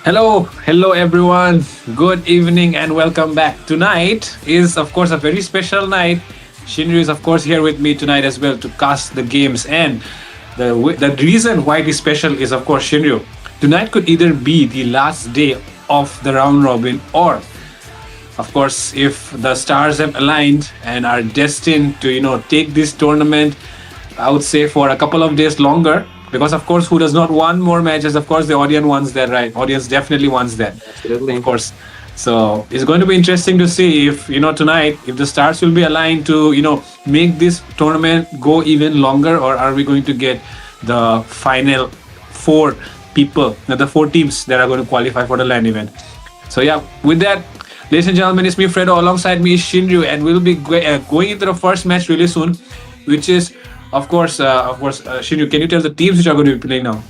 Hello everyone. Good evening and welcome back. Tonight is, of course, a very special night. Shinryu is, of course, here with me tonight as well to cast the games. And the reason why it is special is, of course, Shinryu. Tonight could either be the last day of the round robin, or, of course, if the stars have aligned and are destined to, take this tournament, I would say for a couple of days longer. Because of course, who does not want more matches? Of course, the audience wants that, right? Audience definitely wants that, Absolutely. of course. So it's going to be interesting to see if tonight, if the stars will be aligned to make this tournament go even longer, or are we going to get the final four people, the four teams that are going to qualify for the LAN event? So yeah, with that, ladies and gentlemen, it's me Fredo. Alongside me is Shinryu, and we'll be going into the first match really soon, which is Shinryu. Can you tell the teams which are going to be playing now?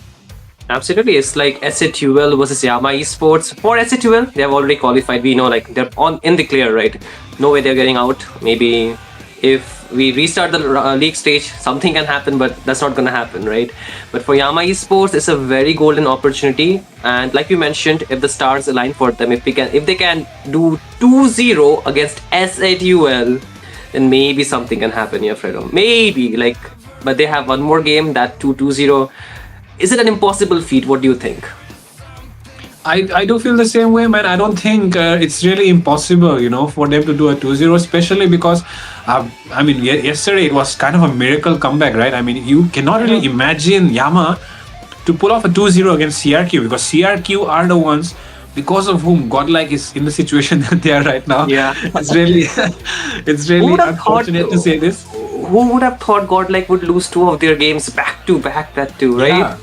Absolutely. It's like SATUL versus Yama Esports. For SATUL, they have already qualified. We know like they're on in the clear, right? No way they're getting out. Maybe if we restart the league stage, something can happen, but that's not going to happen, right? But for Yama Esports, it's a very golden opportunity. And like you mentioned, if the stars align for them, if they can do 2-0 against SATUL, then maybe something can happen here, Fredo. Maybe, but they have one more game, that 2-0. Is it an impossible feat? What do you think? I do feel the same way, man. I don't think it's really impossible, for them to do a 2-0, especially because, yesterday it was kind of a miracle comeback, right? I mean, you cannot really imagine Yama to pull off a 2-0 against CRQ, because CRQ are the ones because of whom Godlike is in the situation that they are right now. Yeah. It's really unfortunate to say this. Who would have thought Godlike would lose two of their games back to back, that too, right?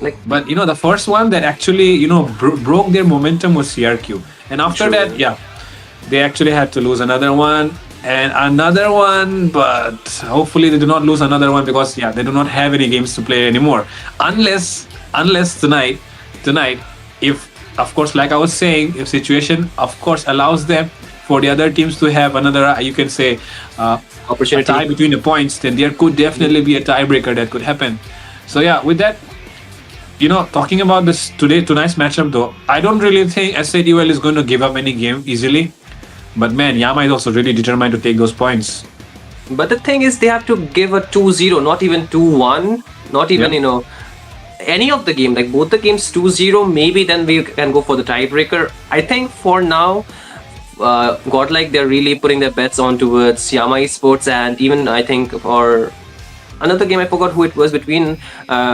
Yeah. But the first one that actually broke their momentum was CRQ, and after that, yeah, they actually had to lose another one and another one. But hopefully they do not lose another one, because they do not have any games to play anymore, unless tonight, if, of course, like I was saying, if situation of course allows them for the other teams to have another, you can say, Opportunity. a tie between the points, then there could definitely be a tiebreaker that could happen. So yeah, with that, talking about tonight's matchup though, I don't really think SADUL is going to give up any game easily. But man, Yama is also really determined to take those points. But the thing is, they have to give a 2-0, not even 2-1, not even, any of the game, like both the games 2-0, maybe then we can go for the tiebreaker. I think for now, Godlike, they're really putting their bets on towards Yama Esports, and even I think for another game, I forgot who it was between,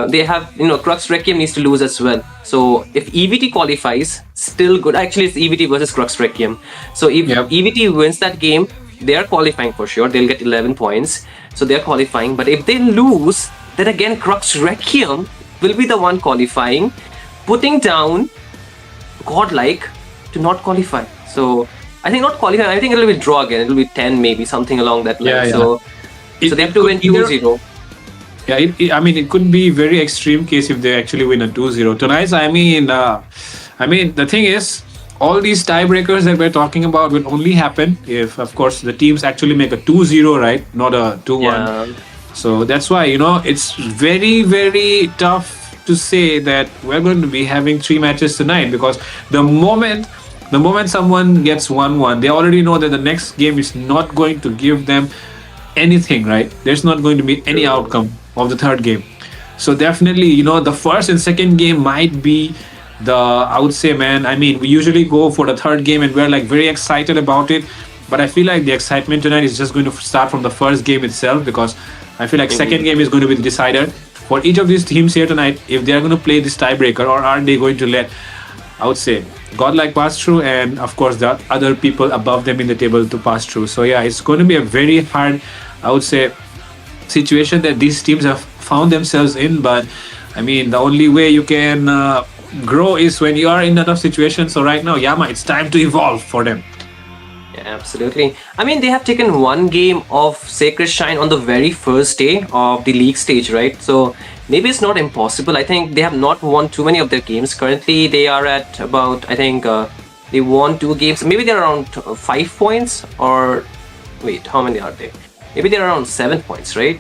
they have, Crux Requiem needs to lose as well. So if EVT qualifies, still good. Actually, it's EVT versus Crux Requiem. So if EVT wins that game, they are qualifying for sure. They'll get 11 points. So they're qualifying. But if they lose, then again, Crux Requiem will be the one qualifying, putting down Godlike to not qualify. So I think not qualifying. I think it'll be draw again. It'll be 10 maybe, something along that line. So they have to win 2-0. Yeah, it could be very extreme case if they actually win a 2-0. Tonight, the thing is, all these tiebreakers that we're talking about will only happen if, of course, the teams actually make a 2-0, right? Not a 2-1. Yeah. So that's why, it's very, very tough to say that we're going to be having 3 matches tonight, because the moment someone gets 1-1, they already know that the next game is not going to give them anything, right? There's not going to be any outcome of the third game. So definitely, the first and second game might be I would say, man, we usually go for the third game and we're like very excited about it. But I feel like the excitement tonight is just going to start from the first game itself, because I feel like second game is going to be the decider for each of these teams here tonight, if they are going to play this tiebreaker, or are they going to let, I would say, Godlike pass through, and of course the other people above them in the table to pass through. So yeah, it's going to be a very hard, I would say, situation that these teams have found themselves in. But the only way you can grow is when you are in a tough situation. So right now, Yama, it's time to evolve for them. Yeah, absolutely. They have taken one game of Sacred Shine on the very first day of the league stage, right? So maybe it's not impossible. I think they have not won too many of their games. Currently, they are at about, I think, they won 2 games. Maybe they're around 5 points, or wait, how many are they? Maybe they're around 7 points, right?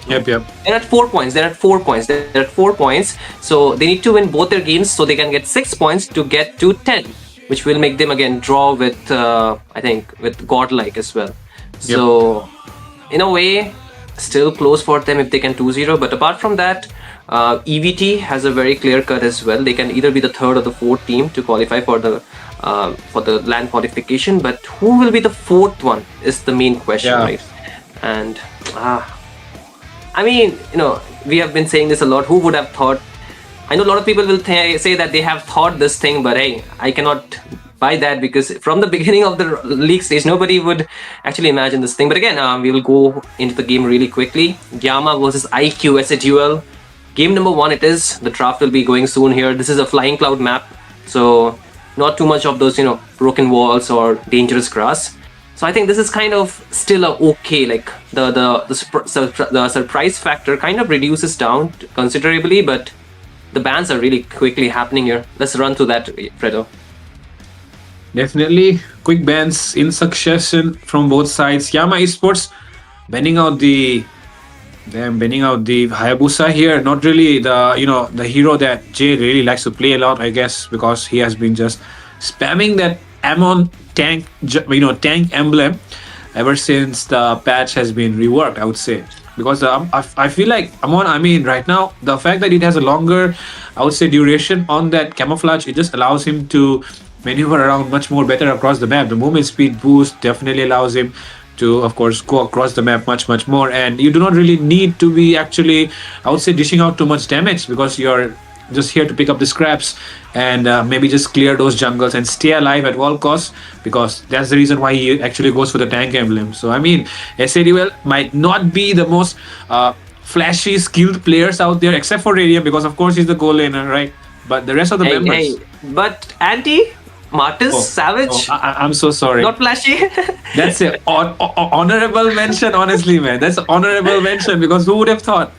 Yep, yep. They're at 4 points. They're at 4 points. They're at 4 points. So they need to win both their games so they can get 6 points to get to 10, which will make them again draw with, I think, with Godlike as well. So, in a way, still close for them if they can 2-0. But apart from that, EVT has a very clear cut as well. They can either be the third or the fourth team to qualify for the LAN qualification. But who will be the fourth one is the main question, right? And I mean, we have been saying this a lot. Who would have thought? I know a lot of people will say that they have thought this thing, but hey, I cannot buy that because from the beginning of the league stage, nobody would actually imagine this thing. But again, we will go into the game really quickly. Yama versus IQ as a duel. Game number 1 it is. The draft will be going soon here. This is a flying cloud map, so not too much of those, broken walls or dangerous grass. So I think this is kind of still okay. Like the surprise factor kind of reduces down considerably, but the bans are really quickly happening here. Let's run through that, Fredo. Definitely quick bans in succession from both sides. Yama Esports banning out the Hayabusa here. Not really the hero that Jay really likes to play a lot, I guess, because he has been just spamming that Amon tank emblem ever since the patch has been reworked, I would say. Because I feel like Amon, right now, the fact that it has a longer, I would say, duration on that camouflage, it just allows him to maneuver around much more better across the map. The movement speed boost definitely allows him to, of course, go across the map much more. And you do not really need to be actually, I would say, dishing out too much damage because you're just here to pick up the scraps and maybe just clear those jungles and stay alive at all costs, because that's the reason why he actually goes for the tank emblem. So SADL might not be the most flashy skilled players out there except for Radium, because of course he's the goal laner, right? But the rest of the members, but Anti Martis, Savage. I'm so sorry. Not flashy. That's an honorable mention, honestly, man. That's an honorable mention, because who would have thought,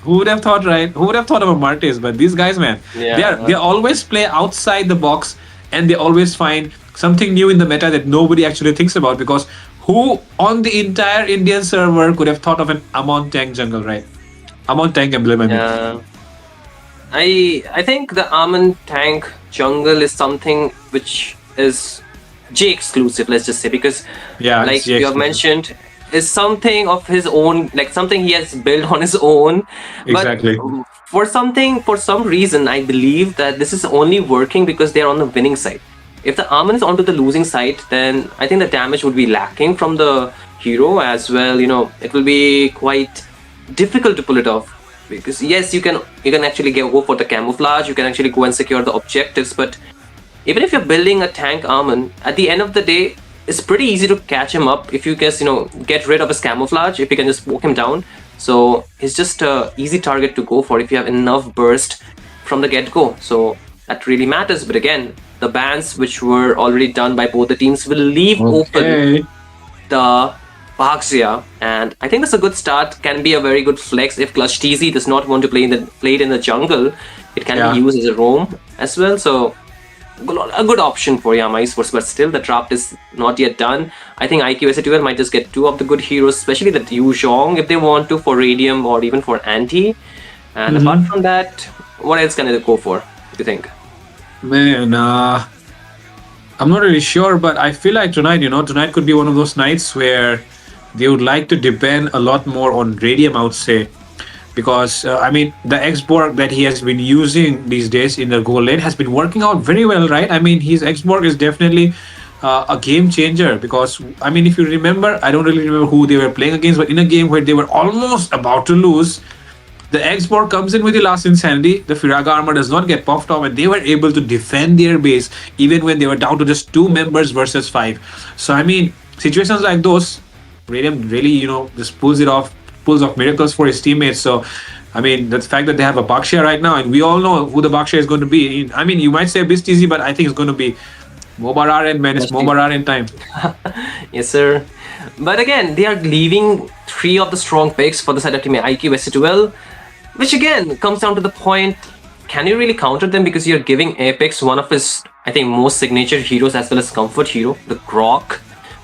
right? Who would have thought about Martis? But these guys, man, they always play outside the box, and they always find something new in the meta that nobody actually thinks about, because who on the entire Indian server could have thought of an Amon tank jungle, right? Amon tank emblem, I think the Amon tank jungle is something which is J exclusive, let's just say, because like you have mentioned, is something of his own, like something he has built on his own. Exactly. But for some reason, I believe that this is only working because they're on the winning side. If the Amon is onto the losing side, then I think the damage would be lacking from the hero as well. It will be quite difficult to pull it off. Because yes, you can actually go for the camouflage, you can actually go and secure the objectives, but even if you're building a tank Amon, at the end of the day, it's pretty easy to catch him up if you just get rid of his camouflage, if you can just walk him down. So he's just a easy target to go for if you have enough burst from the get-go. So that really matters. But again, the bans which were already done by both the teams will leave open the Baxia, and I think that's a good start. Can be a very good flex if Clutch TZ does not want to play it in the jungle. It can be used as a roam as well. So a good option for Yama Esports, but still the draft is not yet done. I think IQ SATL might just get 2 of the good heroes, especially the Yu Zhong if they want to, for Radium or even for Anti. And apart from that, what else can they go for, do you think? Man, I'm not really sure, but I feel like tonight could be one of those nights where they would like to depend a lot more on Radium, I would say. Because, the X-Borg that he has been using these days in the goal lane has been working out very well, right? His X-Borg is definitely a game changer. Because, if you remember, I don't really remember who they were playing against, but in a game where they were almost about to lose, the X-Borg comes in with the last insanity, the Firaga armor does not get puffed off, and they were able to defend their base even when they were down to just 2 members versus 5. So, situations like those, Radium really, just pulls off miracles for his teammates. So, the fact that they have a Baxia right now, and we all know who the Baxia is going to be. You might say BizTZ, but I think it's going to be MOBA Raren, man. It's MOBA Raren time. Yes, sir. But again, they are leaving 3 of the strong picks for the side of team IQ SC12, which again comes down to the point, can you really counter them? Because you're giving Apex one of his, I think, most signature heroes as well as comfort hero, the Grok.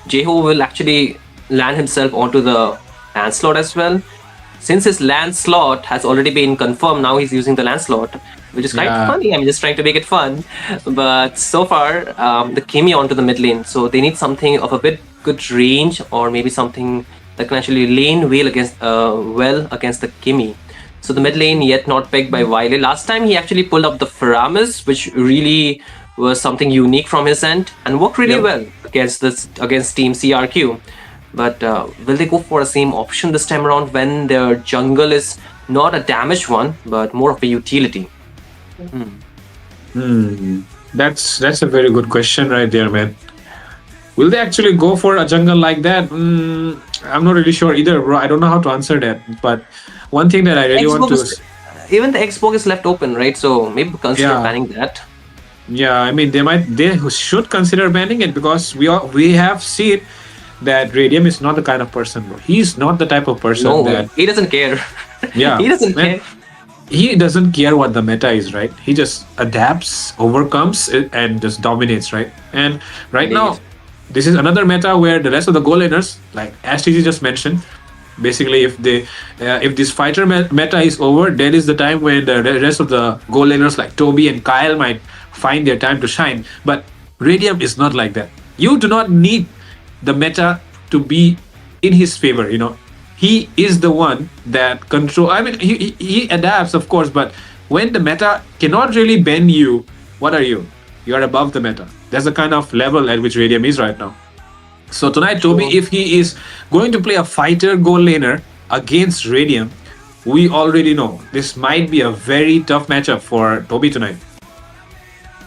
Jeho will actually land himself onto the Lancelot as well. since his land slot has already been confirmed, now he's using the land slot, which is kind of Yeah. funny. I'm just trying to make it fun. But so far, the Kimi onto the mid lane, so they need something of a bit good range, or maybe something that can actually lane well against the Kimi. So the mid lane yet not picked by Wile. Last time he actually pulled up the Faramis, which really was something unique from his end and worked really Yep. well against Team CRQ. But will they go for the same option this time around when their jungle is not a damaged one, but more of a utility? That's a very good question right there, man. Will they actually go for a jungle like that? I'm not really sure either, bro. I don't know how to answer that. But one thing that I really want to, Even the Xbox is left open, right? So maybe consider Yeah. banning that. yeah, I mean, they should consider banning it because we have seen that Radium is not the kind of person, bro. He's not the type of person No, that, he doesn't care. yeah, He doesn't man, care. he doesn't care what the meta is, right? He just adapts, overcomes it, and just dominates, right? And right now, Indeed. this is another meta where the rest of the goal laners, like STG just mentioned, basically if this fighter meta is over, then is the time when the rest of the goal laners like Toby and Kyle might find their time to shine. But Radium is not like that. You do not need the meta to be in his favor, he is the one that control. I mean, he adapts, of course, but when the meta cannot really bend you, what are you? You are above the meta. That's the kind of level at which Radium is right now. So tonight, Toby, if he is going to play a fighter goal laner against Radium, we already know this might be a very tough matchup for Toby tonight.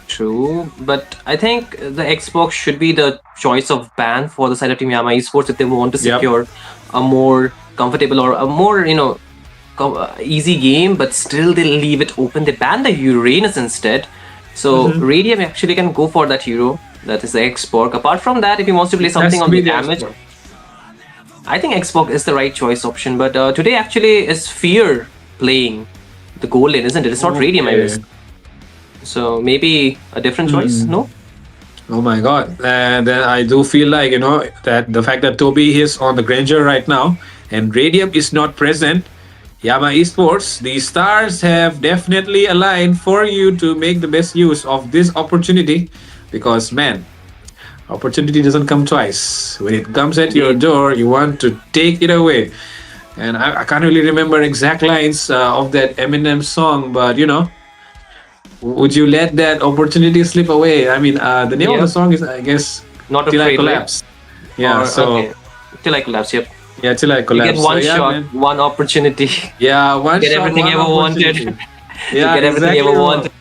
True, but I think the Xbox should be the choice of ban for the side of Team Yama Esports if they want to Yep. secure a more comfortable or a more, easy game, but still they leave it open. They ban the Uranus instead. So Radium actually can go for that hero. That is the Xbox. Apart from that, if he wants to play something Has to on be the the damage, Xbox. I think Xbox is the right choice option. But today actually is Fear playing the goal lane, isn't it? It's not Radium, I Okay. guess. So maybe a different choice, no? Oh my god. And then I do feel like, that the fact that Toby is on the Granger right now and Radium is not present, Yama Esports, the stars have definitely aligned for you to make the best use of this opportunity because, man, opportunity doesn't come twice. When it comes at your door, you want to take it away. And I can't really remember exact lines of that Eminem song, but, would you let that opportunity slip away? I mean, the name of the song is, I guess, Not Till I afraid, right? Collapse. Yeah, Okay. Till I collapse, yep. yeah, Till I You Collapse. get one So, yeah, shot, man. one opportunity. Yeah, one Get shot, everything one you ever wanted. opportunity. Yeah, Get everything exactly. you ever bro. wanted.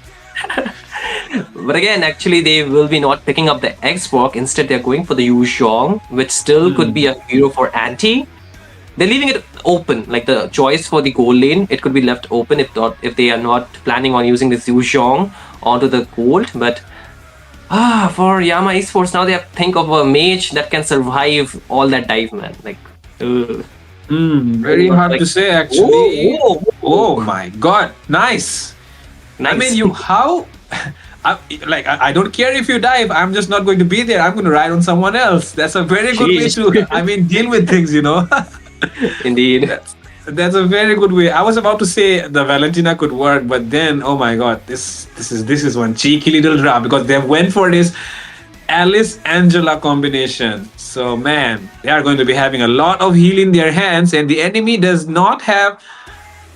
But again, actually, they will be not picking up the Xbox. Instead, they're going for the Yu Zhong, which still could be a hero for anti. They're leaving it open, like the choice for the goal lane. It could be left open if they are not planning on using this Yu Zhong onto the gold. But for Yama Esports now, they have to think of a mage that can survive all that dive, man. Like, ugh. Very hard Like- to say, actually. Whoa, whoa, Oh my god, nice. I Nice. mean, how? I don't care if you dive. I'm just not going to be there. I'm going to ride on someone else. That's a very good way Jeez. to, deal with things. Indeed. That's a very good way. I was about to say the Valentina could work, but then, oh my god, this is one cheeky little drop because they went for this Alice Angela combination. So man, they are going to be having a lot of heal in their hands, and the enemy does not have.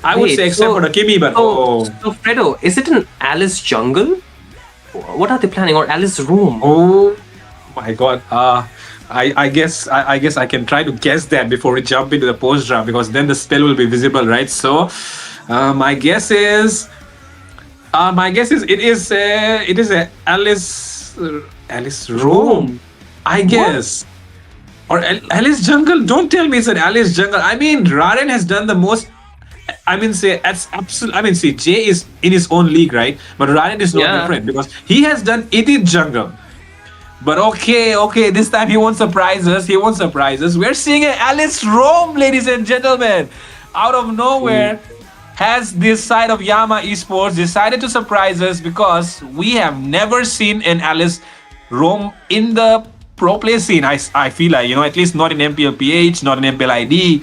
I would Wait, say except so- for the Kimi, but So Fredo, is it an Alice jungle? What are they planning? Or Alice room? oh my god. I guess I can try to guess that before we jump into the post draft because then the spell will be visible, right? So my guess is it is a Alice room. I guess. Or Alice jungle. Don't tell me it's an Alice jungle. I mean, Raren has done the most. I mean, see, Jay is in his own league, right? But Ryan is not Yeah. different because he has done Edith jungle. But okay, this time he won't surprise us. We're seeing an Alice roam, ladies and gentlemen. Out of nowhere, has this side of Yama Esports decided to surprise us because we have never seen an Alice roam in the pro play scene. I feel like, at least not in MPLPH, not in MPLID.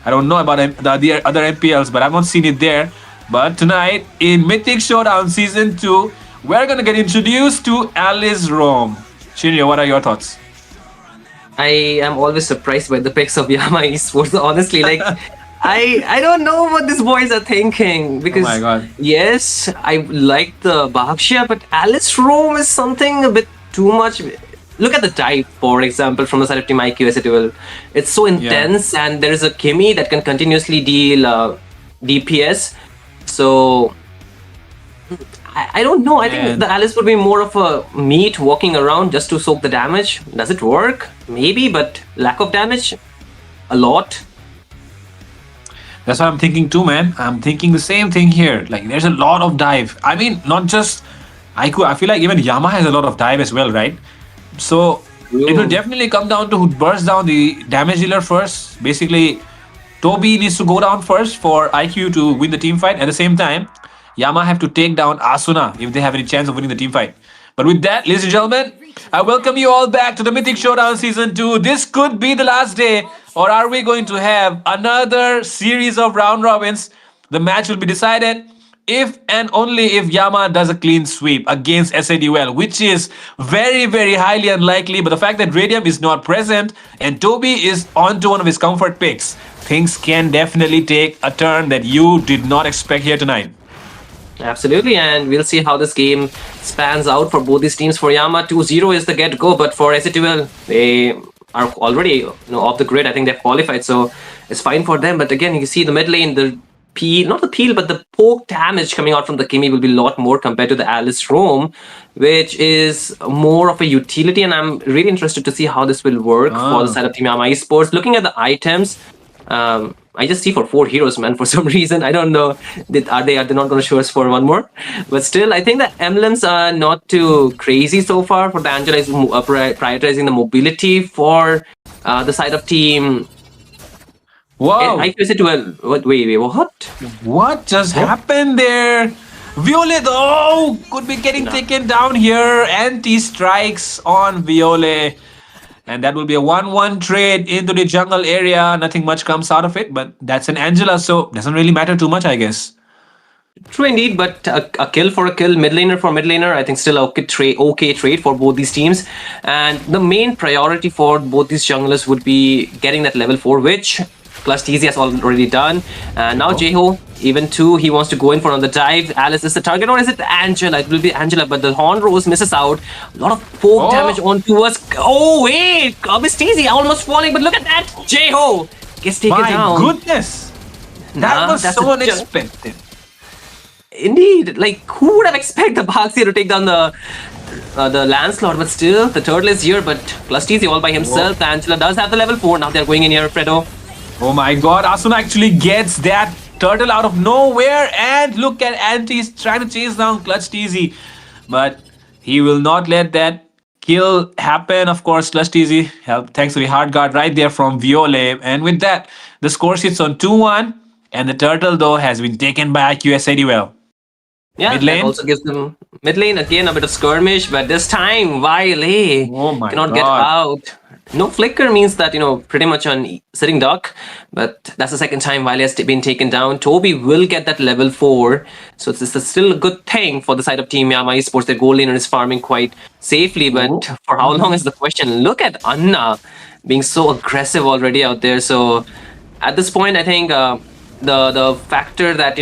I don't know about the other MPLs, but I've not seen it there. But tonight in Mythic Showdown Season 2, we're gonna get introduced to Alice Rome. Shinyo, what are your thoughts? I am always surprised by the picks of Yama Esports. Honestly, like I don't know what these boys are thinking Oh my because god. yes, I like the Baksha, but Alice Rome is something a bit too much. Look at the type, for example, from the side of Team IQ as it will. It's so Yeah. intense, and there is a Kimi that can continuously deal DPS. So I don't know. I think And the Alice would be more of a meat walking around just to soak the damage. Does it work? Maybe, but lack of damage, a lot. that's what I'm thinking too, man. I'm thinking the same thing here. Like, there's a lot of dive. I mean, not just Aiku. I feel like even Yama has a lot of dive as well, right? So it will True. definitely come down to who bursts down the damage dealer first. Basically, Toby needs to go down first for IQ to win the team fight. At the same time, Yama have to take down Asuna if they have any chance of winning the team fight. But with that, ladies and gentlemen, I welcome you all back to the Mythic Showdown Season 2. This could be the last day, or are we going to have another series of round robins? The match will be decided if and only if Yama does a clean sweep against SADUL, which is very, very highly unlikely. But the fact that Radium is not present and Toby is on to one of his comfort picks, things can definitely take a turn that you did not expect here tonight. Absolutely, and we'll see how this game spans out for both these teams. For Yama, 2-0 is the get-go, but for SATL, they are already off the grid. I think they've qualified, so it's fine for them. But again, you see the mid lane, the peel, not the peel, but the poke damage coming out from the Kimi will be a lot more compared to the Alice Roam, which is more of a utility, and I'm really interested to see how this will work for the side of Team Yama Esports. Looking at the items, I just see for 4 heroes, man. For some reason, I don't know. Are they not going to show us for one more? But still, I think the emblems are not too crazy so far. For the Angela is prioritizing the mobility for the side of team. Wow. I use it well. Wait, what? What just happened there? Violet, oh, could be getting taken down here. Anti-strikes on Violet. And that will be a 1-1 trade into the jungle area. Nothing much comes out of it, but that's an Angela, so doesn't really matter too much, I guess. True indeed, but a kill for a kill, mid laner for mid laner, I think still okay trade for both these teams. And the main priority for both these junglers would be getting that level 4, which Plus TZ has already done. And now Jeho, even too, he wants to go in for another dive. Alice is the target, or is it Angela? It will be Angela, but the Horn Rose misses out. A lot of poke damage onto us. Oh, wait! Miss TZ almost falling, but look at that! Jeho gets taken down. My goodness! That was so unexpected. Indeed, like who would have expected the Baxi to take down the Lancelot? But still, the turtle is here. But Plus TZ all by himself. The Angela does have the level 4. Now they're going in here, Fredo. Oh my god, Asuna actually gets that turtle out of nowhere. And look at Anti's trying to chase down Clutch TZ. But he will not let that kill happen. Of course, Clutch TZ helped thanks to the hard guard right there from Violet. And with that, the score sits on 2-1. And the turtle, though, has been taken by QSAD well. Yeah, mid lane? That also gives them mid lane again a bit of skirmish, but this time Violet cannot get out. No flicker means that pretty much on sitting duck, but that's the second time Violet has been taken down. Toby will get that level 4, so this is still a good thing for the side of Team Yama Esports. Their goal laner is farming quite safely, but for how long is the question? Look at Anna being so aggressive already out there. So at this point, I think the factor that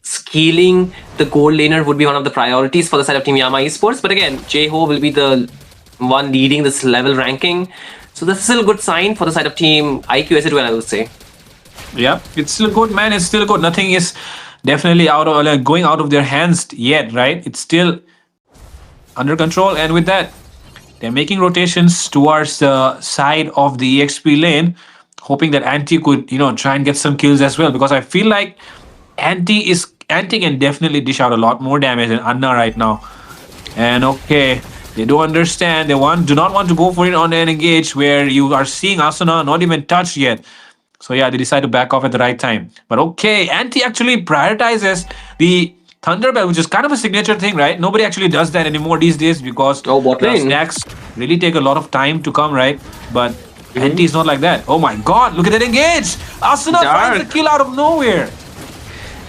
scaling the gold laner would be one of the priorities for the side of Team Yama Esports. But again, Jeho will be the one leading this level ranking. So that's still a good sign for the side of Team IQ as well, I would say. Yeah, it's still good, man. It's still good. Nothing is definitely going out of their hands yet, right? It's still under control. And with that, they're making rotations towards the side of the EXP lane, hoping that Anti could, try and get some kills as well. Because I feel like Anti can definitely dish out a lot more damage than Anna right now. And okay, they do understand. They do not want to go for it on an engage where you are seeing Asuna not even touched yet. So yeah, they decide to back off at the right time. But okay, Anti actually prioritizes the Thunderbell, which is kind of a signature thing, right? Nobody actually does that anymore these days because the stacks really take a lot of time to come, right? But Anti is not like that. Oh my god, look at that engage! Asuna finds a Dark. kill out of nowhere.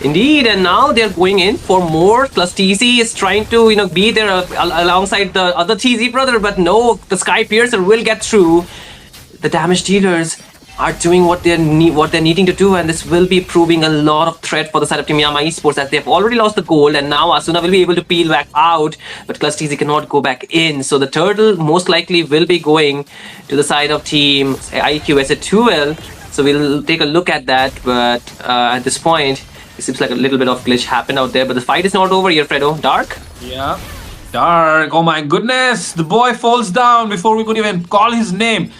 Indeed, and now they're going in for more. Plus TZ is trying to, be there alongside the other TZ brother, but no, the Sky Piercer will get through. The damage dealers are doing what they're needing to do, and this will be proving a lot of threat for the side of Team Yama Esports, as they have already lost the gold, and now Asuna will be able to peel back out, but Clutch TZ cannot go back in. So the turtle most likely will be going to the side of Team IQ as a 2L. So we'll take a look at that, but at this point, it seems like a little bit of glitch happened out there, but the fight is not over here, Fredo. Dark? Yeah. Dark, oh my goodness. The boy falls down before we could even call his name.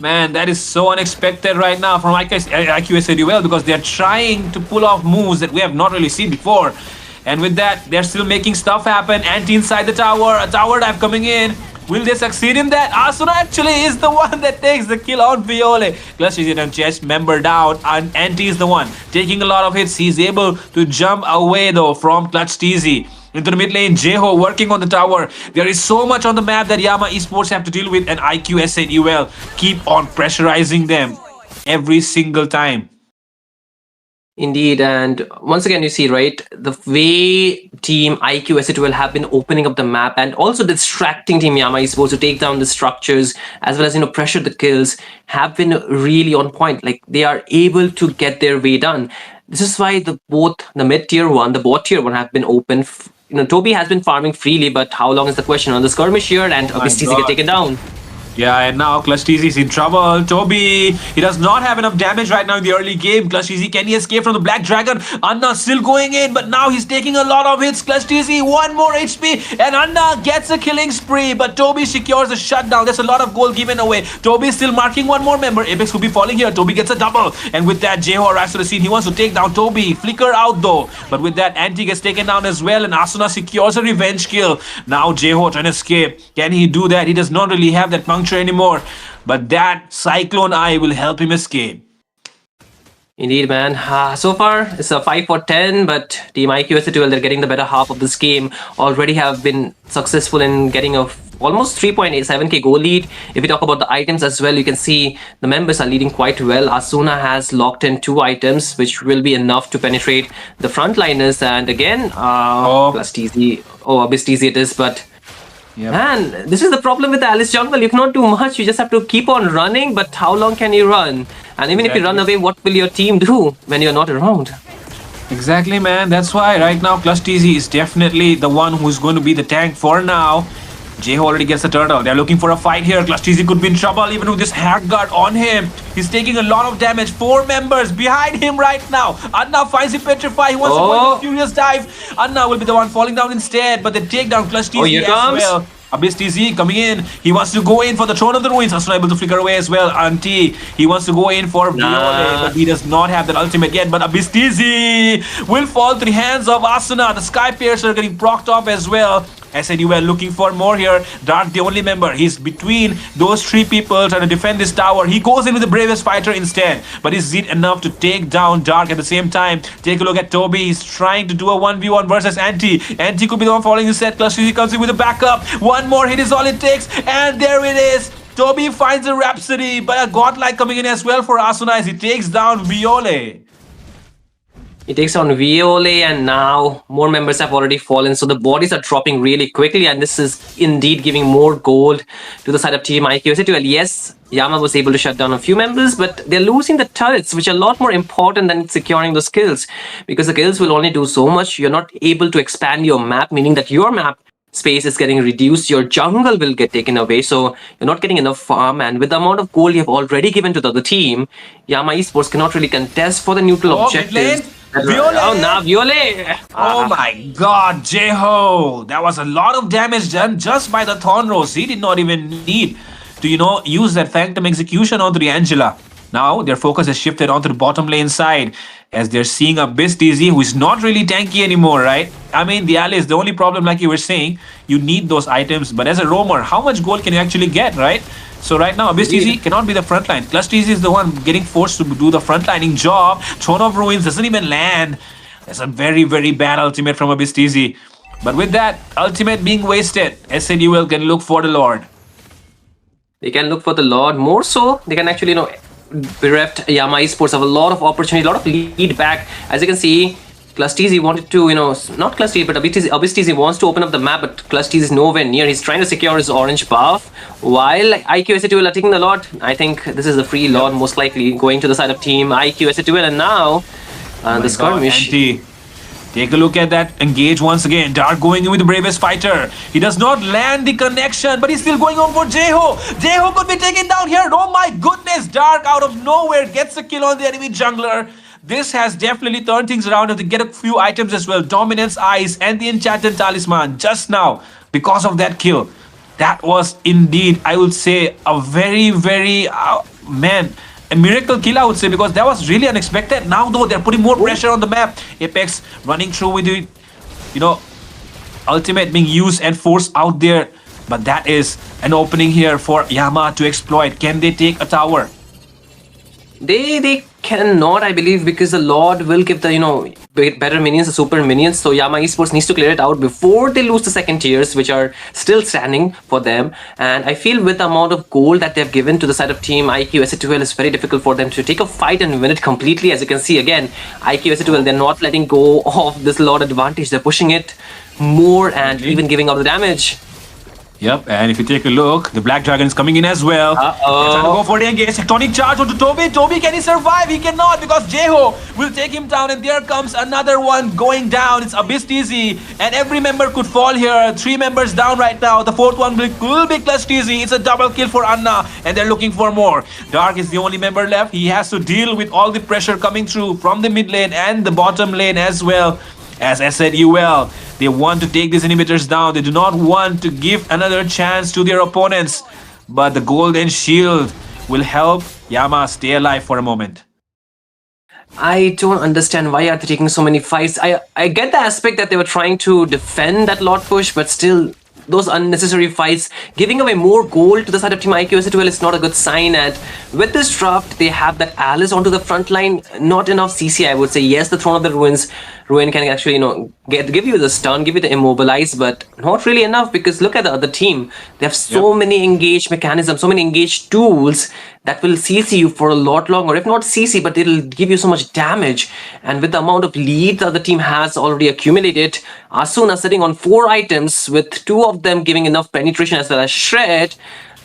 Man, that is so unexpected right now from IQSADUL, because they're trying to pull off moves that we have not really seen before. And with that, they're still making stuff happen. Anti inside the tower, a tower dive coming in. Will they succeed in that? Asuna actually is the one that takes the kill on Viole. Clutch is in chest member down, and Anti is the one taking a lot of hits. He's able to jump away though from Clutch TZ. Into the mid lane, Jeho working on the tower. There is so much on the map that Yama Esports have to deal with, and IQSAUL keep on pressurizing them every single time. Indeed, and once again, you see, right, the way Team IQ will have been opening up the map and also distracting Team Yama Esports to take down the structures as well as, pressure the kills have been really on point. Like, they are able to get their way done. This is why both the mid tier 1, the bot tier 1 have been open. Toby has been farming freely, but how long is the question on the skirmish here, and Abyss get taken down. Yeah, and now Clutch TZ is in trouble. Toby, he does not have enough damage right now in the early game. Clutch TZ, can he escape from the Black Dragon? Anna still going in, but now he's taking a lot of hits. Clutch TZ, 1 more HP, and Anna gets a killing spree, but Toby secures a shutdown. There's a lot of gold given away. Toby is still marking 1 more member. Apex will be falling here. Toby gets a double, and with that, Jeho arrives to the scene. He wants to take down Toby. Flicker out though, but with that, Anti gets taken down as well, and Asuna secures a revenge kill. Now Jeho trying to escape. Can he do that? He does not really have that puncture anymore, but that Cyclone Eye will help him escape. Indeed, man. So far, it's a 5 for 10, but Team IQSA2L, they're getting the better half of this game. Already have been successful in getting a almost 3.87k goal lead. If we talk about the items as well, you can see the members are leading quite well. Asuna has locked in 2 items, which will be enough to penetrate the frontliners. And again, plus TZ, Abyss TZ it is, but yep. Man, this is the problem with the Alice jungle. You cannot do much. You just have to keep on running, but how long can you run? And even if you run away, what will your team do when you're not around? Exactly, man. That's why right now Clutch TZ is definitely the one who's going to be the tank for now. Jeho already gets the turtle. They're looking for a fight here. Clutch TZ could be in trouble even with this hack guard on him. He's taking a lot of damage. 4 members behind him right now. Anna finds him petrified. He wants to go into a furious dive. Anna will be the one falling down instead, but they take down Clutch TZ as well. Abyss TZ coming in. He wants to go in for the Throne of the Ruins. Asuna able to flicker away as well. Anti, he wants to go in for Viole, but he does not have that ultimate yet. But Abyss TZ will fall to the hands of Asuna. The Sky Piercer getting procced off as well. SADUL looking for more here. Dark, the only member. He's between those 3 people trying to defend this tower. He goes in with the bravest fighter instead. But is it enough to take down Dark at the same time? Take a look at Toby. He's trying to do a 1v1 versus Anti. Anti could be the one following his set. Clutch TZ comes in with a backup. 1 more hit is all it takes. And there it is. Toby finds a Rhapsody. But a godlike coming in as well for Asuna as he takes down Viole. He takes on Viole, and now more members have already fallen, so the bodies are dropping really quickly, and this is indeed giving more gold to the side of Team IQSA2L. Yes, Yama was able to shut down a few members, but they're losing the turrets, which are a lot more important than securing those kills, because the kills will only do so much. You're not able to expand your map, meaning that your map space is getting reduced, your jungle will get taken away, so you're not getting enough farm, and with the amount of gold you have already given to the other team, Yama Esports cannot really contest for the neutral objectives. Viole! Oh, now Viole! Oh my god, Jeho! That was a lot of damage done just by the Thorn Rose. He did not even need to, use that Phantom Execution onto the Angela. Now, their focus has shifted onto the bottom lane side as they're seeing Abyss TZ, who is not really tanky anymore, right? I mean, the Alice, the only problem, like you were saying, you need those items. But as a roamer, how much gold can you actually get, right? So right now, Abyss TZ cannot be the frontline. Clutch TZ is the one getting forced to do the frontlining job. Throne of Ruins doesn't even land. That's a very, very bad ultimate from Abyss TZ. But with that ultimate being wasted, SADUL can look for the Lord. They can look for the Lord. More so, they can actually, bereft Yama Esports of a lot of opportunity, a lot of lead back. As you can see, Clusteezy wanted to, not Clusteezy, but Abisteezy wants to open up the map, but Clusteezy is nowhere near. He's trying to secure his orange buff while IQSA2L are taking the Lord. I think this is a free Lord, most likely going to the side of team IQSA2L, and now the skirmish. Anti. Take a look at that engage once again. Dark going in with the bravest fighter. He does not land the connection, but he's still going on for Jeho. Jeho could be taken down here. Oh my goodness. Dark out of nowhere gets a kill on the enemy jungler. This has definitely turned things around, and they get a few items as well. Dominance Eyes and the Enchanted Talisman just now because of that kill. That was indeed, I would say, a very, very, a miracle kill, I would say, because that was really unexpected. Now, though, they're putting more pressure on the map. Apex running through with the, ultimate being used and forced out there. But that is an opening here for Yama to exploit. Can they take a tower? They cannot, I believe, because the Lord will give the better minions, the super minions. So Yama Esports needs to clear it out before they lose the second tiers, which are still standing for them. And I feel with the amount of gold that they've given to the side of team IQ SA2L, it's very difficult for them to take a fight and win it completely. As you can see again, IQ SA2L, they're not letting go of this Lord advantage. They're pushing it more and even giving out the damage. Yep, and if you take a look, the Black Dragon is coming in as well. They're trying to go for the engage. Tectonic charge onto Toby. Toby, can he survive? He cannot, because Jeho will take him down, and there comes another one going down. It's Abisteezy, and every member could fall here. 3 members down right now. The 4th one will be Clusteezy. It's a double kill for Anna, and they're looking for more. Dark is the only member left. He has to deal with all the pressure coming through from the mid lane and the bottom lane as well. As SNUL, they want to take these inhibitors down. They do not want to give another chance to their opponents. But the golden shield will help Yama stay alive for a moment. I don't understand why are they taking so many fights. I get the aspect that they were trying to defend that Lord push, but still, those unnecessary fights, giving away more gold to the side of Team IQSA2L is not a good sign. And with this draft, they have that Alice onto the front line. Not enough CC, I would say. Yes, the Throne of the Ruin can actually, give you the stun, give you the immobilize, but not really enough, because look at the other team. They have so many engaged mechanisms, so many engaged tools that will CC you for a lot longer. If not CC, but it'll give you so much damage. And with the amount of lead that the team has already accumulated, Asuna sitting on 4 items with 2 of them giving enough penetration as well as shred,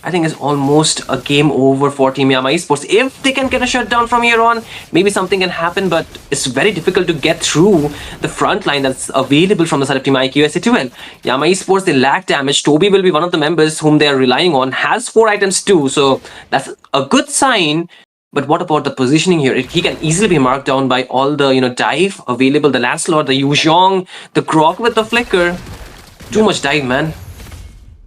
I think it's almost a game over for Team Yama Esports. If they can get a shutdown from here on, maybe something can happen, but it's very difficult to get through the front line that's available from the side of Team IQSA2L. Yama Esports, they lack damage. Toby will be one of the members whom they are relying on, has 4 items too, so that's a good sign. But what about the positioning here? He can easily be marked down by all the, dive available, the Lancelot, the Yuzhong, the Grok with the Flicker. Too much dive, man.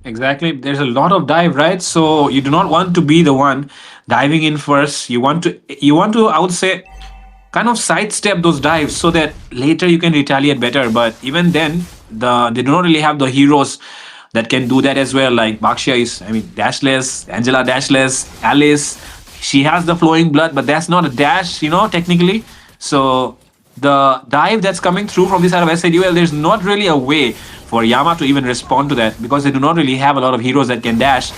Exactly. There's a lot of dive, right? So you do not want to be the one diving in first. You want to, I would say, kind of sidestep those dives so that later you can retaliate better. But even then, they do not really have the heroes that can do that as well. Like Bakshia is, dashless, Angela dashless, Alice, she has the flowing blood, but that's not a dash, technically. So the dive that's coming through from this side of SADUL, there's not really a way for Yama to even respond to that, because they do not really have a lot of heroes that can dash.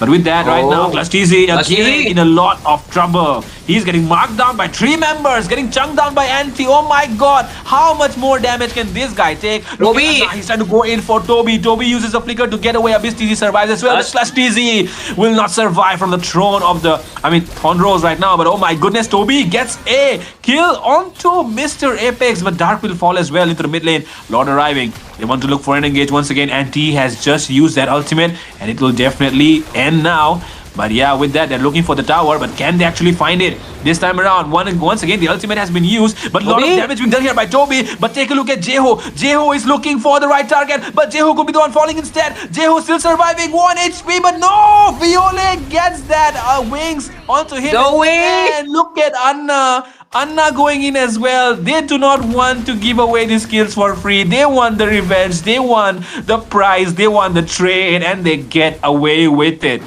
But with that, right now, Clusteezy again in a lot of trouble. He's getting marked down by 3 members, getting chunked down by Anti. Oh my god, how much more damage can this guy take? Toby! He's trying to go in for Toby. Toby uses a flicker to get away. Abisteezy survives as well. Clusteezy will not survive from the throne of the, Thornrose right now. But oh my goodness, Toby gets a kill onto Mr. Apex. But Dark will fall as well into the mid lane. Lord arriving. They want to look for an engage once again. Anti has just used that ultimate, and it will definitely end now. But yeah, with that, they're looking for the tower, but can they actually find it this time around? Once again, the ultimate has been used, but a lot of damage being done here by Toby. But take a look at Jeho. Jeho is looking for the right target, but Jeho could be the one falling instead. Jeho still surviving, 1 HP, but no! Viole gets that wings onto him. And look at Anna. Anna going in as well. They do not want to give away these kills for free. They want the revenge. They want the prize. They want the trade, and they get away with it.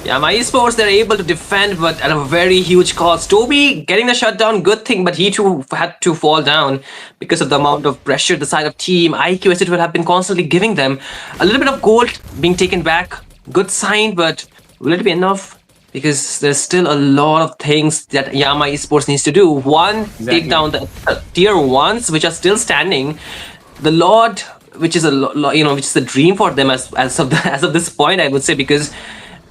Yeah, my esports, they're able to defend, but at a very huge cost. Toby getting the shutdown, good thing, but he too had to fall down because of the amount of pressure the side of team IQSA will have been constantly giving them. A little bit of gold being taken back, good sign, but Will it be enough? Because there's still a lot of things that Yama Esports needs to do. One, take down the tier ones, which are still standing. The Lord, which is which is a dream for them as of this point, I would say, because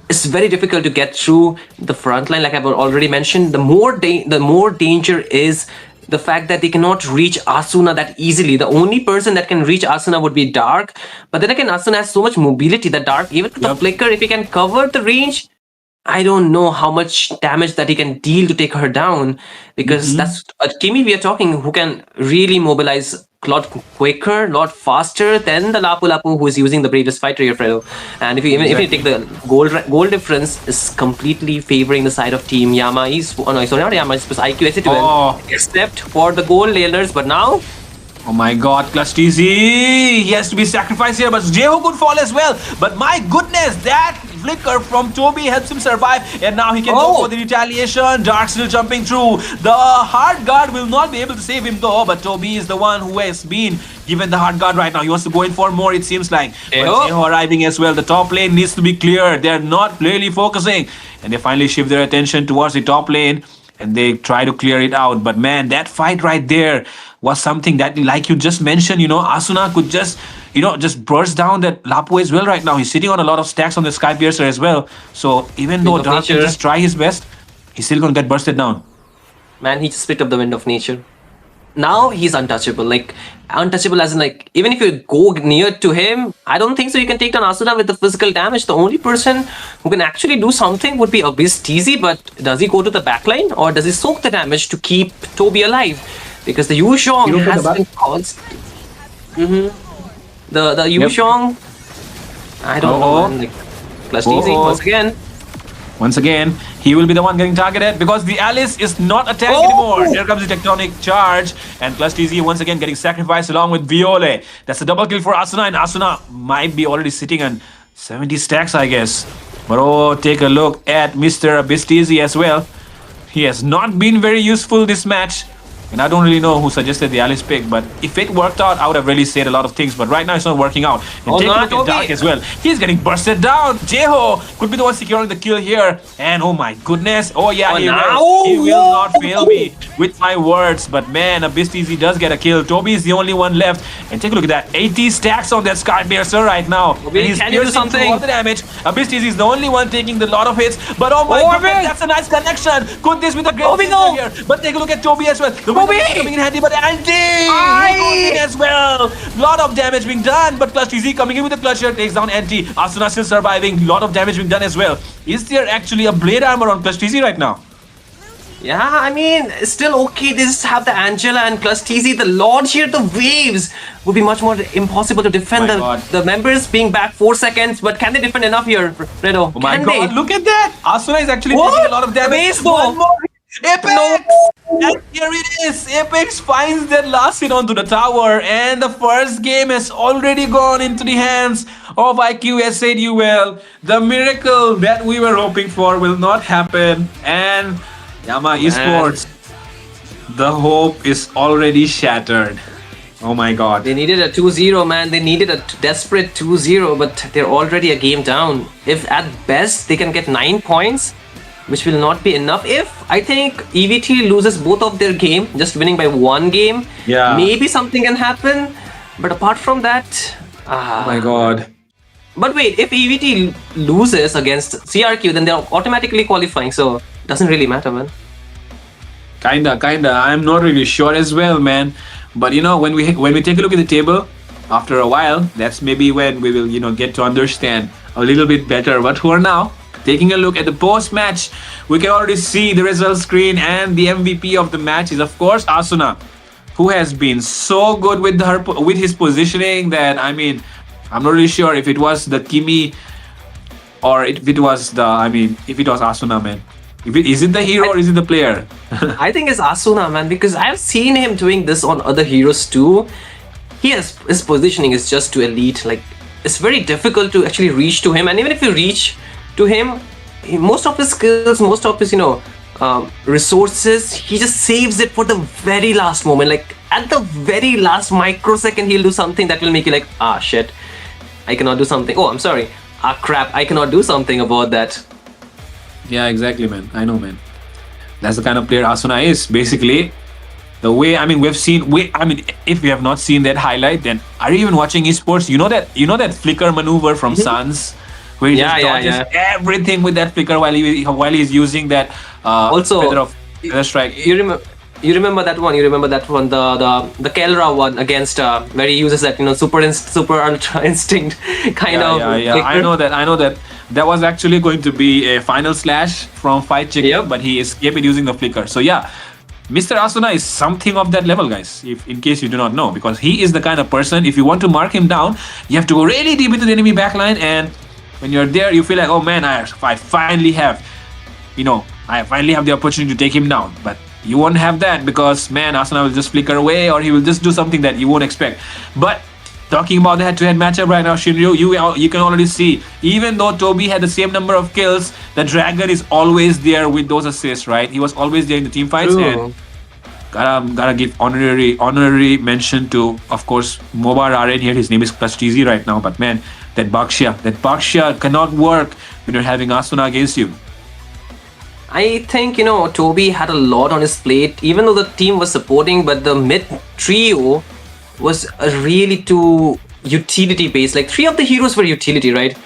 it's very difficult to get through the front line. Like I've already mentioned, the more danger is the fact that they cannot reach Asuna that easily. The only person that can reach Asuna would be Dark. But then again, Asuna has so much mobility that Dark, even with the flicker, if he can cover the range, I don't know how much damage that he can deal to take her down. Because that's Kimi we are talking, who can really mobilize a lot quicker, a lot faster than the Lapu Lapu who is using the bravest fighter here, Fredo. And if you take the gold difference, is completely favoring the side of team Yama is not Yama, it's IQ SC2, except for the gold laners. But now, oh my god, Clutch TZ! He has to be sacrificed here, but Jeho could fall as well. But my goodness, that flicker from Toby helps him survive, and now he can go for the retaliation. Dark still jumping through. The hard guard will not be able to save him though, but Toby is the one who has been given the hard guard right now. He wants to go in for more, it seems like. But Jeho arriving as well. The top lane needs to be clear. They're not really focusing, and they finally shift their attention towards the top lane, and they try to clear it out. But man, that fight right there was something that, like you just mentioned, Asuna could just burst down that Lapu as well right now. He's sitting on a lot of stacks on the Sky Piercer as well. So even though Dark can just try his best, he's still gonna get bursted down. Man, he just picked up the Wind of Nature. Now he's untouchable. Like, untouchable as in, like, even if you go near to him, I don't think so you can take down Asuna with the physical damage. The only person who can actually do something would be Abyss TZ, but does he go to the backline or does he soak the damage to keep Toby alive? Because the Yuzhong has been constant. The Yuzhong, I don't know, man. Like, plus TZ Once again, he will be the one getting targeted because the Alice is not a tank anymore. Here comes the Tectonic Charge, and Plus TZ once again getting sacrificed along with Viole. That's a double kill for Asuna, and Asuna might be already sitting on 70 stacks, I guess. But take a look at Mr. Abyss TZ as well. He has not been very useful this match. And I don't really know who suggested the Alice pick, but if it worked out, I would have really said a lot of things. But right now, it's not working out. And take a look at Dark as well. He's getting bursted down. Jeho could be the one securing the kill here. And oh my goodness. Oh yeah, he will not fail me with my words. But man, Abyss TZ does get a kill. Toby is the only one left. And take a look at that. 80 stacks on that Sky Piercer right now. And he's piercing through all the damage. Abyss TZ is the only one taking the lot of hits. But oh my goodness, that's a nice connection. Could this be the great thing here? But take a look at Toby as well. Coming in handy, but anti going in as well. Lot of damage being done, but Clutch TZ coming in with the clutch here takes down anti. Asuna still surviving. Lot of damage being done as well. Is there actually a blade armor on Clutch TZ right now? Yeah, I mean, it's still okay. They just have the Angela and plus TZ. The Lord here, the waves would be much more impossible to defend. The members being back 4 seconds, but can they defend enough here, Redo? Oh my god, look at that! Asuna is actually taking a lot of damage. One more. Apex! And here it is! Apex finds that last hit onto the tower, and the first game has already gone into the hands of IQ SADUL. The miracle that we were hoping for will not happen, and Yama Esports, the hope is already shattered. Oh my god. They needed a 2-0, man. They needed a desperate 2-0, but they're already a game down. If at best they can get 9 points, which will not be enough. If I think EVT loses both of their game, just winning by 1 game, maybe something can happen. But apart from that, oh my god. But wait, if EVT loses against CRQ, then they're automatically qualifying, so it doesn't really matter, man. Kinda. I'm not really sure as well, man. But when we take a look at the table, after a while, that's maybe when we will get to understand a little bit better. But for now, taking a look at the post-match, we can already see the result screen, and the MVP of the match is of course Asuna, who has been so good with his positioning that, I mean, I'm not really sure if it was the Kimi or if it was Asuna, man. Is it the hero or is it the player? I think it's Asuna, man, because I've seen him doing this on other heroes too. His positioning is just too elite. Like, it's very difficult to actually reach to him, and even if you reach to him, most of his skills, most of his resources, he just saves it for the very last moment. Like, at the very last microsecond, he'll do something that will make you like, ah shit, I cannot do something. Oh, I'm sorry. Ah crap, I cannot do something about that. Yeah, exactly, man. I know, man. That's the kind of player Asuna is. Basically, the way, I mean, we've seen. I mean, if you have not seen that highlight, then are you even watching esports? You know that flicker maneuver from Mhm. Suns, where he Yeah, just yeah, dodges yeah. everything with that flicker while he's using that feather Also, of y- feather strike. you remember. You remember that one? You remember that one? The Kelra one against where he uses that super ultra instinct kind Yeah, of yeah, yeah. I flicker. know that. I know that. That was actually going to be a final slash from Fight Chicken, Yep. but he escaped it using the flicker. So yeah, Mr. Asuna is something of that level, guys. If in case you do not know, because he is the kind of person. If you want to mark him down, you have to go really deep into the enemy backline, and when you're there, you feel like, oh man, I finally have, I finally have the opportunity to take him down. But you won't have that because man, Asuna will just flicker away, or he will just do something that you won't expect. But talking about the head-to-head matchup right now, Shinryu, you can already see, even though Toby had the same number of kills, the Dragon is always there with those assists, right? He was always there in the team fights, and True. gotta give honorary mention to, of course, MOBA Raren here. His name is Clutch TZ right now, but man, that Bakshia cannot work when you're having Asuna against you. I think, Toby had a lot on his plate, even though the team was supporting, but the mid trio was really too utility based. Like, three of the heroes were utility, right?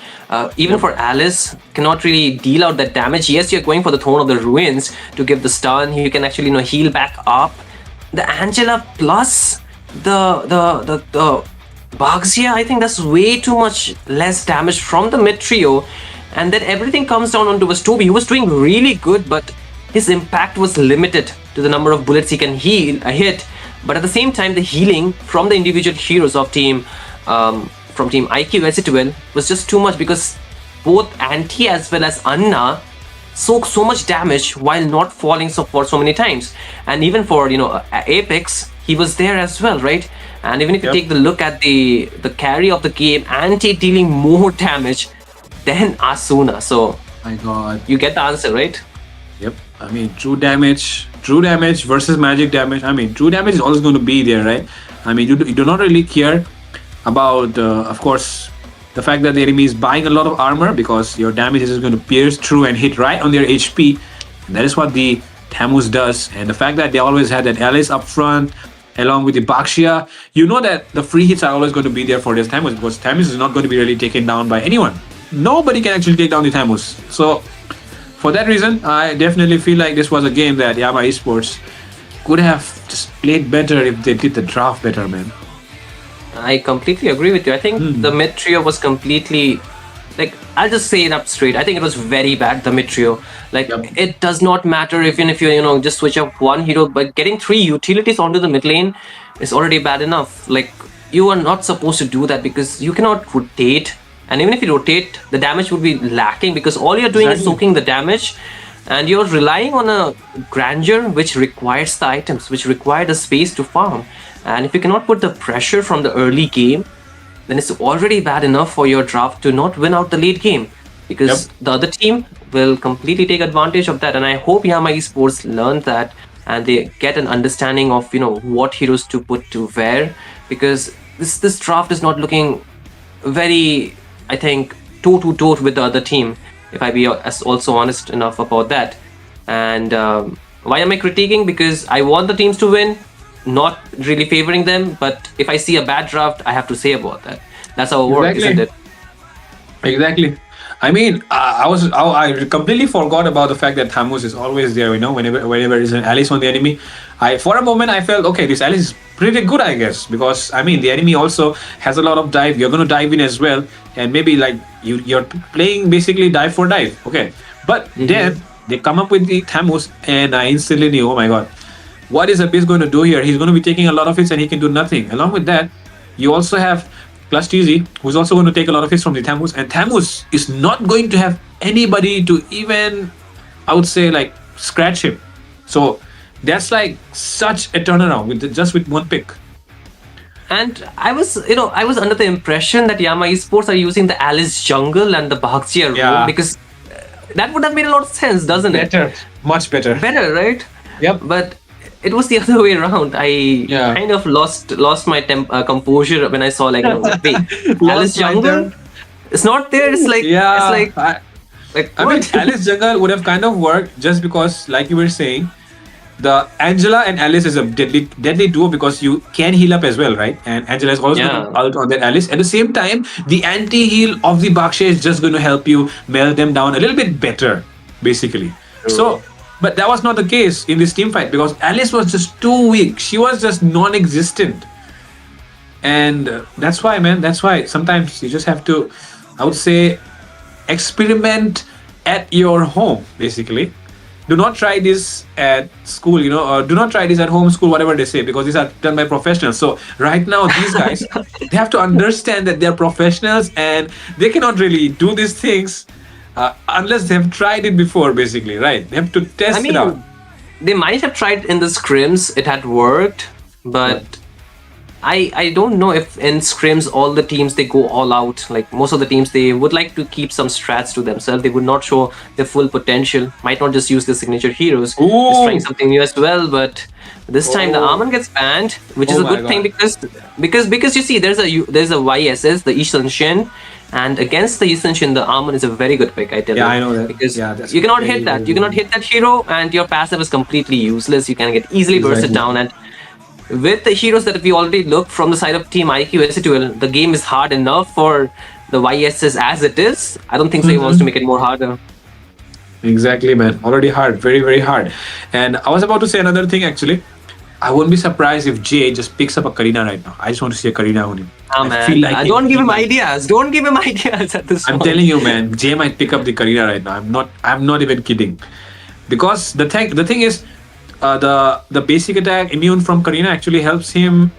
Even for Alice, cannot really deal out that damage. Yes, you're going for the Throne of the Ruins to give the stun. You can actually, heal back up. The Angela plus the Baxia, I think that's way too much less damage from the mid trio, and then everything comes down onto was Toby, who was doing really good, but his impact was limited to the number of bullets he can hit. But at the same time, the healing from the individual heroes of from Team IQ Resident was just too much because both Anti as well as Anna soak so much damage while not falling for so many times. And even for Apex, he was there as well, right? And even if you Yep. take the look at the carry of the game, Anti dealing more damage than Asuna. So My God. you get the answer, right? Yep. I mean, true damage versus magic damage. I mean, true damage is always going to be there, right? I mean, you do not really care about, of course, the fact that the enemy is buying a lot of armor because your damage is just going to pierce through and hit right on their HP. And that is what the Tamus does. And the fact that they always had that Alice up front, along with the Bakshia, you know that the free hits are always going to be there for this Tamus because Tamus is not going to be really taken down by anyone. Nobody can actually take down the Tamus. So for that reason, I definitely feel like this was a game that Yama Esports could have just played better if they did the draft better, man. I completely agree with you. I think the mid trio was completely, like, I'll just say it up straight. I think it was very bad, the mid trio. Like, Yep. it does not matter even if you just switch up one hero, but getting three utilities onto the mid lane is already bad enough. Like, you are not supposed to do that because you cannot rotate. And even if you rotate, the damage would be lacking because all you're doing is Exactly. soaking the damage, and you're relying on a grandeur which requires the items, which require the space to farm. And if you cannot put the pressure from the early game, then it's already bad enough for your draft to not win out the late game because Yep. the other team will completely take advantage of that. And I hope Yama Esports learned that and they get an understanding of what heroes to put to where, because this draft is not looking very, I think, toe to toe with the other team, if I be as also honest enough about that. And why am I critiquing? Because I want the teams to win, not really favoring them. But if I see a bad draft, I have to say about that. That's how it works, isn't Exactly. it? Exactly. I mean, I completely forgot about the fact that Thamus is always there. Whenever there's an Alice on the enemy, I for a moment I felt okay. This Alice is pretty good, I guess, because I mean the enemy also has a lot of dive. You're gonna dive in as well, and maybe like you're playing basically dive for dive. Okay, but then they come up with the Thamus, and I instantly knew, oh my god, what is Abyss going to do here? He's going to be taking a lot of hits and he can do nothing. Along with that, you also have Clutch TZ, who's also going to take a lot of hits from the Tamus, and Tamus is not going to have anybody to even, I would say, like scratch him. So that's like such a turnaround just with one pick. And I was under the impression that Yama Esports are using the Alice jungle and the Bhaxia room Yeah. because that would have made a lot of sense, doesn't it? Better, much better. Better, right? Yep. But it was the other way around. I Yeah. kind of lost my composure when I saw, like, wait, Alice Lost my jungle? turn. It's not there. It's like Yeah, it's like Like I mean, what? Alice jungle would have kind of worked just because, like you were saying, the Angela and Alice is a deadly duo because you can heal up as well, right? And Angela is also going to Yeah. ult on that Alice. At the same time, the anti-heal of the Baksha is just going to help you melt them down a little bit better, basically. True. So, but that was not the case in this team fight because Alice was just too weak. She was just non-existent. And that's why, man, that's why sometimes you just have to, I would say, experiment at your home, basically. Do not try this at school, or do not try this at home school, whatever they say, because these are done by professionals. So right now, these guys, they have to understand that they're professionals and they cannot really do these things unless they have tried it before, basically, right? They have to I test it out. mean, they might have tried in the scrims, it had worked, Yeah. but I don't know if in scrims all the teams they go all out. Like most of the teams they would like to keep some strats to themselves. They would not show their full potential. Might not just use the signature heroes. Just trying Ooh. something new as well. But this time the Oh. Armand gets banned, which is Oh a my good thing God. because you see there's a YSS, the Ishan Shin. And against the Ishan Shin, the Armand is a very good pick, I tell Yeah, you. I know that. Because Yeah, that's you cannot very, hit that. very You cannot good. hit that hero, and your passive is completely useless. You can get easily bursted Exactly. down, and with the heroes that we already look from the side of Team IQ SC12, the game is hard enough for the YSS as it is. I don't think so he wants to make it more harder. Exactly, man. Already hard, very, very hard. And I was about to say another thing actually. I wouldn't be surprised if Jay just picks up a Karina right now. I just want to see a Karina on him. Ah, I man. feel like Don't give he him might. ideas. Don't give him ideas at this I'm point. telling you, man, Jay might pick up the Karina right now. I'm not even kidding. Because the thing is, the basic attack immune from Karina actually helps him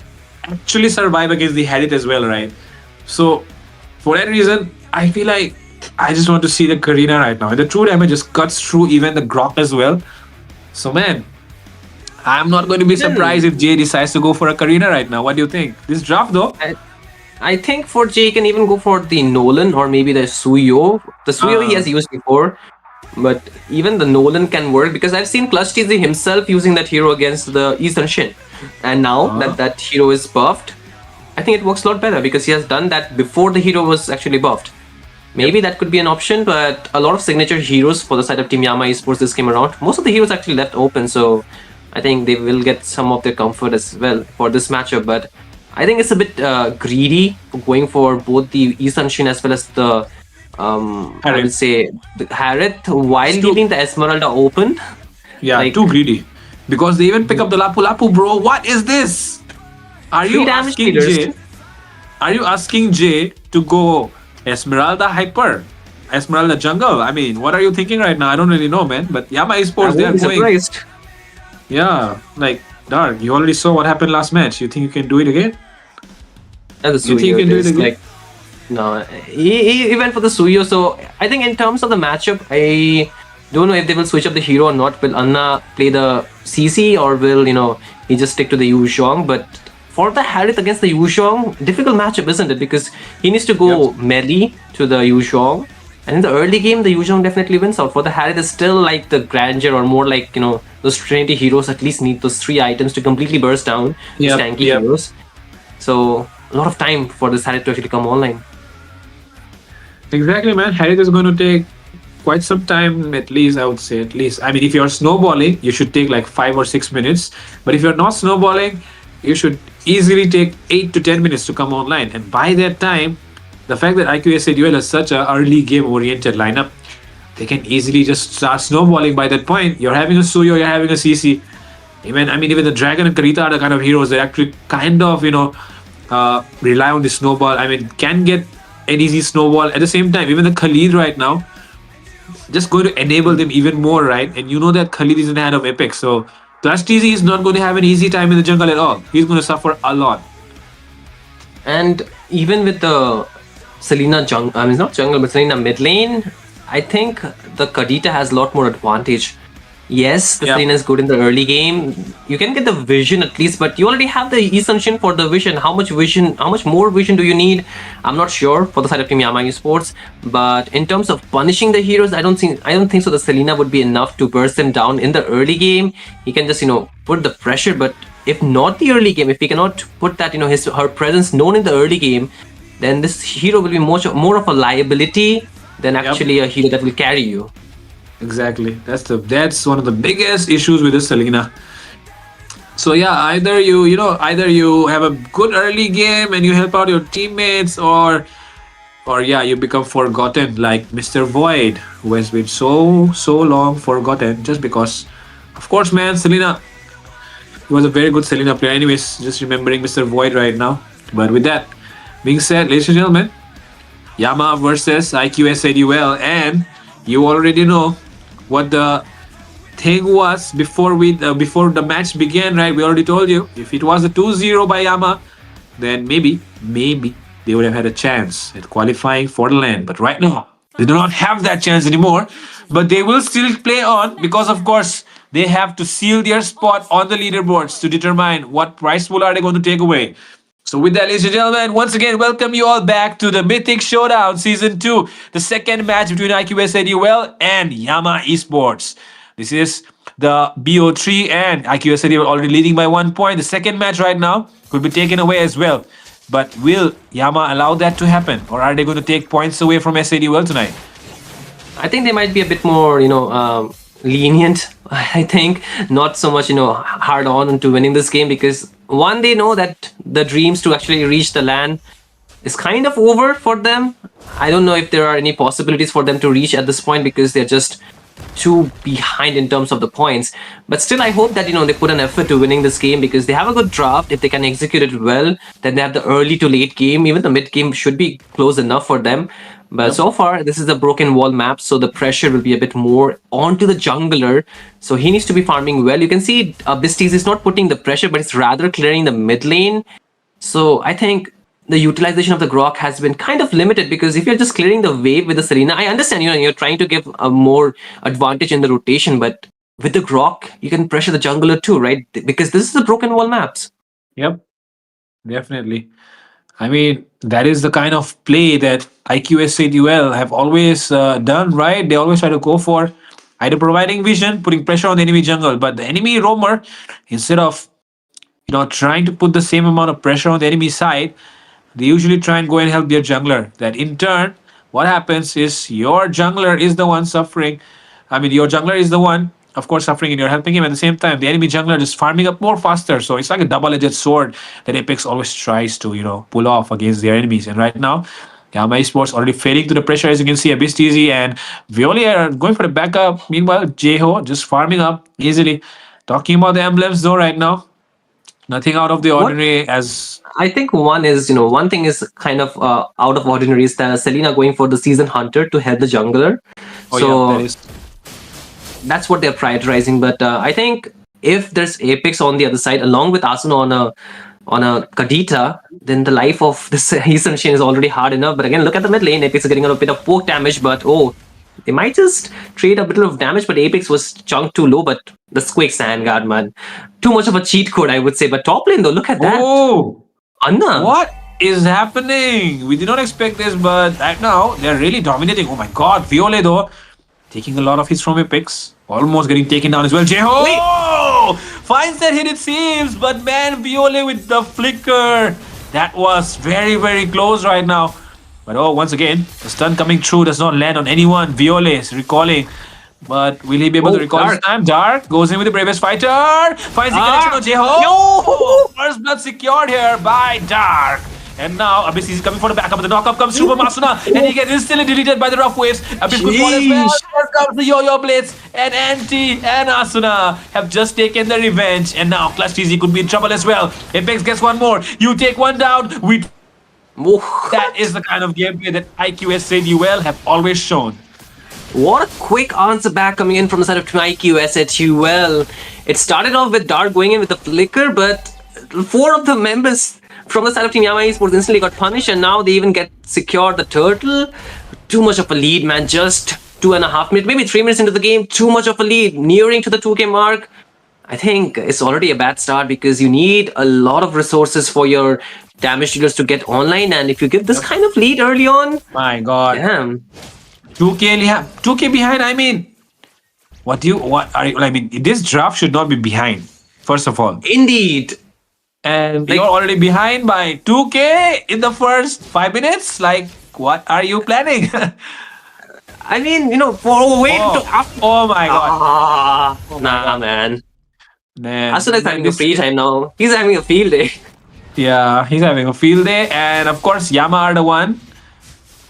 actually survive against the Hadith as well, right? So for that reason, I feel like I just want to see the Karina right now. And the true damage just cuts through even the Grok as well. So man, I'm not going to be surprised if Jay decides to go for a Karina right now. What do you think? This draft though? I think for Jay, he can even go for the Nolan or maybe the Suyo. The Suyo he has used before, but even the Nolan can work because I've seen Clutch TZ himself using that hero against the Eastern Shin. And now that hero is buffed, I think it works a lot better because he has done that before the hero was actually buffed. Maybe that could be an option, but a lot of signature heroes for the side of Team Yama Esports this came around. Most of the heroes actually left open, so I think they will get some of their comfort as well for this matchup. But I think it's a bit greedy for going for both the Eastern Shin as well as the I would say the Harith while It's too- leaving the Esmeralda open. Yeah, Like- too greedy. Because they even pick up the Lapu Lapu, bro. What is this? Are Free you damage asking dealers. Jay? Are you asking Jay to go Esmeralda Hyper? Esmeralda Jungle? I mean, what are you thinking right now? I don't really know, man. But Yama I Esports, they are won't be going. surprised. Yeah, like, Dark, you already saw what happened last match. You think you can do it again? That's the You think you Suyo. can do it It's again? like no, he went for the Suyo. So I think in terms of the matchup, I don't know if they will switch up the hero or not. Will Anna play the CC or will he just stick to the Yu Zhong? But for the Harith against the Yu Zhong, difficult matchup, isn't it? Because he needs to go melee to the Yu Zhong. And in the early game, the Yu Zhong definitely wins out. For the Harith, it's still like the Grandeur or more like, those Trinity heroes at least need those 3 items to completely burst down these Yep, tanky yep. heroes. So a lot of time for this Harith to actually come online. Exactly, man. Harith is going to take quite some time, at least, I would say. At least. I mean, if you're snowballing, you should take like 5 or 6 minutes. But if you're not snowballing, you should easily take 8 to 10 minutes to come online. And by that time, the fact that IQSA Duel is such a early game oriented lineup, they can easily just start snowballing by that point. You're having a Suyo, you're having a CC. Even the Dragon and Karita are the kind of heroes that actually kind of, rely on the snowball. I mean, can get an easy snowball. At the same time, even the Khalid right now, just going to enable them even more, right? And you know that Khalid is in the hand of Epic. So Clutch TZ is not going to have an easy time in the jungle at all. He's going to suffer a lot. And even with the Selena jungle, I mean, not jungle, but Selena mid lane, I think the Kadita has a lot more advantage. Yes, the Yeah. Selena is good in the early game. You can get the vision at least, but you already have the assumption for the vision. How much more vision do you need? I'm not sure for the side of Team Yama Esports. But in terms of punishing the heroes, I don't think so. The Selena would be enough to burst them down in the early game. He can just put the pressure, but if not the early game, if he cannot put that her presence known in the early game, then this hero will be more of a liability than Yep. actually a hero that will carry you. Exactly. That's one of the biggest issues with this Selena. So yeah, either you have a good early game and you help out your teammates, or yeah, you become forgotten like Mr. Void, who has been so long forgotten just because, of course, man, Selena, he was a very good Selena player. Anyways, just remembering Mr. Void right now. But with that being said, ladies and gentlemen, Yama versus IQSADUL, and you already know what the thing was before the match began, right? We already told you if it was a 2-0 by Yama, then maybe they would have had a chance at qualifying for the land. But right now, they do not have that chance anymore. But they will still play on because, of course, they have to seal their spot on the leaderboards to determine what prize pool are they going to take away. So with that, ladies and gentlemen, once again, welcome you all back to the Mythic Showdown Season 2, the second match between IQSADUL and Yama Esports. This is the BO3, and IQSADUL already leading by 1 point. The second match right now could be taken away as well. But will Yama allow that to happen? Or are they going to take points away from SADUL tonight? I think they might be a bit more, lenient. I think not so much, hard on to winning this game because one, they know that the dreams to actually reach the land is kind of over for them. I don't know if there are any possibilities for them to reach at this point because they're just too behind in terms of the points. But still, I hope that they put an effort to winning this game because they have a good draft. If they can execute it well, then they have the early to late game. Even the mid game should be close enough for them. But so far, this is a broken wall map, so the pressure will be a bit more onto the jungler. So he needs to be farming well. You can see Bistis is not putting the pressure, but it's rather clearing the mid lane. So I think the utilization of the Grok has been kind of limited because if you're just clearing the wave with the Selena, I understand, you're trying to give a more advantage in the rotation, but with the Grok, you can pressure the jungler too, right? Because this is the broken wall maps. Yep, definitely. I mean, that is the kind of play that IQSADUL have always done, right? They always try to go for either providing vision, putting pressure on the enemy jungle, but the enemy roamer, instead of trying to put the same amount of pressure on the enemy side, they usually try and go and help their jungler. That in turn, what happens is your jungler is the one suffering. I mean, your jungler is the one, of course, suffering, and you're helping him at the same time. The enemy jungler is farming up more faster. So it's like a double-edged sword that Apex always tries to, pull off against their enemies. And right now, Yama Esports already fading to the pressure, as you can see. Abyss TZ and Violi are going for the backup. Meanwhile, Jeho just farming up easily. Talking about the emblems though, right now, nothing out of the What ordinary as. I think one thing is kind of out of ordinary is that Selena going for the season hunter to help the jungler. Oh yeah, that So is. that's what they're prioritizing. But I think if there's Apex on the other side, along with Asuna on a Kadita, then the life of this Eastern Machine is already hard enough. But again, look at the mid lane. Apex is getting a bit of poke damage, but they might just trade a bit of damage. But Apex was chunked too low. But the Squig Sandguard, man, too much of a cheat code, I would say. But top lane though, look at that. Oh, Anna. what is happening? We did not expect this, but right now they're really dominating. Oh my god, Viole though, taking a lot of hits from Apex. Almost getting taken down as well. Jeho finds that hit, it seems, but man, Viole with the flicker. That was very, very close right now. But once again, the stun coming through does not land on anyone. Viole is recalling. But will he be able to recall this time? Dark goes in with the bravest fighter. Finds the connection on Jeho. First blood secured here by Dark. And now Abyss is coming for the backup, but the knockup comes through from Asuna, and he gets instantly deleted by the rough waves. Abyss could fall as well. Here comes the yo-yo blades, and Anti and Asuna have just taken the revenge, and now Clutch TZ could be in trouble as well. Apex gets one more. You take one down. That is the kind of gameplay that IQSADUL have always shown. What a quick answer back coming in from the side of IQSADUL. It started off with Dark going in with the flicker, but 4 of the members from the side of Team Yama Esports instantly got punished, and now they even get secured the turtle. Too much of a lead, man. Just 2.5 minutes, maybe 3 minutes into the game. Too much of a lead, nearing to the 2K mark. I think it's already a bad start because you need a lot of resources for your damage dealers to get online, and if you give this kind of lead early on, My god. damn. 2K behind. I mean, what are you? I mean, this draft should not be behind. First of all, Indeed. and you're already behind by 2K in the first 5 minutes. Like, what are you planning? I mean, for wait to Oh, oh my god. Oh my nah, god. man. Asuna is Man, having a this free time now. He's having a field day. yeah, he's having a field day, and of course Yama are the one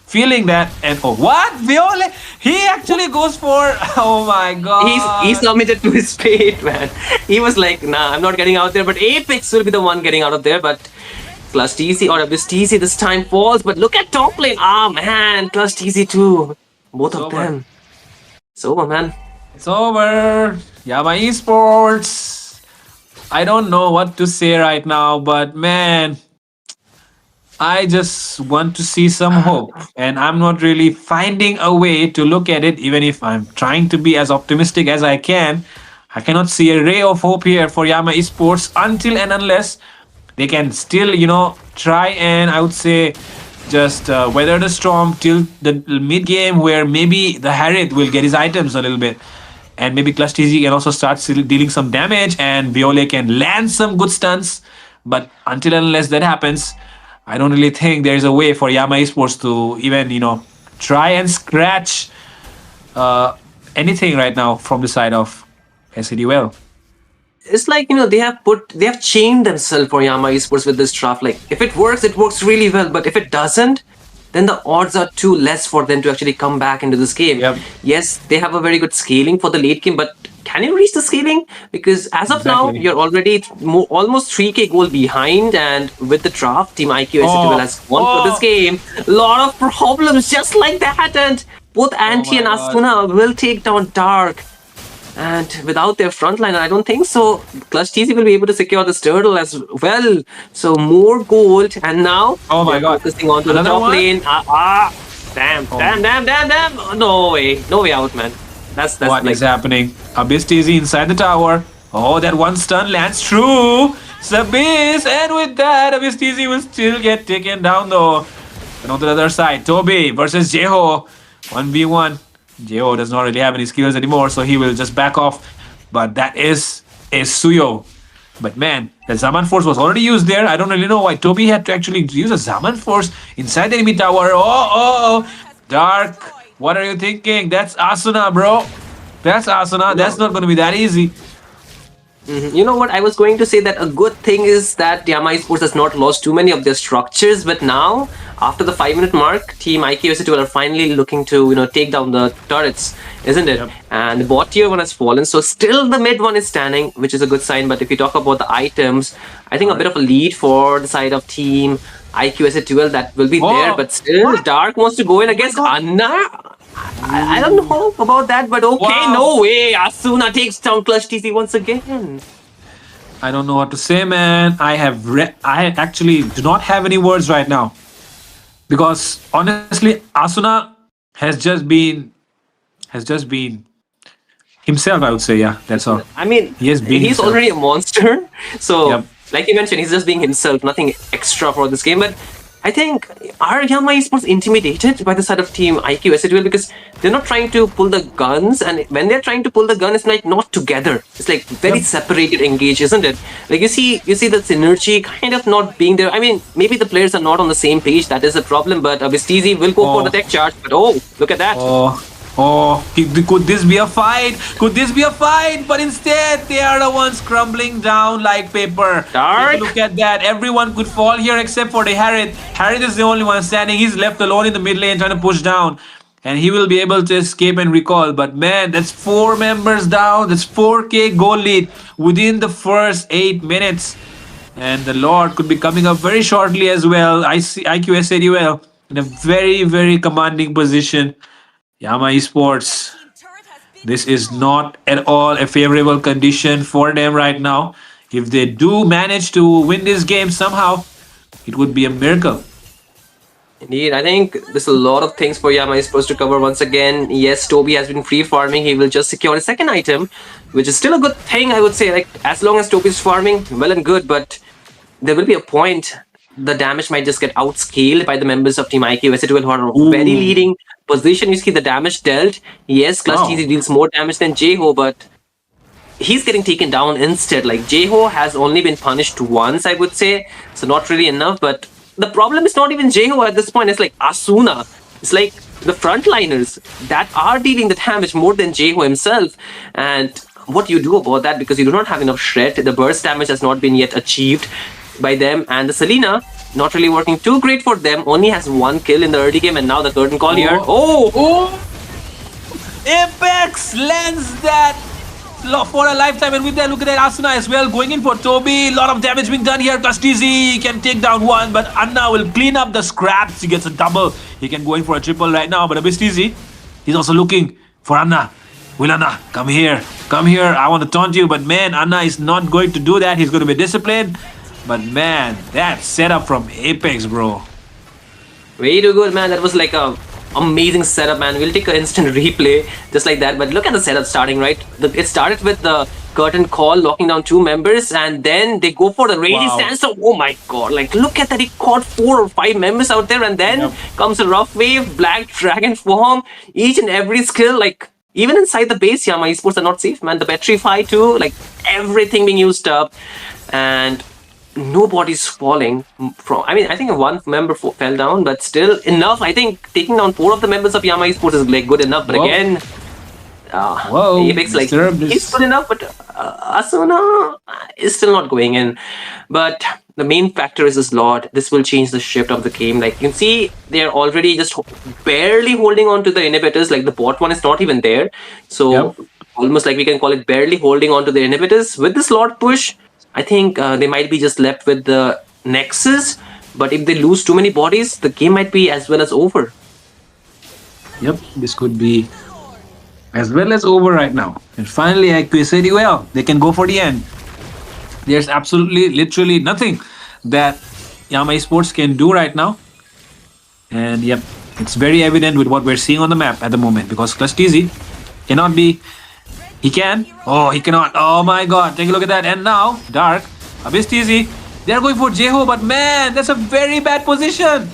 feeling that. And oh, what Viole? He actually goes for. Oh my He's god. submitted to his fate, man. He was like, nah, I'm not getting out there, but Apex will be the one getting out of there. But Clutch TC or Abyss TC this time falls. But look at top lane. Ah, man, Clutch TC too. Both It's of over. them. It's over, man. It's over. Yama Esports. I don't know what to say right now, but man, I just want to see some hope. And I'm not really finding a way to look at it, even if I'm trying to be as optimistic as I can. I cannot see a ray of hope here for Yama Esports until and unless they can still, try and I would say just weather the storm till the mid game where maybe the Harith will get his items a little bit. And maybe Clutch TZ can also start dealing some damage and Viole can land some good stunts. But until and unless that happens, I don't really think there is a way for Yama Esports to even, try and scratch anything right now from the side of SCDUL. It's like, they have chained themselves for Yama Esports with this draft. Like, if it works really well. But if it doesn't, then the odds are too less for them to actually come back into this game. Yep. Yes, they have a very good scaling for the late game, but can you reach the scaling? Because as of now, Exactly. you're already almost 3k goal behind, and with the draft, Team IQ SCTL has won for this game. A lot of problems just like that, and both Anti my and God. Asuna will take down Dark. And without their front line, I don't think so. Clutch TC will be able to secure this turtle as well. So more gold, and now Oh my they're God. focusing on to the Another top one? lane. Damn! No way out, man. That's What like is happening? Abyss TZ inside the tower. Oh, that one stun lands true. It's Abyss, and with that, Abyss TZ will still get taken down though. And on the other side, Toby versus Jeho. 1v1. Jeho does not really have any skills anymore, so he will just back off. But that is a Suyo. But man, the Zaman Force was already used there. I don't really know why Toby had to actually use a Zaman Force inside the enemy tower. Oh. Dark, what are you thinking? That's Asuna, bro. That's Asuna. That's not going to be that easy. You know what? I was going to say that a good thing is that Yama Esports has not lost too many of their structures, but now, after the 5-minute mark, Team IQS2 are finally looking to, take down the turrets, isn't it? Yep. And the bot tier one has fallen, so still the mid one is standing, which is a good sign. But if you talk about the items, I think a bit of a lead for the side of Team IQS2 that will be there, but still, What? Dark wants to go in against God. Anna. I don't know about that, but okay, Wow. no way. Asuna takes down Clutch TC once again. I don't know what to say, man. I actually do not have any words right now. Because honestly, Asuna has just been himself, I would say. Yeah, that's all. I mean, He has been he's himself. already a monster. So, Yep. like you mentioned, he's just being himself, nothing extra for this game. But I think, are Yama Esports intimidated by the side of Team IQ SCTL? Because they're not trying to pull the guns, and when they're trying to pull the gun, it's like not together. It's like very separated, engaged, isn't it? Like you see the synergy kind of not being there. I mean, maybe the players are not on the same page. That is a problem. But Abyss TZ will go for the tech charge. But look at that. Could this be a fight? Could this be a fight? But instead, they are the ones crumbling down like paper. Dark. Take a look at that. Everyone could fall here except for the Harith. Harith is the only one standing. He's left alone in the mid lane trying to push down. And he will be able to escape and recall. But man, that's 4 members down. That's 4k goal lead within the first 8 minutes. And the Lord could be coming up very shortly as well. I see IQSADUL in a very, very commanding position. Yama Esports, this is not at all a favorable condition for them right now. If they do manage to win this game somehow, it would be a miracle. Indeed, I think there's a lot of things for Yama is supposed to cover once again. Yes, Toby has been free farming. He will just secure a second item, which is still a good thing, I would say. Like, as long as Toby's farming, well and good, but there will be a point the damage might just get outscaled by the members of Team IQ SCTL who are very leading position. You see the damage dealt. Yes, Clutch TZ deals more damage than Jeho, but he's getting taken down instead. Like, Jeho has only been punished once, I would say, so not really enough. But the problem is not even Jeho at this point. It's like Asuna. It's like the frontliners that are dealing the damage more than Jeho himself. And what do you do about that? Because you do not have enough shred. The burst damage has not been yet achieved by them. And the Selena, not really working too great for them, only has 1 kill in the early game. And now the curtain call here. Oh! Apex lands that for a lifetime, and with that, look at that Asuna as well going in for Toby. A lot of damage being done here. Clustizy can take down one, but Anna will clean up the scraps. He gets a double. He can go in for a triple right now, but Abistizi, he's also looking for Anna. Will Anna come here? Come here. I want to taunt you, but man, Anna is not going to do that. He's going to be disciplined. But man, that setup from Apex, bro. Way too good, man. That was like a amazing setup, man. We'll take an instant replay just like that. But look at the setup starting, right? It started with the curtain call, locking down 2 members, and then they go for the raging stance. So, oh my god, like look at that. He caught 4 or 5 members out there, and then comes a rough wave, black dragon form, each and every skill, like even inside the base, Yama Esports are not safe, man. The Petrify too, like everything being used up, and nobody's falling from. I mean, I think 1 member fell down, but still enough. I think taking down 4 of the members of Yama Esports is like good enough. But again, Apex, like he's good enough, but Asuna is still not going in. But the main factor is this Lord. This will change the shift of the game. Like you can see, they're already just barely holding on to the inhibitors. Like the bot one is not even there, so almost like we can call it barely holding on to the inhibitors. With this Lord push, I think they might be just left with the Nexus, but if they lose too many bodies, the game might be as well as over. Yep, this could be as well as over right now. And finally, I said, well, they can go for the end. There's absolutely, literally nothing that Yama Esports can do right now. And yep, it's very evident with what we're seeing on the map at the moment, because Clustizy cannot be. He can. Oh, he cannot. Oh my god. Take a look at that. And now, Dark, Abistizi, they're going for Jeho, but man, that's a very bad position.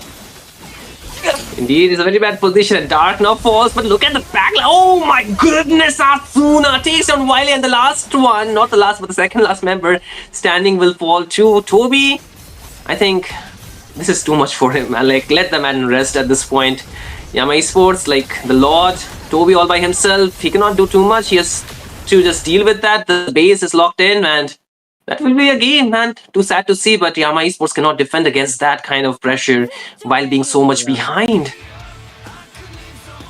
Indeed, it's a very bad position, and Dark now falls, but look at the backline. Oh my goodness, Asuna takes down Wiley, and the last one, not the last, but the second last member standing will fall to Toby. I think this is too much for him, man. Like, let the man rest at this point. Yama Esports, like the Lord, Toby all by himself, he cannot do too much. He has to just deal with that. The base is locked in, and that will be a game, man. Too sad to see, but Yama Esports cannot defend against that kind of pressure while being so much behind.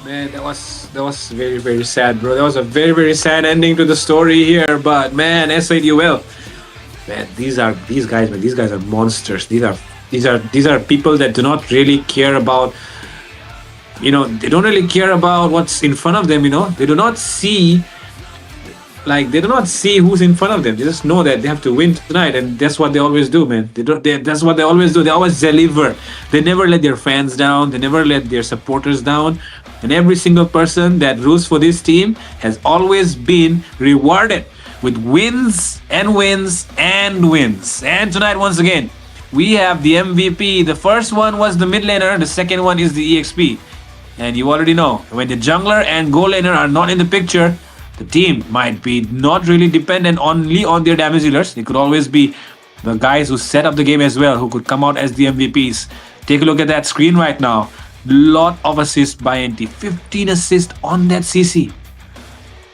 Man, that was very, very sad, bro. That was a very, very sad ending to the story here. But man, SIDUL, man, these guys, man, these guys are monsters. These are people that do not really care about. They don't really care about what's in front of them. They do not see. They do not see who's in front of them. They just know that they have to win tonight, and that's what they always do, man. That's what they always do. They always deliver. They never let their fans down. They never let their supporters down. And every single person that roots for this team has always been rewarded with wins and wins and wins. And tonight, once again, we have the MVP. The first one was the mid laner. The second one is the EXP. And you already know, when the jungler and goal laner are not in the picture, the team might be not really dependent only on their damage dealers. It could always be the guys who set up the game as well, who could come out as the MVPs. Take a look at that screen right now. Lot of assists by NT. 15 assists on that CC.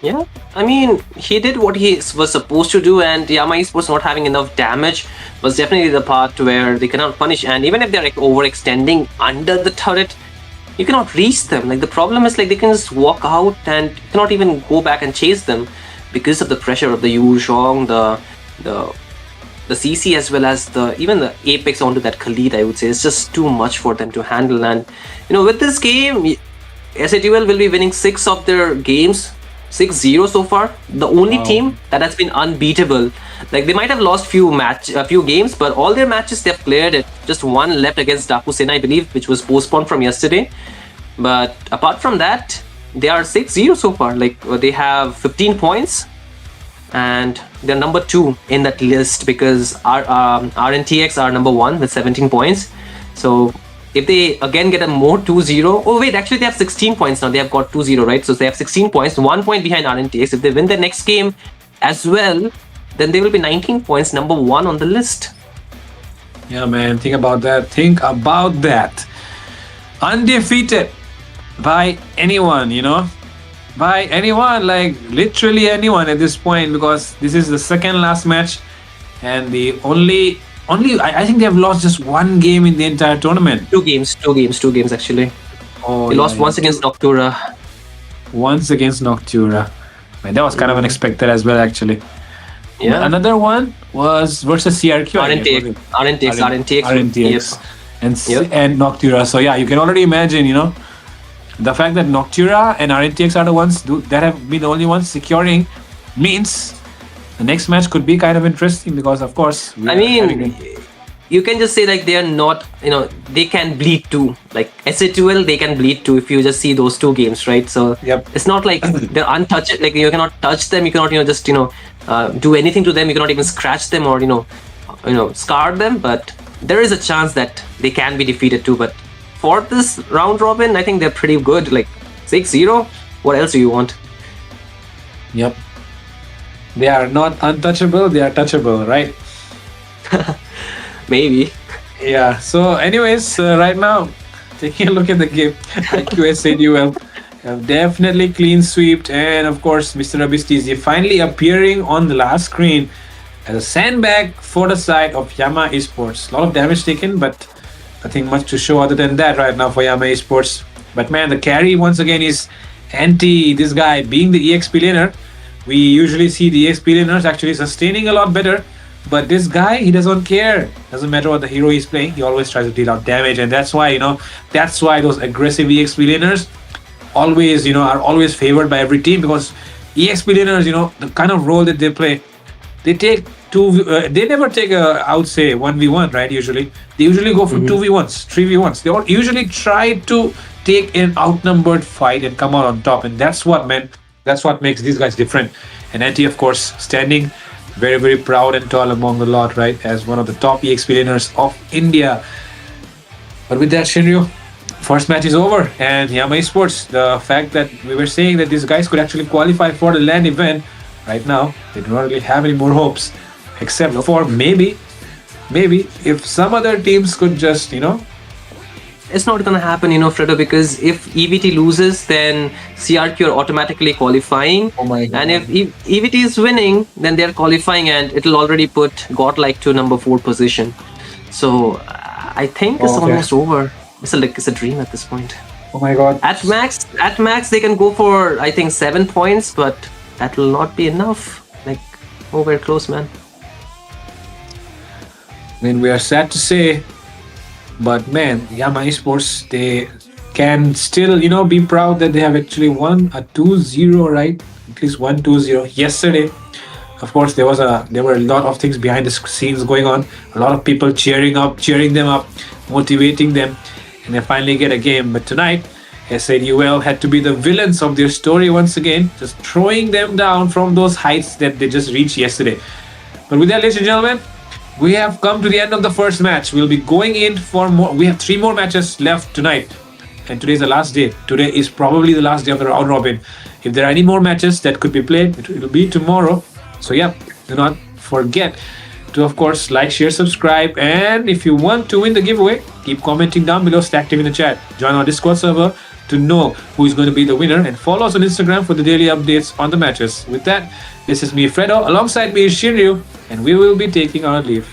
Yeah, I mean, he did what he was supposed to do, and Yama Esports not having enough damage was definitely the part where they cannot punish. And even if they're like overextending under the turret, you cannot reach them. Like, the problem is, like, they can just walk out and you cannot even go back and chase them because of the pressure of the Yu Zhong, the CC, as well as even the Apex onto that Khalid. I would say it's just too much for them to handle. And with this game, SATL will be winning 6 of their games, 6-0 so far. The only team that has been unbeatable. Like, they might have lost a few games, but all their matches they've cleared it. Just one left against Dakusena, I believe, which was postponed from yesterday. But apart from that, they are 6-0 so far. Like, they have 15 points, and they're number 2 in that list, because RNTX are number 1 with 17 points. So if they again get a more 2-0, oh wait, actually they have 16 points now. They have got 2-0, right? So they have 16 points, 1 point behind RNTX. If they win the next game as well, then they will be 19 points, number 1 on the list. Yeah, man, think about that. Undefeated by anyone, by anyone, like literally anyone at this point, because this is the second last match, and the only I think they have lost just one game in the entire tournament. Two games actually. Oh They yeah, lost once against Noctura. once against Noctura. Man, that was kind of unexpected as well, actually. Yeah. Another one was versus CRQ. I guess, was RNTX, it? RNTX. RNTX. Yep. And Noctura. So yeah, you can already imagine, the fact that Noctura and RNTX are the ones that have been the only ones securing means the next match could be kind of interesting, because of course I mean, you can just say like they are not, they can bleed too. Like SA2L, they can bleed too if you just see those two games, right? So Yep. it's not like they're untouched. Like you cannot touch them. You cannot, just do anything to them. You cannot even scratch them or scar them. But there is a chance that they can be defeated too. But for this round robin, I think they're pretty good. Like 6-0. What else do you want? Yep. They are not untouchable, they are touchable, right? Maybe. Yeah. So, anyways, right now, taking a look at the game, IQ said you have definitely clean sweeped, and of course, Mr. Abistizi finally appearing on the last screen as a sandbag for the side of Yama Esports. A lot of damage taken, but nothing much to show other than that right now for Yama Esports. But man, the carry once again is anti this guy being the EXP laner. We usually see the EXP laners actually sustaining a lot better. But this guy, he doesn't care. Doesn't matter what the hero he's playing, he always tries to deal out damage. And that's why, that's why those aggressive EXP laners always, are always favored by every team, because EXP laners, the kind of role that they play, they take they never take I would say 1v1, right? Usually they usually go for 2v1s, 3v1s. They all usually try to take an outnumbered fight and come out on top, and that's what makes these guys different. And Anti, of course, standing very, very proud and tall among the lot, right, as one of the top EXP laners of India. But with that, Shinryu, first match is over, and Yama Esports, the fact that we were saying that these guys could actually qualify for the LAN event, right now they do not really have any more hopes, except for maybe if some other teams could just, It's not gonna happen, Fredo, because if EVT loses, then CRQ are automatically qualifying. Oh my God. And if EVT is winning, then they're qualifying, and it'll already put Godlike to number 4 position. So I think it's almost over. It's a dream at this point. Oh my God. At max, they can go for I think 7 points, but that will not be enough. Like, we're close, man. I mean, we are sad to say, but man, Yama Esports, they can still, be proud that they have actually won a 2-0, right? At least 1-2-0 yesterday. Of course, there were a lot of things behind the scenes going on. A lot of people cheering them up, motivating them, and they finally get a game. But tonight, SADUL had to be the villains of their story once again, just throwing them down from those heights that they just reached yesterday. But with that, ladies and gentlemen, we have come to the end of the first match. We'll be going in for more. We have 3 more matches left tonight. And today is the last day. Today is probably the last day of the round robin. If there are any more matches that could be played, it will be tomorrow. So yeah, do not forget to, of course, like, share, subscribe. And if you want to win the giveaway, keep commenting down below, stay active in the chat. Join our Discord server to know who is going to be the winner. And follow us on Instagram for the daily updates on the matches. With that, this is me, Fredo. Alongside me is Shinryu. And we will be taking our leave.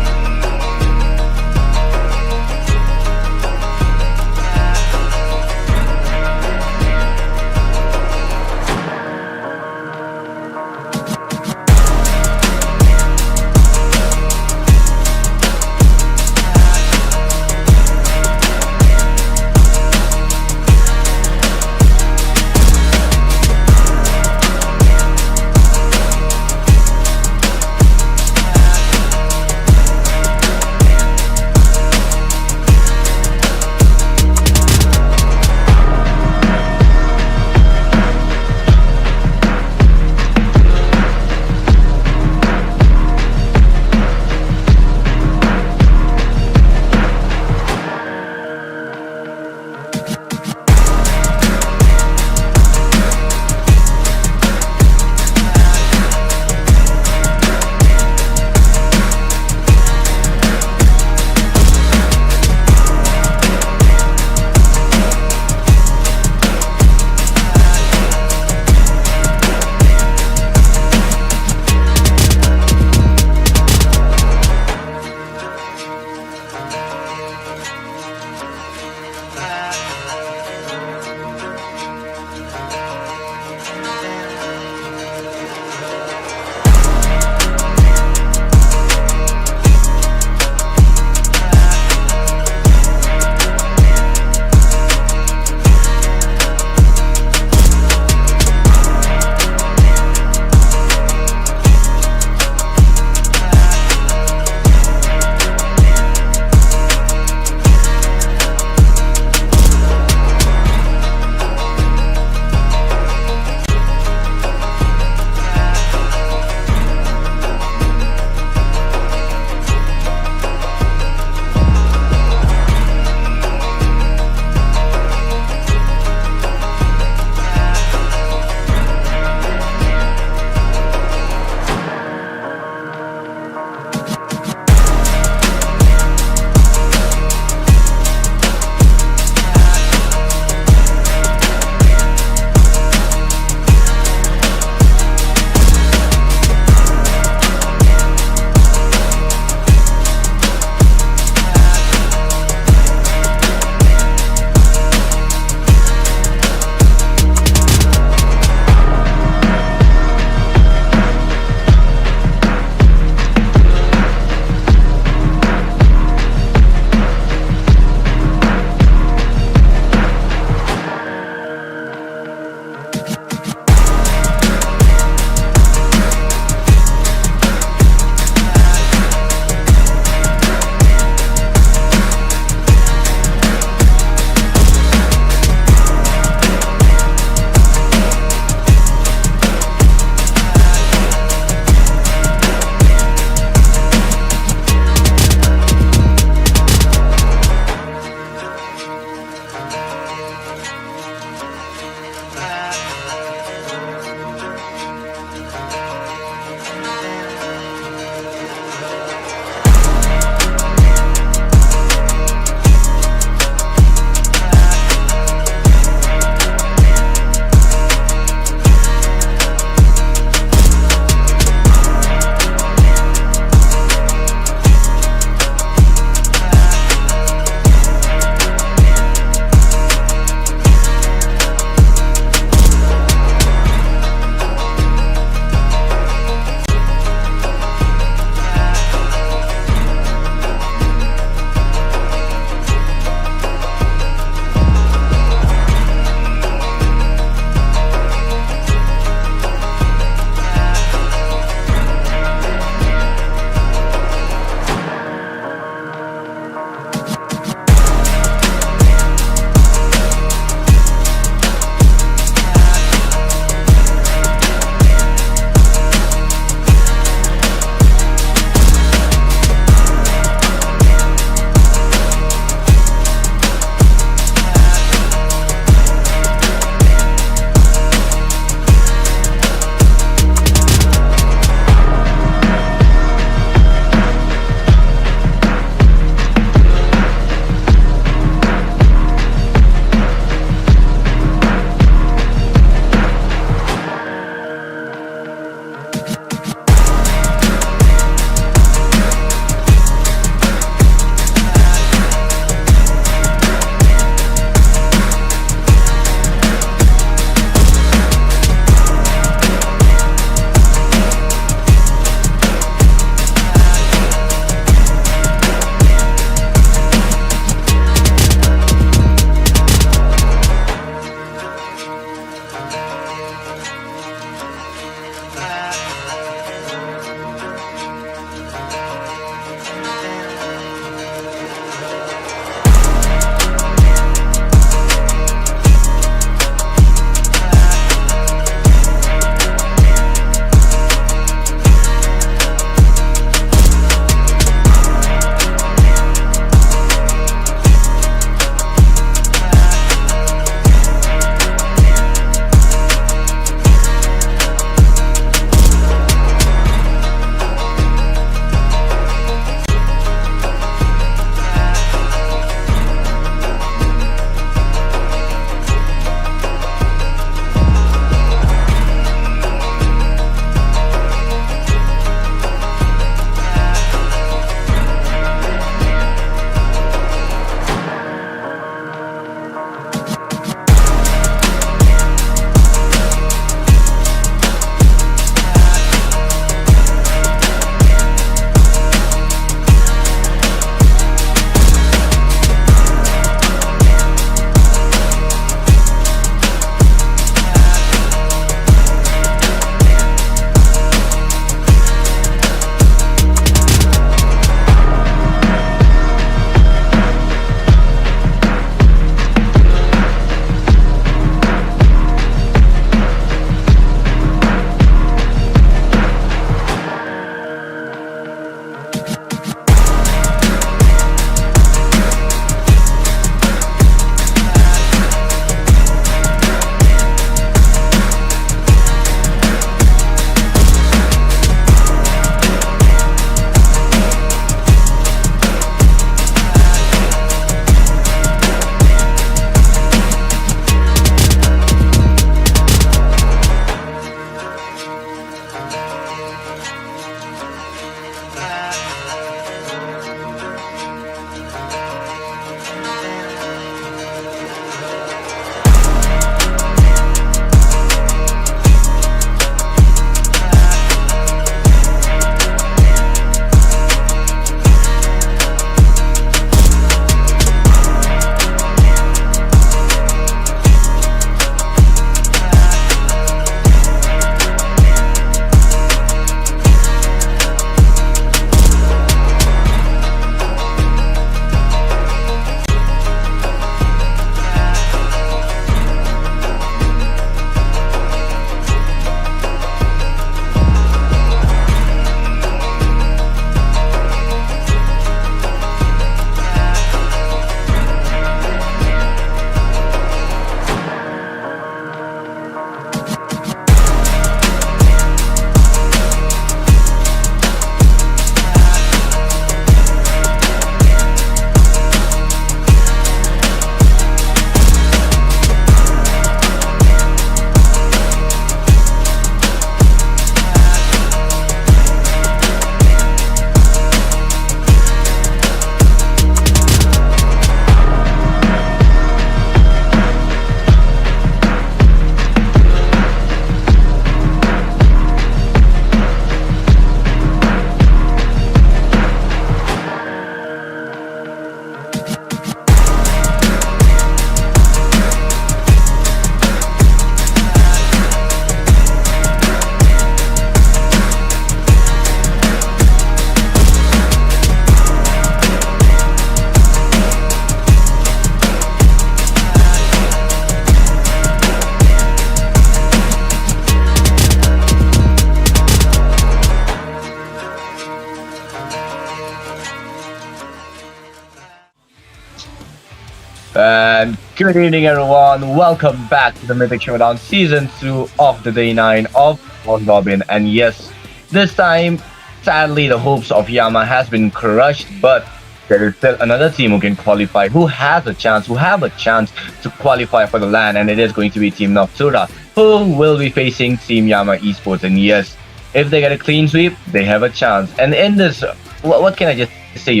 And good evening, everyone. Welcome back to the Mythic Showdown Season 2 of the Day 9 of War Robin. And yes, this time, sadly, the hopes of Yama has been crushed, but there is still another team who can qualify, who has a chance, who have a chance to qualify for the LAN, and it is going to be Team Noctura, who will be facing Team Yama Esports. And yes, if they get a clean sweep, they have a chance. And in this, what can I just say,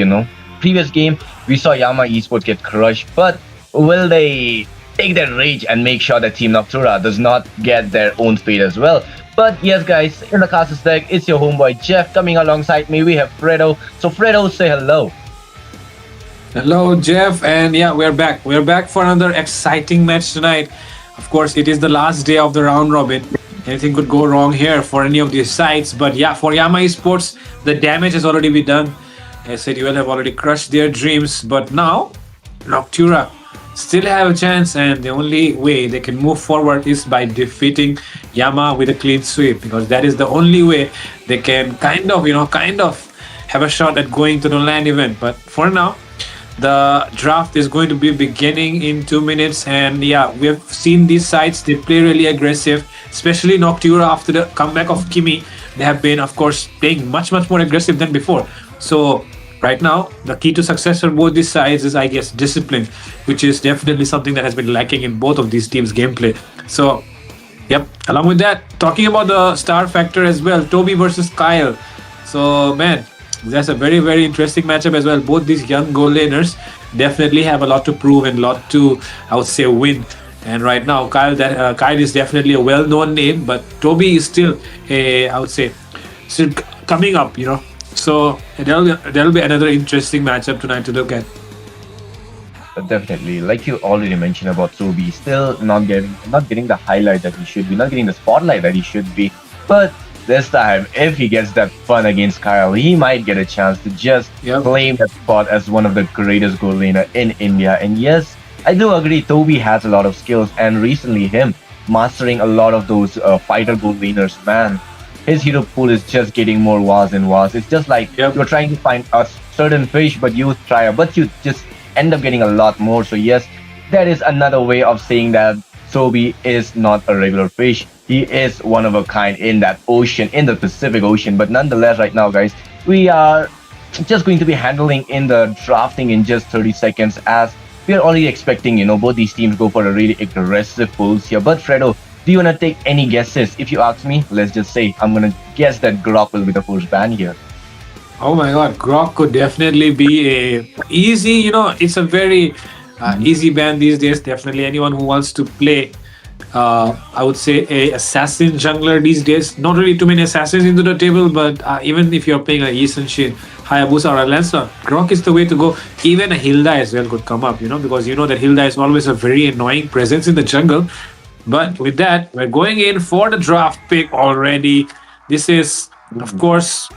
previous game, we saw Yama Esports get crushed, but will they take that rage and make sure that Team Noctura does not get their own fate as well? But yes, guys, in the casters deck, it's your homeboy Jeff coming alongside me. We have Fredo. So Fredo, say hello. Hello, Jeff, and yeah, we're back. We're back for another exciting match tonight. Of course, it is the last day of the round robin. Anything could go wrong here for any of these sides, but yeah, for Yama Esports, the damage has already been done. I said you will have already crushed their dreams, but now Noctura still have a chance, and the only way they can move forward is by defeating Yama with a clean sweep, because that is the only way they can kind of have a shot at going to the LAN event. But for now, the draft is going to be beginning in 2 minutes, and yeah, we have seen these sides, they play really aggressive, especially Noctura after the comeback of Kimi. They have been, of course, playing much more aggressive than before. So right now, the key to success for both these sides is, I guess, discipline, which is definitely something that has been lacking in both of these teams' gameplay. So, yep, along with that, talking about the star factor as well, Toby versus Kyle. So, man, that's a very interesting matchup as well. Both these young goal laners definitely have a lot to prove and a lot to, I would say, win. And right now, Kyle is definitely a well-known name, but Toby is still I would say, still coming up, So there'll be another interesting matchup tonight to look at. Definitely, like you already mentioned about Toby, still not getting the highlight that he should be, not getting the spotlight that he should be. But this time, if he gets that fun against Kyle, he might get a chance to just claim that spot as one of the greatest goal laner in India. And yes, I do agree, Toby has a lot of skills, and recently him mastering a lot of those fighter goal laners, man. His hero pool is just getting more wars and wars. It's just like you're trying to find a certain fish, but you just end up getting a lot more. So yes, that is another way of saying that Toby is not a regular fish. He is one of a kind in that ocean, in the Pacific Ocean. But nonetheless, right now, guys, we are just going to be handling in the drafting in just 30 seconds, as we are already expecting, both these teams go for a really aggressive pulls here. But Fredo, do you want to take any guesses? If you ask me, let's just say I'm going to guess that Grok will be the first ban here. Oh my god, Grok could definitely be a easy, it's a very easy ban these days. Definitely anyone who wants to play, I would say, a assassin jungler these days. Not really too many assassins into the table, but even if you're playing a Yi Shin, Hayabusa or a Lancer, Grok is the way to go. Even a Hilda as well could come up, because you know that Hilda is always a very annoying presence in the jungle. But with that, we're going in for the draft pick already. This is, of course,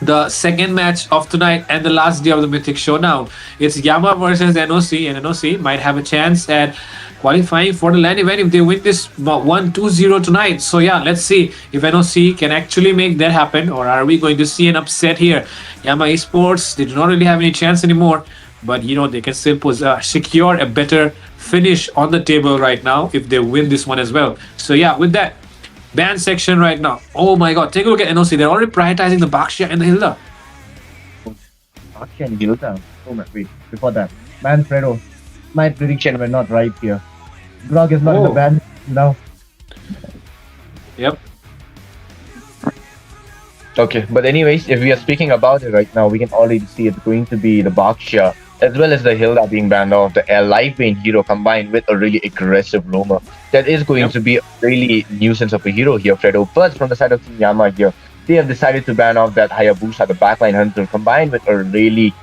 the second match of tonight and the last day of the Mythic Showdown. It's Yama versus NOC, and NOC might have a chance at qualifying for the LAN event if they win this 1-2-0 tonight. So yeah, let's see if NOC can actually make that happen, or are we going to see an upset here? Yama Esports, they do not really have any chance anymore, but they can still secure a better finish on the table right now if they win this one as well. So yeah, with that, ban section right now. Oh my god, take a look at NOC. They're already prioritizing the Baxia and the Hilda. Baxia and Hilda? Oh my, wait, before that, man, Fredo, my prediction were not right here. Grog is not in the ban now. Yep. Okay, but anyways, if we are speaking about it right now, we can already see it's going to be the Baxia as well as the Hilda being banned off, the life vein hero combined with a really aggressive roamer. That is going to be a really nuisance of a hero here, Fredo. But from the side of Team Yama here, they have decided to ban off that Hayabusa, the backline hunter, combined with a really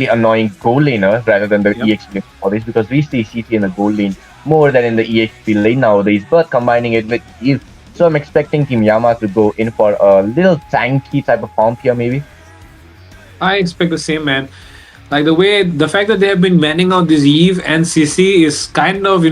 annoying goal laner rather than the EXP lane nowadays, because we see CT in the goal lane more than in the EXP lane nowadays, but combining it with Eve. So I'm expecting Team Yama to go in for a little tanky type of comp here, maybe. I expect the same, man. Like the fact that they have been banning out this Eve and CC is kind of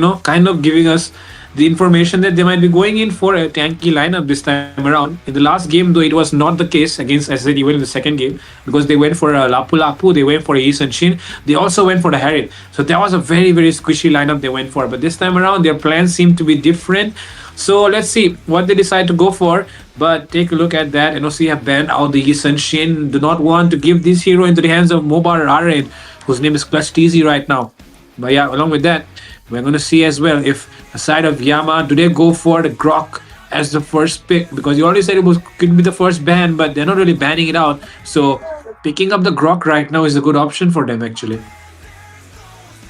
giving us the information that they might be going in for a tanky lineup this time around. In the last game, though, it was not the case against SZ even in the second game, because they went for a Lapu Lapu, they went for a Yisun Shin, they also went for the Harriet. So that was a very, very squishy lineup they went for. But this time around, their plans seem to be different. So let's see what they decide to go for. But take a look at that. NOC have banned out the Yisun Shin. Do not want to give this hero into the hands of MOBA Raren, whose name is Clutch TZ right now. But yeah, along with that, we're going to see as well if aside of Yama, do they go for the Grok as the first pick? Because you already said could be the first ban, but they're not really banning it out. So picking up the Grok right now is a good option for them actually.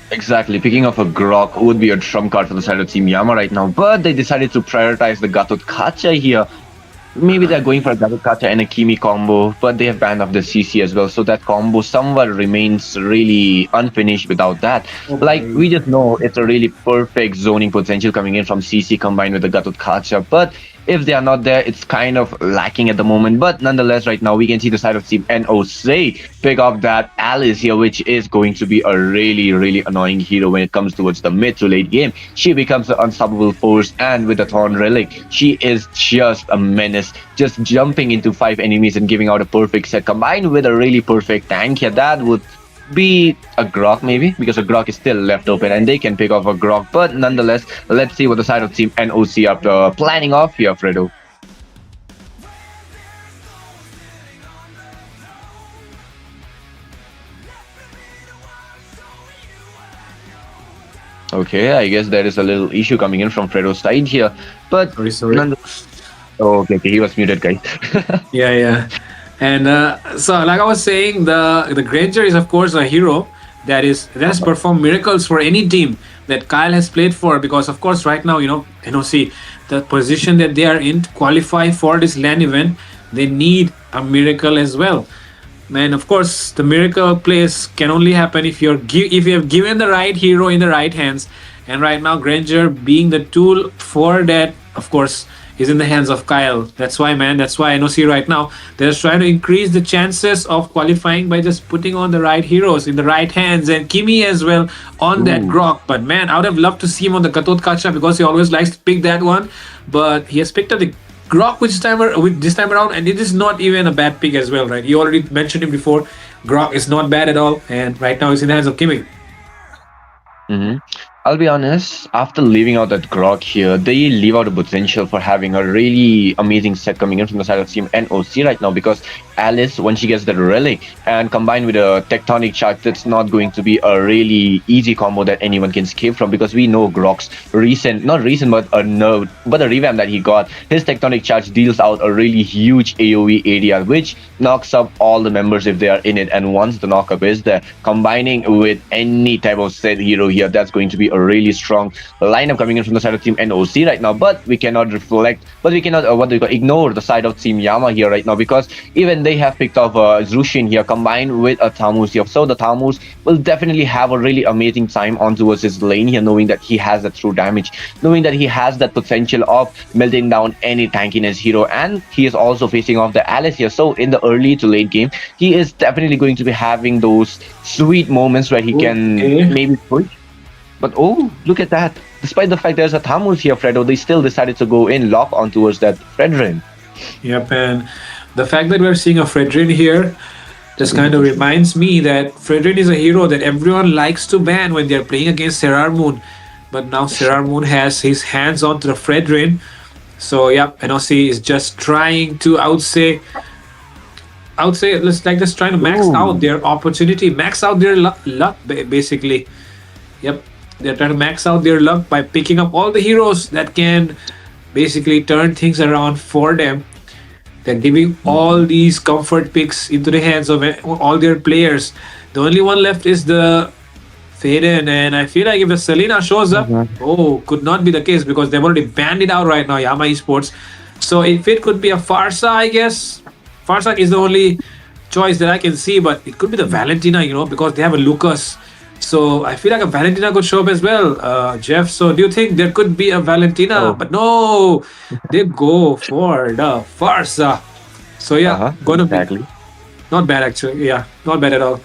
Exactly, picking up a Grok would be a trump card for the side of Team Yama right now, but they decided to prioritize the Gatot Kacha here. Maybe they're going for a Gatot Kacha and a Kimi combo, but they have banned off the CC as well, so that combo somewhat remains really unfinished without that. Okay. Like, we just know it's a really perfect zoning potential coming in from CC combined with the Gatot Kacha, but if they are not there, it's kind of lacking at the moment. But nonetheless, right now, we can see the side of Team NOC pick up that Alice here, which is going to be a really, really annoying hero when it comes towards the mid to late game. She becomes an unstoppable force, and with the Thorn Relic, she is just a menace, just jumping into 5 enemies and giving out a perfect set, combined with a really perfect tank here. That would be a Grok maybe, because a Grok is still left open and they can pick off a Grok. But nonetheless, let's see what the side of Team NOC are planning off here, Fredo. Okay, I guess there is a little issue coming in from Fredo's side here, but Sorry. Oh, okay, he was muted, guys. Yeah. And so, like I was saying, the Granger is of course a hero that has performed miracles for any team that Kyle has played for. Because of course, right now, NOC, the position that they are in to qualify for this LAN event, they need a miracle as well. And of course, the miracle plays can only happen if you have given the right hero in the right hands. And right now, Granger being the tool for that, of course, is in the hands of Kyle. That's why, man. That's why NOC right now, they're trying to increase the chances of qualifying by just putting on the right heroes in the right hands, and Kimi as well on that Grok. But man, I would have loved to see him on the Gatot Kacha because he always likes to pick that one. But he has picked up the Grok this time around, and it is not even a bad pick as well, right? You already mentioned him before. Grok is not bad at all, and right now he's in the hands of Kimi. I'll be honest, after leaving out that Grok here, they leave out the potential for having a really amazing set coming in from the side of Team NOC right now, because Alice, when she gets the Relic and combined with a Tectonic Charge, that's not going to be a really easy combo that anyone can escape from, because we know Grok's but a revamp that he got, his Tectonic Charge deals out a really huge AoE area, which knocks up all the members if they are in it. And once the knockup is there, combining with any type of set hero here, that's going to be a really strong lineup coming in from the side of Team NOC right now. But we cannot ignore the side of Team Yama here right now, because even they have picked up Zushin here combined with a Tamus here. So the Tamus will definitely have a really amazing time on towards his lane here, knowing that he has that true damage, knowing that he has that potential of melting down any tankiness hero, and he is also facing off the Alice here. So in the early to late game, he is definitely going to be having those sweet moments where he can maybe push. But oh, look at that. Despite the fact there's a Tamus here, Fredo, they still decided to go in, lock on towards that Fredrin. Yep, and the fact that we're seeing a Fredrin here just kind of reminds me that Fredrin is a hero that everyone likes to ban when they're playing against Serar Moon. But now Serar Moon has his hands onto the Fredrin. So yep, NOC is just trying to I would say just trying to max out their opportunity, max out their luck basically. Yep. They're trying to max out their luck by picking up all the heroes that can basically turn things around for them. They're giving all these comfort picks into the hands of all their players. The only one left is the Faden, and I feel like if the Selena shows up, could not be the case because they've already banned it out right now, Yama Esports. So if it could be a Farsa, I guess. Farsa is the only choice that I can see, but it could be the Valentina, because they have a Lucas. So I feel like a Valentina could show up as well, Jeff. So do you think there could be a Valentina? But no, they go for the Farsa. So yeah, gonna be not bad actually. Yeah, not bad at all.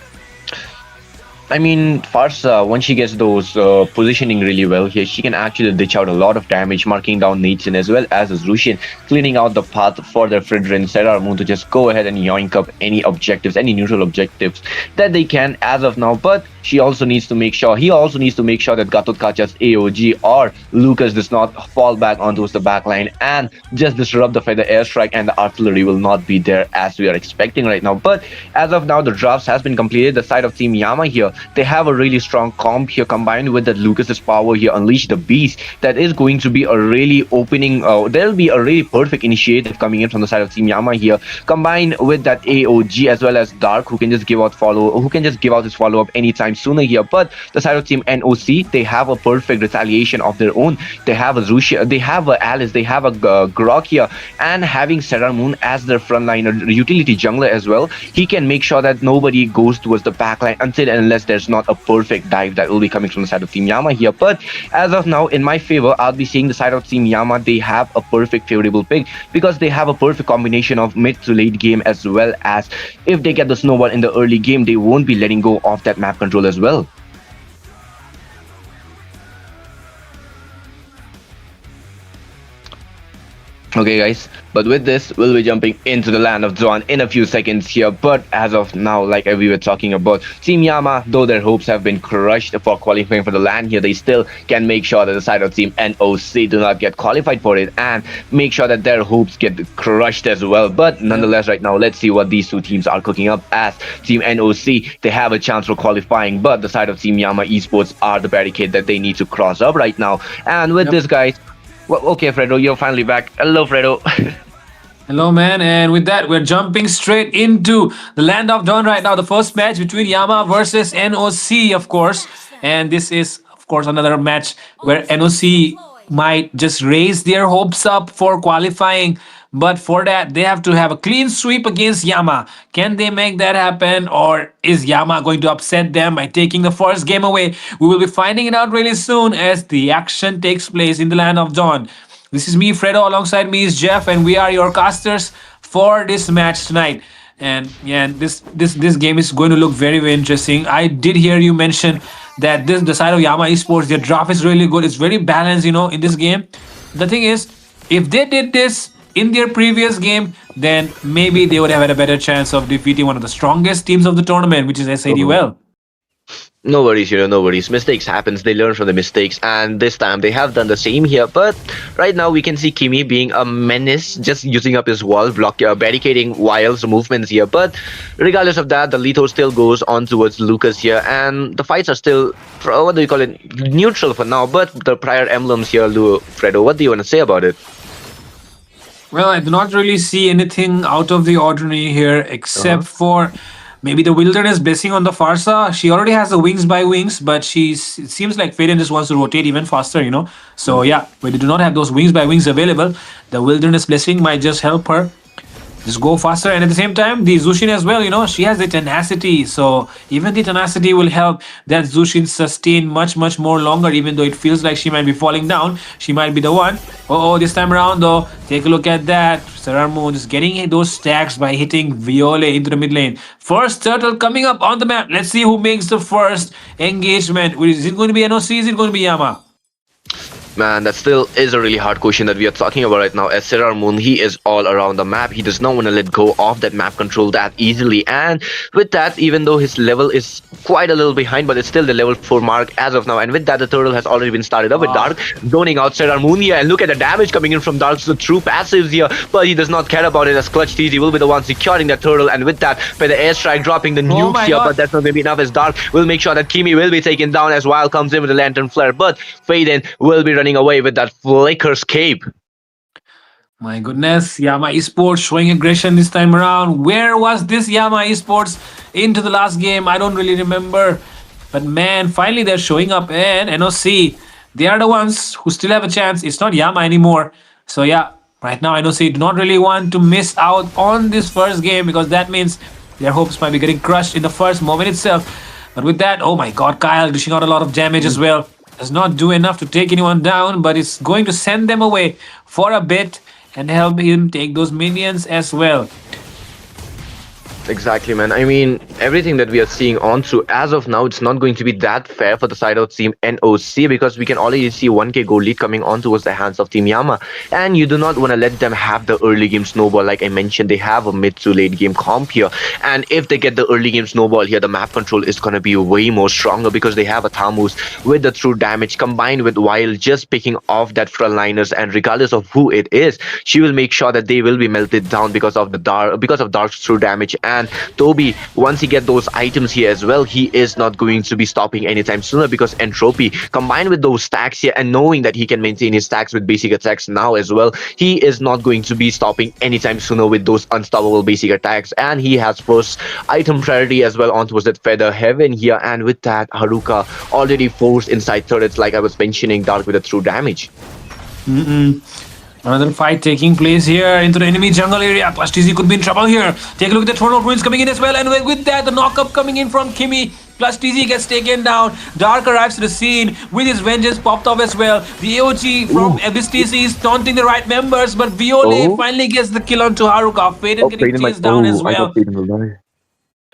I mean, Farsa, once she gets those positioning really well here, she can actually dish out a lot of damage, marking down Nathan as well as Rushin, cleaning out the path for their Fridrin Serra Moon to just go ahead and yoink up any objectives, any neutral objectives that they can as of now. But she also needs to make sure, he also needs to make sure that Gatotkacha's AOG or Lucas does not fall back onto the backline and just disrupt the feather airstrike, and the artillery will not be there as we are expecting right now. But as of now, the drafts has been completed. The side of Team Yama here, they have a really strong comp here combined with that Lucas's power here, Unleash the Beast. That is going to be a really opening, there'll be a really perfect initiative coming in from the side of Team Yama here, combined with that AOG as well as Dark, who can just give out his follow-up anytime sooner here. But the side of Team NOC, they have a perfect retaliation of their own. They have a Zushi, they have a Alice, they have a Grok here, and having Serra Moon as their frontliner utility jungler as well, he can make sure that nobody goes towards the backline until and unless there's not a perfect dive that will be coming from the side of Team Yama here. But as of now, in my favor, I'll be seeing the side of Team Yama, they have a perfect favorable pick because they have a perfect combination of mid to late game, as well as if they get the snowball in the early game, they won't be letting go of that map control as well. Okay guys, but with this, we'll be jumping into the land of Zwan in a few seconds here. But as of now, like we were talking about, Team Yama, though their hopes have been crushed for qualifying for the land here, they still can make sure that the side of Team NOC do not get qualified for it and make sure that their hopes get crushed as well. But nonetheless, right now, let's see what these two teams are cooking up. As Team NOC, they have a chance for qualifying, but the side of Team Yama Esports are the barricade that they need to cross up right now. And with this, guys, well, okay, Fredo, you're finally back. Hello, Fredo. Hello, man. And with that, we're jumping straight into the land of Dawn right now. The first match between Yama versus NOC, of course. And this is, of course, another match where NOC might just raise their hopes up for qualifying. But for that, they have to have a clean sweep against Yama. Can they make that happen? Or is Yama going to upset them by taking the first game away? We will be finding it out really soon as the action takes place in the land of Dawn. This is me, Fredo. Alongside me is Jeff, and we are your casters for this match tonight. And yeah, this game is going to look very, very interesting. I did hear you mention that the side of Yama Esports, their draft is really good. It's very balanced, in this game. The thing is, if they did this in their previous game, then maybe they would have had a better chance of defeating one of the strongest teams of the tournament, which is SADWell. No worries, no worries. Mistakes happens. They learn from the mistakes, and this time they have done the same here. But right now we can see Kimi being a menace, just using up his wall, barricading Wild's movements here. But regardless of that, the Lito still goes on towards Lucas here, and the fights are still, what do you call it, neutral for now. But the prior emblems here, Fredo, what do you want to say about it? Well, I do not really see anything out of the ordinary here except for maybe the Wilderness Blessing on the Farsa. She already has the Wings by Wings, but it seems like Faden just wants to rotate even faster, So yeah, when they do not have those Wings by Wings available, the Wilderness Blessing might just help her just go faster. And at the same time, the Zushin as well, she has the tenacity. So even the tenacity will help that Zushin sustain much, much more longer, even though it feels like she might be falling down. She might be the one. This time around though, take a look at that. Serra Moon just getting those stacks by hitting Viole into the mid lane. First turtle coming up on the map. Let's see who makes the first engagement. Is it going to be NOC? Is it going to be Yama? Man, that still is a really hard question that we are talking about right now. As Serra Moon, he is all around the map. He does not want to let go of that map control that easily. And with that, even though his level is quite a little behind, but it's still the level 4 mark as of now. And with that, the turtle has already been started up with Dark, zoning out Serra Moon here. And look at the damage coming in from Dark's the true passives here. But he does not care about it, as Clutch TZ will be the one securing that turtle. And with that, by the airstrike dropping the nukes here, but that's not going to be enough, as Dark will make sure that Kimi will be taken down as Wild comes in with the Lantern Flare. But Faden will be running away with that Flicker's cape. My goodness, Yama Esports showing aggression this time around. Where was this Yama Esports into the last game? I don't really remember. But man, finally they're showing up, and NOC, they are the ones who still have a chance. It's not Yama anymore. So yeah, right now NOC do not really want to miss out on this first game, because that means their hopes might be getting crushed in the first moment itself. But with that, oh my god, Kyle dishing out a lot of damage as well. Does not do enough to take anyone down, but it's going to send them away for a bit and help him take those minions as well. Exactly, man. I mean, everything that we are seeing on through as of now, it's not going to be that fair for the side of Team NOC because we can already see 1k goal lead coming on towards the hands of Team Yama. And you do not want to let them have the early game snowball. Like I mentioned, they have a mid to late game comp here. And if they get the early game snowball here, the map control is going to be way more stronger because they have a Thamus with the true damage combined with Wild just picking off that frontliners. And regardless of who it is, she will make sure that they will be melted down because of the Dark's true damage. And Toby, once he get those items here as well, he is not going to be stopping anytime sooner because Entropy, combined with those stacks here and knowing that he can maintain his stacks with basic attacks now as well, he is not going to be stopping anytime sooner with those unstoppable basic attacks. And he has first item priority as well on towards that Feather Heaven here. And with that, Haruka already forced inside turrets, like I was mentioning, Dark with a true damage. Another fight taking place here into the enemy jungle area. Plus TZ could be in trouble here. Take a look at the Throne of Ruins coming in as well. And with that, the knock-up coming in from Kimi. Plus TZ gets taken down. Dark arrives to the scene with his vengeance popped off as well. The AOG from BSTC is taunting the right members. But Viole finally gets the kill onto Haruka. Faden getting chased down as well.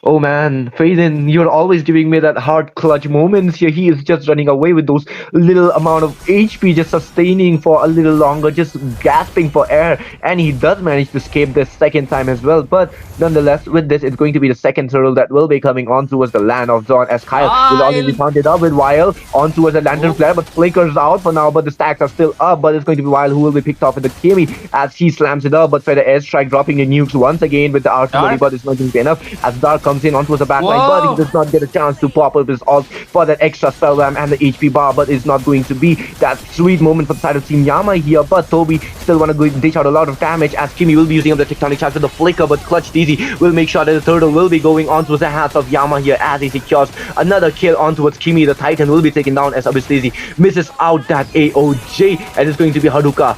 Oh man, Faden, you're always giving me that hard clutch moments here. He is just running away with those little amount of HP, just sustaining for a little longer, just gasping for air. And he does manage to escape this second time as well. But nonetheless, with this, it's going to be the second turtle that will be coming on towards the land of Dawn as Kyle will already found it up with Wild on towards the Lantern Flare, but flickers out for now, but the stacks are still up. But it's going to be Wild who will be picked off with the Kimi as he slams it up. But Feather Airstrike dropping the nukes once again with the artillery, but it's not going to be enough as Dark comes in onto the back line, but he does not get a chance to pop up his ult for that extra spell ram and the HP bar, but it's not going to be that sweet moment for the side of Team Yama here. But Toby still want to go dish out a lot of damage as Kimi will be using up the Tectonic Charge with the flicker, but Clutch DZ will make sure that the turtle will be going on towards the hands of Yama here as he secures another kill on towards Kimi. The Titan will be taken down as Abyss Daisy misses out that AOJ, and it's going to be Haruka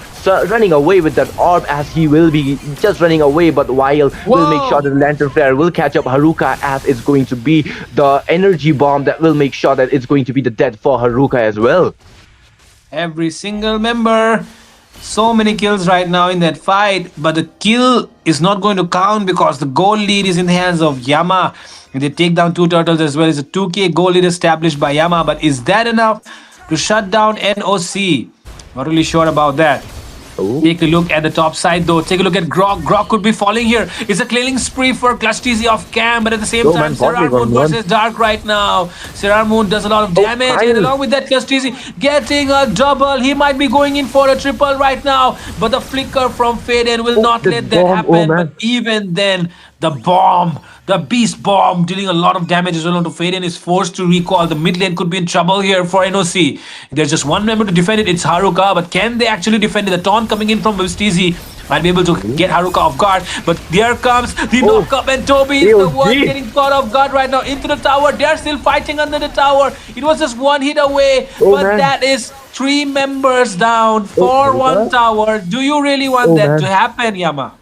running away with that orb as he will be just running away, but Wild will make sure that the Lantern Flare will catch up Haruka as it's going to be the energy bomb that will make sure that it's going to be the death for Haruka as well. Every single member. So many kills right now in that fight, but the kill is not going to count because the goal lead is in the hands of Yama. And they take down two turtles as well. It's a 2k goal lead established by Yama, but is that enough to shut down NOC? Not really sure about that. Take a look at the top side though. Take a look at Grog. Grog could be falling here. It's a killing spree for Clutch TZ off cam, but at the same time, Serrar Moon versus Dark right now. Serrar Moon does a lot of damage, and along with that, Clutch TZ getting a double. He might be going in for a triple right now, but the flicker from Faden will not let that happen. But even then, the bomb, the beast bomb, dealing a lot of damage as well onto Faden, is forced to recall. The mid lane could be in trouble here for NOC. There's just one member to defend it, it's Haruka, but can they actually defend it? The taunt coming in from Vizta might be able to get Haruka off guard, but there comes the knock-up, and Toby is the one getting caught off guard right now into the tower. They're still fighting under the tower. It was just one hit away, but that is 3 members down for one tower. Do you really want that to happen, Yama?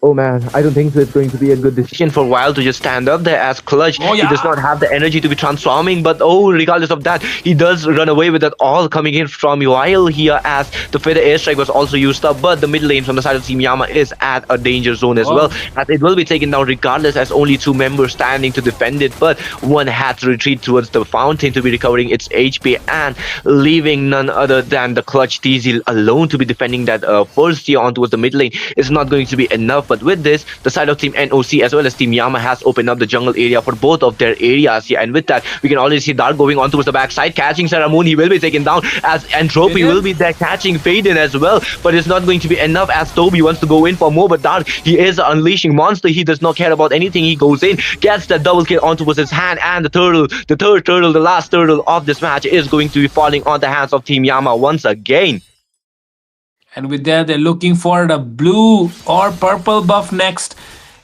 Oh man, I don't think so. It's going to be a good decision for Wild to just stand up there as Clutch. He does not have the energy to be transforming, but regardless of that, he does run away with that all coming in from Wild here as the Feather Airstrike was also used up, but the mid lane from the side of Team Yama is at a danger zone as well, as it will be taken down regardless as only 2 members standing to defend it, but one had to retreat towards the fountain to be recovering its HP and leaving none other than the Clutch TZ alone to be defending that first tier on towards the mid lane is not going to be enough. But with this, the side of Team NOC as well as Team Yama has opened up the jungle area for both of their areas here. And with that, we can already see Dark going on towards the backside, catching Serrar Moon. He will be taken down as Entropy will be there catching Faden as well. But it's not going to be enough as Toby wants to go in for more. But Dark, he is an unleashing monster. He does not care about anything. He goes in, gets the double kill onto his hand. And the third turtle, the last turtle of this match is going to be falling on the hands of Team Yama once again. And with that, they're looking for the blue or purple buff next.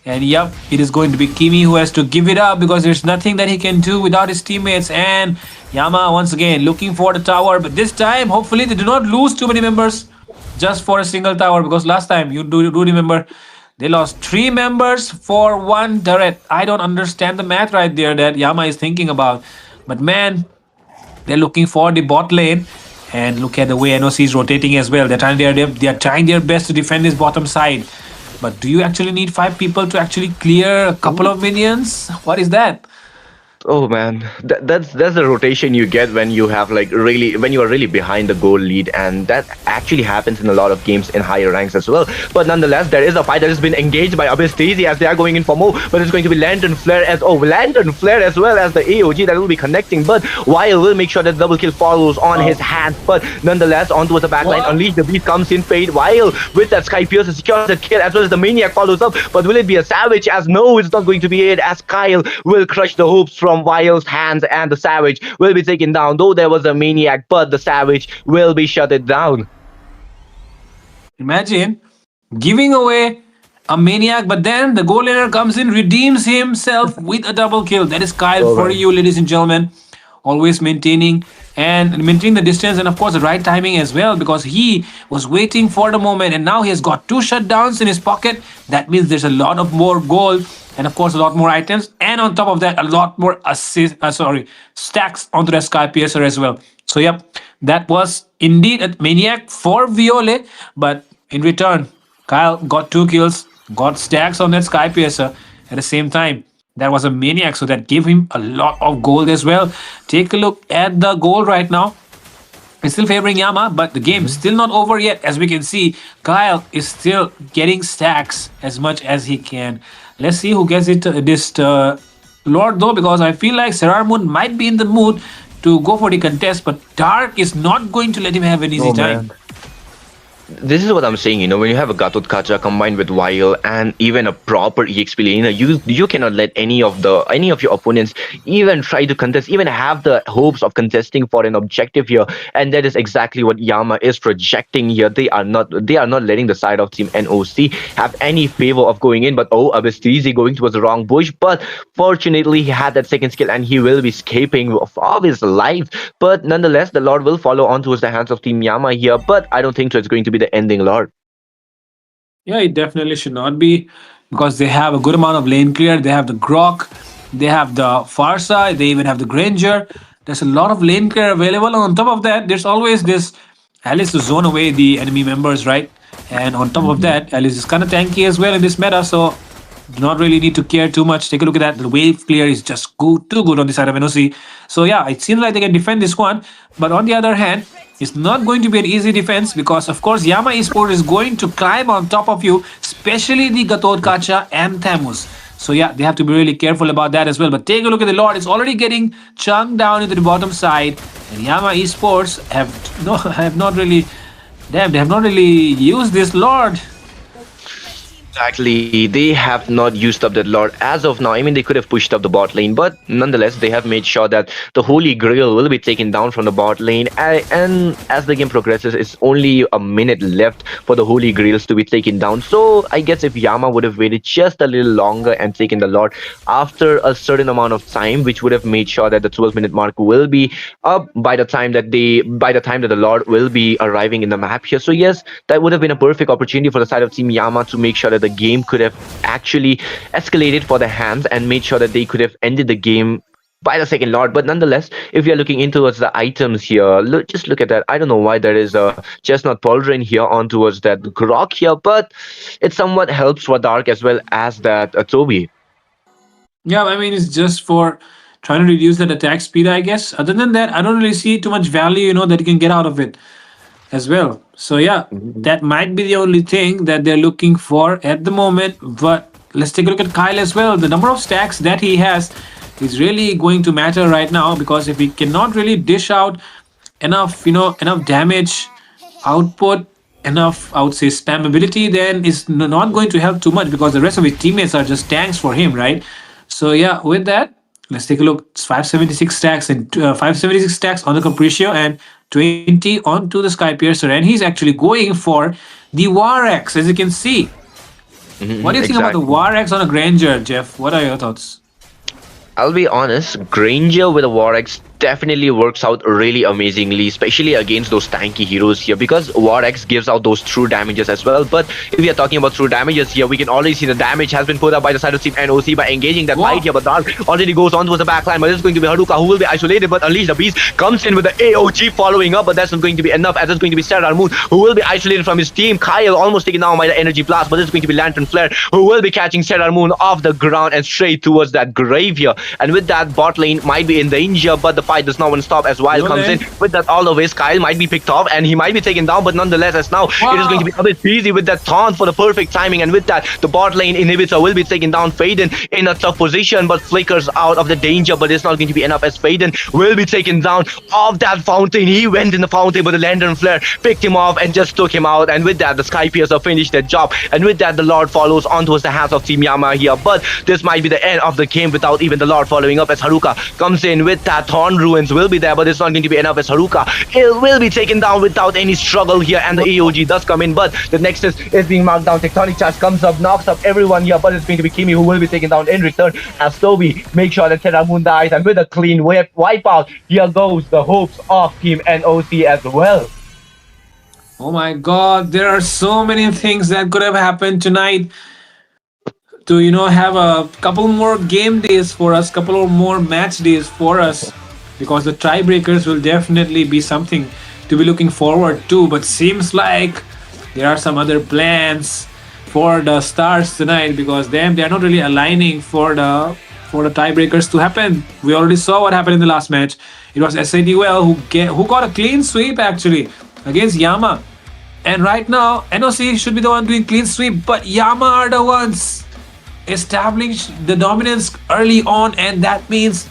And yep, it is going to be Kimi who has to give it up because there's nothing that he can do without his teammates. And Yama once again looking for the tower. But this time, hopefully they do not lose too many members just for a single tower. Because last time, you do remember, they lost 3 members for 1 turret. I don't understand the math right there that Yama is thinking about. But man, they're looking for the bot lane. And look at the way NOC is rotating as well. They're trying their best to defend this bottom side. But do you actually need 5 people to actually clear a couple of minions? What is that? Oh man, that's the rotation you get when you have like really when you are really behind the goal lead, and that actually happens in a lot of games in higher ranks as well. But nonetheless, there is a fight that has been engaged by Abyss Daisy as they are going in for more. But it's going to be Lantern Flare Lantern Flare as well as the AOG that will be connecting. But Weil will make sure that double kill follows on his hands. But nonetheless, onto the backline, What? Unleash the Beast comes in. Fade Weil with that Sky Piercer secures that kill as well as the Maniac follows up. But will it be a Savage? As no, it's not going to be it. As Kyle will crush the hopes from Wile's hands, and the Savage will be taken down. Though there was a Maniac, but the Savage will be shut it down. Imagine giving away a maniac, but then the goal laner comes in, redeems himself with a double kill. That is Kyle Oh for man. you, ladies and gentlemen. Always maintaining the distance, and of course the right timing as well, because he was waiting for the moment, and now he has got 2 shutdowns in his pocket. That means there's a lot of more gold, and of course a lot more items, and on top of that a lot more stacks onto the Sky Piercer as well. So yep, that was indeed a maniac for Viole, but in return Kyle got 2 kills, got stacks on that Sky Piercer at the same time. That was a maniac, so that gave him a lot of gold as well. Take a look at the gold right now. It's still favoring Yama, but the game's still not over yet. As we can see, Kyle is still getting stacks as much as he can. Let's see who gets it this Lord though, because I feel like Serar Moon might be in the mood to go for the contest, but Dark is not going to let him have an easy Oh time. man. This is what I'm saying, when you have a Gatot Kacha combined with Weil and even a proper EXP laner, you cannot let any of your opponents even try to contest, even have the hopes of contesting for an objective here. And that is exactly what Yama is projecting here. They are not letting the side of Team NOC have any favor of going in. But Abyss Daisy going towards the wrong bush. But fortunately he had that second skill and he will be escaping of his life. But nonetheless, the Lord will follow on towards the hands of Team Yama here. But I don't think so it's going to be the ending Lord. Yeah, it definitely should not be, because they have a good amount of lane clear. They have the Grok, they have the Farsa, they even have the Granger. There's a lot of lane clear available. And on top of that, there's always this Alice to zone away the enemy members, right? And on top of that, Alice is kind of tanky as well in this meta, so do not really need to care too much. Take a look at that. The wave clear is just too good on the side of NOC. So yeah, it seems like they can defend this one. But on the other hand, it's not going to be an easy defense, because of course Yama Esports is going to climb on top of you, especially the Gatot Kacha and Thamus. So yeah, they have to be really careful about that as well. But take a look at the Lord. It's already getting chunked down into the bottom side. And Yama Esports have not really, damn, they have not really used this Lord. Exactly, they have not used up that Lord as of now. I mean, they could have pushed up the bot lane, but nonetheless, they have made sure that the Holy Grail will be taken down from the bot lane. And as the game progresses, it's only a minute left for the Holy Grails to be taken down. So I guess if Yama would have waited just a little longer and taken the Lord after a certain amount of time, which would have made sure that the 12-minute mark will be up by the time that the Lord will be arriving in the map here. So yes, that would have been a perfect opportunity for the side of Team Yama to make sure that the game could have actually escalated for the hands and made sure that they could have ended the game by the second Lord. But nonetheless, if we are looking into towards the items here, just look at that. I don't know why there is a Chestnut Pauldron here on towards that Grok here, but it somewhat helps for Dark as well as that Toby. Yeah, I mean, it's just for trying to reduce that attack speed, I guess. Other than that, I don't really see too much value, that you can get out of it as well. So yeah, that might be the only thing that they're looking for at the moment. But let's take a look at Kyle as well. The number of stacks that he has is really going to matter right now, because if he cannot really dish out enough damage output, enough, I would say, spammability, then it's not going to help too much, because the rest of his teammates are just tanks for him, right? So yeah, with that, let's take a look. It's 576 stacks and 576 stacks on the Capriccio and 20 onto the Sky Piercer, and he's actually going for the War Axe, as you can see. What do you think about the Exactly. War Axe on a Granger, Jeff? What are your thoughts? I'll be honest, Granger with a War Axe definitely works out really amazingly, especially against those tanky heroes here, because War X gives out those true damages as well. But if we are talking about true damages here, we can already see the damage has been put up by the side of Team NOC by engaging that fight here. But Dark already goes on towards the backline, but it's going to be Haruka who will be isolated. But Unleash the Beast comes in with the AOG following up, but that's not going to be enough, as it's going to be Sailor Moon who will be isolated from his team. Kyle almost taken down by the Energy Blast, but it's going to be Lantern Flare who will be catching Sailor Moon off the ground and straight towards that grave here. And with that, bot lane might be in danger, but the fight does not want to stop as Wild comes in. With that, all the ways, Kyle might be picked off and he might be taken down, but nonetheless, as now it is going to be a bit easy with that taunt for the perfect timing. And with that, the bot lane inhibitor will be taken down. Faden in a tough position, but flickers out of the danger, but it's not going to be enough, as Faden will be taken down off that fountain. He went in the fountain, but the Lantern Flare picked him off and just took him out. And with that, the Sky Piercer finished their job. And with that, the Lord follows on towards the hands of Team Yama here. But this might be the end of the game without even the Lord following up, as Haruka comes in with that. Thorn Ruins will be there, but it's not going to be enough, as Haruka it will be taken down without any struggle here. And the AOG does come in, but the Nexus is being marked down. Tectonic Charge comes up, knocks up everyone here, but it's going to be Kimi who will be taken down in return, as Toby makes sure that Sailor Moon dies. And with a clean wipeout, here goes the hopes of Team NOC as well. Oh my god, there are so many things that could have happened tonight to, have a couple more game days for us, couple of more match days for us, because the tiebreakers will definitely be something to be looking forward to. But seems like there are some other plans for the Stars tonight, because they are not really aligning for the tiebreakers to happen. We already saw what happened in the last match. It was SADUL who got a clean sweep actually against Yama. And right now, NOC should be the one doing clean sweep, but Yama are the ones establish the dominance early on, and that means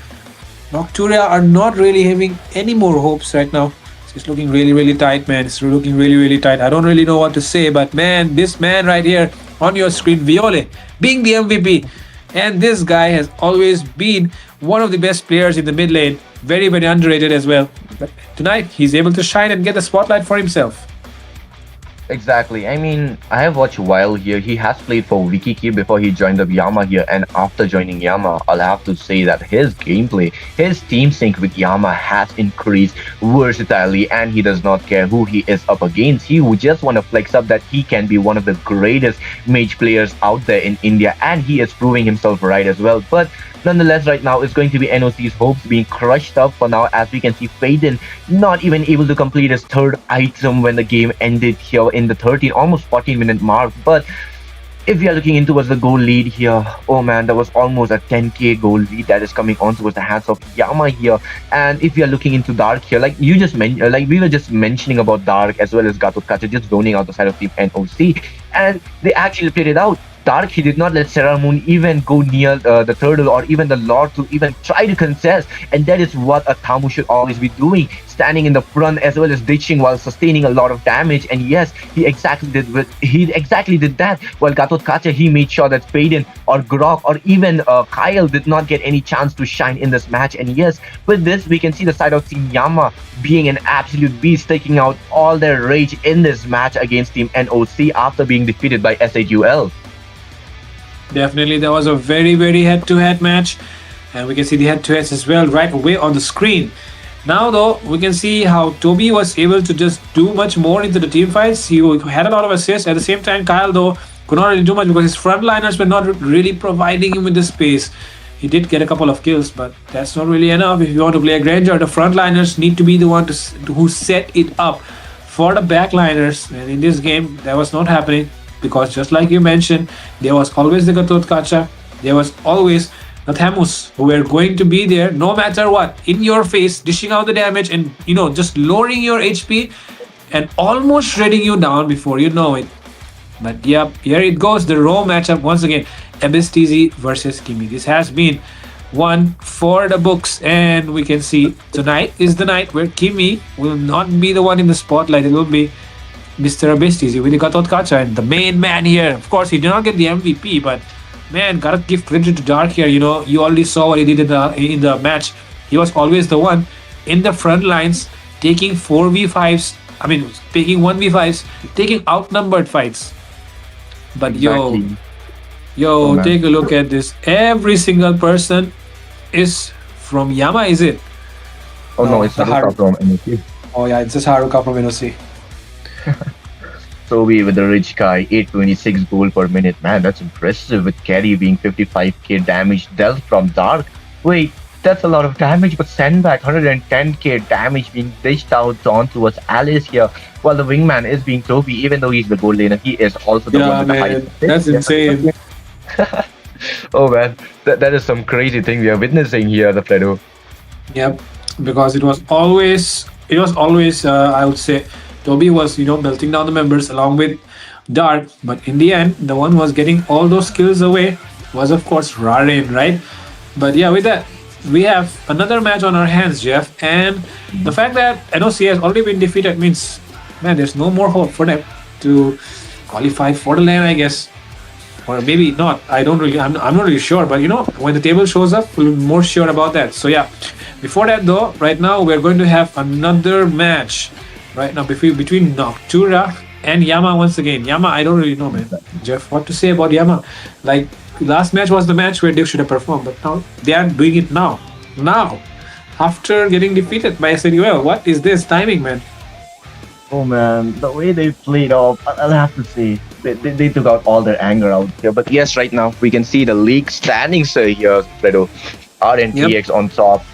Noctura are not really having any more hopes right now. It's looking really, really tight, man. It's looking really, really tight. I don't really know what to say, but man, this man right here on your screen, Viole, being the MVP, and this guy has always been one of the best players in the mid lane. Very, very underrated as well. But tonight, he's able to shine and get the spotlight for himself. Exactly. I mean, I have watched Wild here. He has played for Wikiki before he joined up Yama here, and after joining Yama, I'll have to say that his gameplay, his team sync with Yama has increased versatilely, and he does not care who he is up against. He would just want to flex up that he can be one of the greatest mage players out there in India, and he is proving himself right as well. But nonetheless, right now it's going to be NOC's hopes being crushed up for now, as we can see Faden not even able to complete his third item when the game ended here in the almost 14-minute mark. But if we are looking into towards the goal lead here, oh man, that was almost a 10k goal lead that is coming on towards the hands of Yama here. And if we are looking into Dark here, like you just mentioned, like we were just mentioning about Dark as well as Gatotkacha just zoning out the side of Team NOC, and they actually played it out. Dark, he did not let Sailor Moon even go near the turtle or even the Lord to even try to contest, and that is what a Tamu should always be doing, standing in the front as well as ditching while sustaining a lot of damage. And yes, he exactly did that. While Gatotkacha, he made sure that Faden or Grok or even Kyle did not get any chance to shine in this match. And yes, with this we can see the side of Team Yama being an absolute beast, taking out all their rage in this match against Team NOC after being defeated by SAUL. Definitely, there was a very, very head-to-head match, and we can see the head-to-heads as well right away on the screen. Now, though, we can see how Toby was able to just do much more into the team fights. He had a lot of assists. At the same time, Kyle, though, could not really do much because his frontliners were not really providing him with the space. He did get a couple of kills, but that's not really enough. If you want to play a Granger, the frontliners need to be the one who set it up for the backliners. And in this game, that was not happening. Because just like you mentioned, there was always the Gatotkacha, there was always the Thamus who were going to be there no matter what, in your face, dishing out the damage and, just lowering your HP and almost shredding you down before you know it. But yep, here it goes, the raw matchup once again, MSTZ versus Kimi. This has been one for the books, and we can see tonight is the night where Kimi will not be the one in the spotlight. It will be Mr. Abestizi with the Gatotkacha and the main man here. Of course, he did not get the MVP, but man, gotta give credit to Dark here. You already saw what he did in the match. He was always the one in the front lines, taking 4v5s. I mean, taking 1v5s, taking outnumbered fights. But Exactly. take a look at this. Every single person is from Yama, is it? Oh no, No, it's the Haruka Haru. from NOC. Oh yeah, it's just Haruka from NOC. Sobi with the rich guy, 826 gold per minute. Man, that's impressive with carry being 55k damage dealt from Dark. Wait, that's a lot of damage, but send back 110k damage being dished out on towards Alice here. While the wingman is being Toby, even though he's the gold laner, he is also the one Yeah, with the highest. man, that's insane. Oh man, that is some crazy thing we are witnessing here, the Fredo. Yep, because it was always I would say Toby was melting down the members along with Dark, but in the end the one was getting all those kills away was of course Rarin, right? But yeah, with that we have another match on our hands, Jeff, and the fact that NOC has already been defeated means, man, there's no more hope for them to qualify for the lane, I guess. Or maybe not. I'm not really sure. But when the table shows up, we'll be more sure about that. So yeah, before that though, right now we're going to have another match. Right now between Noctura and Yama once again. Yama, I don't really know, man. Jeff, what to say about Yama? Like last match was the match where they should have performed, but now they are doing it now. Now, after getting defeated by SNUL, what is this timing, man? Oh man, the way they played off, I'll have to say, they took out all their anger out here. But yes, right now we can see the league standings here, Fredo. RNTX on top.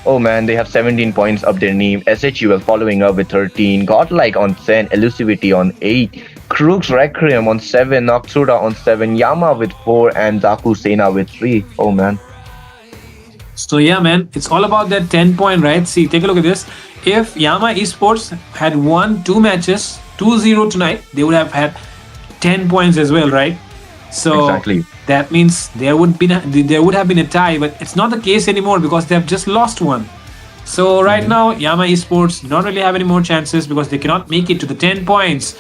Oh man, they have 17 points up their name. SHUL following up with 13. Godlike on 10. Elusivity on 8. Crux Requiem on 7. Noctura on 7. Yama with 4. And Zaku Sena with 3. Oh man. So yeah, man, it's all about that 10-point, right? See, take a look at this. If Yama Esports had won 2 matches, 2-0 tonight, they would have had 10 points as well, right? So Exactly. that means there would have been a tie, but it's not the case anymore because they have just lost one. So right now, Yama Esports do not really have any more chances because they cannot make it to the 10 points.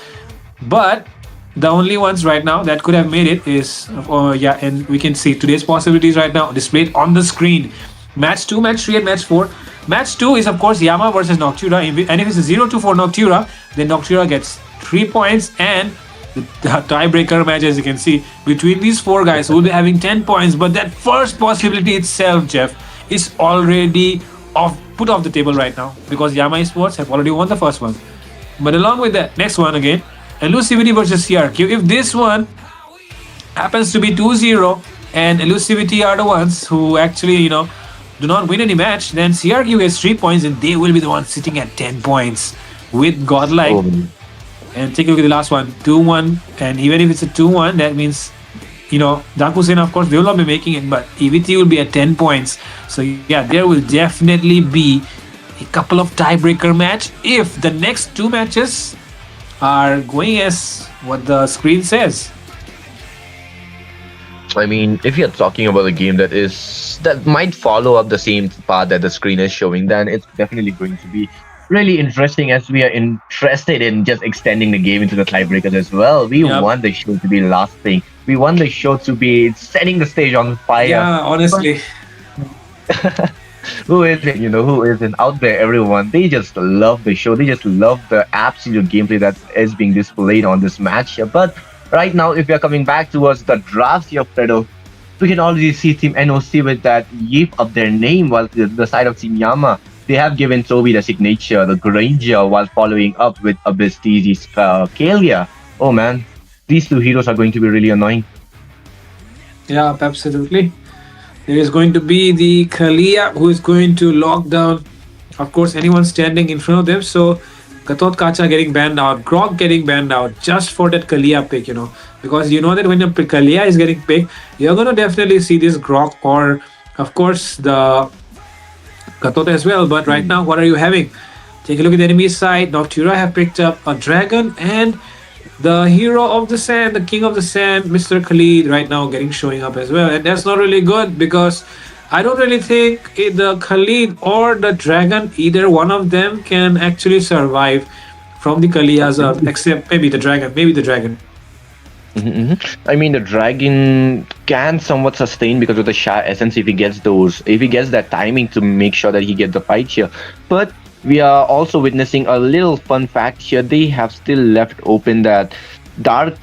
But the only ones right now that could have made it is, and we can see today's possibilities right now displayed on the screen. Match 2, Match 3, and Match 4. Match 2 is, of course, Yama versus Noctura. And if it's a 0-2 for Noctura, then Noctura gets 3 points. And the tiebreaker match, as you can see, between these 4 guys who will be having 10 points. But that first possibility itself, Jeff, is already put off the table right now because Yama Esports have already won the first one. But along with that, next one again, Elusivity versus CRQ. If this one happens to be 2-0 and Elusivity are the ones who actually, do not win any match, then CRQ gets 3 points and they will be the ones sitting at 10 points with Godlike. Oh. And take a look at the last one, 2-1. And even if it's a 2-1, that means, Dakusen, of course, they will not be making it, but EVT will be at 10 points. So yeah, there will definitely be a couple of tiebreaker match if the next 2 matches are going as what the screen says. I mean, if you're talking about a game that might follow up the same path that the screen is showing, then it's definitely going to be really interesting as we are interested in just extending the game into the tiebreakers as well. We want the show to be lasting. We want the show to be setting the stage on fire. Yeah, honestly. Who isn't, who isn't out there, everyone? They just love the show. They just love the absolute gameplay that is being displayed on this match here. But right now, if we are coming back towards the drafts here, Fredo, we can already see Team NOC with that Yip of their name, while the side of Team Yama, they have given Toby the signature, the Granger, while following up with Abyss TZ's Kalia. Oh man, these 2 heroes are going to be really annoying. Yeah, absolutely. There is going to be the Kalia who is going to lock down, of course, anyone standing in front of them. So Katot Kacha getting banned out, Grog getting banned out just for that Kalia pick, because that when a Kalia is getting picked, you're going to definitely see this Grog or, of course, the Katot as well. But right now, what are you having? Take a look at the enemy side. Noctura have picked up a dragon and the hero of the sand, the king of the sand, Mr. Khalid, right now showing up as well. And that's not really good because I don't really think the Khalid or the dragon, either one of them can actually survive from the Kaliyas, except maybe the dragon. I mean, the dragon can somewhat sustain because of the Shah essence if he gets that timing to make sure that he gets the fight here. But we are also witnessing a little fun fact here. They have still left open that Dark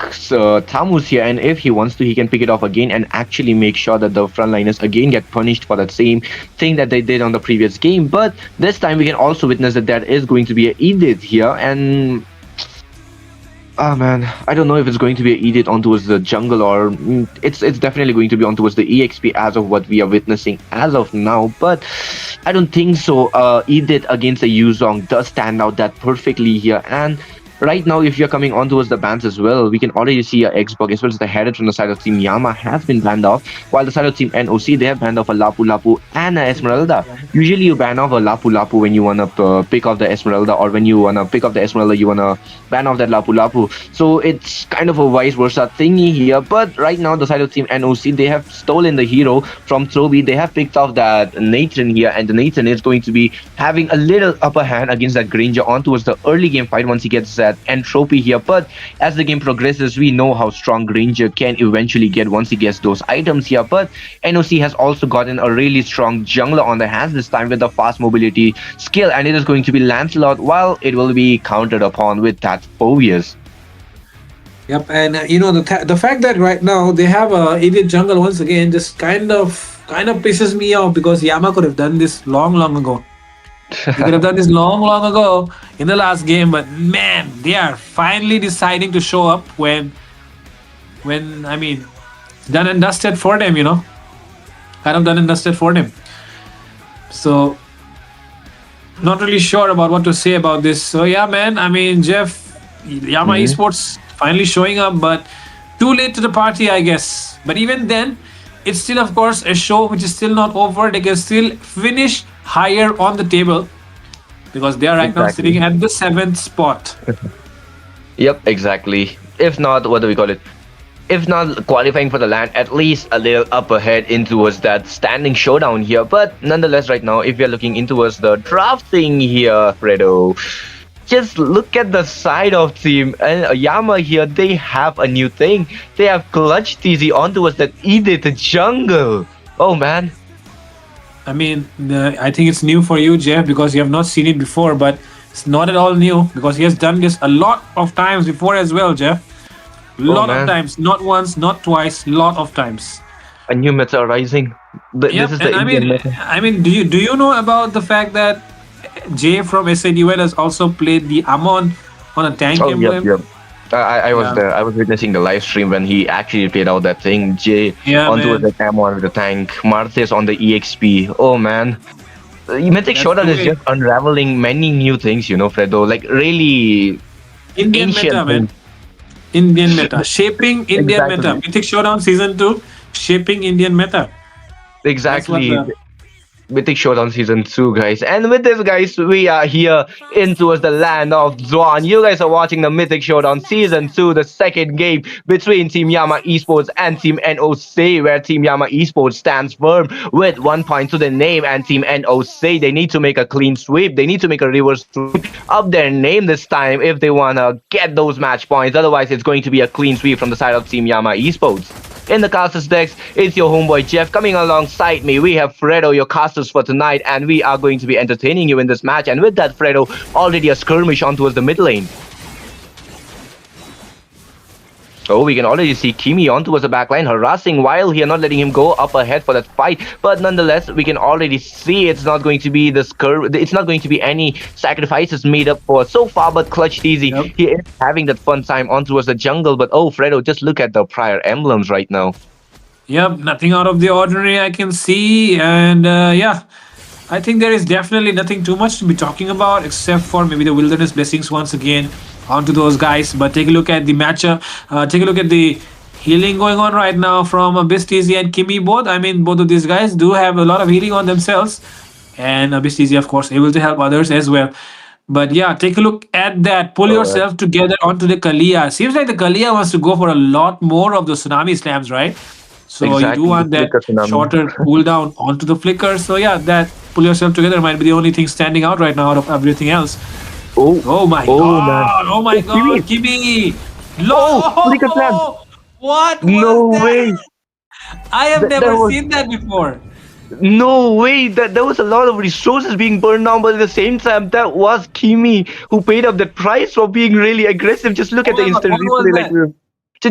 Thamus here, and if he wants to, he can pick it off again and actually make sure that the frontliners again get punished for that same thing that they did on the previous game. But this time we can also witness that there is going to be an Edith here, and ah man, I don't know if it's going to be an Edith on towards the jungle or it's definitely going to be on towards the EXP as of what we are witnessing as of now. But I don't think so. Edith against the Yuzong does stand out that perfectly here, and right now, if you're coming on towards the bans as well, we can already see a Xbox as well as the header from the side of Team Yama has been banned off, while the side of Team NOC, they have banned off a Lapu Lapu and a Esmeralda. Usually you ban off a Lapu Lapu when you want to pick off the Esmeralda, or when you want to pick off the Esmeralda, you want to ban off that Lapu Lapu. So it's kind of a vice versa thingy here, but right now the side of Team NOC, they have stolen the hero from Troby. They have picked off that Nathan here, and the Nathan is going to be having a little upper hand against that Granger on towards the early game fight once he gets that entropy here. But as the game progresses, we know how strong Granger can eventually get once he gets those items here. But NOC has also gotten a really strong jungler on their hands this time with the fast mobility skill, and it is going to be Lancelot, while it will be countered upon with that Phobius. Yep, and the fact that right now they have a idiot jungle once again just kind of pisses me off, because Yama could have done this long ago. They could have done this long ago in the last game, but man, they are finally deciding to show up when I mean, done and dusted for them, kind of done and dusted for them. So not really sure about what to say about this. So yeah, man, I mean, Jeff, Yama Esports finally showing up, but too late to the party, I guess. But even then, it's still, of course, a show which is still not over. They can still finish higher on the table, because they are right now sitting at the 7th spot. Yep, exactly. If not, what do we call it? If not qualifying for the land, at least a little up ahead into towards that standing showdown here. But nonetheless, right now, if we are looking into towards the drafting here, Fredo, just look at the side of Team Yama here. They have a new thing. They have Clutch TZ on towards that Edith jungle. Oh man. I mean, I think it's new for you, Jeff, because you have not seen it before, but it's not at all new, because he has done this a lot of times before as well, Jeff. Lot of times, not once, not twice, lot of times. A new meta rising. Yep, This is the Indian meta. I mean, do you know about the fact that Jay from SADUL has also played the Amon on a tank emblem? Yep. I was there. I was witnessing the live stream when he actually played out that thing. Jay onto the Amon with the tank. Marthes on the EXP. Oh man. Mythic Showdown is just unraveling many new things, Fredo. Like really Indian meta, man. Indian meta. Shaping Indian meta. Mythic Showdown Season 2, shaping Indian meta. Exactly. Mythic Showdown Season 2, guys. And with this, guys, we are here in towards the land of Zwan. You guys are watching the Mythic Showdown Season 2, the second game between Team Yama Esports and Team NOC, where Team Yama Esports stands firm with 1 point to the name, and Team NOC, they need to make a clean sweep. They need to make a reverse sweep of their name this time if they want to get those match points. Otherwise, it's going to be a clean sweep from the side of Team Yama Esports. In the casters decks, it's your homeboy Jeff. Coming alongside me, we have Fredo, your casters for tonight, and we are going to be entertaining you in this match. And with that, Fredo, already a skirmish on towards the mid lane. Oh, we can already see Kimi on towards the backline, harassing while here, not letting him go up ahead for that fight. But nonetheless, we can already see it's not going to be it's not going to be any sacrifices made up for so far. But Clutch TZ, he is having that fun time on towards the jungle. But oh, Fredo, just look at the prior emblems right now. Yep, nothing out of the ordinary I can see. And yeah, I think there is definitely nothing too much to be talking about, except for maybe the Wilderness Blessings once again onto those guys. But take a look at the matchup. Take a look at the healing going on right now from Bistizi and Kimi both. I mean, both of these guys do have a lot of healing on themselves. And Bistizi, of course, able to help others as well. But yeah, take a look at that. Pull yourself together onto the Kalia. Seems like the Kalia wants to go for a lot more of the Tsunami Slams, right? So you do want that shorter cooldown onto the Flicker. So yeah, that pull yourself together might be the only thing standing out right now out of everything else. Oh my god! Man. Oh my god! Kimi! What? No way! I have never seen that before. No way, that there was a lot of resources being burned down, but at the same time, that was Kimi who paid up the price for being really aggressive. Just look Oh at the my God, instant what was replay, like that?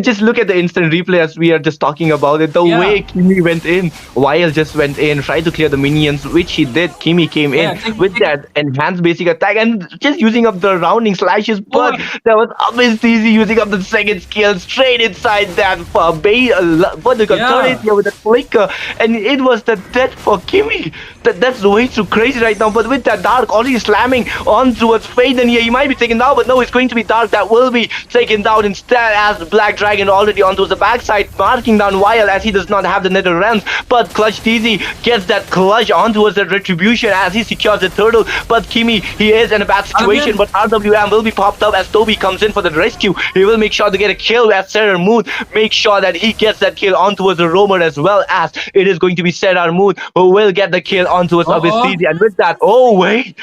just look at the instant replay as we are just talking about it. The Yeah, way Kimi went in, Weil just went in, tried to clear the minions, which he did. Kimi came in yeah. with that enhanced basic attack and just using up the rounding slashes, Oh, but there was always easy using up the second skill straight inside that for what they got turret yeah. here with the flicker, and it was the death for Kimi. That's way too crazy right now. But with that Dark already slamming on towards Faden here, he might be taken down, but no, it's going to be Dark that will be taken down instead as Black Dragon already onto the backside, marking down Weil as he does not have the nether realms. But Clutch TZ gets that clutch onto the retribution as he secures the turtle. But Kimi, he is in a bad situation, Again. but RWM will be popped up as Toby comes in for the rescue. He will make sure to get a kill as Sailor Moon, make sure that he gets that kill onto the roamer, as well as it is going to be Sailor Moon who will get the kill onto his Abyss Uh-oh. TZ. And with that, oh wait,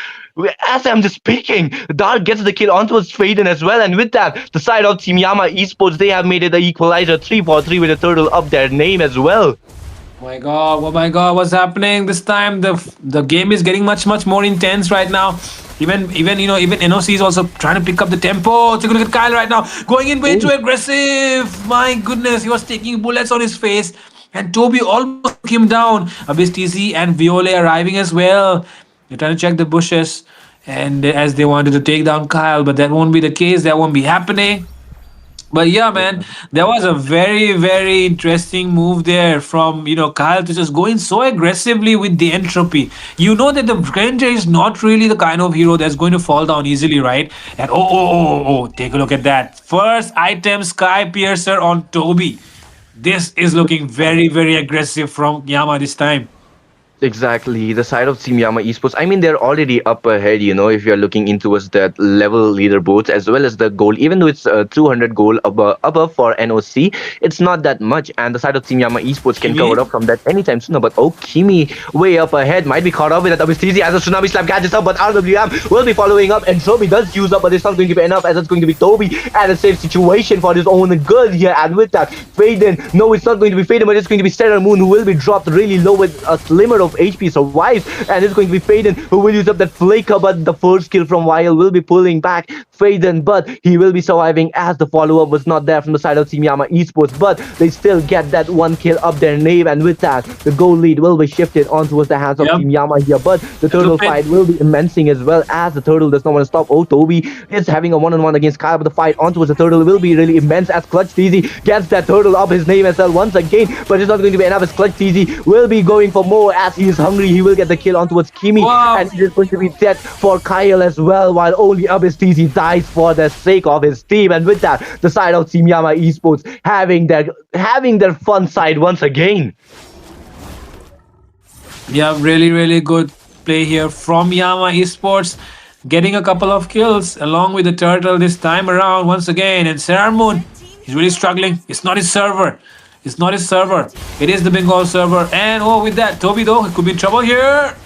as I'm just speaking, Dark gets the kill onto his Faden as well. And with that, the side of Team Yama Esports, they have made it the equalizer 3-4-3 with a turtle up their name as well. Oh my God! Oh my God! What's happening this time? The game is getting much more intense right now. Even NOC is also trying to pick up the tempo. Take a look at Kyle right now, going in way too aggressive. My goodness, he was taking bullets on his face, and Toby almost took him down. Abyss TC and Viole arriving as well. They're trying to check the bushes, and as they wanted to take down Kyle, but that won't be the case. That won't be happening. But yeah, man, there was a very interesting move there from Kyle to just go in so aggressively with the entropy. You know that the Granger is not really the kind of hero that's going to fall down easily, right? And take a look at that first item, Sky Piercer on Toby. This is looking very aggressive from Yama this time. Exactly, the side of Team Yama Esports. I mean, they're already up ahead, if you're looking into us that level leaderboards as well as the goal. Even though it's 200 goal above for NOC, it's not that much. And the side of Team Yama Esports can cover Kimi? up from that anytime sooner. But oh, Kimi, way up ahead, might be caught up with that WCZ as a Tsunami Slam catches up. But RWM will be following up, and Toby does use up, but it's not going to be enough as it's going to be Toby at a safe situation for his own good here. And with that, Faden, no, it's not going to be Faden, but it's going to be Sailor Moon who will be dropped really low with a slimmer of HP survives, and it's going to be Faden who will use up that flicker, but the first kill from Weil will be pulling back Faden, but he will be surviving as the follow-up was not there from the side of Team Yama Esports, but they still get that one kill up their name, and with that, the goal lead will be shifted on towards the hands of Yep. Team Yama here, but the turtle fight will be immensing as well as the turtle does not want to stop. Oh, Toby is having a one-on-one against Kyle, but the fight on towards the turtle will be really immense as Clutch TZ gets that turtle up his name as well once again, but it's not going to be enough as Clutch TZ will be going for more as he is hungry. He will get the kill on towards Kimi, Wow. and it is going to be death for Kyle as well, while only Abyss TZ dies for the sake of his team. And with that, the side of Team Yama Esports having their fun side once again. Yeah, really good play here from Yama Esports, getting a couple of kills along with the turtle this time around once again. And Sailor Moon, he's really struggling. It's not his server. It's not his server. It is the Bengal server. And with that, Toby though, he could be in trouble here.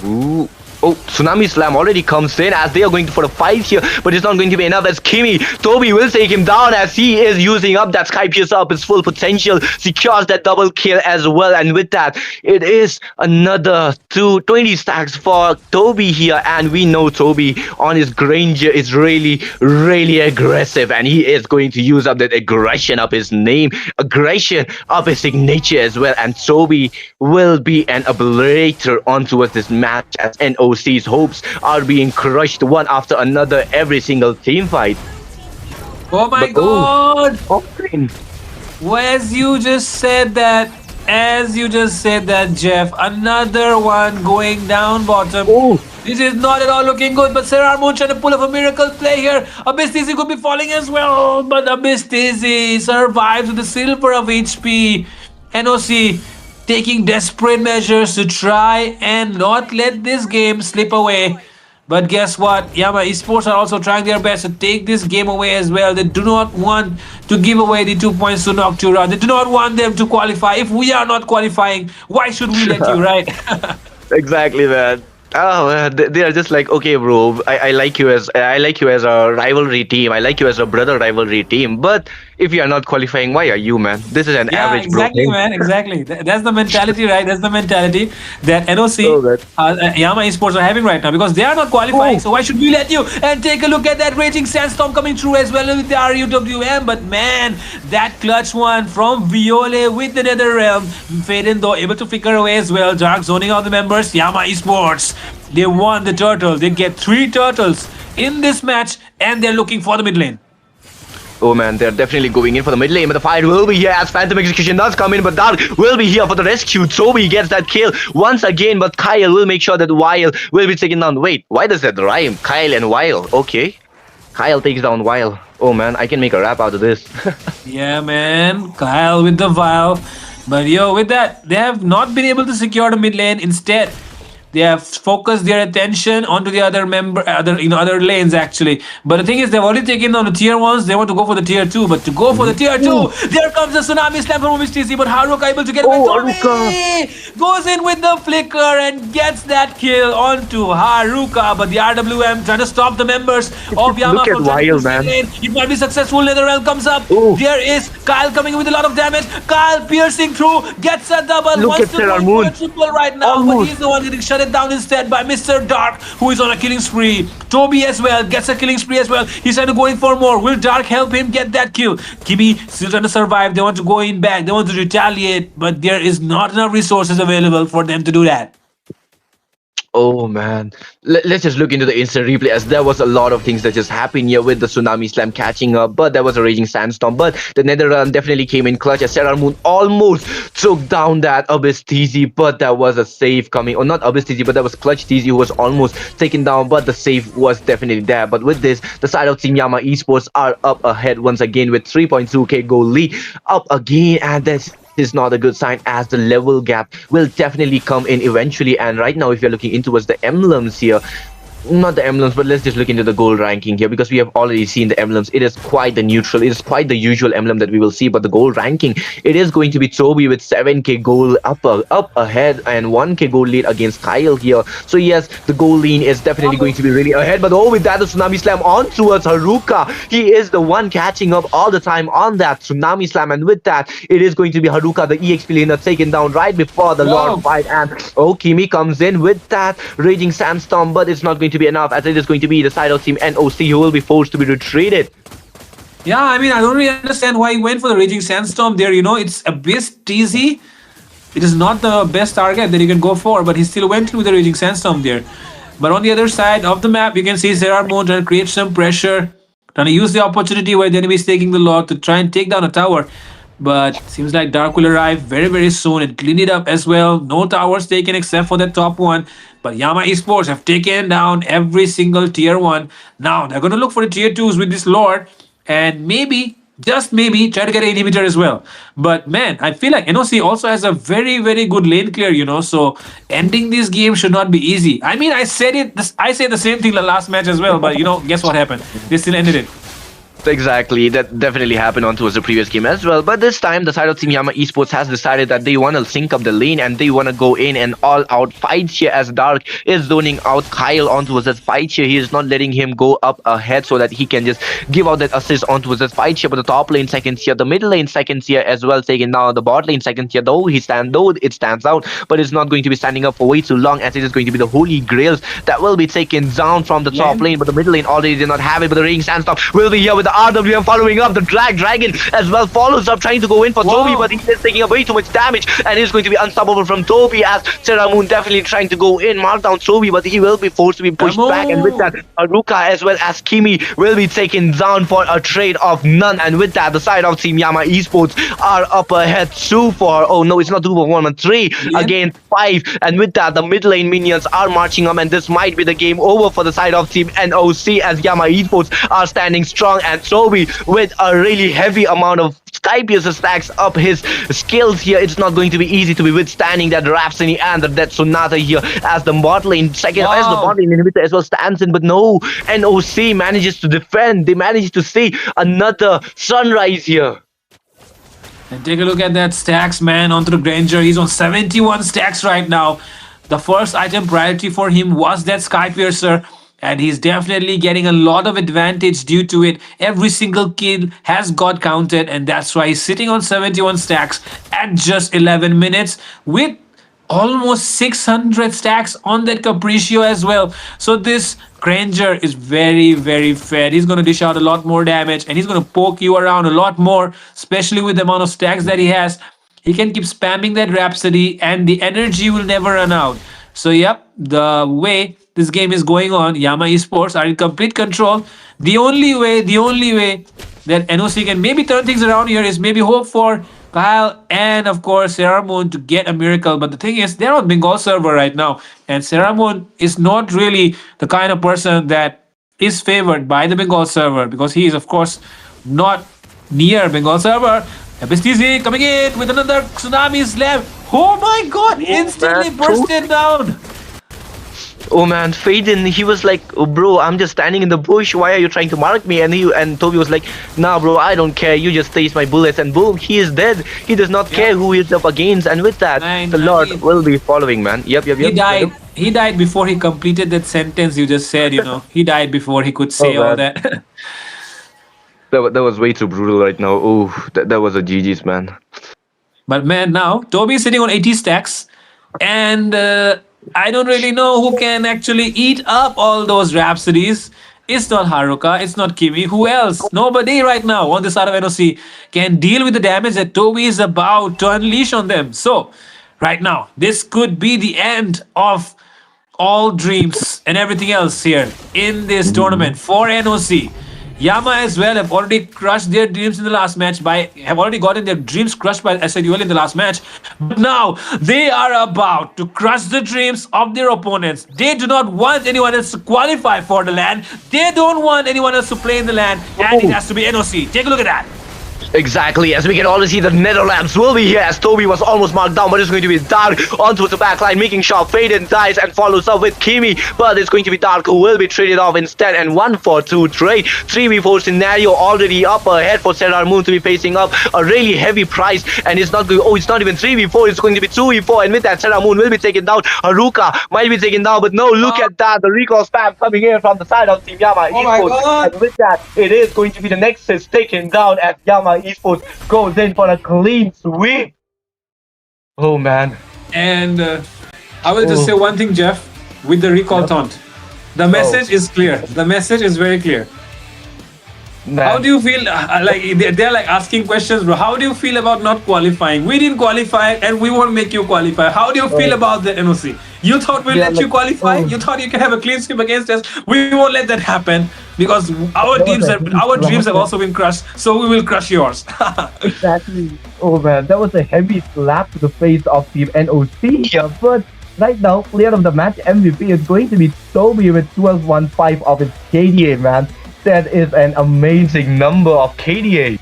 Ooh. Oh, Tsunami Slam already comes in as they are going for the fight here, but it's not going to be enough as Toby will take him down as he is using up that Sky Pierce up his full potential, secures that double kill as well, and with that, it is another 20 stacks for Toby here, and we know Toby on his Granger is really aggressive, and he is going to use up that aggression up his name, aggression up his signature as well, and Toby will be an obliterator onto us this match as NOC's hopes are being crushed one after another every single team fight. Oh my But, God! Offlane. As you just said that, Jeff, another one going down bottom. Oh. This is not at all looking good, but Sailor Moon trying to pull off a miracle play here. Abyss TZ could be falling as well, but Abyss TZ survives with a silver of HP. NOC taking desperate measures to try and not let this game slip away. But guess what? Yama Esports are also trying their best to take this game away as well. They do not want to give away the 2 points to Noctura. They do not want them to qualify. If we are not qualifying, why should we let you, right? Exactly, man. Oh, they are just like, okay, bro. I like you as a rivalry team. I like you as a brother rivalry team. But If you are not qualifying, why are you, man? This is an Yeah, average bro exactly, thing. man. Exactly. That's the mentality, right? That's the mentality that Oh, NOC, man. Yama Esports are having right now because they are not qualifying. Oh, So why should we let you? And take a look at that raging sandstorm coming through as well with the RUWM. But man, that clutch one from Viole with the Nether Realm. Faden though able to flicker away as well. Dark zoning out the members. Yama Esports. They won the turtle. They get 3 turtles in this match, and they're looking for the mid lane. oh man, they're definitely going in for the mid lane, but the fight will be here as Phantom Execution does come in, but Dark will be here for the rescue. Toby gets that kill once again, but Kyle will make sure that Weil will be taken down. Wait, why does that rhyme? Kyle and Weil. Okay. Kyle takes down Weil. Oh man, I can make a rap out of this. Yeah, man. Kyle with the vial. But yo, with that, they have not been able to secure the mid lane. Instead, they have focused their attention onto the other lanes actually. But the thing is, they've already taken down the tier ones. They want to go for the tier two. But to go for the tier two, there comes the tsunami slam from TC. But Haruka able to get away. Oh, Toby Haruka. goes in with the flicker and gets that kill onto Haruka. But the RWM trying to stop the members of Yama Look at from trying to Weil, push the man. lane. It might be successful. Netherrealm comes up. Oh. There is Kyle coming in with a lot of damage. Kyle piercing through, gets a double. Look Wants at to go Terrar for Moon. a triple right now, but Almost. he's the one getting shut it down instead by Mr. Dark, who is on a killing spree. Toby as well gets a killing spree as well. He's trying to go in for more. Will Dark help him get that kill? Kibi still trying to survive. They want to go in back. They want to retaliate, but there is not enough resources available for them to do that. Oh man, let's just look into the instant replay as there was a lot of things that just happened here with the tsunami slam catching up, but there was a raging sandstorm. But the Netherrealm definitely came in clutch as Terrar Moon almost took down that Abyss TZ, but that was a save coming, or not Abyss TZ, but that was Clutch TZ who was almost taken down, but the save was definitely there. But with this, the side of Team Yama Esports are up ahead once again with 3.2k goal lead up again, and this is not a good sign as the level gap will definitely come in eventually. And right now, if you're looking in towards the emblems here, not the emblems, but let's just look into the gold ranking here because we have already seen the emblems. It is quite the neutral, it is quite the usual emblem that we will see, but the gold ranking, it is going to be Toby with 7k gold up ahead and 1k gold lead against Kyle here. So yes, the gold lead is definitely going to be really ahead, but oh, with that the tsunami slam on towards Haruka, he is the one catching up all the time on that tsunami slam, and with that it is going to be Haruka, the EXP laner, taken down right before the Lord fight. And oh, Kimi comes in with that raging sandstorm, but it's not going to be enough as it is going to be the side of Team NOC who will be forced to be retreated. Yeah, I mean, I don't really understand why he went for the Raging Sandstorm there. You know, it's Abyss TZ. It is not the best target that you can go for, but he still went with the Raging Sandstorm there. But on the other side of the map, you can see Terrar Moon trying to create some pressure, trying to use the opportunity where the enemy is taking the log to try and take down a tower. But seems like Dark will arrive very, very soon and clean it up as well. No towers taken except for the top one. But Yama Esports have taken down every single tier 1. Now they're going to look for the tier 2s with this Lord and maybe, just maybe, try to get an inhibitor as well. But man, I feel like NOC also has a very, very good lane clear, you know. So ending this game should not be easy. I mean, I said the same thing the last match as well. But you know, guess what happened? They still ended it. Exactly, that definitely happened on towards the previous game as well. But this time, the side of Team Yama Esports has decided that they want to sync up the lane and they want to go in and all-out fight here as Dark is zoning out Kyle on towards that fight here. He is not letting him go up ahead so that he can just give out that assist on towards that fight here. But the top lane second here, the mid lane second here as well, taking down the bot lane second here. Though it stands out, but it's not going to be standing up for way too long as it is going to be the Holy Grails that will be taken down from the top lane. But the mid lane already did not have it, but the Raging Sandstorm will be here with the RWM following up. The Dragon as well follows up, trying to go in for Toby, but he is taking way too much damage and is going to be unstoppable from Toby as Terrar Moon definitely trying to go in, mark down Toby, but he will be forced to be pushed back. And with that, Haruka as well as Kimi will be taken down for a trade of none. And with that, the side of Team Yama Esports are up ahead 2-4. Oh no, it's not 2-1, but 3 against 5. And with that, the mid lane minions are marching up, and this might be the game over for the side of Team NOC as Yama Esports are standing strong. And Toby with a really heavy amount of Skypiercer stacks up his skills here. It's not going to be easy to be withstanding that Rhapsody and that Sonata here as the bot lane second, as the bot lane inhibitor as well stands in. But no, NOC manages to defend. They manage to see another sunrise here. And take a look at that stacks, man, onto the Granger. He's on 71 stacks right now. The first item priority for him was that Skypiercer. and he's definitely getting a lot of advantage due to it. Every single kill has got counted, and that's why he's sitting on 71 stacks at just 11 minutes with almost 600 stacks on that Capriccio as well. So this Granger is very, very fair. He's going to dish out a lot more damage, and he's going to poke you around a lot more, especially with the amount of stacks that he has. He can keep spamming that Rhapsody, and the energy will never run out. So, yep, the way this game is going on, Yama Esports are in complete control. The only way that NOC can maybe turn things around here is maybe hope for Kyle and of course Sarah Moon to get a miracle. But the thing is, they're on Bengal server right now, and Sarah Moon is not really the kind of person that is favored by the Bengal server because he is of course not near Bengal server. Epistizi coming in with another tsunami slam. Oh my god, instantly man, bursted down. Oh man, Faden, he was like, oh, bro, I'm just standing in the bush. Why are you trying to mark me? And Toby was like, nah, bro, I don't care. You just taste my bullets, and boom, he is dead. He does not care who he's up against, and with that, the Lord will be following, man. Yep. He died. He died before he completed that sentence you just said. He died before he could say all man. that. That was way too brutal right now. Oh, that was a GG's, man. But man, now Toby's sitting on 80 stacks, and I don't really know who can actually eat up all those Rhapsodies. It's not Haruka, it's not Kimi. Who else? Nobody right now on the side of NOC can deal with the damage that Toby is about to unleash on them. So, right now, this could be the end of all dreams and everything else here in this tournament for NOC. Yama as well have already crushed their dreams in the last match have already gotten their dreams crushed by SIDUL in the last match. But now they are about to crush the dreams of their opponents. They do not want anyone else to qualify for the LAN. They don't want anyone else to play in the LAN, and it has to be NOC. Take a look at that. Exactly, as we can already see the Netherlands will be here as Toby was almost marked down, but it's going to be Dark onto the backline, making sure Faden dies and follows up with Kimi, but it's going to be Dark who will be traded off instead, and 1-4-2 trade, 3v4 scenario already up ahead for Sarah Moon to be facing up a really heavy price, and it's not going, it's not even 3v4, it's going to be 2v4, and with that Sarah Moon will be taken down. Haruka might be taken down, but no, look at that, the recall spam coming in from the side of Team Yama Esports, and with that, it is going to be the Nexus taken down as Yama Esports goes in for a clean sweep. Oh man. And I will just say one thing, Jeff, with the recall taunt. The message is clear. The message is very clear. Man. How do you feel? They're like asking questions, bro. How do you feel about not qualifying? We didn't qualify, and we won't make you qualify. How do you feel about the NOC? You thought we'll let you qualify? You thought you can have a clean sweep against us? We won't let that happen because our dreams have also been crushed. So we will crush yours. Exactly. Oh man, that was a heavy slap to the face of Team NOC here. But right now, player of the match MVP is going to be Toby with 12-1-5 of his KDA, man. That is an amazing number of KDA.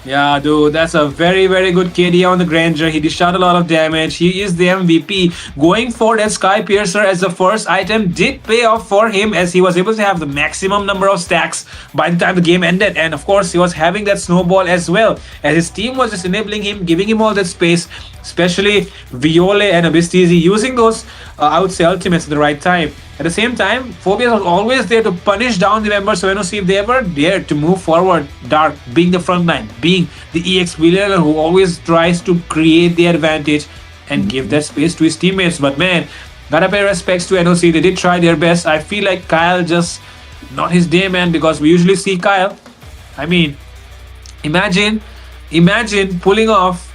Yeah, dude, that's a very, very good KD on the Granger. He dished out a lot of damage. He is the MVP. Going for that Sky Piercer as the first item did pay off for him as he was able to have the maximum number of stacks by the time the game ended. And of course, he was having that snowball as well, as his team was just enabling him, giving him all that space, especially Viole and Abistizi using those, I would say, ultimates at the right time. At the same time, Phobias was always there to punish down the members of NOC if they ever dared to move forward. Dark being the front line, being the EX wheeler who always tries to create the advantage and give that space to his teammates. But man, gotta pay respects to NOC. They did try their best. I feel like Kyle just not his day, man, because we usually see Kyle. I mean, imagine pulling off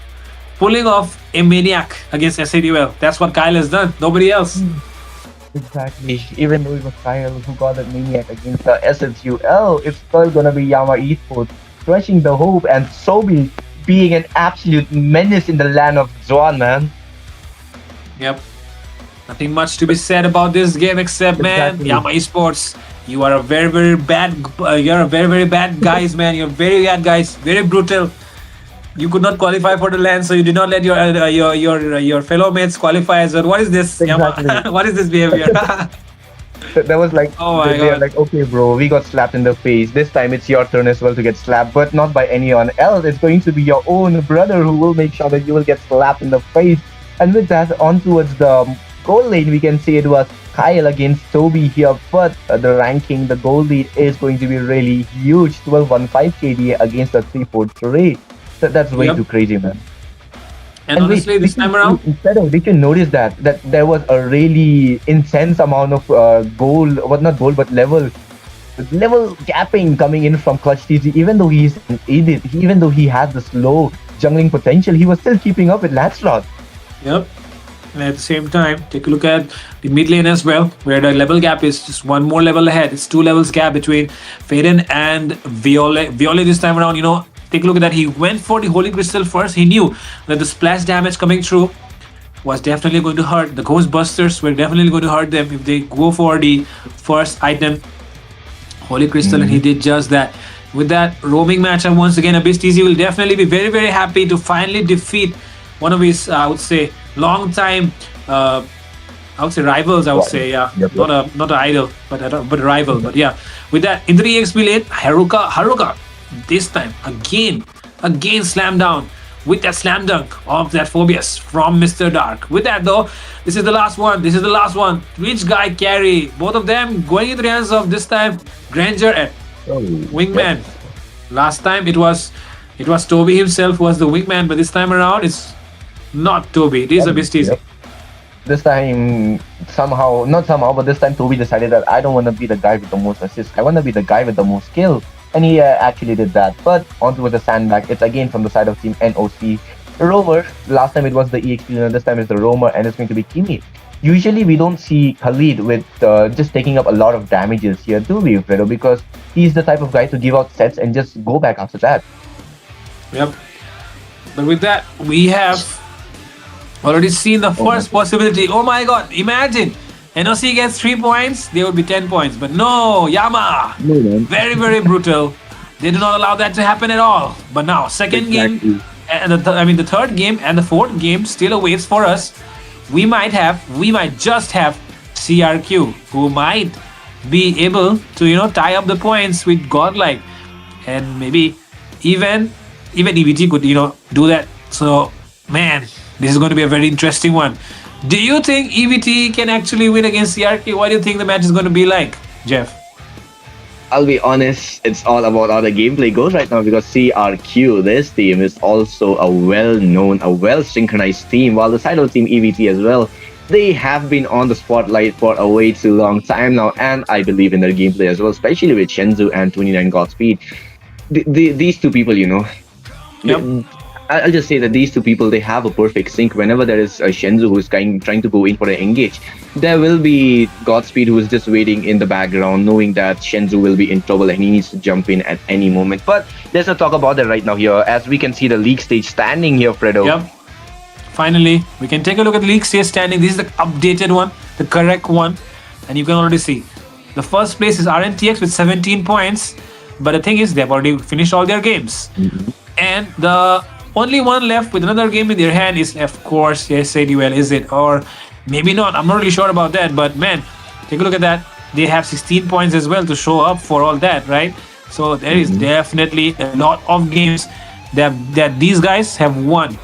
a maniac against SADUL. That's what Kyle has done. Nobody else. Exactly. Even though it was Kyle who got that maniac against the SSUL, it's still gonna be Yama Esports crushing the hope, and Sobi being an absolute menace in the land of Zwan, man. Yep. Nothing much to be said about this game except, man, Yama Esports, you are a very, very bad. You're a very, very bad guys, man. You're very bad guys. Very brutal. You could not qualify for the LAN, so you did not let your fellow mates qualify as well. What is this, Exactly. Yama? What is this behavior? That was like, Oh my they're God. like, okay, bro, we got slapped in the face. This time it's your turn as well to get slapped, but not by anyone else. It's going to be your own brother who will make sure that you will get slapped in the face. And with that, on towards the goal lane, we can see it was Kyle against Toby here, but the ranking, the goal lead is going to be really huge. 12-1-5 KDA against a 3-4-3. That's way Yep. too crazy, man. And And wait, honestly, this time around, did you notice that there was a really intense amount of goal, what not goal, but level gapping coming in from Clutch TG. Even though he's an idiot, even though he had the slow jungling potential, he was still keeping up with Lancelot. yep. And at the same time, take a look at the mid lane as well, where the level gap is just one more level ahead. It's 2 levels gap between Faden and Violet. Violet this time around, take a look at that. He went for the Holy Crystal first. He knew that the splash damage coming through was definitely going to hurt. The Ghostbusters were definitely going to hurt them if they go for the first item, Holy Crystal, and he did just that. With that roaming matchup, once again, Abyss TZ will definitely be very, very happy to finally defeat one of his, I would say, long time, I would say rivals. I would say, yeah, Yep. not an idol, but a rival. But yeah, with that in the EXP lane, Haruka, this time again slam down with that slam dunk of that Phobius from Mr. Dark. With that though, this is the last one. Which guy carry? Both of them going into the hands of this time Granger and Wingman. Last time it was Toby himself who was the wingman, but this time around it's not Toby. It is Abyss TZ. Yep. This time, not somehow, but this time Toby decided that I don't want to be the guy with the most assists. I want to be the guy with the most skill. And he actually did that. But onto with the sandbag, it's again from the side of Team NOC. Roamer, last time it was the EXP winner, this time it's the Roamer, and it's going to be Kimi. Usually we don't see Khalid with just taking up a lot of damages here, do we, Fredo? Because he's the type of guy to give out sets and just go back after that. Yep. But with that, we have already seen the first possibility. Oh my god, imagine NOC gets 3 points, they would be 10 points. But no, Yama! No, man. Very, very brutal. They do not allow that to happen at all. But now, second game, and the third game and the fourth game still awaits for us. We might just have CRQ, who might be able to, tie up the points with Godlike. And maybe even EVT could, do that. So, man, this is going to be a very interesting one. Do you think EVT can actually win against CRQ? What do you think the match is going to be like, Jeff? I'll be honest, it's all about how the gameplay goes right now because CRQ, this team, is also a well-known, a well-synchronized team, while the side of Team EVT as well, they have been on the spotlight for a way too long time now, and I believe in their gameplay as well, especially with Shenzhou and 29 Godspeed. These two people, Yep. I'll just say that these two people, they have a perfect sync. Whenever there is a Shenzhou who is trying to go in for an engage, there will be Godspeed who is just waiting in the background, knowing that Shenzhou will be in trouble and he needs to jump in at any moment. But let's not talk about that right now here, as we can see the league stage standing here, Fredo. Yep. Finally, we can take a look at the league stage standing. This is the updated one, the correct one. And you can already see. The first place is RNTX with 17 points. But the thing is, they've already finished all their games. And the only one left with another game in their hand is, of course, SADUL, is it? Or maybe not. I'm not really sure about that. But man, take a look at that. They have 16 points as well to show up for all that, right? So there is definitely a lot of games that these guys have won.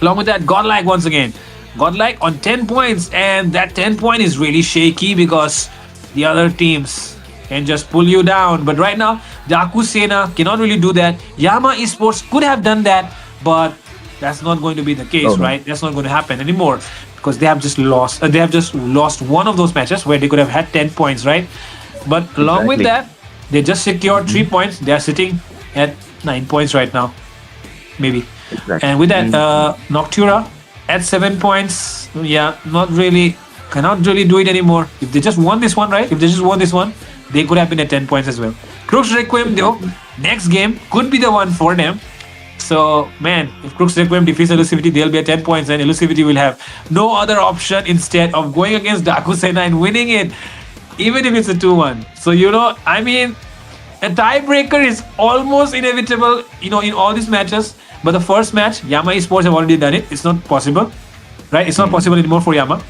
Along with that, Godlike once again. Godlike on 10 points. And that 10 point is really shaky because the other teams can just pull you down. But right now, Daku Sena cannot really do that. Yama Esports could have done that, but that's not going to be the case, right? That's not going to happen anymore because they have just lost. They have just lost one of those matches where they could have had 10 points, right? But along with that, they just secured 3 points. They are sitting at 9 points right now, maybe. And with that, Noctura at 7 points. Yeah, cannot really do it anymore. If they just won this one, right? If they just won this one, they could have been at 10 points as well. Crux Requiem, though, next game could be the one for them. So, man, if Crux Requiem defeats Elusivity, they'll be at 10 points and Elusivity will have no other option instead of going against Daku Sena and winning it, even if it's a 2-1. So, a tiebreaker is almost inevitable, in all these matches. But the first match, Yama Esports have already done it. It's not possible, right? It's not possible anymore for Yama.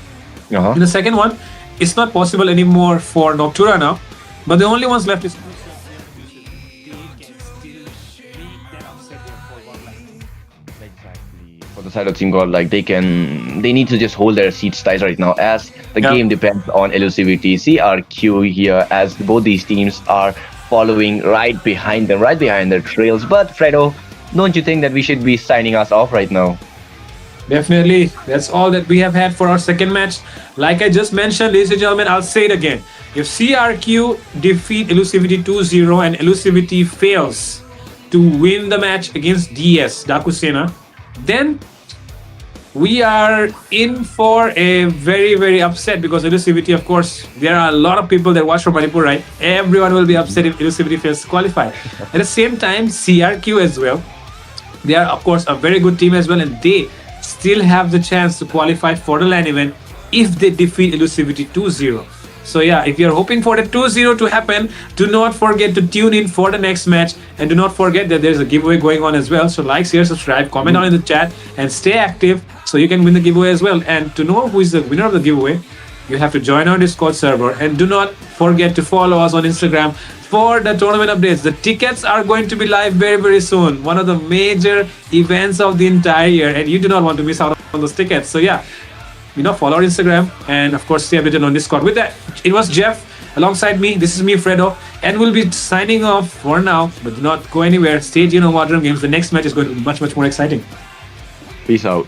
In the second one, it's not possible anymore for Noctura now. But the only ones left is Exactly. For the the side of Team God, like they need to just hold their seats tight right now, as the Yeah. game depends on Elusivity, CRQ here, as both these teams are following right behind them, right behind their trails. But Fredo, don't you think that we should be signing us off right now? Definitely. That's all that we have had for our second match. Like I just mentioned, ladies and gentlemen, I'll say it again. If CRQ defeat Elusivity 2-0 and Elusivity fails to win the match against DS, Dakusena, then we are in for a very, very upset, because Elusivity, of course, there are a lot of people that watch from Manipur, right? Everyone will be upset if Elusivity fails to qualify. At the same time, CRQ as well, they are, of course, a very good team as well, and they still have the chance to qualify for the LAN event if they defeat Elusivity 2-0. So yeah, if you're hoping for the 2-0 to happen, do not forget to tune in for the next match, and do not forget that there's a giveaway going on as well. So like, share, subscribe, comment down in the chat, and stay active so you can win the giveaway as well. And to know who is the winner of the giveaway, you have to join our Discord server, and do not forget to follow us on Instagram for the tournament updates. The tickets are going to be live very, very soon. One of the major events of the entire year, and you do not want to miss out on those tickets. So yeah, follow our Instagram, and of course stay updated on Discord. With that, it was Jeff alongside me. This is me, Fredo, and we'll be signing off for now, but do not go anywhere. Stay tuned on War Drum Games. The next match is going to be much, much more exciting. Peace out.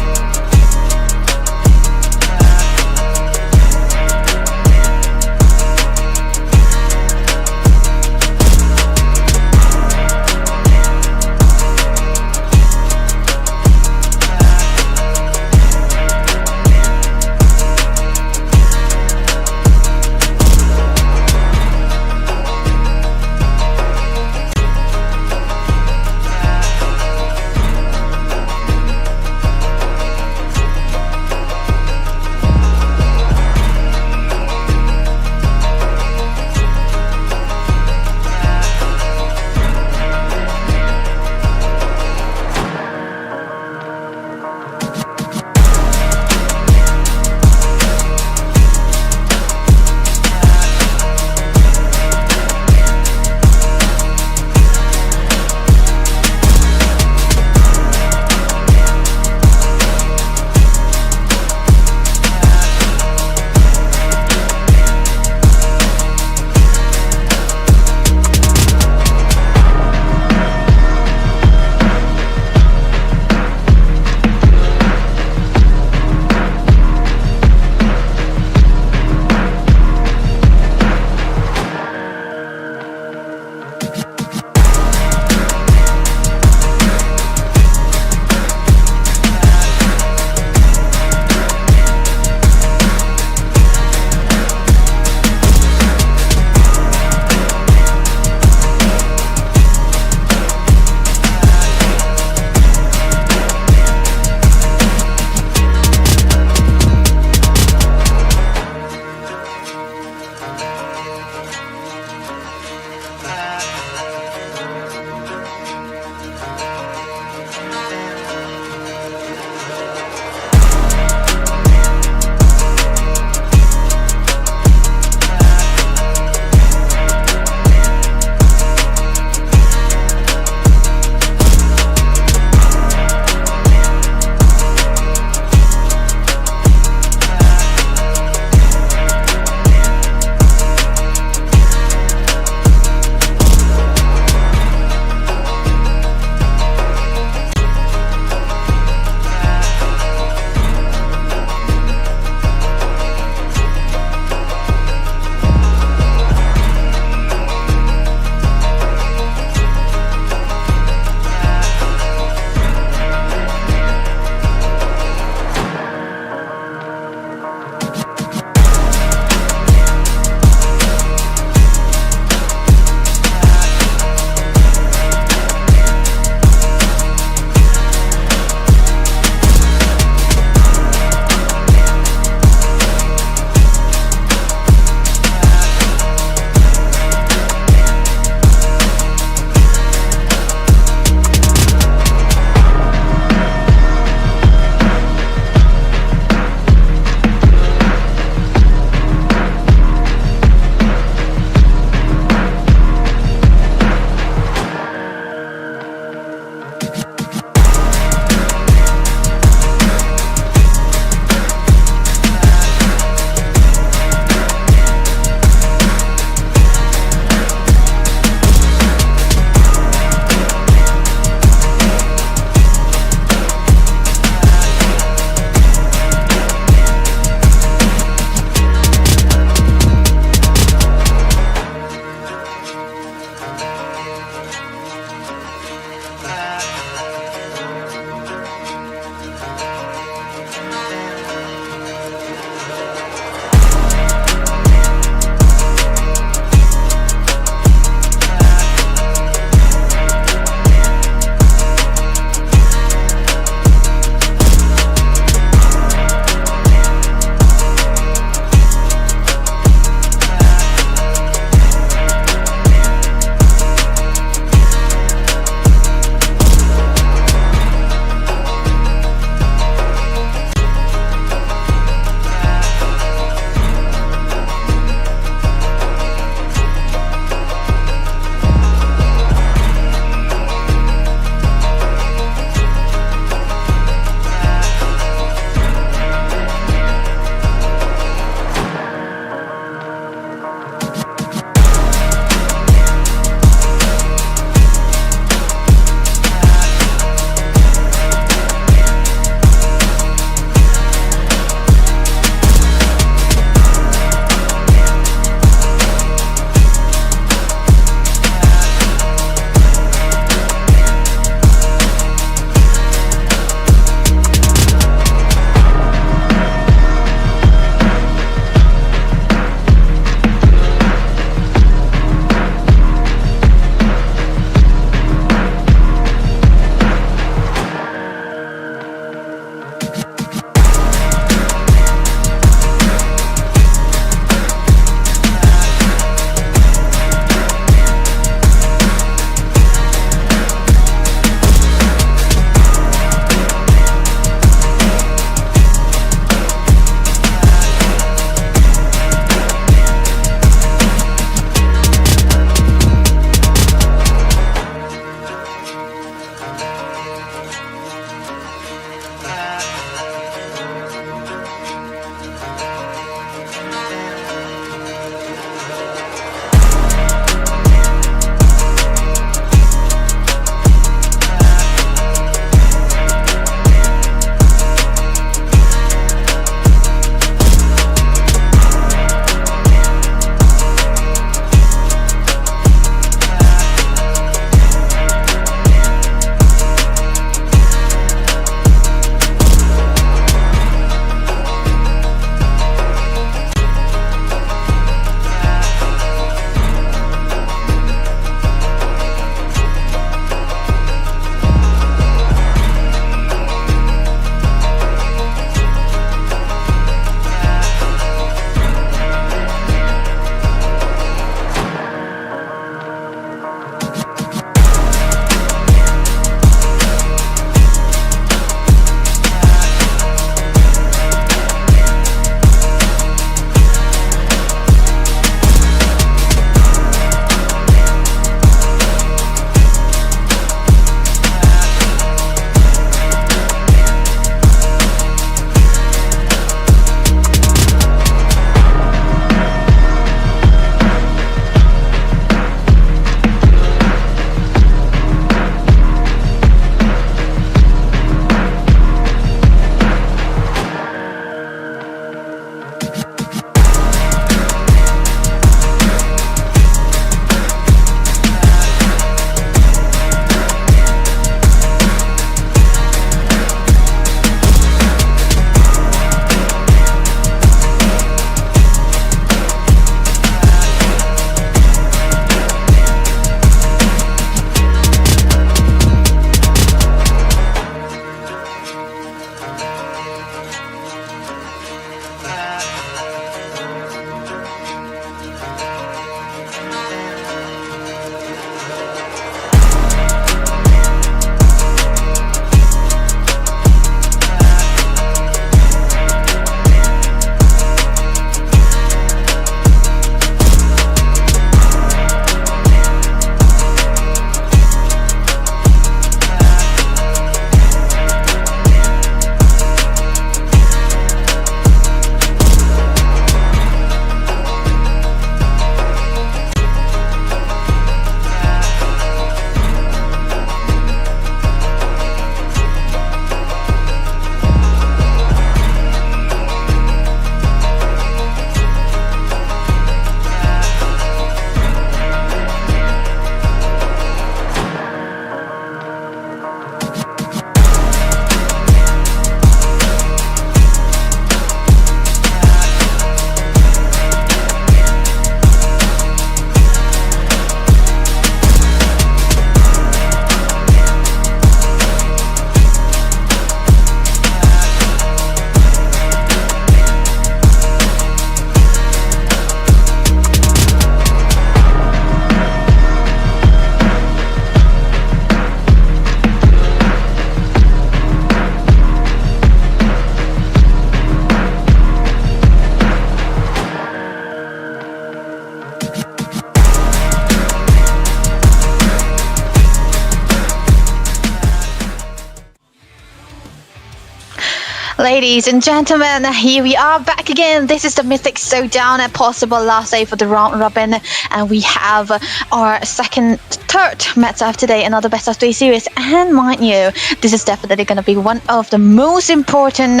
Ladies and gentlemen, here we are back again. This is the Mythic Showdown, a possible last day for the round robin, and we have our third match of today, another best of 3 series. And mind you, this is definitely going to be one of the most important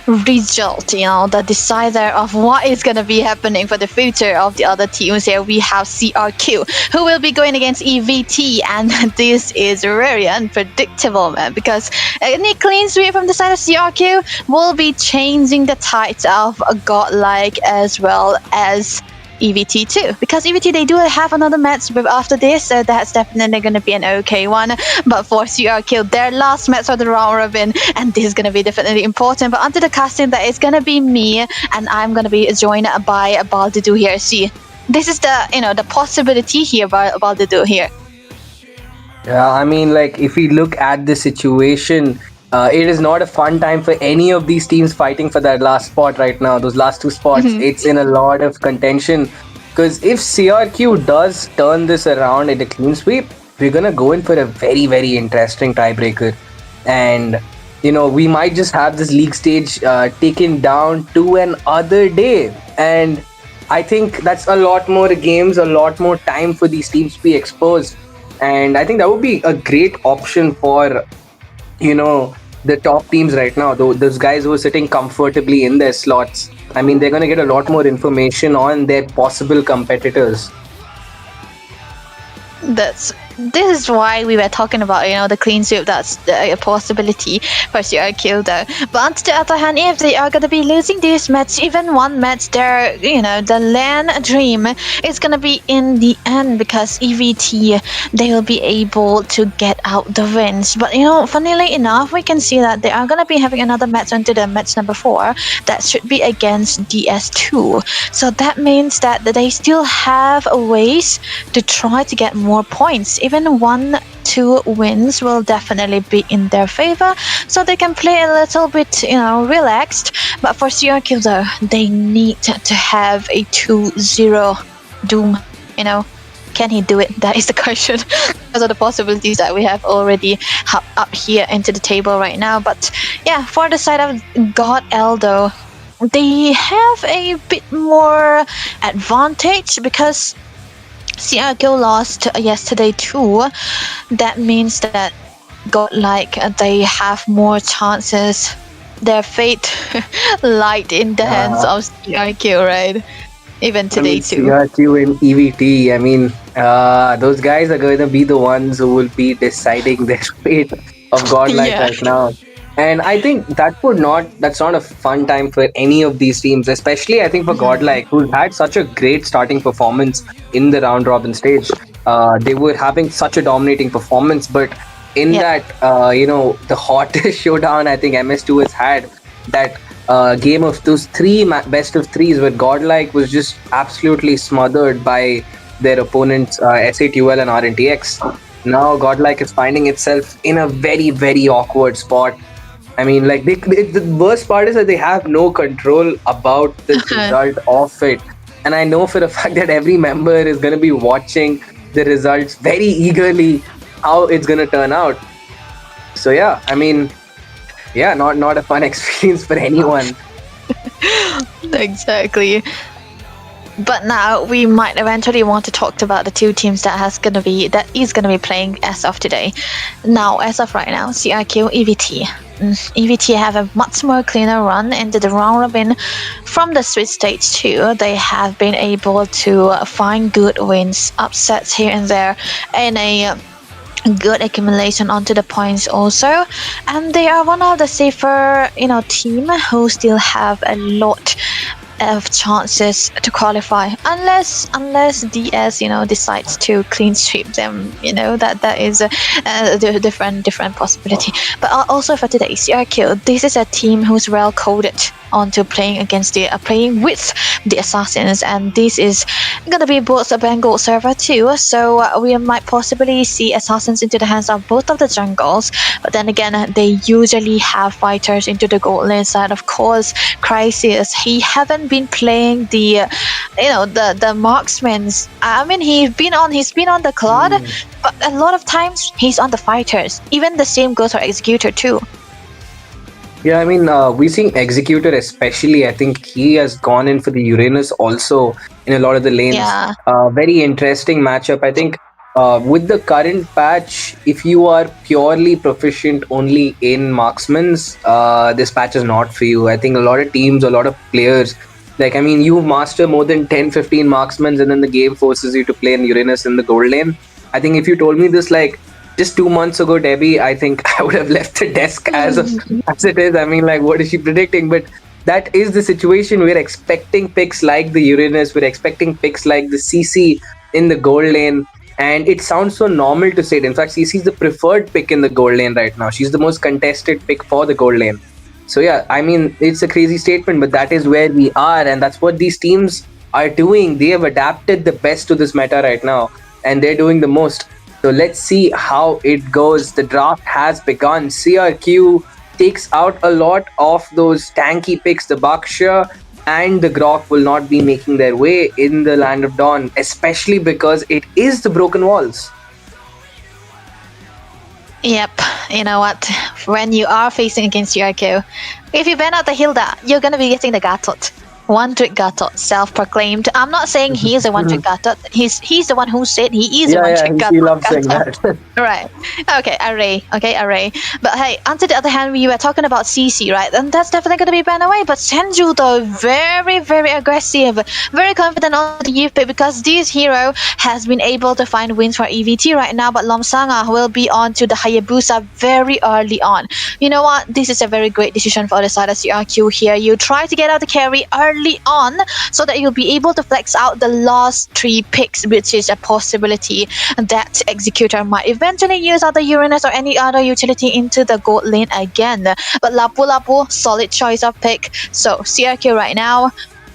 results, the decider of what is going to be happening for the future of the other teams. Here we have CRQ, who will be going against EVT, and this is very unpredictable, man, because any clean sweep from the side of CRQ will be changing the tides of Godlike as well as EVT too, because EVT, they do have another match after this, so that's definitely going to be an okay one. But for CRQ, their last match for the round robin, and this is going to be definitely important. But onto the casting, that is going to be me, and I'm going to be joined by Baldidu here. See, this is the possibility here by Baldidu here. Yeah, I mean, like, if we look at the situation, it is not a fun time for any of these teams fighting for that last spot right now. Those last 2 spots, it's in a lot of contention. Because if CRQ does turn this around in a clean sweep, we're going to go in for a very, very interesting tiebreaker. And, we might just have this league stage taken down to another day. And I think that's a lot more games, a lot more time for these teams to be exposed. And I think that would be a great option for the top teams right now, those guys who are sitting comfortably in their slots. I mean, they're going to get a lot more information on their possible competitors. This is why we were talking about, the clean sweep. That's a possibility for CRQ though. But on the other hand, if they are going to be losing this match, even one match, the LAN dream is going to be in the end, because EVT, they will be able to get out the wins. But, funnily enough, we can see that they are going to be having another match onto the match number 4. That should be against DS2. So that means that they still have ways to try to get more points. Even 1-2 wins will definitely be in their favor, so they can play a little bit, relaxed. But for CRQ though, they need to have a 2-0 Doom. Can he do it? That is the question. Those are the possibilities that we have already up here into the table right now. But yeah, for the side of God Eldo, they have a bit more advantage because CRQ lost yesterday too. That means that Godlike, they have more chances. Their fate lied in the hands of CRQ, right? Even today too. CRQ and EVT, I mean, those guys are going to be the ones who will be deciding their fate of Godlike right now. And I think that's not a fun time for any of these teams, especially I think for Godlike, who's had such a great starting performance in the round robin stage. They were having such a dominating performance, but in that, the hottest showdown I think MS2 has had, that game of those 3 best of 3s where Godlike was just absolutely smothered by their opponents, S8UL and RNTX. Now Godlike is finding itself in a very, very awkward spot. I mean, like, the worst part is that they have no control about the result of it. And I know for a fact that every member is going to be watching the results very eagerly, how it's going to turn out. So, yeah, I mean, not a fun experience for anyone. Exactly. But now we might eventually want to talk about the 2 teams that is going to be playing as of today. Now, as of right now, CRQ, EVT. EVT have a much more cleaner run into the round robin from the Switch stage 2. They have been able to find good wins, upsets here and there, and a good accumulation onto the points also. And they are one of the safer, team who still have a lot of chances to qualify, unless DS decides to clean sweep them. That is a different possibility. But also for today, CRQ, this is a team who's well coded onto playing with the assassins, and this is gonna be both a Bengal server too, so we might possibly see assassins into the hands of both of the jungles. But then again, they usually have fighters into the gold lane side. Of course, Crisis, he haven't been playing the marksmans. I mean, he's been on the Claude, but a lot of times he's on the fighters. Even the same goes for Executor too. Yeah, I mean, we seeing Executor especially. I think he has gone in for the Uranus also in a lot of the lanes. Yeah. Very interesting matchup. I think with the current patch, if you are purely proficient only in marksmans, this patch is not for you. I think a lot of teams, a lot of players, like, I mean, you master more than 10, 15 marksmans, and then the game forces you to play in Uranus in the gold lane. I think if you told me this like just 2 months ago, Debbie, I think I would have left the desk as it is. I mean, like, what is she predicting? But that is the situation. We're expecting picks like the Uranus, we're expecting picks like the CC in the gold lane. And it sounds so normal to say it. In fact, CC is the preferred pick in the gold lane right now. She's the most contested pick for the gold lane. So, yeah, I mean, it's a crazy statement, but that is where we are. And that's what these teams are doing. They have adapted the best to this meta right now, and they're doing the most. So let's see how it goes. The draft has begun. CRQ takes out a lot of those tanky picks. The Bakshia and the Grok will not be making their way in the Land of Dawn, especially because it is the Broken Walls. Yep. You know what? When you are facing against URQ, if you ban out the Hilda, you're gonna be getting the Gatot. One trick Gatot, self-proclaimed. I'm not saying he is a one trick Gatot. He's the one who said he is a one trick Gatot. He loves saying that. Right. Okay, array. Okay, array. But hey, on to the other hand, we were talking about CC, right? And that's definitely going to be banned away. But Senju, though, very, very aggressive, very confident on the youth pick because this hero has been able to find wins for EVT right now. But Lomsanga will be on to the Hayabusa very early on. You know what? This is a very great decision for the side of CRQ here. You try to get out the carry early on so that you'll be able to flex out the last 3 picks, which is a possibility that Executor might eventually use other Uranus or any other utility into the gold lane again. But Lapu Lapu, solid choice of pick. So CRQ right now,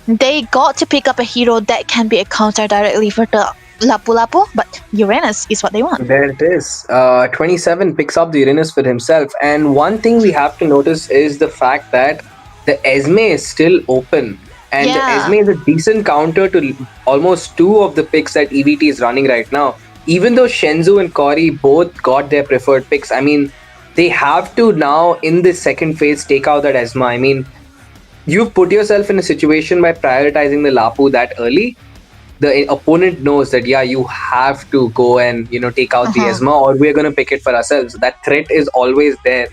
they got to pick up a hero that can be a counter directly for the Lapu Lapu, but Uranus is what they want. There it is. 27 picks up the Uranus for himself. And one thing we have to notice is the fact that the Esme is still open. And the Esme is a decent counter to almost 2 of the picks that EVT is running right now. Even though Shenzhou and Cory both got their preferred picks, I mean, they have to now in this second phase take out that Esma. I mean, you've put yourself in a situation by prioritizing the Lapu that early. The opponent knows that, yeah, you have to go and, take out the Esma or we're going to pick it for ourselves. That threat is always there.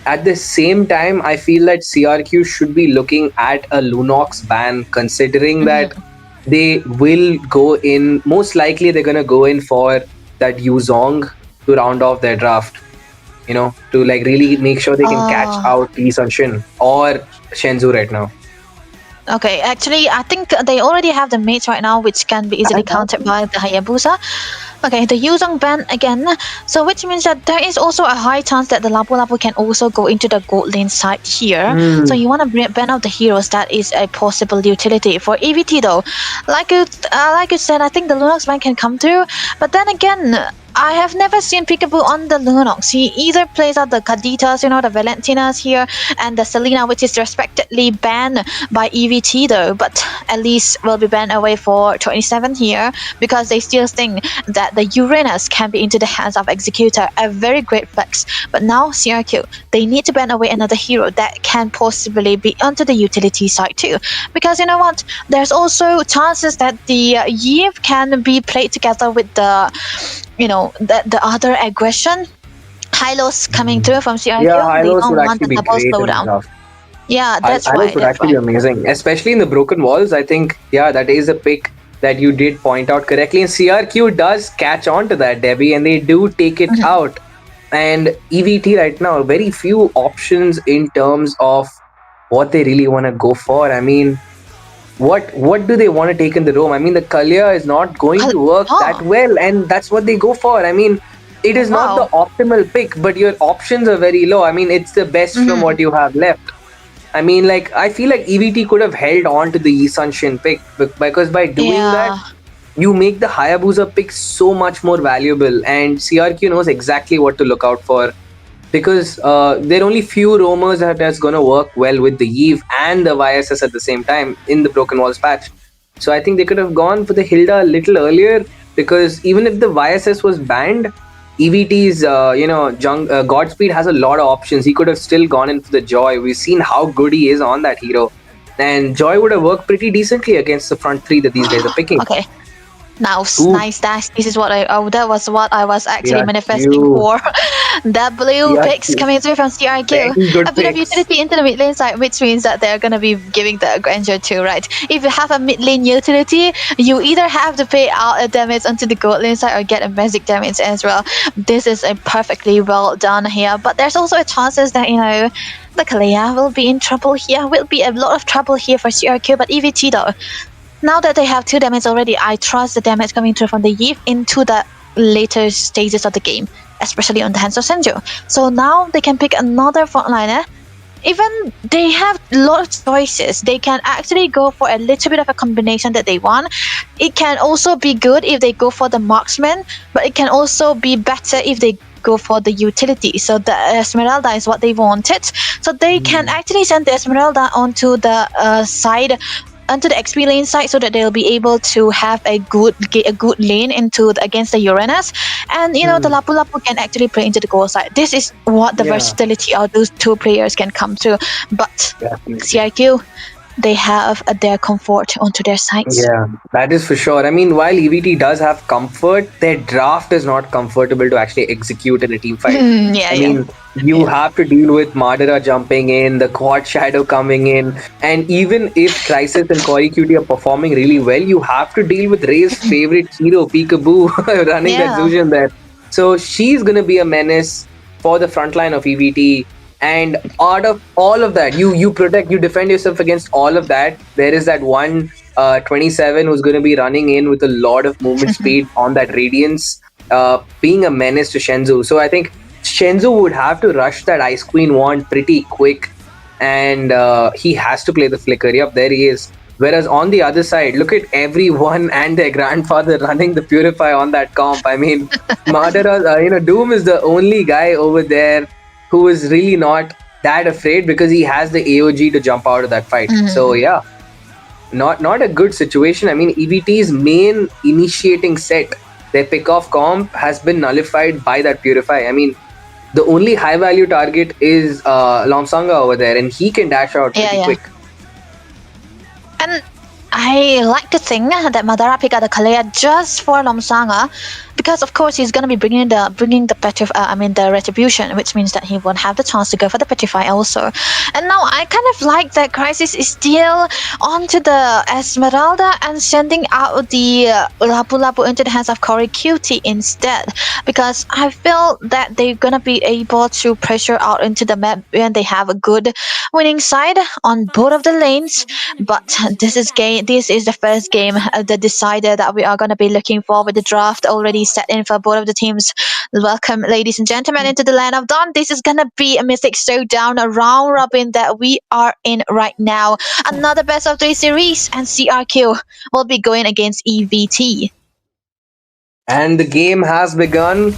At the same time, I feel that CRQ should be looking at a Lunox ban, considering that they will go in, most likely they're going to go in for that Yuzong to round off their draft, to like really make sure they can catch out Lee Sun Shin or Shenzhou right now. Okay, actually, I think they already have the mates right now, which can be easily countered by the Hayabusa. Okay, the Yuzong ban again, so which means that there is also a high chance that the Lapu Lapu can also go into the gold lane side here. So you want to ban out the heroes, that is a possible utility. For EVT though, like you said, I think the Lunox ban can come through, but then again, I have never seen Peekaboo on the Lunox. He either plays out the Kaditas, the Valentinas here, and the Selena, which is respectively banned by EVT though, but at least will be banned away for 27 here because they still think that the Uranus can be into the hands of Executor, a very great flex. But now CRQ, they need to ban away another hero that can possibly be onto the utility side too, because you know what, there's also chances that the Yves can be played together with the the other aggression. Hylos coming through from CRQ. Yeah, they Hylos don't would want actually the be double great. slowdown. Yeah, that's Hylos right. would actually be amazing, especially in the Broken Walls. I think, yeah, that is a pick that you did point out correctly. And CRQ does catch on to that, Debbie, and they do take it out. And EVT right now, very few options in terms of what they really want to go for. I mean, what do they want to take in the roam? I mean, the Kalia is not going to work that well, and that's what they go for. I mean, it is not the optimal pick, but your options are very low. I mean, it's the best from what you have left. I mean, like, I feel like EVT could have held on to the Yi Sun Shin pick because by doing that, you make the Hayabusa pick so much more valuable, and CRQ knows exactly what to look out for. Because there are only few roamers that's going to work well with the Eve and the YSS at the same time in the Broken Walls patch. So I think they could have gone for the Hilda a little earlier, because even if the YSS was banned, EVT's, Godspeed has a lot of options. He could have still gone in for the Joy. We've seen how good he is on that hero. And Joy would have worked pretty decently against the front three that these guys are picking. Okay. Nice, Ooh. nice. This is what that was what I was actually Yeah, manifesting you. for. The blue Yeah, picks you. coming through from CRQ. Very good A bit of picks. utility into the mid lane side, which means that they're gonna be giving the Granger too, right? If you have a mid lane utility, you either have to pay out a damage onto the gold lane side or get a magic damage as well. This is a perfectly well done here, but there's also a chances that the Kalia will be in trouble here. Will be a lot of trouble here for CRQ, but EVT though. Now that they have 2 damage already, I trust the damage coming through from the Yip into the later stages of the game, especially on the hands of Senju. So now they can pick another frontliner. Even they have a lot of choices. They can actually go for a little bit of a combination that they want. It can also be good if they go for the marksman, but it can also be better if they go for the utility. So the Esmeralda is what they wanted. So they can actually send the Esmeralda onto the side, onto the XP lane side, so that they'll be able to have a good lane against the Uranus, and the Lapu Lapu can actually play into the goal side. This is what the versatility of those two players can come through. But CIQ, they have their comfort onto their sides. Yeah, that is for sure. I mean, while EVT does have comfort, their draft is not comfortable to actually execute in a team fight. I mean, you have to deal with Madara jumping in, the quad shadow coming in, and even if Crisis and Kori Cutie are performing really well, you have to deal with Ray's favorite hero, Peekaboo, running that Zusian there. So she's going to be a menace for the front line of EVT. And out of all of that, you protect, you defend yourself against all of that. There is that one 27 who's going to be running in with a lot of movement speed on that Radiance, being a menace to Shenzhou. So I think Shenzhou would have to rush that Ice Queen wand pretty quick, and he has to play the Flicker. Yep, there he is. Whereas on the other side, look at everyone and their grandfather running the Purify on that comp. I mean, Madara, Doom is the only guy over there who is really not that afraid because he has the AOG to jump out of that fight. So yeah, not a good situation. I mean, EVT's main initiating set, their pick-off comp, has been nullified by that Purify. I mean, the only high-value target is Lomsanga over there, and he can dash out pretty quick. And I like to think that Madara picked out the Kalea just for Lomsanga, because of course he's gonna be bringing the retribution, which means that he won't have the chance to go for the petrify also. And now I kind of like that Crisis is still onto the Esmeralda and sending out the Lapu Lapu into the hands of Kori Cutie instead, because I feel that they're gonna be able to pressure out into the map when they have a good winning side on both of the lanes. But this is the first game that decided that we are gonna be looking for, with the draft already set in for both of the teams. Welcome, ladies and gentlemen, into the land of Dawn. This is gonna be a Mythic Showdown, a round robin that we are in right now. Another best of 3 series, and CRQ will be going against EVT. And the game has begun,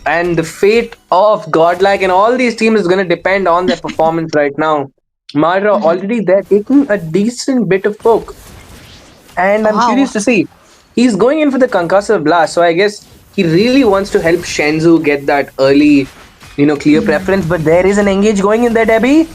and the fate of Godlike and all these teams is going to depend on their performance right now. Madara already there taking a decent bit of poke, and I'm curious to see. He's going in for the Concussive Blast, so I guess he really wants to help Shenzhou get that early, clear preference. But there is an engage going in there, Debbie.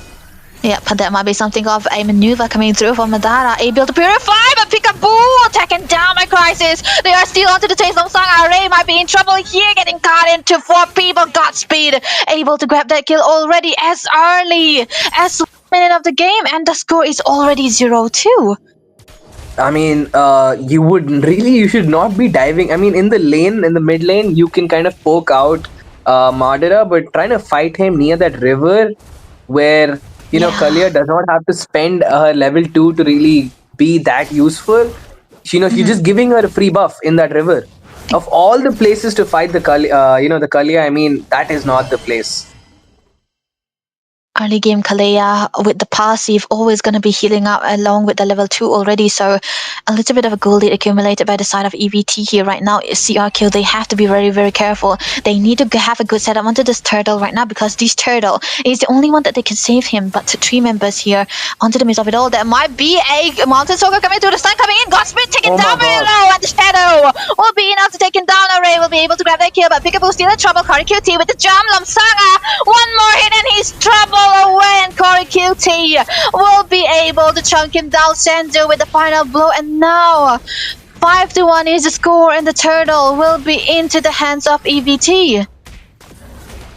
Yep, that might be something of a maneuver coming through from Madara, able to purify, but Peekaboo attacking down by Crisis. They are still onto the taste of Song. Ray might be in trouble here, getting caught into 4 people. Godspeed, able to grab that kill already as early as 1 minute of the game, and the score is already 0-2. I mean, you should not be diving. I mean, in the mid lane, you can kind of poke out Madara, but trying to fight him near that river where, Kalia does not have to spend her level 2 to really be that useful. You're just giving her a free buff in that river. Of all the places to fight the Kalia, I mean, that is not the place. early game Kalea with the passive always going to be healing up along with the level 2 already, so a little bit of a gold lead accumulated by the side of EVT here right now. CRQ, they have to be very, very careful. They need to have a good setup onto this turtle right now, because this turtle is the only one that they can save him. But 3 members here onto the midst of it all. There might be a Mountain Soaker coming through, the stun coming in, Godspeed taken down very low, and the Shadow will be enough to take him down. Array will be able to grab that kill, but Peekaboo still in trouble. Corey QT with the jump, Lamsanga, one more hit and he's trouble away, and Corey QT will be able to chunk him down. Senzu with the final blow, and now 5-1 is the score, and the turtle will be into the hands of EVT.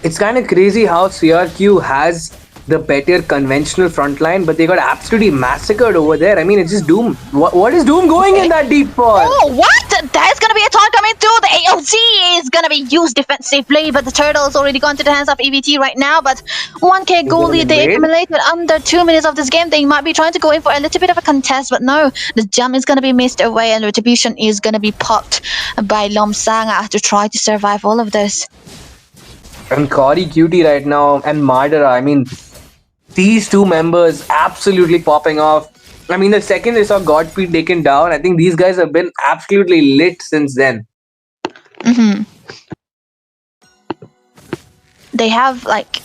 It's kind of crazy how CRQ has the better conventional front line, but they got absolutely massacred over there. I mean, it's just Doom. What is Doom going in that deep for? Oh, what? There's gonna be a taunt coming through. The AOC is gonna be used defensively, but the turtle's already gone to the hands of EVT right now. But 1k goal lead they accumulated under 2 minutes of this game. They might be trying to go in for a little bit of a contest, but no, the jump is gonna be missed away, and Retribution is gonna be popped by Lomsanga to try to survive all of this. And Corey QT right now and Mardara, I mean, these 2 members absolutely popping off. I mean, the second they saw Godspeed taken down, I think these guys have been absolutely lit since then. They have like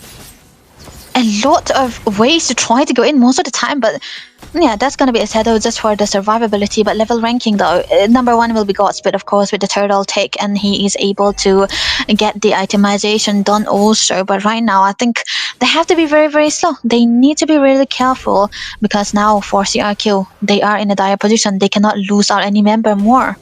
a lot of ways to try to go in most of the time, but yeah, that's gonna be a shadow just for the survivability. But level ranking though, number 1 will be Godspeed, of course, with the turtle take, and he is able to get the itemization done also. But right now, I think they have to be very, very slow. They need to be really careful, because now for CRQ, they are in a dire position. They cannot lose out any member more.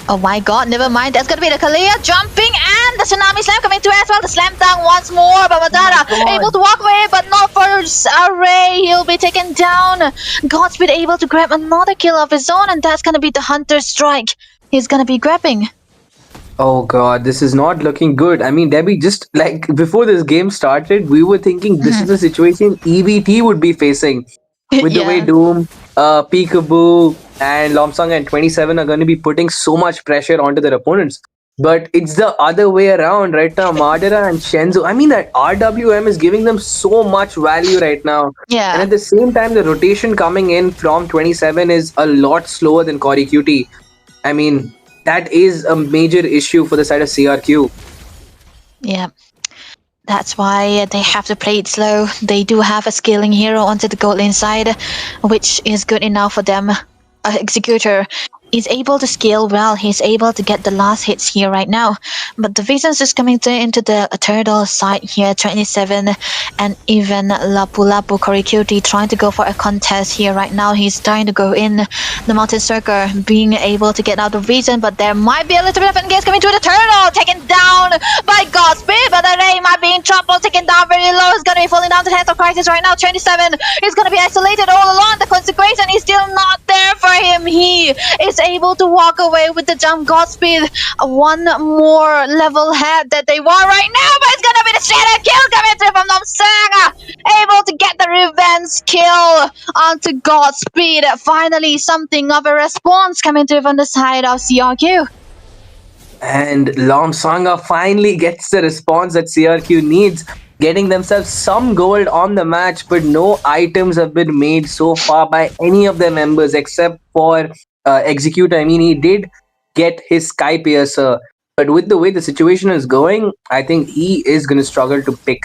Oh my god, never mind. That's gonna be the Kalia jumping, and the Tsunami Slam coming through as well. The Slam down once more, but Madara able to walk away, but not for Array. He'll be taken down. Godspeed able to grab another kill of his own, and that's gonna be the Hunter Strike. He's gonna be grabbing. Oh god, this is not looking good. I mean, Debbie, just like before this game started, we were thinking this is the situation EVT would be facing. With the way Doom, Peekaboo, and Lomsang and 27 are going to be putting so much pressure onto their opponents. But it's the other way around right now. Madara and Shenzu, I mean, that RWM is giving them so much value right now. Yeah. And at the same time, the rotation coming in from 27 is a lot slower than Corey QT. I mean, that is a major issue for the side of CRQ. Yeah. That's why they have to play it slow. They do have a scaling hero onto the gold lane side, which is good enough for them. Executor is able to scale well. He's able to get the last hits here right now. But the Vision's just coming into the turtle side here, 27, and even Lapu Lapu Korikuti trying to go for a contest here right now. He's trying to go in the Mountain Circle, being able to get out of Vision, but there might be a little bit of engage coming to the turtle, taken down by Godspeed, but Array might be in trouble, taken down very low. It's gonna be falling down to the hands of Crisis right now. 27 is gonna be isolated all along. The consecration is still not there for him. He is able to walk away with the jump. Godspeed, one more level head that they want right now, but it's gonna be the shadow kill coming through from Nomsanga, able to get the revenge kill onto Godspeed. Finally, something of a response coming through from the side of CRQ. And Lomsanga finally gets the response that CRQ needs, getting themselves some gold on the match, but no items have been made so far by any of their members except for Executor. I mean, he did get his Sky Piercer, but with the way the situation is going, I think he is going to struggle to pick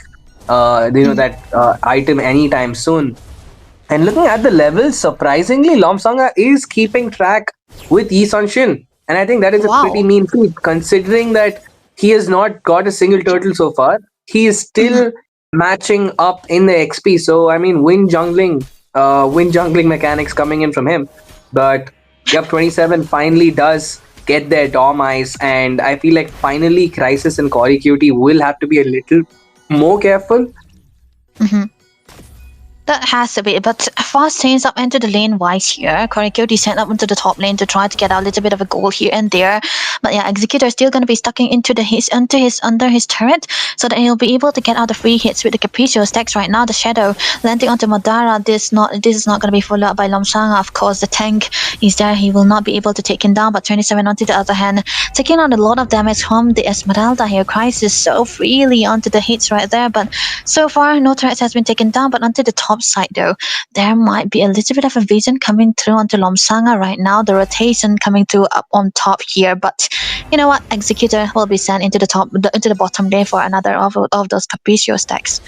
that item anytime soon. And looking at the levels, surprisingly, Lomsanga is keeping track with Yi Sun-shin. And I think that is a pretty mean feat, considering that he has not got a single turtle so far. He is still matching up in the XP. So, I mean, win jungling mechanics coming in from him. But, yep, 27 finally does get their Dom Eyes. And I feel like finally Crisis and Corey QT will have to be a little more careful. That has to be, but fast change up into the lane wise here. Korikyo sent up into the top lane to try to get a little bit of a goal here and there. But yeah, Executor still gonna be stuck into under his turret, so that he'll be able to get out the free hits with the Capriccio stacks right now. The Shadow landing onto Madara. This is not gonna be followed up by Lomsanga. Of course, the tank is there. He will not be able to take him down. But 27 onto the other hand, taking on a lot of damage from the Esmeralda here. Crisis so freely onto the hits right there. But so far, no turrets has been taken down. But onto the top side though, there might be a little bit of a vision coming through onto Lomsanga right now. The rotation coming through up on top here, but you know what? Executor will be sent into the bottom lane for another of those Capriccio stacks.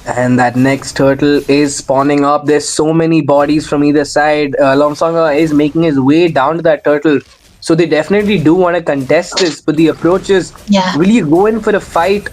And that next turtle is spawning up. There's so many bodies from either side. Lomsanga is making his way down to that turtle. So they definitely do want to contest this, but the approach is, will you go in for a fight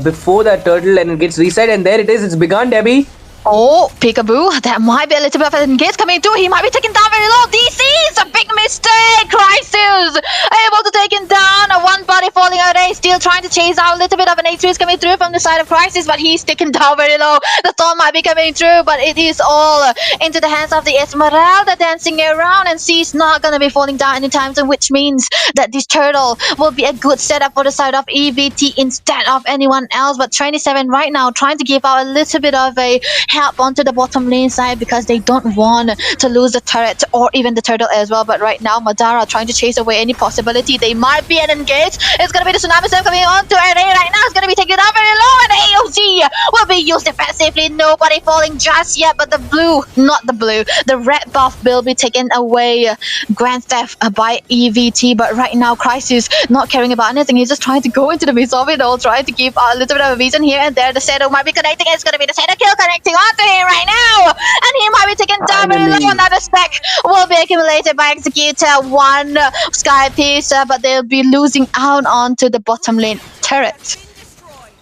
before that turtle and it gets reset? And there it is. It's begun, Debbie. Oh, Peekaboo, that might be a little bit of an engage coming through. He might be taken down very low. DC is a big mistake. Crisis able to take him down. One body falling away. Still trying to chase out a little bit of an H3 is coming through from the side of Crisis, but he's taken down very low. The storm might be coming through, but it is all into the hands of the Esmeralda dancing around, and she's not going to be falling down anytime soon, which means that this turtle will be a good setup for the side of EVT instead of anyone else. But 27 right now trying to give out a little bit of a help onto the bottom lane side because they don't want to lose the turret or even the turtle as well. But right now, Madara trying to chase away any possibility. They might be an engage. It's going to be the Tsunami Storm coming on to RA right now. It's going to be taken down very low, and AOG will be used defensively. Nobody falling just yet, but the red buff will be taken away. Grand Theft by EVT, but right now, Crisis not caring about anything. He's just trying to go into the midst of it all, trying to give a little bit of a vision here and there. The Shadow might be connecting. It's going to be the Shadow kill connecting onto him right now, and he might be taken down very low. Another stack will be accumulated by Executor. One Sky Piece, but they'll be losing out onto the bottom lane turret.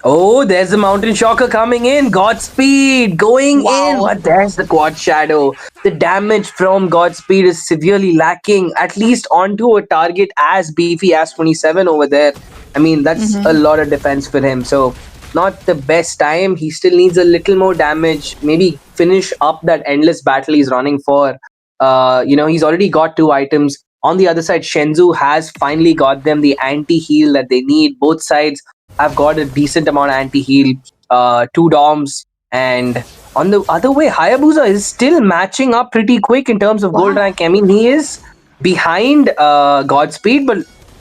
Oh, there's the Mountain Shocker coming in. Godspeed going in, but there's the Quad Shadow. The damage from Godspeed is severely lacking, at least onto a target as beefy as 27 over there. I mean, that's a lot of defense for him. So not the best time. He still needs a little more damage. Maybe finish up that endless battle he's running for. He's already got 2 items. On the other side, Shenzhou has finally got them the anti-heal that they need. Both sides have got a decent amount of anti-heal, 2 DOMs. And on the other way, Hayabusa is still matching up pretty quick in terms of gold rank. I mean, he is behind Godspeed, but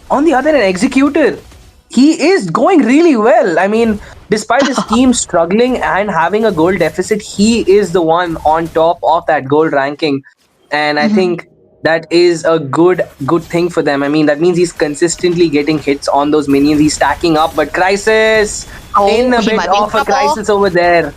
on the other hand, Executor, he is going really well. I mean, despite his team struggling and having a gold deficit, he is the one on top of that gold ranking. And I think that is a good thing for them. I mean, that means he's consistently getting hits on those minions. He's stacking up, but Crisis in a bit of a crisis over there.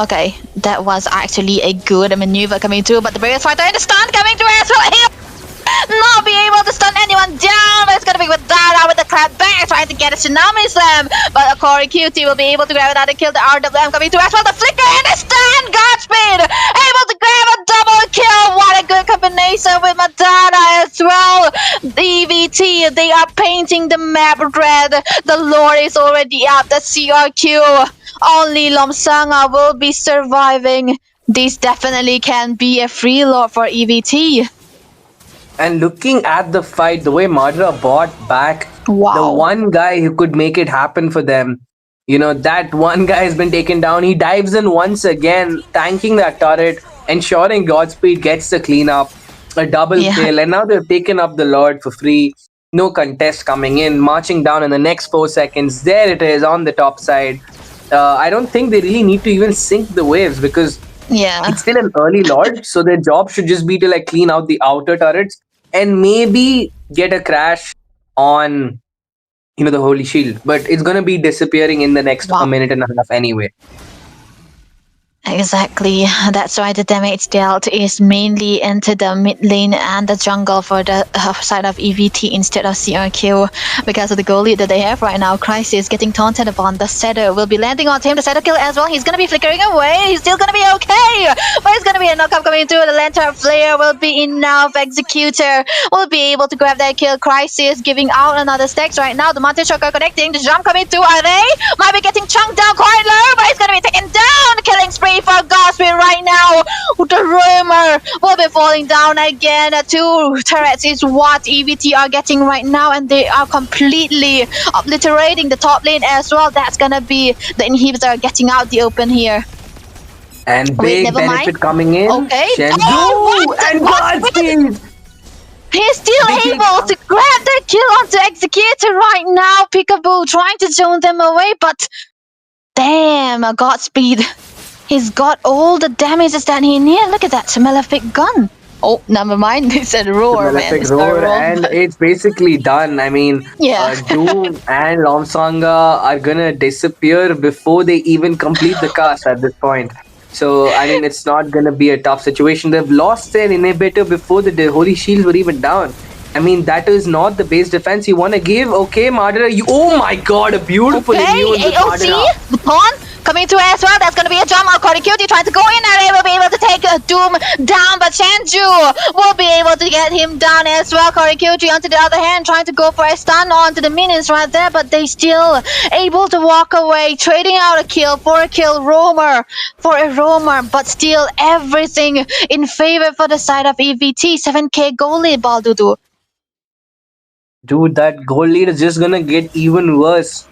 Okay, that was actually a good maneuver coming through, but the Barrier Fighter and the stun coming through as well. He'll not be able to stun anyone down, but it's going to be with Dara with the clap back, trying to get a Tsunami Slam, but Corey Cutie will be able to grab another kill. The RWM coming through as well, the Flicker and the stun. Godspeed able to grab a double kill. What a good combination with Madara as well. The EVT, they are painting the map red. The Lord is already up. The CRQ, only Lomsanga will be surviving. This definitely can be a free Lord for EVT. And looking at the fight, the way Madara bought back the one guy who could make it happen for them, that one guy has been taken down. He dives in once again, tanking that turret, ensuring Godspeed gets the cleanup, a double kill, and now they've taken up the Lord for free. No contest coming in, marching down in the next 4 seconds. There it is on the top side. I don't think they really need to even sync the waves because it's still an early Lord, so their job should just be to clean out the outer turrets and maybe get a crash on the Holy Shield, but it's going to be disappearing in the next a minute and a half anyway. Exactly, that's why the damage dealt is mainly into the mid lane and the jungle for the side of EVT instead of CRQ because of the goal lead that they have right now. Crisis getting taunted upon. The Shadow will be landing on him. The Shadow kill as well. He's going to be flickering away. He's still going to be okay, but it's going to be a knockup coming through. The Lantern Flare will be enough. Executor will be able to grab that kill. Crisis giving out another stacks right now. The Mountain Shocker connecting. The jump coming through. Are they? Might be getting chunked down quite low, but he's going to be taken down. Killing spree EVT for Gospel right now. The rumor will be falling down again. Two turrets is what EVT are getting right now, and they are completely obliterating the top lane as well. That's gonna be the inhibitor getting out the open here. And Wait, big never mind. benefit coming in. Okay. Shenzu Oh, what? and Godspeed. He's still They can- able to grab the kill onto Executor right now. Peekaboo trying to zone them away, but damn, Godspeed. He's got all the damages that he needs. Look at that malefic gun. Oh, never mind. It's a roar, man. Malefic It's a roar, roar. and it's basically done. I mean, Yeah. Doom and Lomsanga are gonna disappear before they even complete the cast at this point. So, I mean, it's not gonna be a tough situation. They've lost their inhibitor before the Holy Shields were even down. I mean, that is not the base defense you want to give. Okay, Madara, you. Oh my god, a beautiful Okay, immune with AOC, Madara. the pawn coming through as well. That's going to be a jump out. Cody Cutie trying to go in and they will be able to take Doom down, but Shanju will be able to get him down as well. Cody Cutie, on to the other hand, trying to go for a stun onto the minions right there, but they still able to walk away, trading out a kill for a kill roamer for a roamer, but still everything in favor for the side of EVT. 7k goal lead, Baldudu. Dude, that goal lead is just gonna get even worse.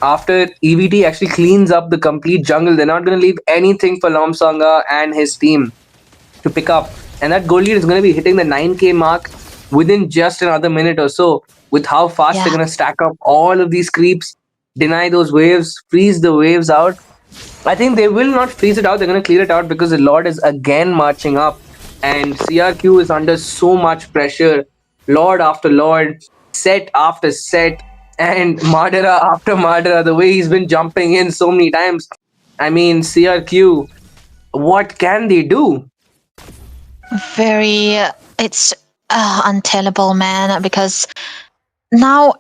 After EVT actually cleans up the complete jungle, they're not gonna leave anything for Lomsanga and his team to pick up. And that goal lead is gonna be hitting the 9k mark within just another minute or so. With how fast Yeah. they're gonna stack up all of these creeps, deny those waves, freeze the waves out. I think they will not freeze it out, they're gonna clear it out because the Lord is again marching up. And CRQ is under so much pressure. Lord after Lord, set after set, and Madara after Madara, the way he's been jumping in so many times. I mean, CRQ, what can they do? Very it's untellable, man, because now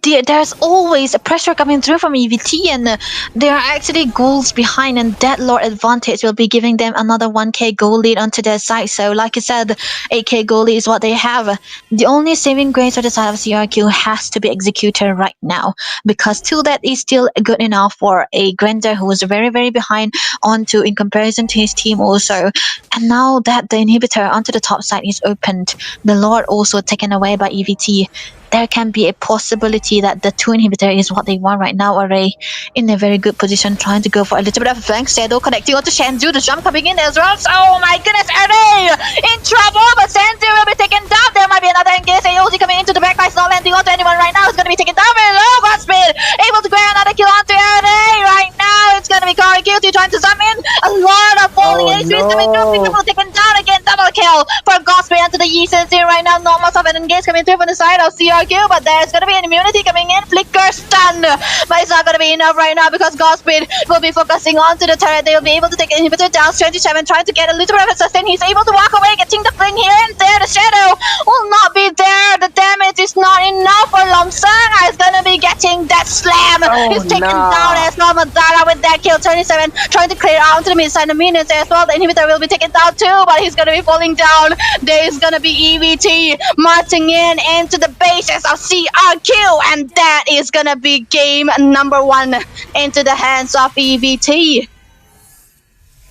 there's always a pressure coming through from EVT, and there are actually goals behind, and that Lord advantage will be giving them another 1k goal lead onto their side. So like I said, 8k goal lead is what they have. The only saving grace for the side of CRQ has to be Executor right now, because till that is still good enough for a Grander who was very very behind onto in comparison to his team also. And now that the inhibitor onto the top side is opened, the Lord also taken away by EVT, there can be a possibility that the 2 inhibitor is what they want right now. Array in a very good position, trying to go for a little bit of a flank. Shadow connecting onto Shenju, the jump coming in as well. So, oh my goodness, Array in trouble, but Shenju will be taken down. There might be another engage. AOZ coming into the back, it's not landing onto anyone right now. It's going to be taken down very low. Godspeed able to grab another kill onto Array right now. It's going to be Corey Guilty trying to zoom in. A lot of falling Oh, HPs coming through. no. People taken down again. Double kill for Godspeed onto the Yi Sensei right now. Not much of an engage coming through from the side of CRQ, but there's going to be an immunity coming in. Flicker stun, but it's not going to be enough right now because Godspeed will be focusing onto the turret. They will be able to take an inhibitor down. 27 trying to get a little bit of a sustain. He's able to walk away, getting the fling here and there. The shadow will not be there. The damage is not enough for Lomsanga. Is going to be getting that slam. Oh, He's taken no. down as well. Madara with that kill. 27 trying to clear out to the mid side. The minions as well. The inhibitor will be taken down too, but he's going to be falling down. There is going to be EVT marching in into the bases of CRQ, and that is going to be game number 1 into the hands of EVT.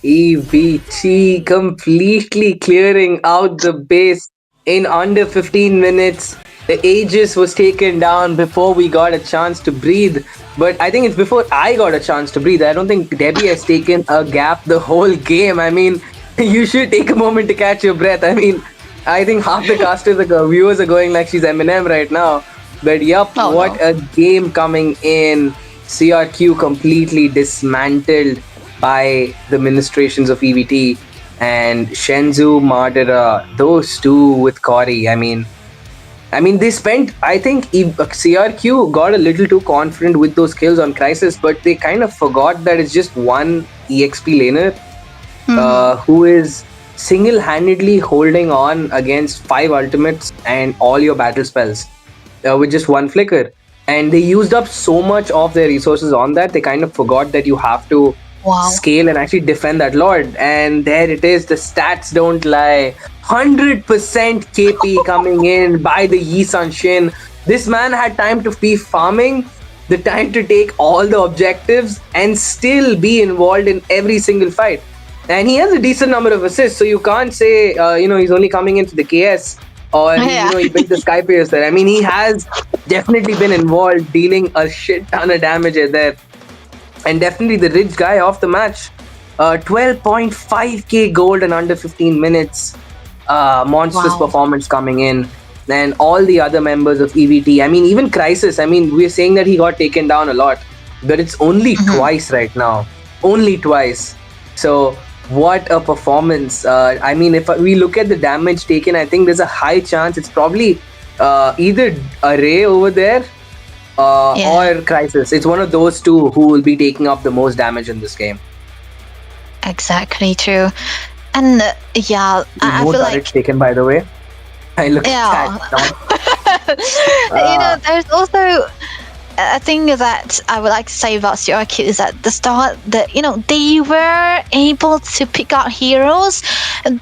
EVT completely clearing out the base in under 15 minutes. The Aegis was taken down before we got a chance to breathe. But I think it's before I got a chance to breathe. I don't think Debbie has taken a gap the whole game. I mean, you should take a moment to catch your breath. I mean, I think half the viewers are going like she's Eminem right now. But yup, Oh, what no. a game coming in. CRQ completely dismantled by the ministrations of EVT, and Shenzu, Madara, those two with Cory. I mean, they spent. I think CRQ got a little too confident with those kills on Crisis, but they kind of forgot that it's just one EXP laner who is single-handedly holding on against 5 ultimates and all your battle spells with just one flicker. And they used up so much of their resources on that, they kind of forgot that you have to Wow. scale and actually defend that Lord. And there it is, the stats don't lie. 100% KP coming in by the Yi Sun Shin. This man had time to be farming, the time to take all the objectives and still be involved in every single fight. and he has a decent number of assists. So you can't say he's only coming into the KS or he picked the Sky Piercer. I mean, he has definitely been involved, dealing a shit ton of damage there, and definitely the rich guy of the match. 12.5k gold in under 15 minutes. Monstrous performance coming in. And all the other members of EVT. I mean, even Crisis. I mean, we're saying that he got taken down a lot, but it's only twice right now. Only twice. So, what a performance. I mean, if we look at the damage taken, I think there's a high chance it's probably either Array over there or Crisis. It's one of those two who will be taking up the most damage in this game. Exactly true. And I feel like taken, by the way. I look at that. There's also a thing that I would like to say about CRQ is at the start that they were able to pick out heroes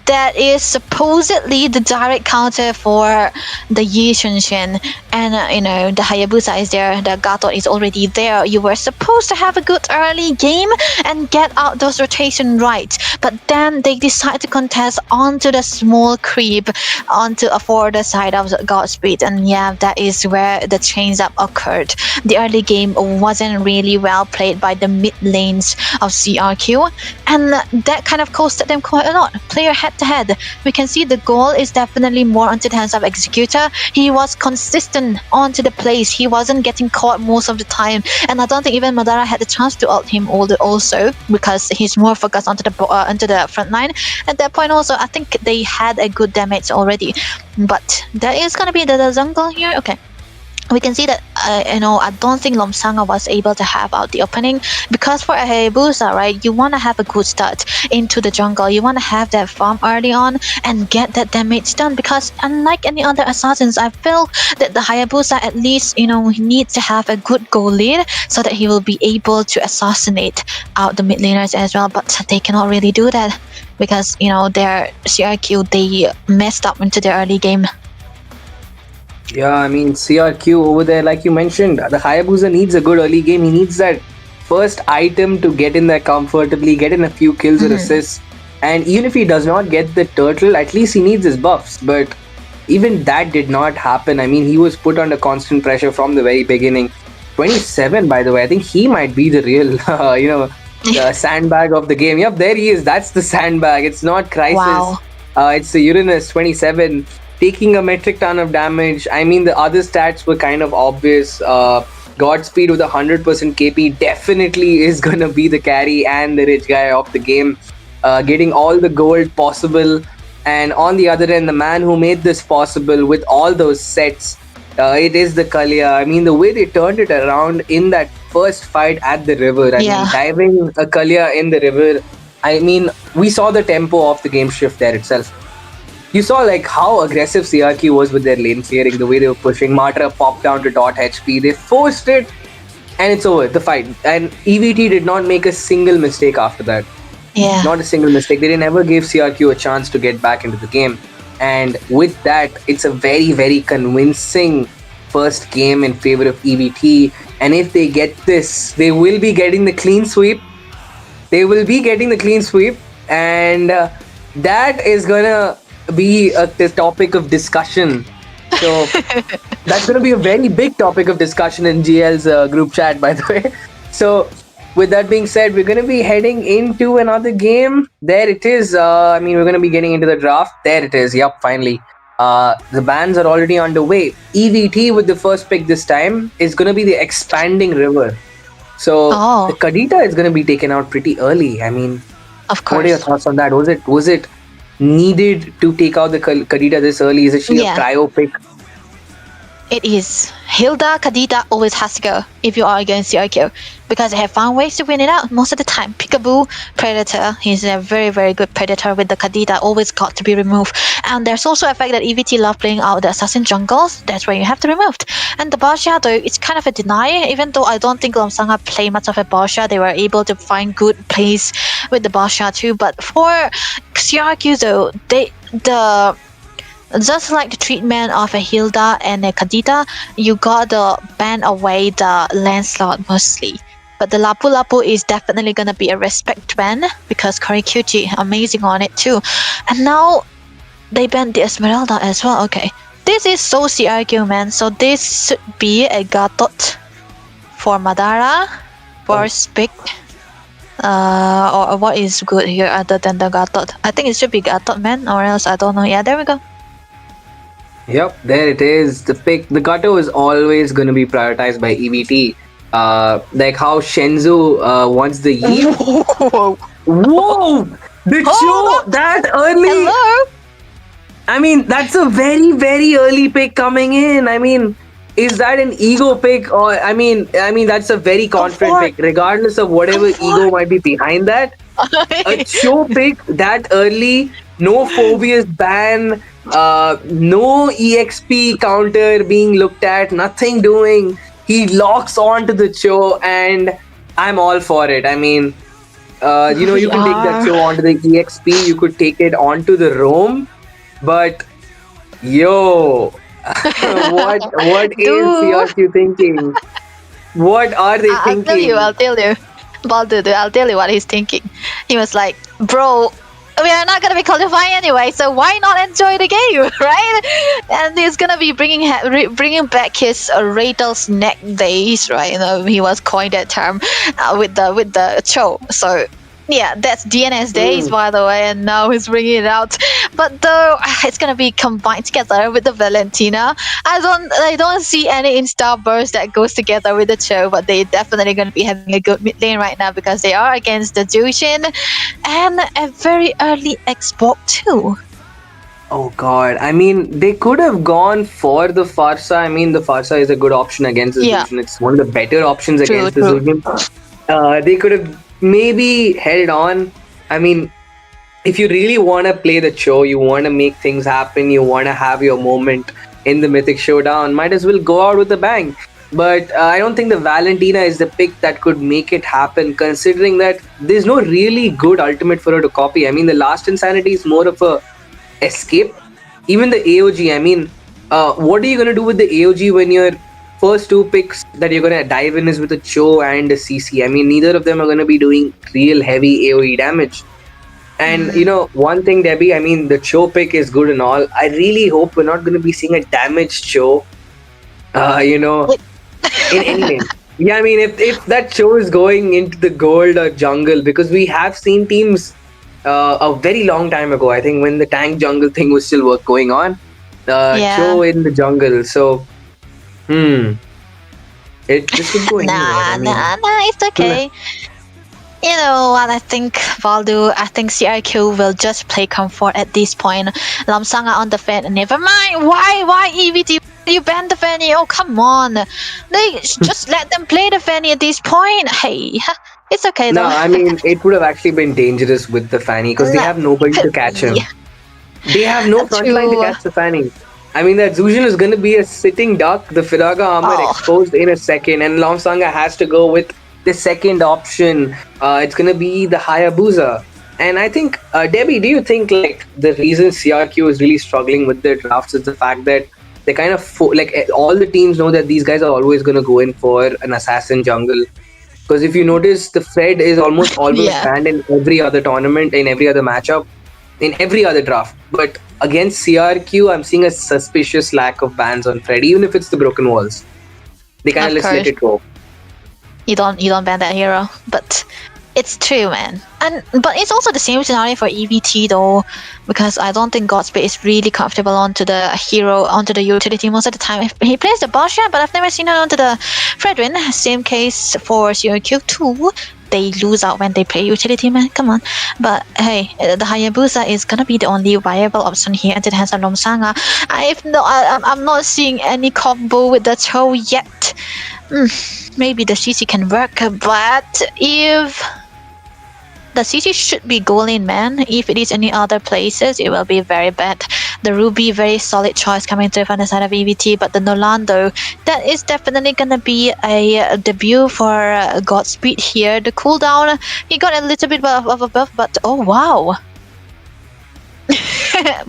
that is supposedly the direct counter for the Yi Xunshen, and the Hayabusa is there, the Gato is already there. You were supposed to have a good early game and get out those rotation right, but then they decide to contest onto the small creep onto a further side of Godspeed, and that is where the change up occurred. The early game wasn't really well played by the mid lanes of CRQ, and that kind of costed them quite a lot. Player head to head, we can see the goal is definitely more onto the hands of Executor. He was consistent onto the plays. He wasn't getting caught most of the time, and I don't think even Madara had the chance to ult him also because he's more focused onto the front line. At that point also, I think they had a good damage already, but there is gonna be the jungle here. Okay, we can see that I don't think Lomsanga was able to have out the opening, because for a Hayabusa, right, you want to have a good start into the jungle. You want to have that farm early on and get that damage done, because unlike any other assassins, I feel that the Hayabusa at least he needs to have a good goal lead so that he will be able to assassinate out the mid laners as well, but they cannot really do that because their CRQ, they messed up into the early game. Yeah, I mean, CRQ over there, like you mentioned, the Hayabusa needs a good early game. He needs that first item to get in there comfortably, get in a few kills or assists. And even if he does not get the turtle, at least he needs his buffs. But even that did not happen. I mean, he was put under constant pressure from the very beginning. 27, by the way. I think he might be the real, the sandbag of the game. Yep, there he is. That's the sandbag. It's not Crisis. Wow. It's the Uranus, 27. Taking a metric ton of damage. I mean, the other stats were kind of obvious. Godspeed with 100% KP definitely is going to be the carry and the rich guy of the game. Getting all the gold possible. And on the other end, the man who made this possible with all those sets, it is the Kalia. I mean, the way they turned it around in that first fight at the river. I mean, diving a Kalia in the river. I mean, we saw the tempo of the game shift there itself. You saw how aggressive CRQ was with their lane clearing, the way they were pushing. Matra popped down to dot HP. They forced it, and it's over, the fight. And EVT did not make a single mistake after that. Yeah. Not a single mistake. They never gave CRQ a chance to get back into the game. And with that, it's a very, very convincing first game in favor of EVT. And if they get this, they will be getting the clean sweep. And that is gonna be the topic of discussion. So that's going to be a very big topic of discussion in GL's group chat, by the way. So with that being said, we're going to be heading into another game. There it is. We're going to be getting into the draft. There it is. Yep, finally. The bans are already underway. EVT with the first pick this time is going to be the Expanding River. So the Kadita is going to be taken out pretty early. I mean, of course. What are your thoughts on that? Was it needed to take out the Kadita this early? Is she a cryo pick? It is. Hilda, Kadita always has to go if you are against CRQ, because they have found ways to win it out most of the time. Peekaboo, Predator, he's a very, very good Predator with the Kadita, always got to be removed. And there's also a fact that EVT love playing out the Assassin jungles, that's where you have to remove. And the Basha, though, it's kind of a deny, even though I don't think Lomsanga play much of a Basha, they were able to find good plays with the Basha too. But for CRQ, though, just like the treatment of a Hilda and a Kadita, you gotta ban away the Lancelot mostly. But the Lapu Lapu is definitely gonna be a respect ban because Kari QG amazing on it too. And now they banned the Esmeralda as well. Okay. This is so CRQ, man. So this should be a Gatot for Madara, for Spic. Or what is good here other than the Gatot? I think it should be Gatot, man, or else I don't know. Yeah, there we go. Yep, there it is. The pick. The Gato is always going to be prioritized by EVT. Like how Shenzhou wants the Yi. Whoa! The show that early. Hello. I mean, that's a very, very early pick coming in. I mean, is that an ego pick or I mean that's a very confident pick, regardless of whatever ego might be behind that. A show pick that early, no phobias ban, no EXP counter being looked at, nothing doing. He locks on to the show, and I'm all for it. I mean, you can take that show onto the EXP, you could take it onto the Roam. But yo, what is CRQ thinking? What are they thinking? I'll tell you. Baldu, I'll tell you what he's thinking. He was like, bro, we are not gonna be qualifying anyway, so why not enjoy the game, right? And he's gonna be bringing back his Ratel's neck days, right? You know, he was coined that term with the show. So yeah, that's DNS days, by the way, and now he's bringing it out. But though it's gonna be combined together with the Valentina, I don't see any insta burst that goes together with the show. But they definitely gonna be having a good mid lane right now because they are against the Jushin and a very early Xbox too. Oh god, I mean, they could have gone for the Farsa. I mean, the Farsa is a good option against the Jushin. It's one of the better options against the Jushin. They could have maybe held on. I mean, if you really want to play the show, you want to make things happen, you want to have your moment in the Mythic Showdown, might as well go out with a bang. But I don't think the Valentina is the pick that could make it happen, considering that there's no really good ultimate for her to copy. I mean, the Last Insanity is more of a escape. Even the AOG, I mean, what are you going to do with the AOG when your first two picks that you're going to dive in is with a Cho and a CC? I mean, neither of them are going to be doing real heavy AoE damage. And, one thing, Debbie, I mean, the Cho pick is good and all. I really hope we're not going to be seeing a damaged Cho, in any game. Yeah, I mean, if that Cho is going into the gold or jungle, because we have seen teams a very long time ago, I think when the tank jungle thing was still going on, Cho in the jungle. So, this could go anywhere. Nah, it's okay. You know what, I think CRQ will just play comfort at this point. Lamsanga on the fan, never mind. Why EVT? You banned the Fanny? Oh, come on. They just let them play the Fanny at this point. Hey, it's okay though. No, I mean, it would have actually been dangerous with the Fanny because they have nobody to catch him. They have no front line to catch the Fanny. I mean, that Zushin is going to be a sitting duck, the Firaga armor exposed in a second, and Lamsanga has to go with the second option. It's going to be the Hayabusa. And I think, Debbie, do you think like the reason CRQ is really struggling with their drafts is the fact that they kind of all the teams know that these guys are always going to go in for an assassin jungle? Because if you notice, the Fred is almost always banned in every other tournament, in every other matchup, in every other draft. But against CRQ, I'm seeing a suspicious lack of bans on Fred, even if it's the broken walls. They kind of let it go. You don't ban that hero, but it's true, man. But it's also the same scenario for EVT though, because I don't think Godspeed is really comfortable onto the hero, onto the utility most of the time. He plays the boss, but I've never seen her onto the Fredwin. Same case for CRQ too. They lose out when they play utility, man. Come on. But hey, the Hayabusa is gonna be the only viable option here into the hands of Lomsanga. I'm not seeing any combo with the Cho yet. Maybe the CC can work, but if the CC should be goaling, man. If it is any other places, it will be very bad. The Ruby, very solid choice coming through from the side of EVT, but the Nolando, that is definitely gonna be a debut for Godspeed here. The cooldown, he got a little bit of a buff, but oh wow. I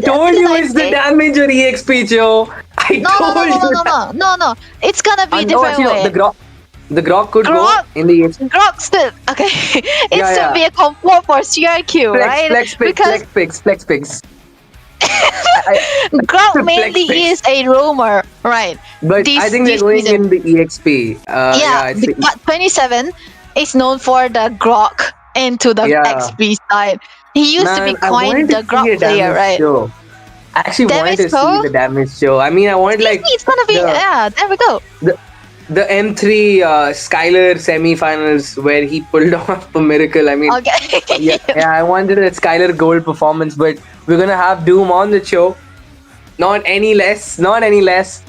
told you it's the damage or EXP, Joe. No. It's gonna be different way. The Grok could Grok? go in the Grok still okay. It Yeah, still yeah. be a comfort for CRQ, right? Because Flex picks. Grok Flex mainly picks. is a roamer, right? But I think they're This going season. in the EXP. Yeah, Yeah, it's the but 27 is known for the Grok into the yeah. XP side. He used to be Man, I quite wanted to the see Grok a player, damage right? show. I actually wanted Damage to see Pro? the damage show. I mean, I wanted Excuse like me, it's gonna be the yeah, there we go. the the M3 Skylar semi-finals where he pulled off a miracle. I mean, Okay. yeah, I wanted a Skylar gold performance, but we're gonna have Doom on the show. Not any less, not any less.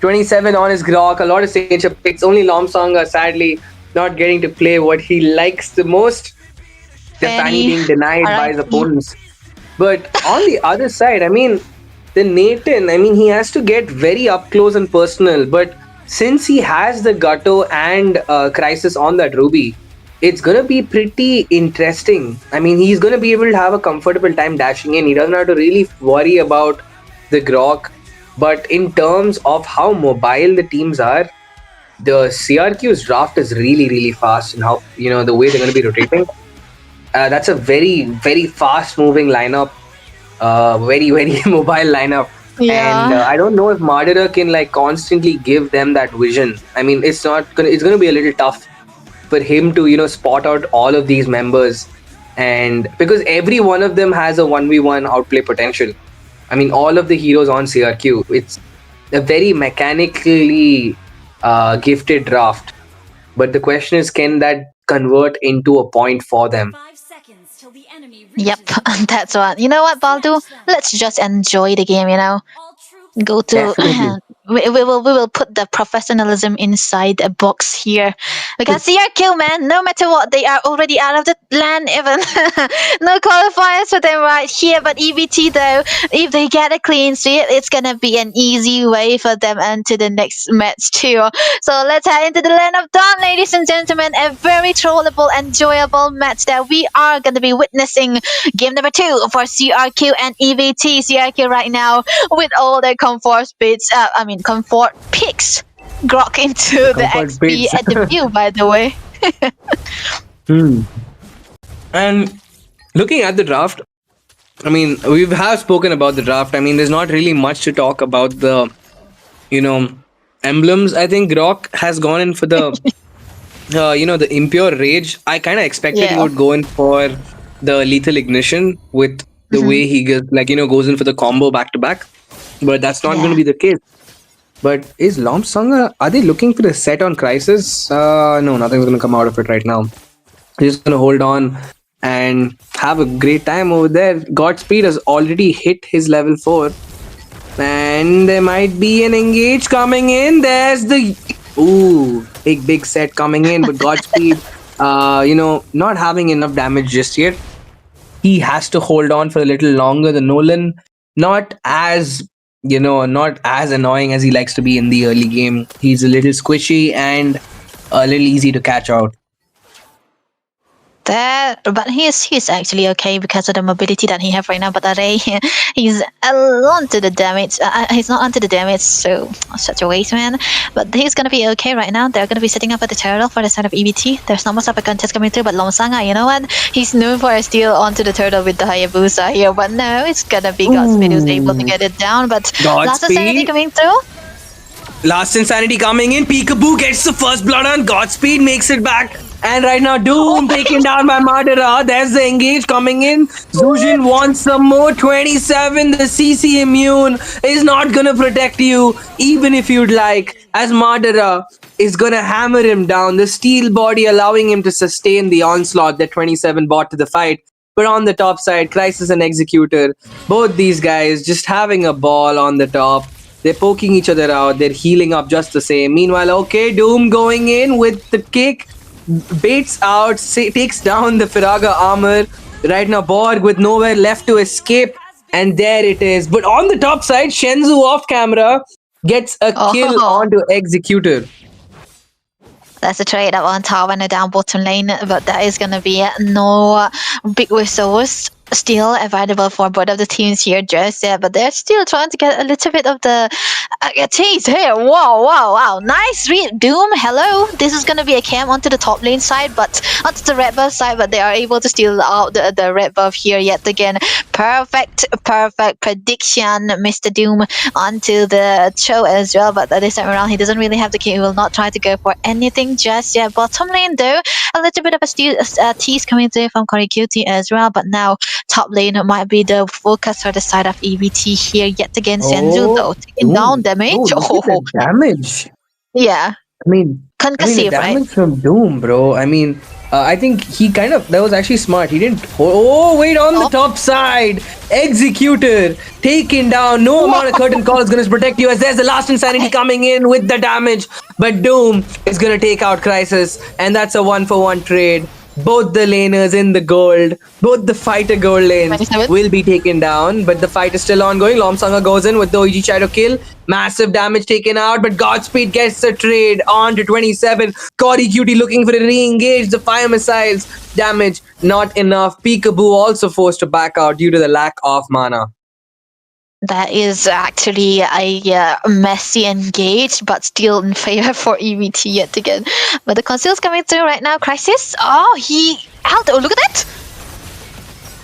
27 on his Grok, a lot of signature picks. Only Lomsonga, sadly, not getting to play what he likes the most. The Fanny Fanny, being denied by his RIP. opponents. But on the other side, I mean, the Nathan, I mean, he has to get very up close and personal. But since he has the Gutto and Crisis on that Ruby, it's going to be pretty interesting. I mean, he's going to be able to have a comfortable time dashing in. He doesn't have to really worry about the Grok. But in terms of how mobile the teams are, the CRQ's draft is really, really fast, and how, the way they're going to be rotating. That's a very, very fast moving lineup, very, very mobile lineup. And Yeah. I don't know if Madara can like constantly give them that vision. I mean, it's gonna be a little tough for him to spot out all of these members, and because every one of them has a 1v1 outplay potential. I mean, all of the heroes on CRQ, it's a very mechanically gifted draft. But the question is, can that convert into a point for them? 5 seconds till the enemy Yep, reaches that's what. You know what, Baldu? Let's just enjoy the game, all troops Go to Definitely. we will put the professionalism inside a box here because CRQ, man, no matter what, they are already out of the land even. No qualifiers for them right here, but EVT though, if they get a clean sweep, it's gonna be an easy way for them into the next match too. So let's head into the land of dawn, ladies and gentlemen. A very trollable, enjoyable match that we are gonna be witnessing. Game number 2 for CRQ and EVT. CRQ right now with all their comfort speeds, comfort picks. Grok into the Comfort XP bits. at the view, by the way. And looking at the draft, I mean, we have spoken about the draft. I mean, there's not really much to talk about the, emblems. I think Grok has gone in for the, the Impure Rage. I kind of expected he Yeah. would go in for the Lethal Ignition with the Mhm. way he gets, goes in for the combo back to back. But that's not going to Yeah. be the case. But is Lomsanga, are they looking for a set on Crisis? No, nothing's going to come out of it right now. They're just going to hold on and have a great time over there. Godspeed has already hit his level 4. And there might be an engage coming in. There's the... Ooh, big set coming in. But Godspeed, not having enough damage just yet. He has to hold on for a little longer. The Nolan, not as annoying as he likes to be in the early game. He's a little squishy and a little easy to catch out. But he's actually okay because of the mobility that he have right now. But Array, he's onto the damage. He's not onto the damage, so such a waste, man. But he's gonna be okay right now. They're gonna be setting up at the turtle for the side of EBT. There's not much of a contest coming through, but Lomsanga, you know what? He's known for a steal onto the turtle with the Hayabusa here. But no, it's gonna be Godspeed who's able to get it down. But lots of sanity Godspeed. coming through. Last Insanity coming in. Peekaboo gets the first blood on. Godspeed makes it back. And right now, Doom taken down by Madara. There's the engage coming in. Zujin wants some more. 27. The CC immune is not gonna protect you, even if you'd like. As Madara is gonna hammer him down. The steel body allowing him to sustain the onslaught that 27 brought to the fight. But on the top side, Crisis and Executor, both these guys just having a ball on the top. They're poking each other out. They're healing up just the same. Meanwhile, okay, Doom going in with the kick. Baits out, takes down the Firaga armor. Right now, Borg with nowhere left to escape. And there it is. But on the top side, Shenzu off camera gets a kill onto Executor. That's a trade up on top and a down bottom lane, but that is gonna be no big resource. still available for both of the teams here, just yet, but they're still trying to get a little bit of the tease here. Wow. Nice read. Doom, hello. This is going to be a camp onto the top lane side, but onto the red buff side, but they are able to steal out the red buff here yet again. Perfect prediction, Mr. Doom, onto the show as well, but this time around he doesn't really have the kill. He will not try to go for anything just yet. Bottom lane though, a little bit of a tease coming through from Corey Cutie as well, but now top lane might be the focus for the side of EVT here yet again. Senzu though, taking down damage. Look at the damage. Yeah. I mean, the Concussive, damage right? from Doom, bro. I mean, I think he that was actually smart. He didn't. Oh, wait, on the top side. Executor taken down. No amount of curtain call is going to protect you as there's the last insanity coming in with the damage. But Doom is going to take out Crisis, and that's a 1-for-1 trade. Both the laners in the gold, both the fighter gold lanes 27. will be taken down, but the fight is still ongoing. Lomsanga goes in with the OG Shadow kill. Massive damage taken out, but Godspeed gets the trade on to 27. Corey Cutie looking for a re-engage. The fire missiles damage not enough. Peekaboo also forced to back out due to the lack of mana. That is actually a messy engage, but still in favor for EVT yet again. But the conceal's coming through right now. Crisis. Oh, he out. Oh, look at that.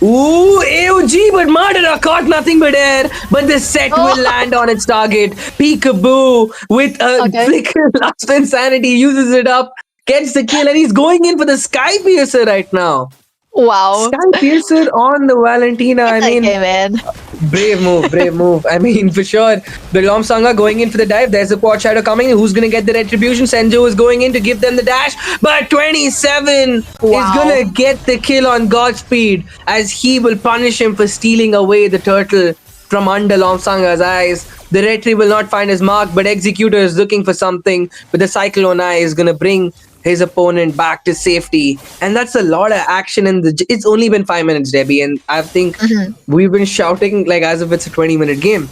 Ooh, AOG, but Mardera caught nothing but air. But the set will land on its target. Peekaboo with a flicker last insanity, uses it up, gets the kill, and he's going in for the Sky Piercer right now. Wow. Sky Piercer on the Valentina. I mean, okay, man. brave move. I mean, for sure. The Lomsanga going in for the dive. There's a quad shadow coming. Who's going to get the retribution? Senju is going in to give them the dash. But 27 is going to get the kill on Godspeed as he will punish him for stealing away the turtle from under Lomsanga's eyes. The retry will not find his mark, but Executor is looking for something. But the Cyclone Eye is going to bring his opponent back to safety, and that's a lot of action in the. It's only been 5 minutes, Debbie, and I think we've been shouting like as if it's a 20-minute game.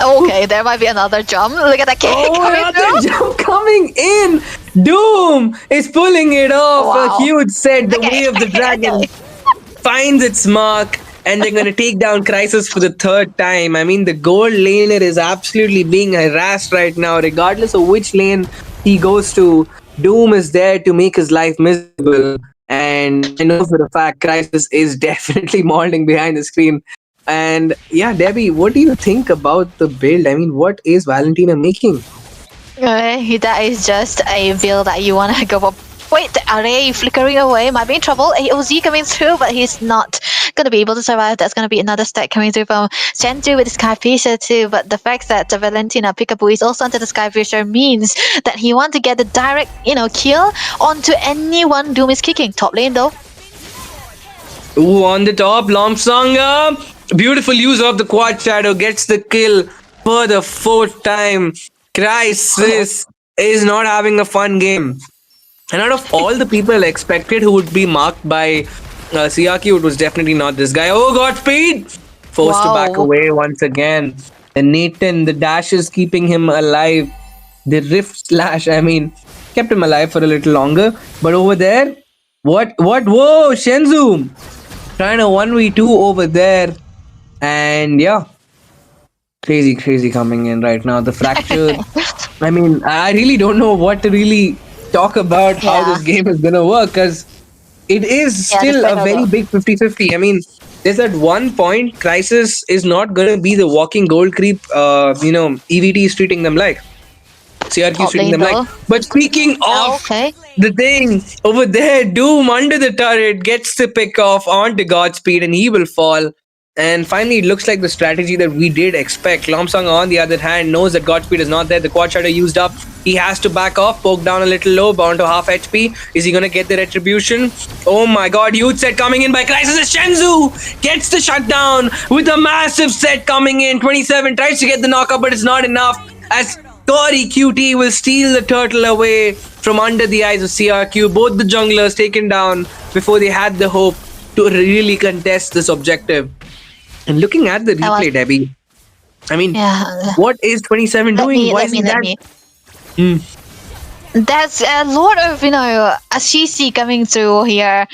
Okay, there might be another jump. Look at that kick coming another through. jump coming in. Doom is pulling it off. Wow. A huge set. The Okay, way of the dragon finds its mark, and they're going to take down Crisis for the third time. I mean, the gold laner is absolutely being harassed right now, regardless of which lane he goes to. Doom is there to make his life miserable, and I know for a fact Crisis is definitely molding behind the screen. And yeah, Debbie, what do you think about the build? I mean, what is Valentina making? That is just a build that you want to go for. Wait, the array flickering away. Might be in trouble. AOZ coming through, but he's not going to be able to survive. That's going to be another stack coming through from Senju with the Sky Piercer too. But the fact that the Valentina Peekaboo is also onto the Sky Piercer means that he wants to get the direct, kill onto anyone Doom is kicking. Top lane though. Ooh, on the top, Lomsanga. Beautiful use of the quad shadow. Gets the kill for the fourth time. Crisis is not having a fun game. And out of all the people expected who would be marked by Siaki, it was definitely not this guy. Oh, Godspeed! Forced to back away once again. And Nathan, the dash is keeping him alive. The Rift Slash, kept him alive for a little longer. But over there, what? Whoa, Shenzhou! Trying a 1v2 over there. And yeah, crazy coming in right now. The fracture. I really don't know what to really talk about how this game is gonna work, because it is still a very big 50-50. There's at one point Crisis is not gonna be the walking gold creep EVT is treating them like. CRQ is treating them like. But speaking of the thing over there, Doom under the turret gets the pick off onto Godspeed and he will fall. And finally, it looks like the strategy that we did expect. Lomsang, on the other hand, knows that Godspeed is not there. The quad shadow used up. He has to back off, poke down a little low, bound to half HP. Is he going to get the retribution? Oh my god, huge set coming in by Crisis. Shenzhou gets the shutdown with a massive set coming in. 27 tries to get the knockup, but it's not enough. As Corey QT will steal the turtle away from under the eyes of CRQ. Both the junglers taken down before they had the hope to really contest this objective. And looking at the replay, Debbie, what is 27 doing? Why is he that? There's a lot of, Ashishi coming through here.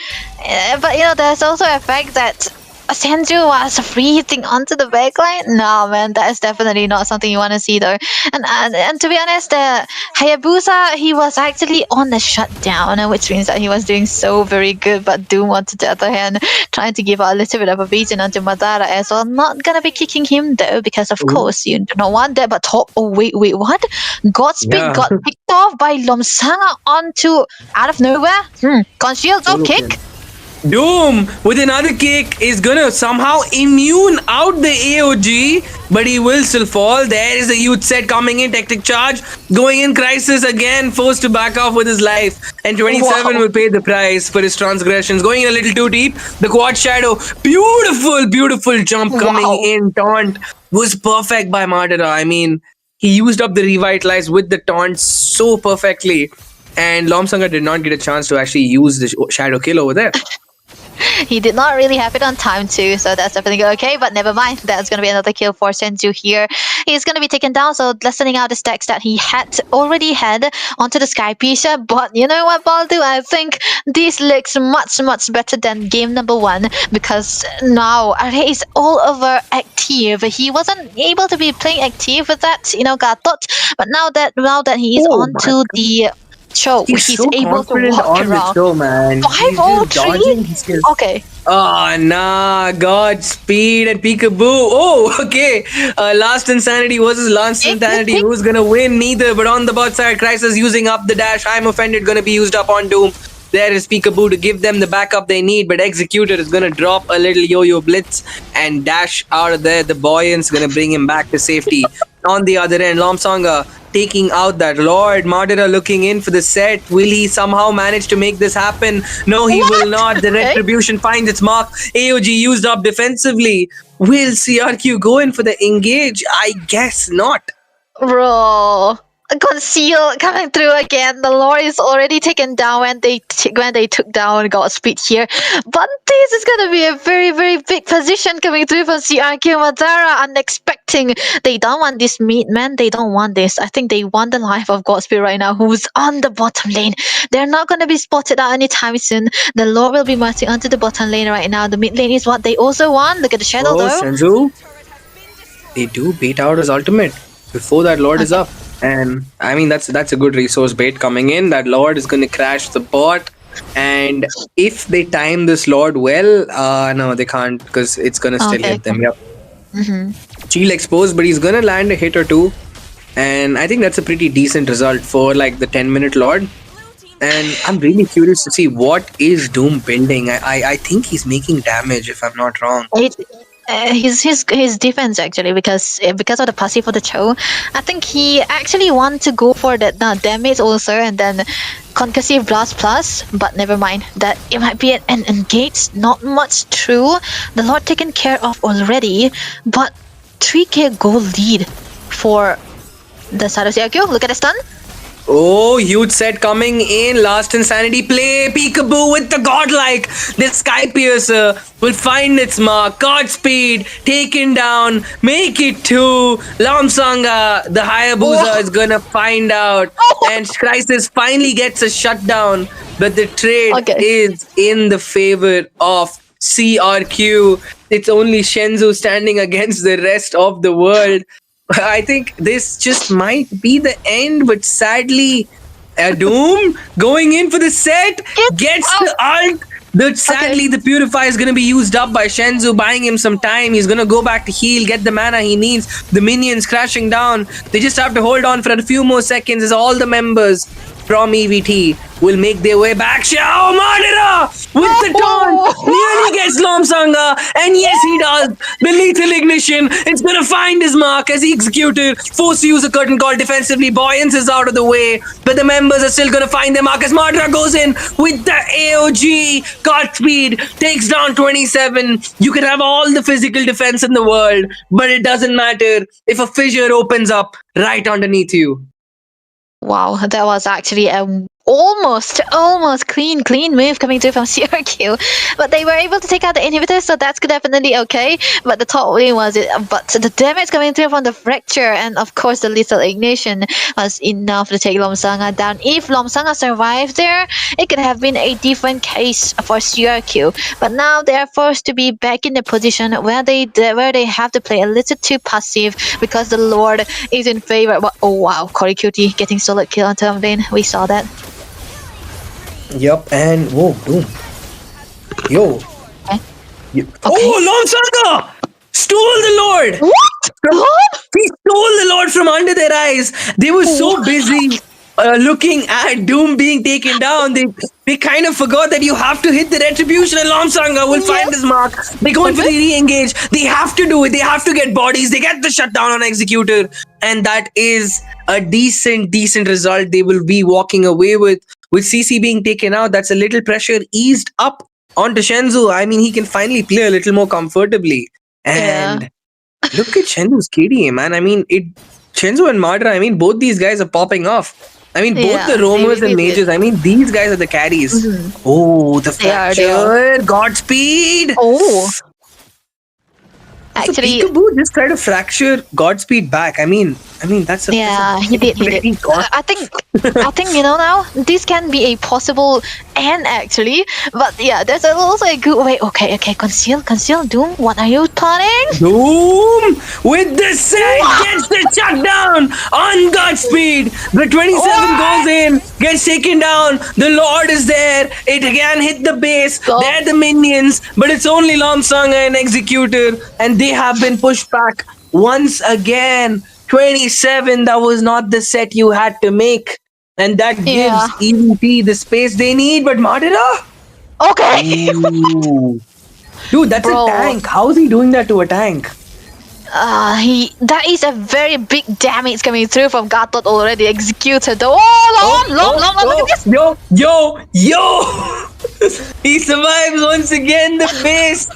But, there's also a fact that Senju was breathing onto the backline. No, man, that is definitely not something you want to see, though. And to be honest, Hayabusa, he was actually on the shutdown, which means that he was doing so very good. But Doom, on the other hand, trying to give out a little bit of a beating onto Madara as well. Not gonna be kicking him though, because of course you do not want that. But top, oh wait, what? Godspeed Yeah. got picked off by Lomsanga onto out of nowhere. Concealed, oh kick. Doom with another kick is gonna somehow immune out the AOG, but he will still fall. There is a huge set coming in, tactic charge, going in, Crisis again, forced to back off with his life, and 27 Wow. will pay the price for his transgressions. Going in a little too deep, the quad shadow, beautiful jump coming Wow. in, taunt was perfect by Madara. I mean, he used up the revitalize with the taunt so perfectly, and Lomsanga did not get a chance to actually use the shadow kill over there. He did not really have it on time too, so that's definitely okay. But never mind, that's gonna be another kill for Senju here. He's gonna be taken down, so lessening out the stacks that he had already had onto the Sky Piece. But you know what, Baldu? I think this looks much better than game number 1, because now Array is all over active. He wasn't able to be playing active with that, Gatot. But now that he is onto the show, he's so able to confident walk on the around. show, man. 503? Okay. Oh, nah. Godspeed and peekaboo. Oh, okay. Last Insanity versus Last Insanity. Who's gonna win? Neither. But on the bot side, Crisis using up the dash. I'm offended. Gonna be used up on Doom. There is Peekaboo to give them the backup they need, but Executor is gonna drop a little yo-yo blitz and dash out of there. The buoyant's gonna bring him back to safety. On the other end, Lomsanga taking out that Lord. Madara looking in for the set. Will he somehow manage to make this happen? No, he will not. The retribution finds its mark. AOG used up defensively. Will CRQ go in for the engage? I guess not. Bro, Conceal coming through again. The Lord is already taken down when they took down Godspeed here. But this is gonna be a very big position coming through from CRQ Madara. Unexpected. They don't want this meat, man. They don't want this. I think they want the life of Godspeed right now, who's on the bottom lane. They're not gonna be spotted out anytime soon. The Lord will be marching onto the bottom lane right now. The mid lane is what they also want. Look at the shadow though. Senju, they do bait out his ultimate before that Lord is up. And I mean that's a good resource bait coming in. That Lord is gonna crash the bot. And if they time this Lord well, no, they can't, because it's gonna still hit them. Yep. Shield exposed, but he's gonna land a hit or two. And I think that's a pretty decent result for like the 10-minute Lord. And I'm really curious to see what is Doom building. I think he's making damage, if I'm not wrong. His defense actually, because of the passive for the Cho, I think he actually want to go for that damage also, and then concussive blast plus. But never mind, that it might be an engage. Not much true. The Lord taken care of already, but 3k goal lead for the side of CRQ. Look at the stun. Oh, huge set coming in. Last Insanity play. Peekaboo with the godlike. This Sky Piercer will find its mark. Godspeed taken down. Make it 2. Lomsanga, the Hayabusa, is gonna find out. And Crisis finally gets a shutdown. But the trade is in the favor of CRQ. It's only Shenzu standing against the rest of the world. I think this just might be the end, but sadly, Doom going in for the set gets the ult. Sadly, the Purify is going to be used up by Shenzu, buying him some time. He's going to go back to heal, get the mana he needs. The minions crashing down. They just have to hold on for a few more seconds as all the members from EVT will make their way back. Xiao Madara with the taunt nearly gets Lomsanga, and yes, he does. The lethal ignition. It's gonna find his mark as he executed. Forced to use a curtain call defensively. Buoyance is out of the way, but the members are still gonna find their mark as Madara goes in with the AOG. Godspeed takes down 27. You can have all the physical defense in the world, but it doesn't matter if a fissure opens up right underneath you. Wow, that was actually a almost clean move coming through from CRQ, but they were able to take out the inhibitors, so that's definitely okay. But the top lane was it. But the damage coming through from the fracture and of course the lethal ignition was enough to take Lomsanga down. If Lomsanga survived there, it could have been a different case for CRQ. But now they are forced to be back in the position where they have to play a little too passive because the Lord is in favor. But oh wow, Corey Cutie getting solid kill on turn lane. We saw that. Yup, and whoa, boom. Yo. Okay. Oh, Lomsanga! Stole the Lord! What? He stole the Lord from under their eyes. They were so busy looking at Doom being taken down. They kind of forgot that you have to hit the retribution, and Lomsanga will find his mark. They're going for the re-engage. They have to do it. They have to get bodies. They get the shutdown on Executor. And that is a decent result they will be walking away with. With CC being taken out, that's a little pressure eased up onto Shenzhou. I mean, he can finally play a little more comfortably. And look at Shenzhou's KDA, man. I mean, Shenzhou and Madra, I mean, both these guys are popping off. I mean, both the roamers and mages. I mean, these guys are the carries. Oh, the fracture. Godspeed. Oh. Actually, so Peekaboo just tried to fracture Godspeed back. I mean, that's a he did. I think now this can be a possible end actually. But yeah, there's also a good way. Okay, conceal, Doom. What are you planning? Doom with the save gets the shutdown on Godspeed. The 27 goes in, gets taken down. The Lord is there. It again hit the base. They're the minions, but it's only Lomsanga and Executor, and they have been pushed back once again. 27, that was not the set you had to make. And that gives EVP the space they need, but Madara? Okay. Dude, that's a tank. How is he doing that to a tank? That is a very big damage coming through from Gatot already executed. Look at this. Yo! He survives once again the base.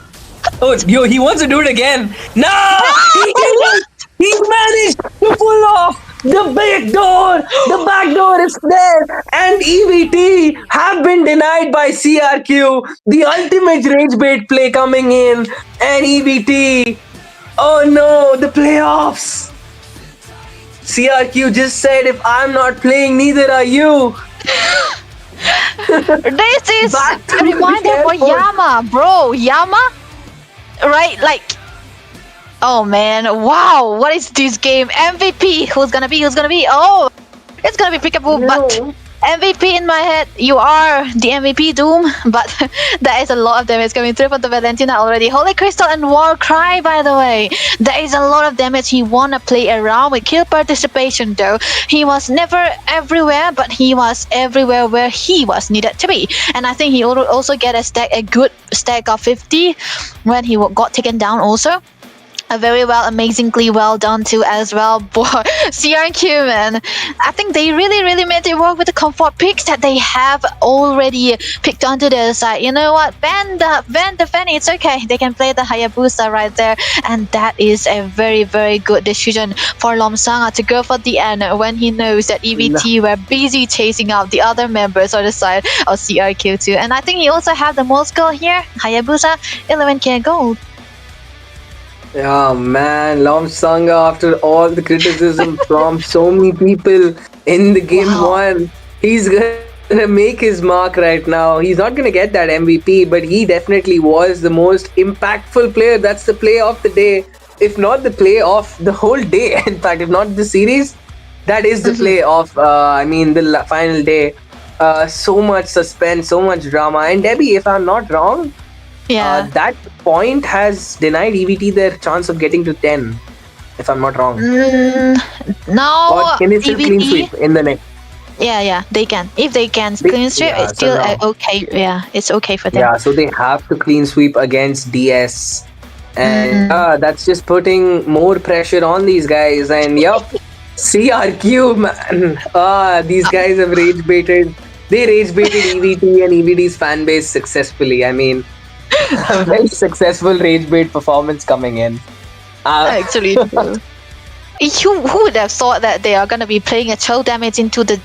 Oh, yo, he wants to do it again. No! He didn't! He managed to pull off the back door. The back door is there. And EVT have been denied by CRQ. The ultimate rage bait play coming in. And EVT. Oh no, the playoffs. CRQ just said, if I'm not playing, neither are you. This is a reminder for Yama, bro. Yama? Right? Like, oh man, wow, what is this game? MVP, who's gonna be? Oh, it's gonna be Peekaboo, but MVP in my head, you are the MVP, Doom, but there is a lot of damage coming through from the Valentina already. Holy Crystal and War Cry, by the way. There is a lot of damage he wanna play around with kill participation though. He was never everywhere, but he was everywhere where he was needed to be. And I think he also get a good stack of 50 when he got taken down also. Very amazingly well done too as well. Boy, CRQ, man. I think they really made it work with the comfort picks that they have already picked onto their side. You know what? Ban the Fanny, it's okay. They can play the Hayabusa right there. And that is a very good decision for Lomsanga to go for the end when he knows that EVT were busy chasing out the other members on the side of CRQ too. And I think he also have the most goal here. Hayabusa, 11k gold. Yeah, man, Lomsanga, after all the criticism from so many people in the game one, he's gonna make his mark right now. He's not gonna get that MVP, but he definitely was the most impactful player. That's the play of the day, if not the play of the whole day. In fact, if not the series, that is the play of, the final day. So much suspense, so much drama. And Debbie, if I'm not wrong, that point has denied EVT their chance of getting to 10, if I'm not wrong. No, or can they still clean sweep in the next? Yeah, they can. If they can clean sweep, it's still okay. Yeah, it's okay for them. Yeah, so they have to clean sweep against DS. And that's just putting more pressure on these guys. And CRQ, man. These guys have rage baited. They rage baited EVT and EVT's fan base successfully. I mean, a very successful rage bait performance coming in. Actually, Who would have thought that they are gonna be playing a chill damage into the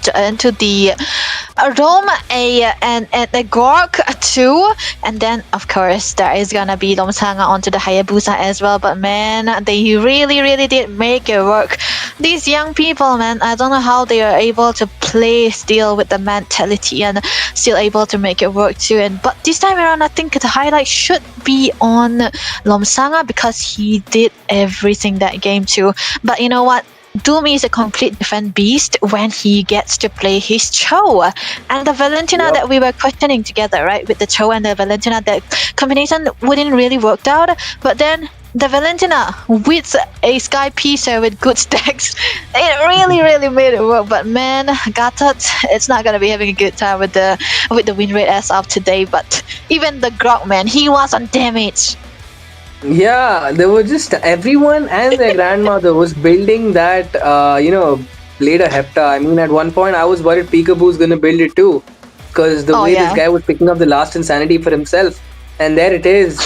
Rome and the Gork too, and then of course there is gonna be Lomsanga onto the Hayabusa as well. But man, they really did make it work. These young people, man, I don't know how they are able to play still with the mentality and still able to make it work too. But this time around, I think the highlight should be on Lomsanga because he did everything that game too. But you know what? Doom is a complete different beast when he gets to play his Cho. And the Valentina that we were questioning together, right? With the Cho and the Valentina, that combination wouldn't really work out. But then the Valentina with a Sky Piercer with good stacks, it really made it work. But man, Gatot, it's not gonna be having a good time with the win rate as of today. But even the Grog, man, he was on damage. Yeah, there were just everyone and their grandmother was building that, Blade of Hepta. I mean, at one point I was worried Peekaboo's gonna build it too, because the way this guy was picking up the last insanity for himself, and there it is.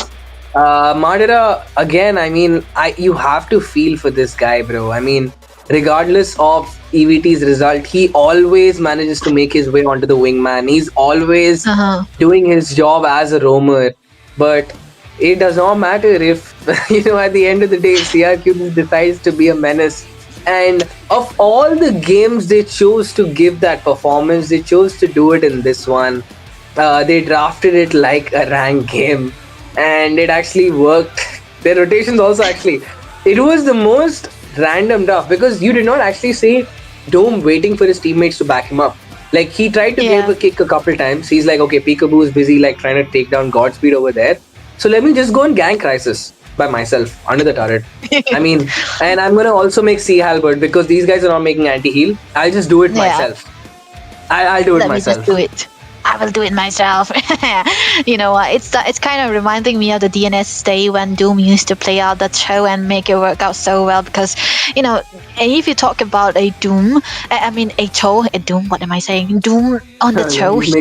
Madara again. I mean, you have to feel for this guy, bro. I mean, regardless of EVT's result, he always manages to make his way onto the wingman. He's always doing his job as a roamer, but it does not matter if, at the end of the day, CRQ decides to be a menace. And of all the games they chose to give that performance, they chose to do it in this one. They drafted it like a ranked game, and it actually worked. Their rotations also actually. It was the most random draft because you did not actually see Dome waiting for his teammates to back him up. Like, he tried to give a kick a couple times. He's like, okay, Peekaboo is busy like trying to take down Godspeed over there. So let me just go and gank Crisis by myself under the turret. I mean, and I'm going to also make Sea Halberd because these guys are not making anti-heal. I'll just do it myself. I'll do it myself. Let me just do it. I will do it myself. You know what? It's kind of reminding me of the DNS day when Doom used to play out the Cho and make it work out so well. Because if you talk about a Doom, a Cho, a Doom. What am I saying? Doom on the Cho. He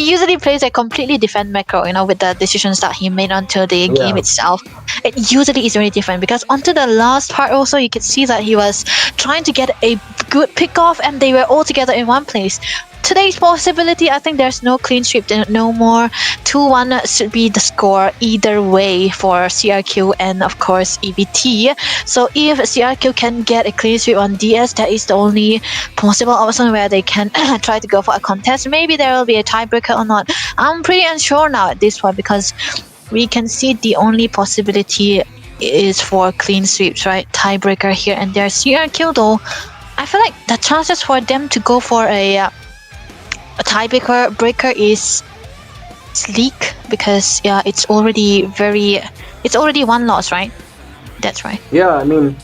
usually plays a completely different macro. With the decisions that he made onto the game itself. It usually is very different because onto the last part also you could see that he was trying to get a good pick off and they were all together in one place. Today's possibility, I think there's no clean sweep, no more. 2-1 should be the score either way for CRQ and of course EVT. So if CRQ can get a clean sweep on DS, that is the only possible option where they can try to go for a contest. Maybe there will be a tiebreaker or not. I'm pretty unsure now at this point because we can see the only possibility is for clean sweeps, right? Tiebreaker here and there. CRQ though, I feel like the chances for them to go for a tiebreaker is sleek because it's already one loss, right? That's right. Yeah, I mean,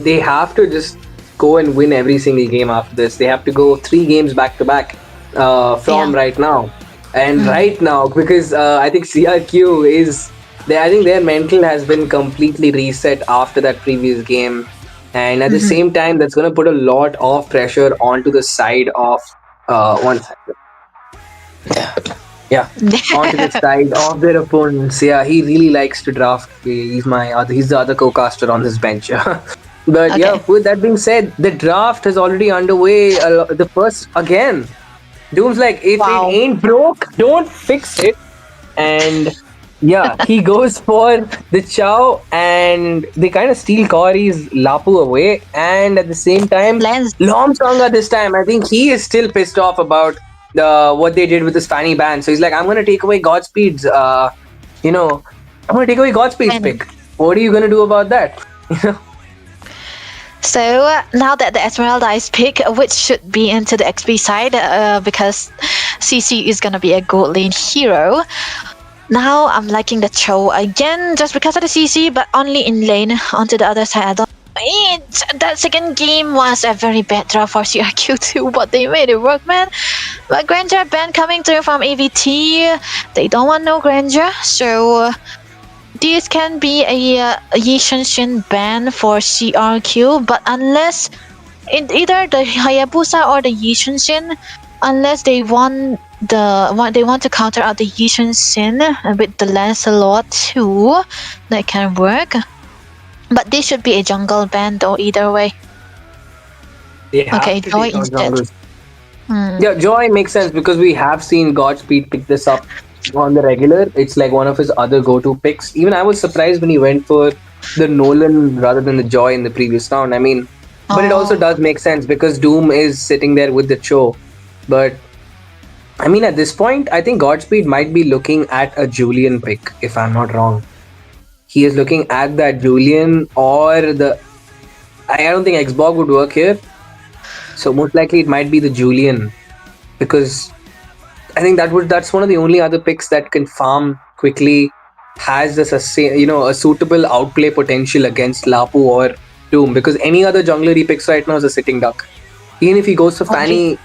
they have to just go and win every single game after this. They have to go 3 games back to back from right now. And right now, because I think CRQ I think their mental has been completely reset after that previous game. And at the same time, that's going to put a lot of pressure onto the side of one side. Onto the side of their opponents. Yeah, he really likes to draft. He's the other co-caster on this bench. But with that being said, the draft is already underway. The first again. Doom's like, if it ain't broke, don't fix it. And he goes for the Chow and they kind of steal Cory's Lapu away. And at the same time, Lomsanga this time, I think he is still pissed off about what they did with his Fanny ban. So he's like, I'm going to take away Godspeed's, I'm going to take away Godspeed's pick. What are you going to do about that? So now that the Esmeralda is picked, which should be into the XP side because CC is going to be a gold lane hero. Now I'm liking the Cho again just because of the CC, but only in lane. Onto the other side, that second game was a very bad draw for CRQ too, but they made it work, man. But Granger ban coming through from EVT. They don't want no Granger, so this can be a Yishin ban for CRQ. But unless either the Hayabusa or the Yishin, unless they want to counter out the Yishin with the Lancelot too, that can work. But this should be a jungle ban though, either way. They have Okay, to Joy take out instead. jungles. Hmm. Yeah, Joy makes sense because we have seen Godspeed pick this up on the regular. It's like one of his other go-to picks. Even I was surprised when he went for the Nolan rather than the Joy in the previous round. I mean, but it also Oh. does make sense because Doom is sitting there with the Cho. But I mean, at this point, I think Godspeed might be looking at a Julian pick, if I'm not wrong. He is looking at that Julian or the. I don't think Xbox would work here. So most likely it might be the Julian because I think that's one of the only other picks that can farm quickly, has a a suitable outplay potential against Lapu or Doom because any other jungler he picks right now is a sitting duck. Even if he goes for Fanny,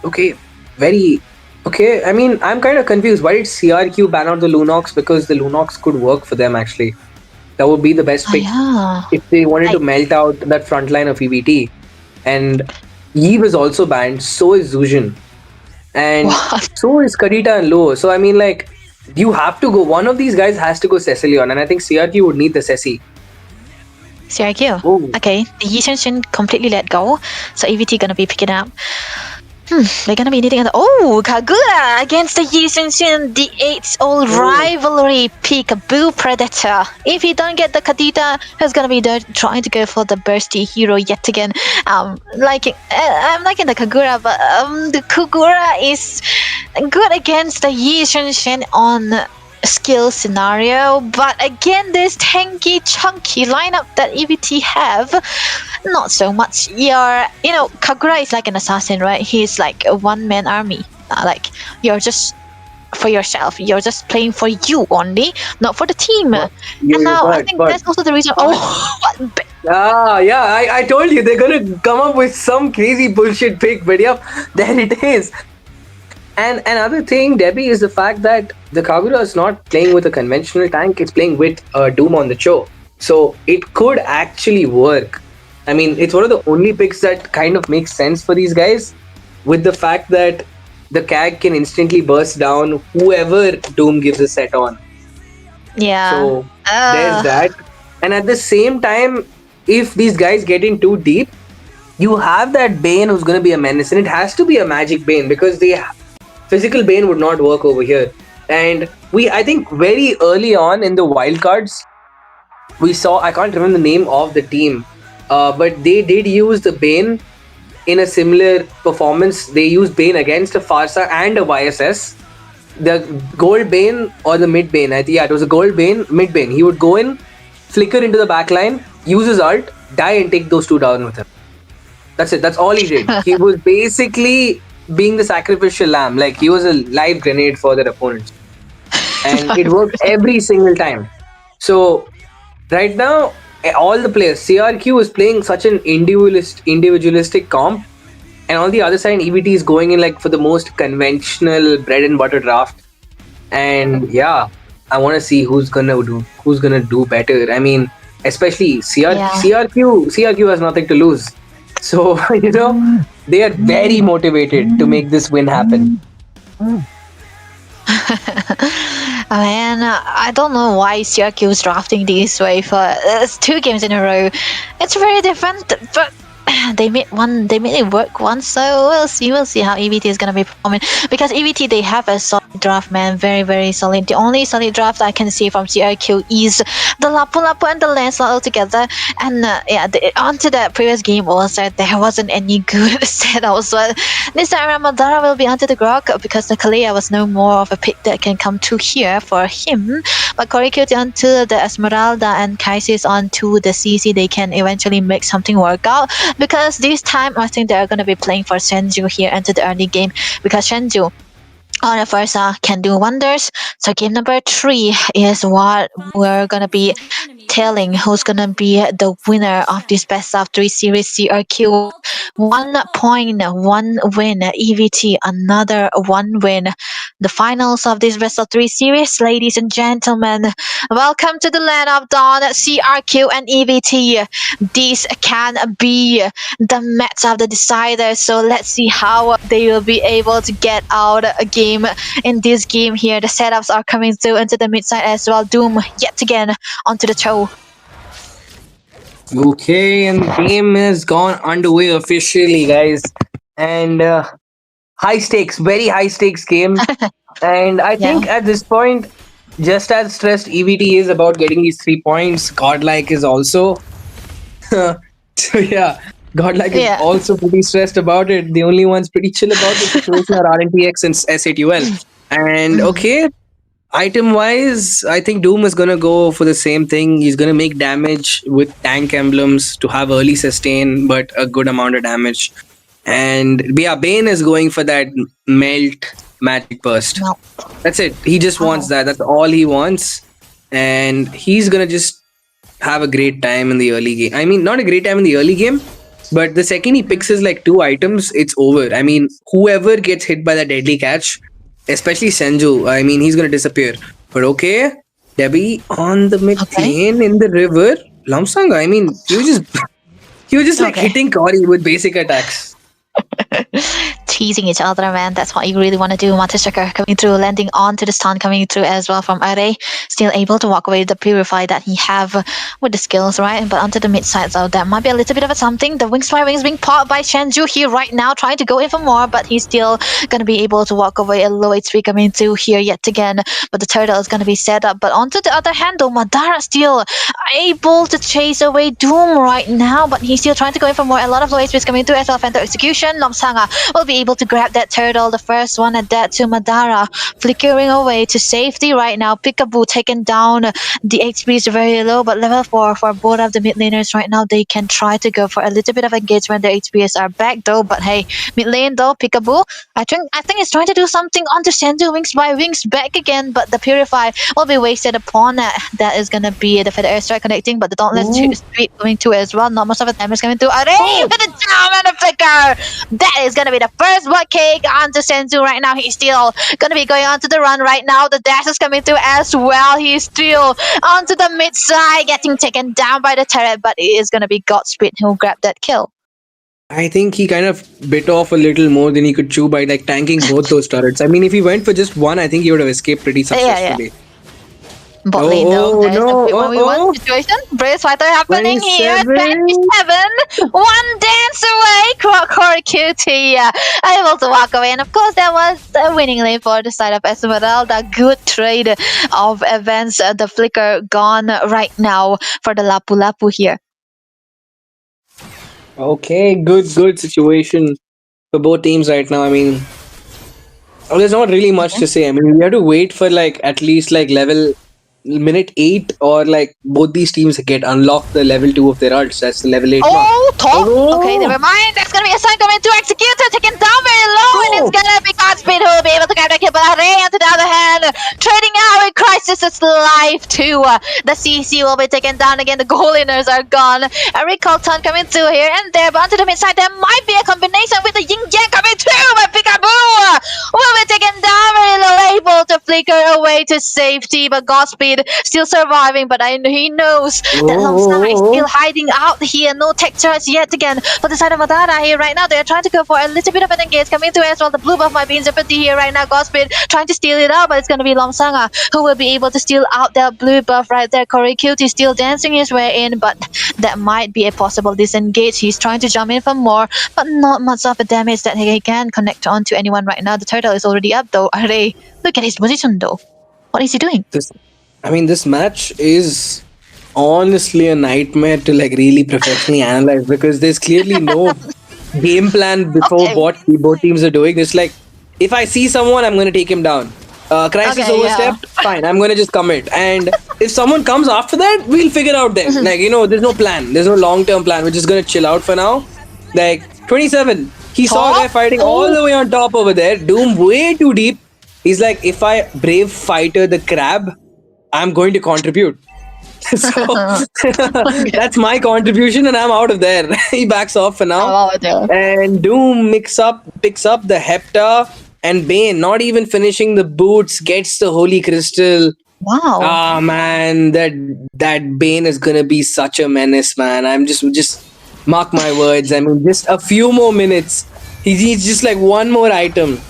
okay, very okay. I mean, I'm kind of confused. Why did CRQ ban out the Lunox? Because the Lunox could work for them actually. That would be the best Oh, pick yeah. if they wanted to melt out that front line of EVT. And Eve is also banned, so is Zujin. And What? so is Kadita and Low. So I mean, like, you have to go. One of these guys has to go Cecilion, and I think CRQ would need the Ceci. CRQ. Oh. Okay, the Yi Shin completely let go, so EVT gonna be picking up. They're gonna be needing Kagura against the Yi Shin, the 8-old rivalry Peekaboo Predator. If he don't get the Kadita, he's gonna be there trying to go for the bursty hero yet again. I'm liking the Kagura, but the Kagura is good against the Yi Shin on skill scenario, but again this tanky chunky lineup that EVT have, not so much. Kagura is like an assassin, right? He's like a one-man army. Like you're just for yourself, you're just playing for you only, not for the team. And now I think that's also the reason. What? Yeah, I told you they're gonna come up with some crazy bullshit pick, but yep, there it is. And another thing, Debbie, is the fact that the Kagura is not playing with a conventional tank, it's playing with Doom on the Cho. So it could actually work. I mean, it's one of the only picks that kind of makes sense for these guys, with the fact that the CAG can instantly burst down whoever Doom gives a set on. Yeah. So there's that. And at the same time, if these guys get in too deep, you have that Bane who's going to be a menace, and it has to be a magic Bane because physical Bane would not work over here. And I think very early on in the wildcards, we saw, I can't remember the name of the team, but they did use the Bane in a similar performance. They used Bane against a Farsa and a YSS. The gold Bane or the mid Bane, it was a gold Bane, mid Bane. He would go in, flicker into the backline, use his ult, die and take those two down with him. That's it. That's all he did. He was basically being the sacrificial lamb. Like, he was a live grenade for their opponents. And it worked every single time. So right now, all the players, CRQ is playing such an individualistic comp, and on the other side, EVT is going in like for the most conventional bread and butter draft. And yeah, I want to see who's gonna do better. I mean, especially CRQ has nothing to lose. So, they are very motivated to make this win happen. Man, I don't know why CRQ is drafting this way for it's 2 games in a row. It's very different, but they made it work once, so we'll see how EVT is gonna be performing, because EVT, they have a solid draft, man, very very solid. The only solid draft I can see from CRQ is the Lapu and the Lancelot all together, and onto the previous game also there wasn't any good setups, but this time Ramadara will be onto the Grok because the Kalea was no more of a pick that can come to here for him, but Korikute onto the Esmeralda and Kaisis onto the CC, they can eventually make something work out, because this time I think they're going to be playing for Shenzhou here into the early game, because Shenzhou on the first can do wonders. So game number 3 is what we're going to be telling who's going to be the winner of this best of 3 series. CRQ 1 point, 1 win, EVT another 1 win. the finals of this best of 3 series, ladies and gentlemen. Welcome to the land of Dawn, CRQ and EVT. This can be the match of the decider. So let's see how they will be able to get out a game in this game here. The setups are coming through into the mid side as well. Doom yet again onto the toe. Okay, and the game has gone underway officially, guys. And high stakes, very high stakes game. And I think at this point, just as stressed EVT is about getting these 3 points, Godlike is also. So yeah, Godlike is also pretty stressed about it. The only ones pretty chill about the situation are RNTX and S8UL. And okay, item wise, I think Doom is gonna go for the same thing. He's gonna make damage with tank emblems to have early sustain, but a good amount of damage. And yeah, Bane is going for that melt magic burst. That's it. He just wants that. That's all he wants. And he's gonna just have a great time in the early game. I mean, not a great time in the early game, but the second he picks his like 2 items, it's over. I mean, whoever gets hit by the deadly catch, especially Senju, I mean, he's gonna disappear. But okay, Debbie on the mid lane in the river. Lamsanga, I mean, he was just like hitting Cory with basic attacks. Teasing each other, man. That's what you really want to do. Matishaka coming through, landing onto the stun coming through as well from Array. Still able to walk away with the Purify that he have with the skills, right? But onto the mid side, so that might be a little bit of a something. The Wings by Wings being popped by Shenju here right now, trying to go in for more, but he's still going to be able to walk away. A low HP coming through here yet again, but the turtle is going to be set up. But onto the other hand, though, Madara still able to chase away Doom right now, but he's still trying to go in for more. A lot of low HP is coming through as well. Phantom Execution. Lomsanga will be able to grab that turtle, the first one at that to Madara, flickering away to safety right now. Peekaboo taken down. The HP is very low, but level 4 for both of the mid laners right now. They can try to go for a little bit of engagement. Their HPs are back though, but hey, mid lane though, Peekaboo, I think he's trying to do something onto Senju. Wings by Wings back again, but the Purify will be wasted upon that. That is gonna be the Feather Airstrike connecting, but the Dauntless Street coming through as well. Not much of a damage coming through. Array with the jam and the flicker. That is gonna be the first blood cake onto Senju right now. He's still gonna be going onto the run right now. The dash is coming through as well. He's still onto the mid side, getting taken down by the turret, but it is gonna be Godspeed who grabbed that kill. I think he kind of bit off a little more than he could chew by like tanking both those turrets. I mean, if he went for just one, I think he would have escaped pretty successfully. Bot lane though, there's the 3-1v1 situation. Brace fighter happening 27. Here. 27. One dance away. Cory QT able to walk away. And of course, that was the winning lane for the side of Esmeralda. Good trade of events. The flicker gone right now for the Lapu Lapu here. Okay, good situation for both teams right now. I mean, there's not really much to say. I mean, we have to wait for like at least like level minute 8 or like both these teams get unlocked the level 2 of their ults. That's the level 8 mark. Top. Okay, never mind. That's gonna be a sign coming to execute it, taken down very low, and it's gonna be Godspeed who will be able to grab that kill. But Array on the other hand, trading out with Crisis's life too. The CC will be taken down again. The goal winners are gone. A recall ton coming through here and there, but onto the mid side there might be a combination with the Yin Yang coming through. But Peekaboo will be taken down very low, able to flicker away to safety. But Godspeed still surviving, but he knows that Lomsana is still hiding out here. No tech charge yet again for the side of Madara here right now. They're trying to go for a little bit of an engage coming through as well. The blue buff might be in jeopardy here right now. Godspeed trying to steal it out, but it's going to be Lomsanga who will be able to steal out that blue buff right there. Cory Cute is still dancing his way in, but that might be a possible disengage. He's trying to jump in for more, but not much of a damage that he can connect onto anyone right now. The turtle is already up though. Array, look at his position though. What is he doing? This match is honestly a nightmare to like really professionally analyze because there's clearly no game plan before what both teams are doing. It's like if I see someone, I'm gonna take him down. Crisis overstepped, fine, I'm gonna just commit. And if someone comes after that, we'll figure out then. Like, there's no plan. There's no long-term plan. We're just gonna chill out for now. Like 27, he saw a guy fighting all the way on top over there. Doom way too deep. He's like, if I brave fighter the crab, I'm going to contribute. So that's my contribution and I'm out of there. He backs off for now. And Doom picks up the Hepta. And Bane, not even finishing the boots, gets the Holy Crystal. Wow. Ah man, that Bane is gonna be such a menace, man. I'm just mark my words. I mean, just a few more minutes. He's just like one more item.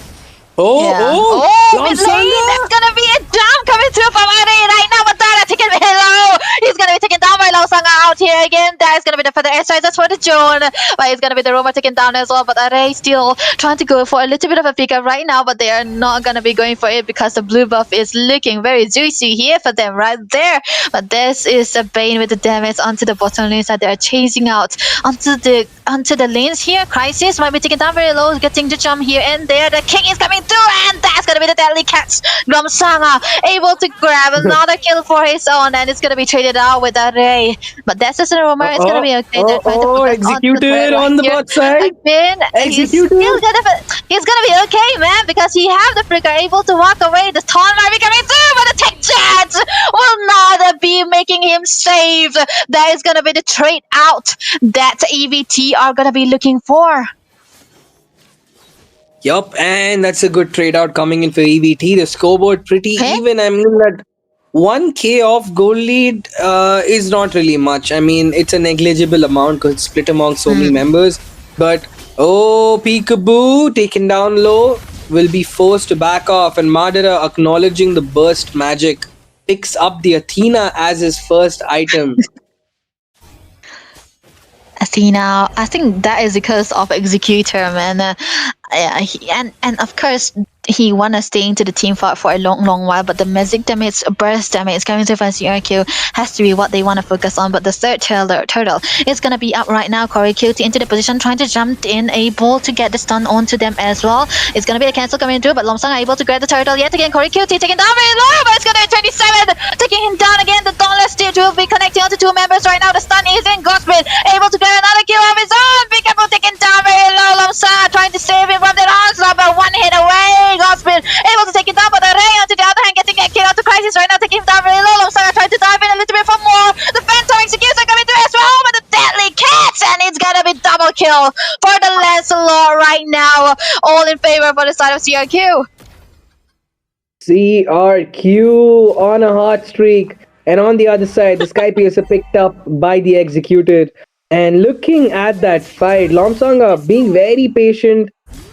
Oh, Yeah. oh, Mid lane, Lomsanga! that's gonna be a jump coming through from Ari right now. Matara taking very low. He's gonna be taken down by Losanga out here again. There's gonna be the further airstrikes as for the June. But he's gonna be the Roma taken down as well. But Ari still trying to go for a little bit of a pickup right now. But they are not gonna be going for it because the blue buff is looking very juicy here for them right there. But this is a Bane with the damage onto the bottom lanes that they are chasing out onto the lanes here. Crisis might be taken down very low, getting the jump here and there. The king is coming through, and that's gonna be the deadly catch. Lomsanga able to grab another kill for his own, and it's gonna be traded out with a Ray. But that's just a rumor. It's gonna be okay. They're trying to focus Executed on on the here. bot side. Again, he's Executed. gonna be okay, man, because he have the flicker, able to walk away. The taunt might be coming through, but the tech charge will not be making him save. That is gonna be the trade out that EVT are gonna be looking for. Yup, and that's a good trade out coming in for EVT. The scoreboard pretty Okay. even. I mean that 1k off goal lead is not really much. I mean it's a negligible amount because it's split among so many members. But oh, Peekaboo taken down low will be forced to back off, and Madara, acknowledging the burst magic, picks up the Athena as his first item. Athena, I think that is because of Executor, man. Yeah, and of course he wanna stay into the team for a long while, but the magic damage, burst damage coming to from CRQ has to be what they wanna focus on. But the third turtle is gonna be up right now. Corey QT into the position, trying to jump in, able to get the stun onto them as well. It's gonna be a cancel coming through, but Lomsang are able to grab the turtle yet again. Corey QT taking down very low, but it's gonna be 27, taking him down again. The Dauntless Stitch will be connecting onto two members right now. The stun is in. Gospel able to get another kill of his own. Peekaboo taken down very low. Lomsang trying to save him from the onslaught, but one hit away. Gospel able to take it down, but the Ray onto the other hand getting a kill out to Crisis right now, taking him down very low. Lomsang trying to dive in a little bit for more. The Phantom Execution coming through as well, but the deadly catch, and it's gonna be double kill for the Lancelot right now. All in favor for the side of CRQ. CRQ on a hot streak. And on the other side, the Sky Piercer picked up by the Executed. And looking at that fight, Lomsanga being very patient,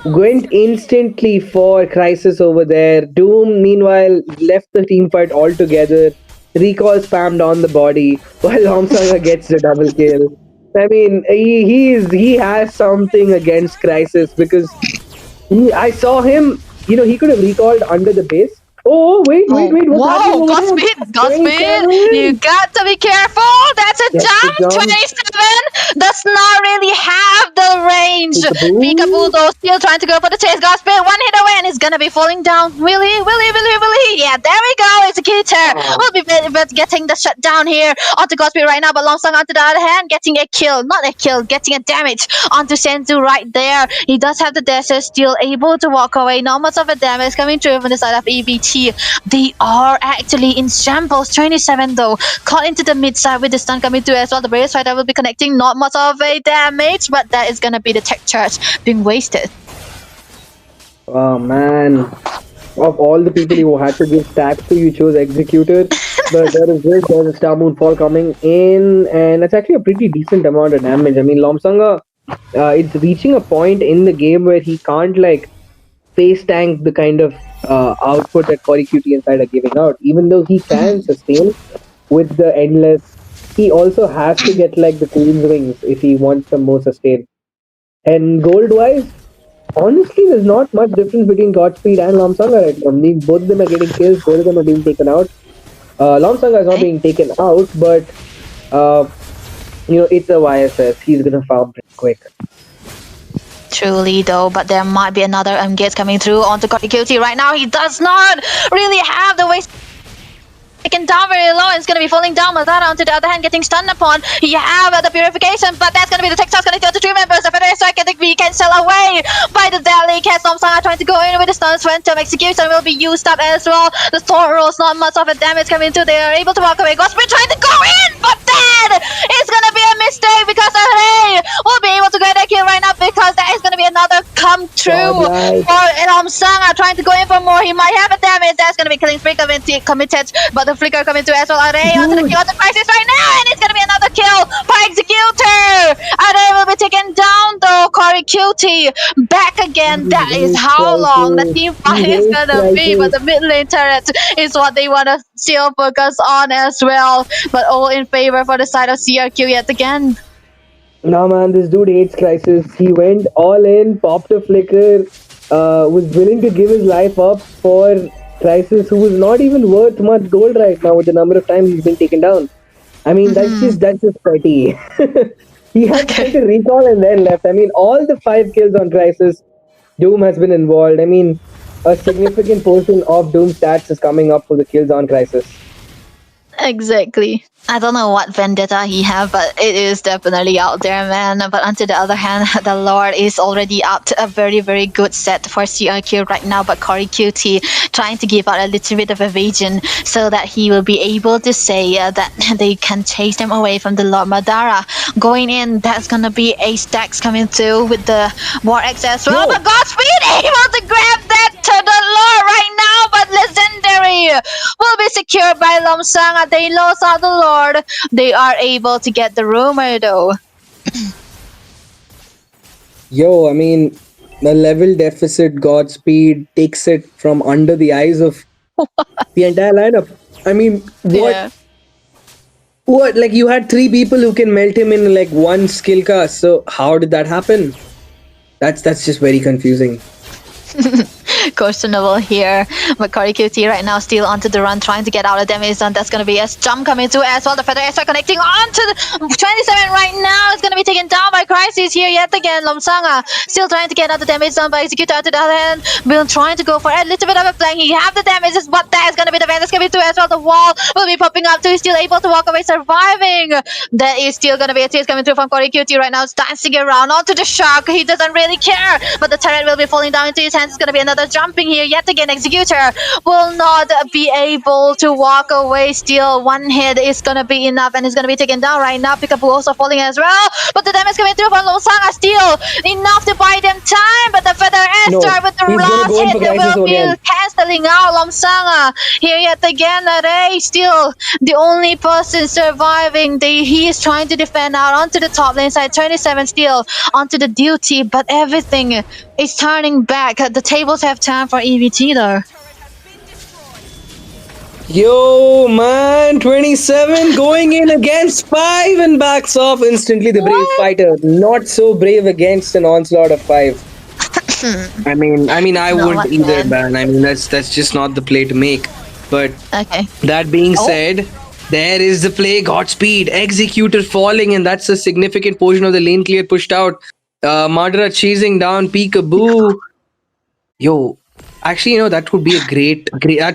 went instantly for Crisis over there. Doom, meanwhile, left the team fight altogether. Recall spammed on the body, while Lomsanga gets the double kill. I mean, he has something against Crisis, because I saw him, he could have recalled under the base. Oh, wait, what's happening Whoa, over Godspeed, there? Godspeed. You got to be careful. That's a That's jump. the jump. 27 does not really have the range. Peekaboo. Peekaboo, though, still trying to go for the chase. Godspeed, one hit away, and he's going to be falling down. Willy. Yeah, there we go. Executor will be getting the shutdown here onto Godspeed right now, but Lomsang onto the other hand, getting a kill. Not a kill, getting a damage onto Senzu right there. He does have the dasher, still able to walk away. Not much of a damage coming through from the side of EBT. They are actually in shambles. 27 though, caught into the mid side with the stun coming through as well. The Brave Fighter will be connecting. Not much of a damage, but that is gonna be the tech charge being wasted. Oh man, of all the people you had to give stacks to, you chose Executed. But there's a Star Moon Fall coming in, and it's actually a pretty decent amount of damage. I mean, Lomsanga, it's reaching a point in the game where he can't face tank the kind of output that Corey QT and side are giving out. Even though he can sustain with the endless, he also has to get the Queen's Wings if he wants some more sustain. And gold wise, honestly, there's not much difference between Godspeed and Lomsanga right now. I mean, both of them are getting kills, both of them are being taken out. Lomsanga is not being taken out, but it's a YSS. He's gonna farm pretty quick. Truly though, but there might be another gate coming through onto Corey QT right now. He does not really have the waste. Taken down very low, and it's going to be falling down. Mazara onto the other hand getting stunned upon. You have the purification, but that's going to be the tech charge connected to three members. The Federal Strike getting cancelled away by the Deadly Cast. Lomsanga trying to go in with the stuns. Phantom Execution will be used up as well. The Thorn Rolls, not much of a damage coming through. They are able to walk away. Gospel trying to go in, but then it's going to be a mistake because Ray will be able to get that kill right now. because that is going to be another come true Godlike. for Sanga trying to go in for more. He might have a damage. That's going to be killing spree committed, but the flicker coming to as well. Array onto the kill on the crisis right now, and it's going to be another kill by Executor. Array will be taken down though. Corey Cutie back again. That is how long the team fight is going to be, but the mid lane turret is what they want to still focus on as well. But all in favor for the side of CRQ yet again. No man, this dude hates Crisis. He went all in, popped a flicker, was willing to give his life up for Crisis, who is not even worth much gold right now with the number of times he's been taken down. I mean, that's just petty. He had to take a recall and then left. I mean, all the 5 kills on Crisis, Doom has been involved. I mean, a significant portion of Doom stats is coming up for the kills on Crisis. Exactly. I don't know what vendetta he have, but it is definitely out there, man. But on the other hand, the Lord is already up to a very, very good set for CRQ right now. But Corey QT trying to give out a little bit of evasion so that he will be able to say that they can chase them away from the Lord. Madara going in, that's gonna be a stacks coming through with the War X as well. But Godspeed able to grab that to the Lord right now, but Legendary will be secured by Lomsanga. They lost out the Lord. They are able to get the rumor though. Yo, I mean, the level deficit Godspeed takes it from under the eyes of the entire lineup. I mean, what? Yeah. What? Like, you had 3 people who can melt him in like 1 skill cast. So how did that happen? That's just very confusing. Questionable here. But Corey QT right now still onto the run, trying to get out of damage zone. That's going to be a jump coming through as well. The Feather Extra connecting onto the 27 right now. It's going to be taken down by Crisis here yet again. Lomsanga still trying to get out the damage zone by Executor onto the other hand. Bill trying to go for a little bit of a flank. He have the damages, but that is going to be the Vandals coming through as well. The wall will be popping up too. He's still able to walk away, surviving. That is still going to be a chase coming through from Corey QT right now. It's dancing around onto the Shark. He doesn't really care, but the turret will be falling down into his hands. It's going to be another jumping here yet again. Executor will not be able to walk away. Still, 1 hit is gonna be enough, and he's gonna be taken down right now. Peekaboo also falling as well, but the damage coming through from Losanga still enough to buy them time. But the Feather Estar with the last hit will be cancelling out Lomsanga here yet again. Ray still the only person surviving. He is trying to defend out onto the top lane side. 27 still onto the duty, but everything is turning back. The tables have turned for EVT though. Yo, man, 27 going in against 5 and backs off instantly. The brave fighter, not so brave against an onslaught of 5. I mean, I No, wouldn't what, either, man? man. I mean, that's just not the play to make. But Okay. that being said, there is the play. Godspeed, Executor falling, and that's a significant portion of the lane clear pushed out. Madara chasing down Peekaboo. Yo, actually, you know, that would be a great.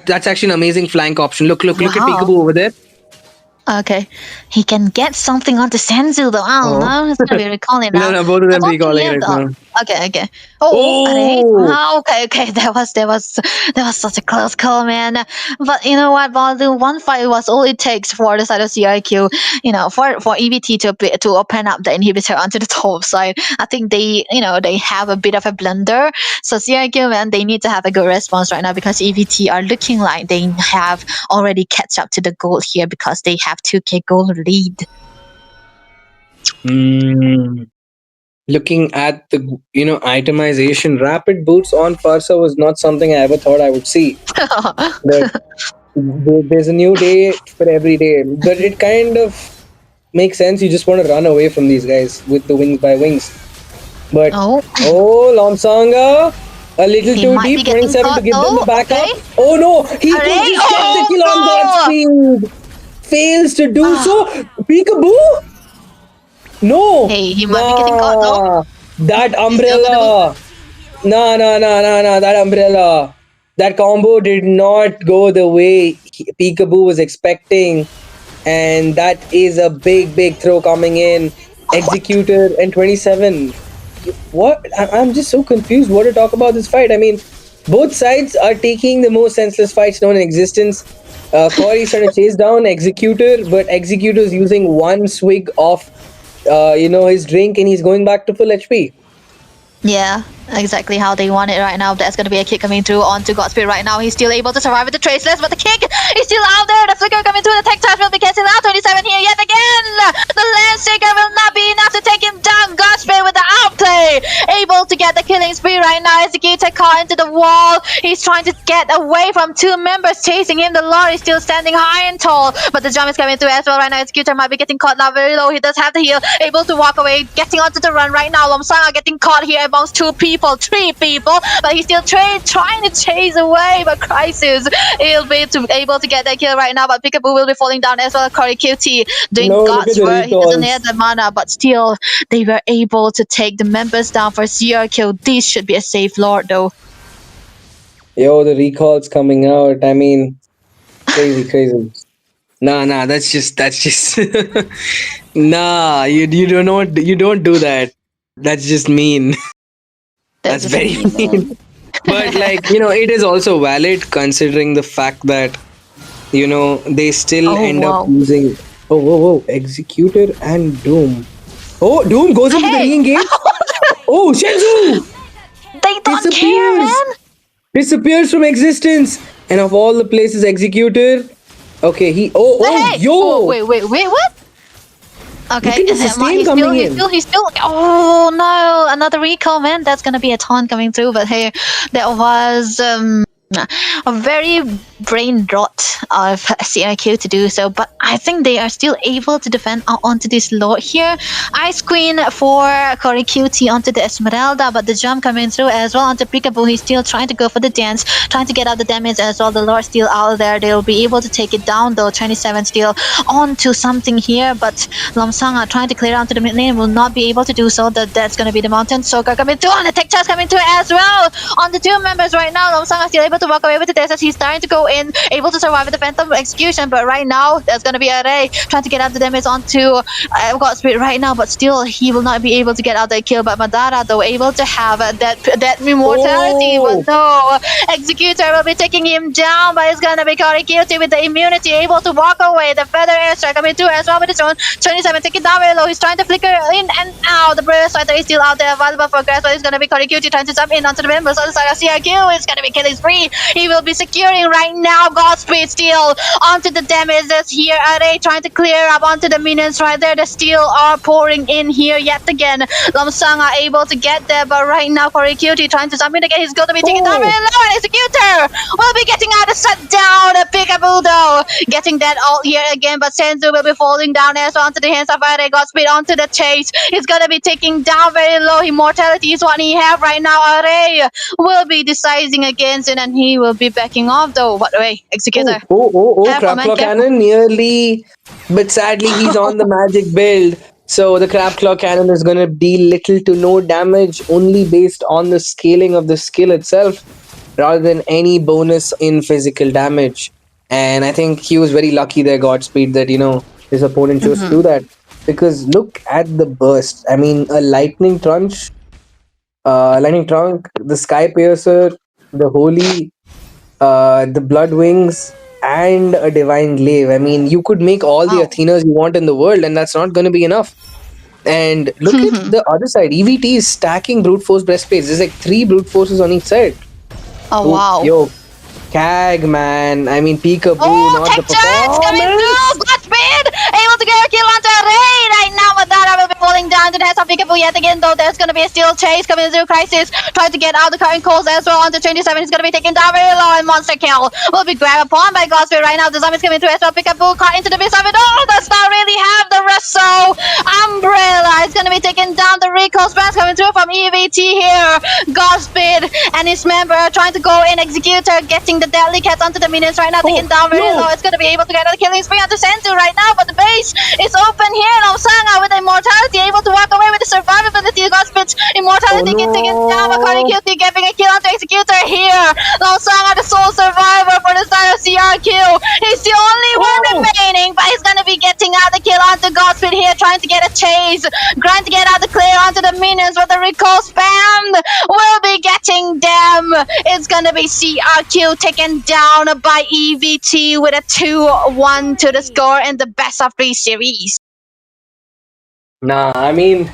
That's actually an amazing flank option. Look at Wow. Peekaboo over there. Okay. He can get something onto Senzu though. I don't know. It's gonna be recalling now. No, both of them I don't think recalling he right had the- now. Okay. Oh, Oh! okay. That was such a close call, man. But you know what, Baldu? 1 fight was all it takes for the side of CRQ. You know, for EVT to open up the inhibitor onto the top side. I think they have a bit of a blunder. So CRQ, man, they need to have a good response right now because EVT are looking like they have already catch up to the goal here because they have 2k goal lead. Looking at the itemization, rapid boots on Farsa was not something I ever thought I would see. But there's a new day for every day. But it kind of makes sense. You just want to run away from these guys with the wings by wings. But Lomsanga, a little He too might be deep. getting 27 to caught, give them the though. backup. Okay. Oh no, he could Alright. just get the kill on Oh, Godspeed. Fails to do so. Peekaboo. No. Hey, he might be getting caught though. That umbrella. No. That umbrella. That combo did not go the way Peekaboo was expecting. And that is a big throw coming in. Executor and 27. What? I'm just so confused what to talk about this fight. I mean, both sides are taking the most senseless fights known in existence. Corey's trying to chase down Executor, but Executor's using 1 swig of his drink and he's going back to full HP. Yeah, exactly how they want it right now. That's going to be a kick coming through onto Godspeed right now. He's still able to survive with the traceless, but the kick is still out there. The flicker coming through. The tech touch will be cancelled out. 27 here yet again. The Landseeker will not be enough to take him down. Godspeed with the outplay. Able to get the killing spree right now. Executor caught into the wall. He's trying to get away from two members chasing him. The Lord is still standing high and tall, but the jump is coming through as well right now. Executor might be getting caught now very low. He does have the heal. Able to walk away. Getting onto the run right now. Lomsanga getting caught here amongst two people, three people, but he's still trying to chase away. But Crisis, he'll be able to get that kill right now. But Peekaboo will be falling down as well. Corey QT doing No, look God's at the work. He doesn't recalls. have the mana, but still they were able to take the members down for CR This should be a safe Lord though. Yo, the recalls coming out. I mean, crazy, crazy. Nah, that's just nah, you don't do that. That's just mean. That's That's very just mean, mean. But like, it is also valid considering the fact that, they still Oh, end up wow. using Executor and Doom. Oh, Doom goes into the Hey! re-engage. Oh, Shenzu They don't care, disappears. man. Disappears from existence. And of all the places, Executor. Okay, Hey! yo. Oh, wait, what? Okay, Look at the sustain coming in. he's still. Oh no, another recall, man. That's gonna be a taunt coming through. But hey, that was a very brain rot of CIQ to do so. But I think they are still able to defend out onto this Lord here. Ice Queen for Corey QT onto the Esmeralda, but the jump coming through as well onto Peekaboo. He's still trying to go for the dance, trying to get out the damage as well. The Lord still out there. They'll be able to take it down though. 27 still onto something here, but Lomsanga trying to clear onto the mid lane will not be able to do so. That's going to be the Mountain Soaker coming through, and the Tech Charge coming through as well. On the two members right now, Lomsanga still able to walk away with the death as he's starting to go in, able to survive with the Phantom Execution, but right now, there's going to be a Ray trying to get out the damage onto Godspeed right now, but still, he will not be able to get out the kill, but Madara, though, able to have that immortality, but no, Executor will be taking him down, but it's going to be Corey guilty with the immunity, able to walk away. The Feather Airstrike coming through as well with his own 27, taking down very low. He's trying to flicker in and out. The Brave Fighter is still out there, available for grasp, but it's going to be Corey guilty trying to jump in onto the members on the side of CRQ. It's going to be killing spree. He will be securing right now. Godspeed still onto the damages here. Array trying to clear up onto the minions right there. The steel are pouring in here yet again. Lomsanga able to get there, but right now Corey Cutie trying to jump in again. He's going to be taking down very low, and Executor will be getting out of shutdown. Peekaboo though getting that ult here again, but Senzu will be falling down as well onto the hands of Array. Godspeed onto the chase. He's going to be taking down very low. Immortality is what he have right now. Array will be deciding against it, and he will be backing off though. What way? Executor. Crab Claw Cannon nearly, but sadly he's on the magic build. So the Crab Claw Cannon is going to deal little to no damage, only based on the scaling of the skill itself, rather than any bonus in physical damage. And I think he was very lucky there, Godspeed, that his opponent chose to do that. Because look at the burst. I mean, a Lightning Trunk, the Sky Piercer, the Holy, the Blood Wings, and a Divine Glaive. I mean, you could make all the Wow. Athenas you want in the world, and that's not going to be enough. And look at the other side. EVT is stacking Brute Force Breastplates. There's like 3 Brute Forces on each side. Oh wow. Yo, Kag, man. I mean, Peekaboo, not the Tech Charge coming through. Godspeed able to get a kill onto Ray right now. Madara will be falling down to the hands of Peekaboo yet again, though. There's going to be a steel chase coming through. Crisis trying to get out the current calls as well onto 27. He's going to be taken down very low, and Monster Kill will be grabbed upon by Godspeed right now. The zombies coming through as well. Peekaboo caught into the base of it. Oh, does not really have the Resso. Umbrella is going to be taking down. The recall spams coming through from EVT here. Godspeed and his member are trying to go in. Executor getting the deadly cats onto the minions right now, taking down very low. It's going to be able to get another killing spree onto Senzu right now, but the base is open here. Lomsanga with immortality able to walk away with the survivability. Godspeed immortality getting taken down. Makari Cutie getting a kill onto Executor here. Lomsanga the sole survivor for the side of CRQ. He's the only one remaining, but he's going to be getting out the kill onto Godspeed here, trying to get a chase, trying to get out the clear onto the minions, but the recall spammed will be getting them. It's going to be CRQ taken down by EVT with a 2-1 to the score in the best of 3 series. Nah, I mean,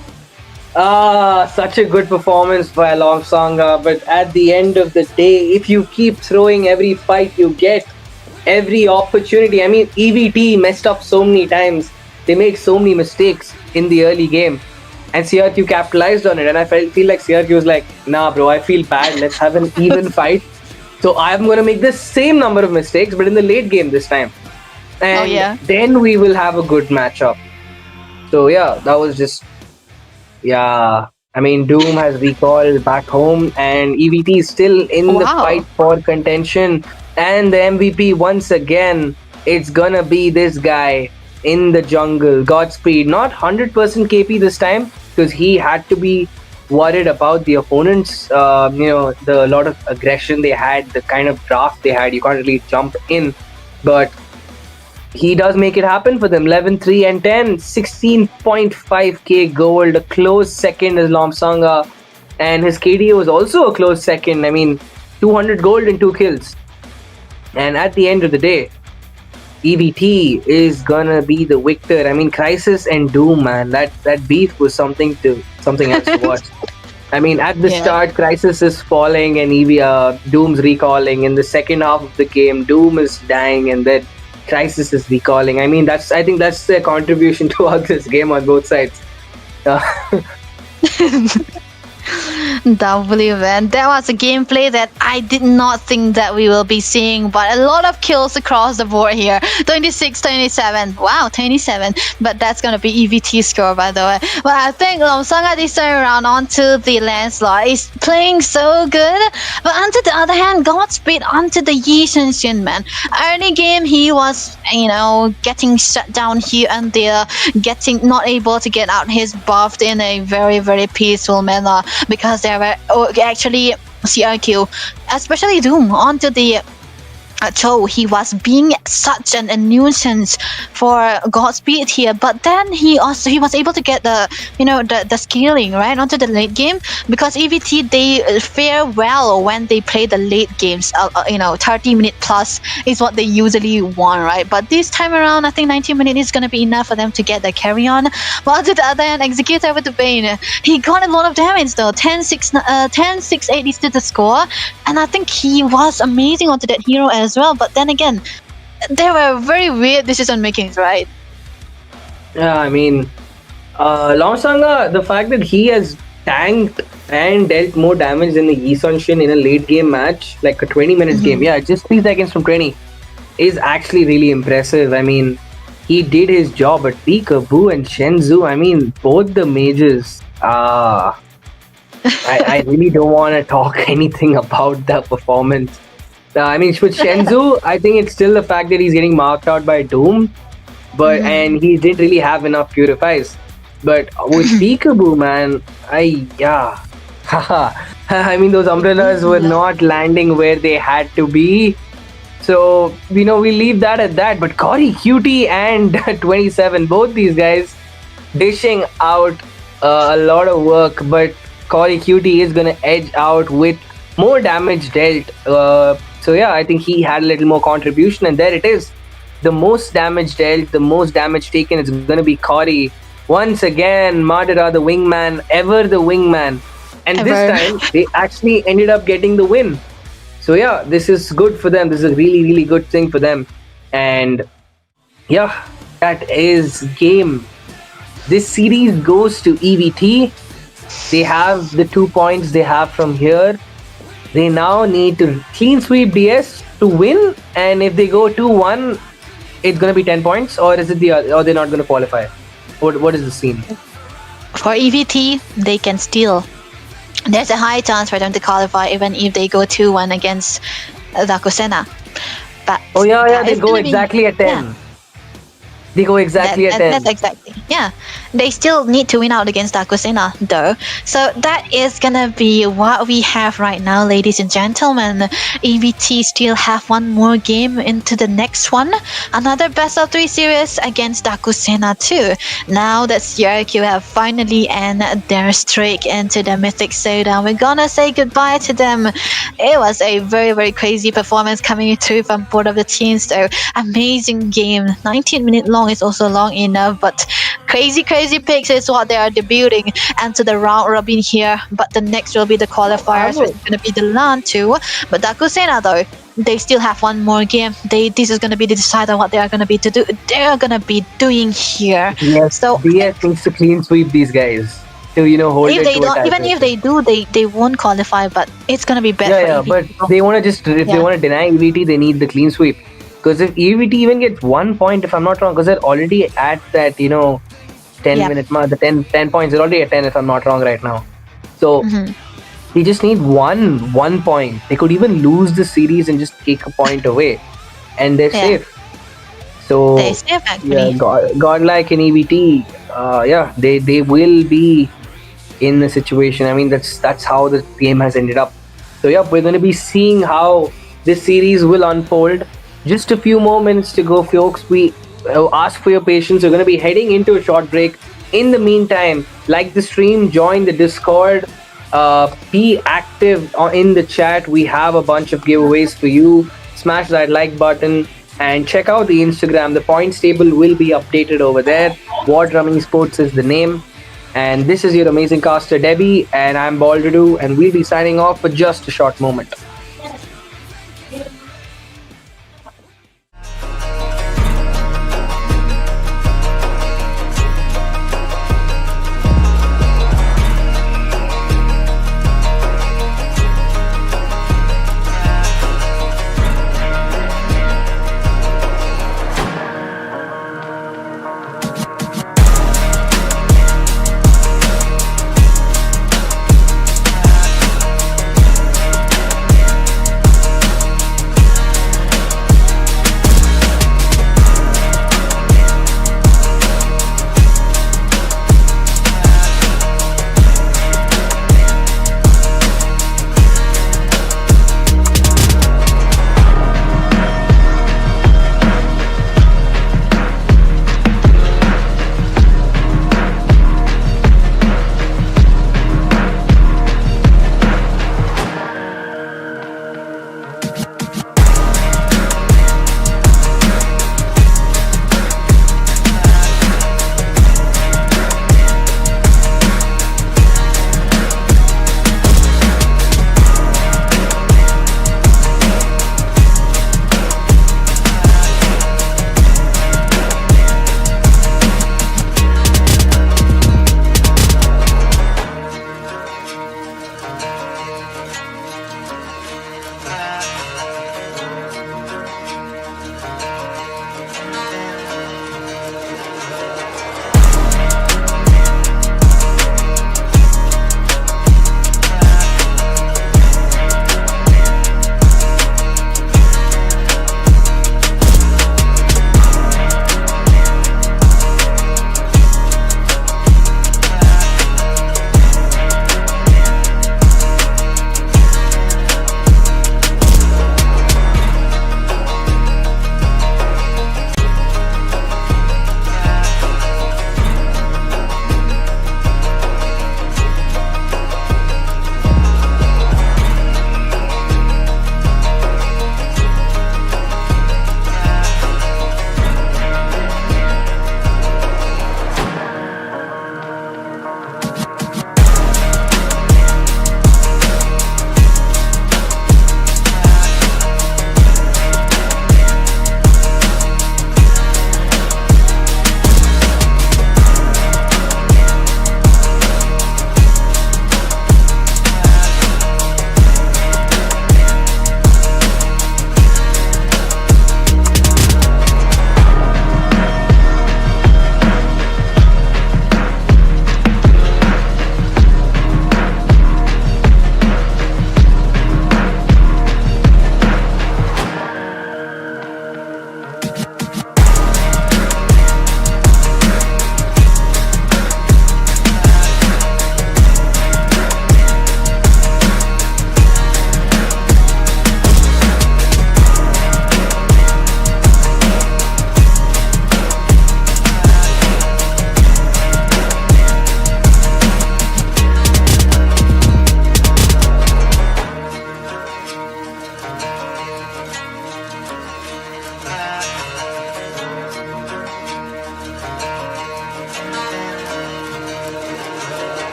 Such a good performance by Longsanga, but at the end of the day, if you keep throwing every fight you get, every opportunity, I mean, EVT messed up so many times. They make so many mistakes in the early game, and CRQ capitalized on it. And I feel like CRQ was like, nah, bro, I feel bad. Let's have an even fight. So I'm going to make the same number of mistakes, but in the late game this time. And then we will have a good matchup. So yeah, that was just... Yeah, I mean, Doom has recalled back home, and EVT is still in the fight for contention. And the MVP once again, it's gonna be this guy in the jungle, Godspeed. Not 100% KP this time, because he had to be worried about the opponents. The lot of aggression they had, the kind of draft they had. You can't really jump in, but he does make it happen for them. 11-3 and 10, 16.5k gold. A close second is Lomsanga, and his KDA was also a close second. I mean, 200 gold and 2 kills. And at the end of the day, EVT is gonna be the victor. I mean, Crisis and Doom, man, that beef was something else to watch. I mean, at the start, Crisis is falling and Doom's recalling. In the second half of the game, Doom is dying, and then Crisis is recalling. I mean, I think that's their contribution towards this game on both sides. W, man. That was a gameplay that I did not think that we will be seeing, but a lot of kills across the board here. 26-27. Wow, 27. But that's gonna be EVT score, by the way. But I think Lomsanga this time around onto the landslide is playing so good. But on the other hand, Godspeed onto the Yi Shenxin, man. Early game, he was, getting shut down here and there, not able to get out his buff in a very, very peaceful manner, because there were actually CRQ, especially Doom, onto the Cho. He was being such a nuisance for Godspeed here, but then he was able to get the scaling right onto the late game, because EVT, they fare well when they play the late games. 30-minute plus is what they usually want, right? But this time around, I think 90 minutes is gonna be enough for them to get the carry on. But to the other hand, Executor with the Bane, he got a lot of damage though. 10-6-8 is to the score, and I think he was amazing onto that hero as well. But then again, there were very weird decision makings, right? Yeah, I mean, Longsanga, the fact that he has tanked and dealt more damage than the Yi Shenxin in a late game match, like a 20 minutes game, just 3 seconds from 20, is actually really impressive. I mean, he did his job, but Peekaboo and Shenzhou, I mean, both the mages, I really don't want to talk anything about that performance. I mean, with Shenzhou, I think it's still the fact that he's getting marked out by Doom, and he didn't really have enough purifies. But with Peekaboo, man, I mean, those umbrellas were not landing where they had to be. So, we leave that at that. But Cory Cutie and 27, both these guys dishing out a lot of work. But Cory Cutie is going to edge out with more damage dealt. So yeah, I think he had a little more contribution, and there it is. The most damage dealt, the most damage taken is going to be Cory. Once again, Madara, the wingman, ever the wingman. And this time, they actually ended up getting the win. So yeah, this is good for them. This is a really, really good thing for them. And yeah, that is game. This series goes to EVT. They have the 2 points they have from here. They now need to clean sweep DS to win, and if they go 2-1, it's going to be 10 points, or is it or they're not going to qualify? What is the scene? For EVT, they can steal. There's a high chance for them to qualify even if they go 2-1 against Dakusena. But they go exactly at 10. Yeah. They go exactly at 10. That's exactly. Yeah. They still need to win out against Dakusena, though. So that is gonna be what we have right now, ladies and gentlemen. EVT still have one more game into the next one. Another best of 3 series against Dakusena too. Now that CRQ have finally ended their streak into the Mythic Showdown, we're gonna say goodbye to them. It was a very, very crazy performance coming through from both of the teams, though. Amazing game. 19 minutes long is also long enough, but crazy picks is what they are debuting into the round robin here. But the next will be the qualifiers, which is going to be the LAN too. But Dakusena though, they still have one more game. This is going to be the decider what they are going to be doing here. Yes, So DS needs to clean sweep these guys to hold if it they to a don't, even tiebreaker. if they do, they won't qualify. But it's going to be bad Yeah, for but EVT. they want to just if they Yeah. want to deny EVT, they need the clean sweep. Because if EVT even gets 1 point, if I'm not wrong, because they're already at that 10 Yeah. minute mark, the 10 points, they're already at 10 if I'm not wrong right now. So Mhm. they just need one point. They could even lose the series and just take a point away, and they're Yeah. safe. So They safe actually. godlike in EVT, they will be in the situation. I mean, that's how the game has ended up. So we're going to be seeing how this series will unfold. Just a few more minutes to go, folks. We ask for your patience. We're going to be heading into a short break. In the meantime, like the stream, join the Discord, be active in the chat. We have a bunch of giveaways for you. Smash that like button and check out the Instagram. The points table will be updated over there. War Drum Esports is the name. And this is your amazing caster Debbie, and I'm Baldudu, and we'll be signing off for just a short moment.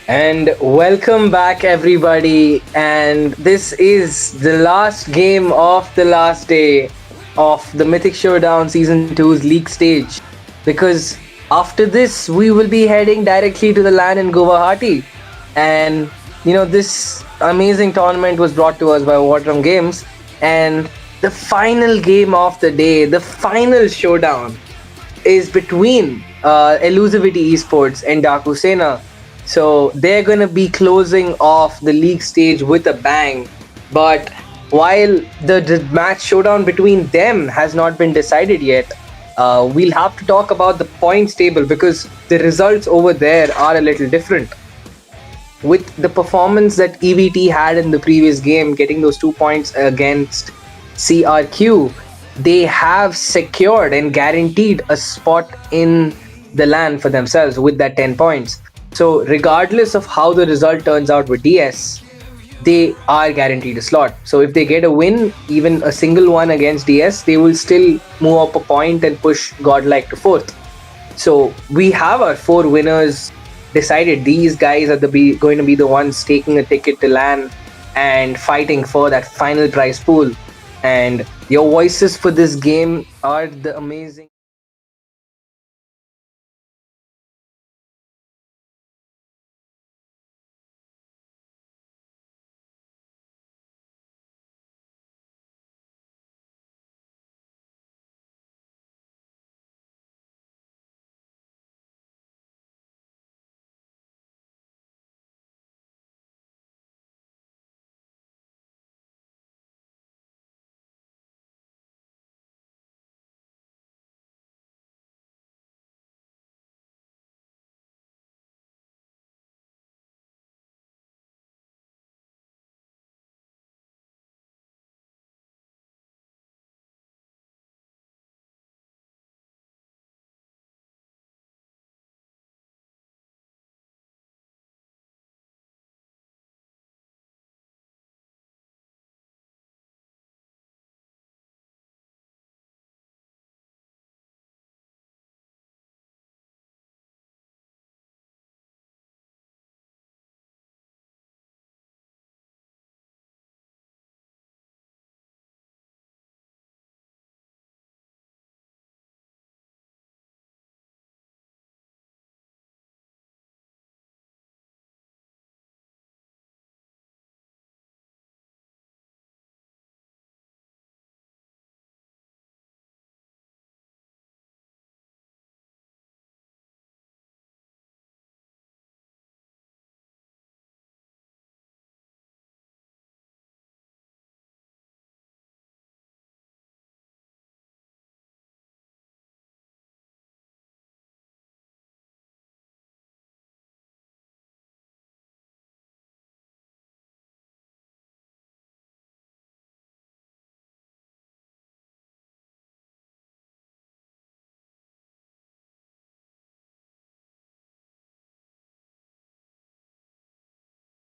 And welcome back, everybody. And this is the last game of the last day of the Mythic Showdown Season Two's league stage. Because after this, we will be heading directly to the LAN in Guwahati. And this amazing tournament was brought to us by War Drum Games. And the final game of the day, the final showdown, is between Elusivity Esports and Daku Sena. So they're going to be closing off the league stage with a bang. But while the match showdown between them has not been decided yet, we'll have to talk about the points table because the results over there are a little different. With the performance that EVT had in the previous game, getting those 2 points against CRQ, they have secured and guaranteed a spot in the LAN for themselves with that 10 points. So, regardless of how the result turns out with DS, they are guaranteed a slot. So, if they get a win, even a single one against DS, they will still move up a point and push Godlike to fourth. So we have our four winners decided. These guys are going to be the ones taking a ticket to LAN and fighting for that final prize pool. And your voices for this game are the amazing.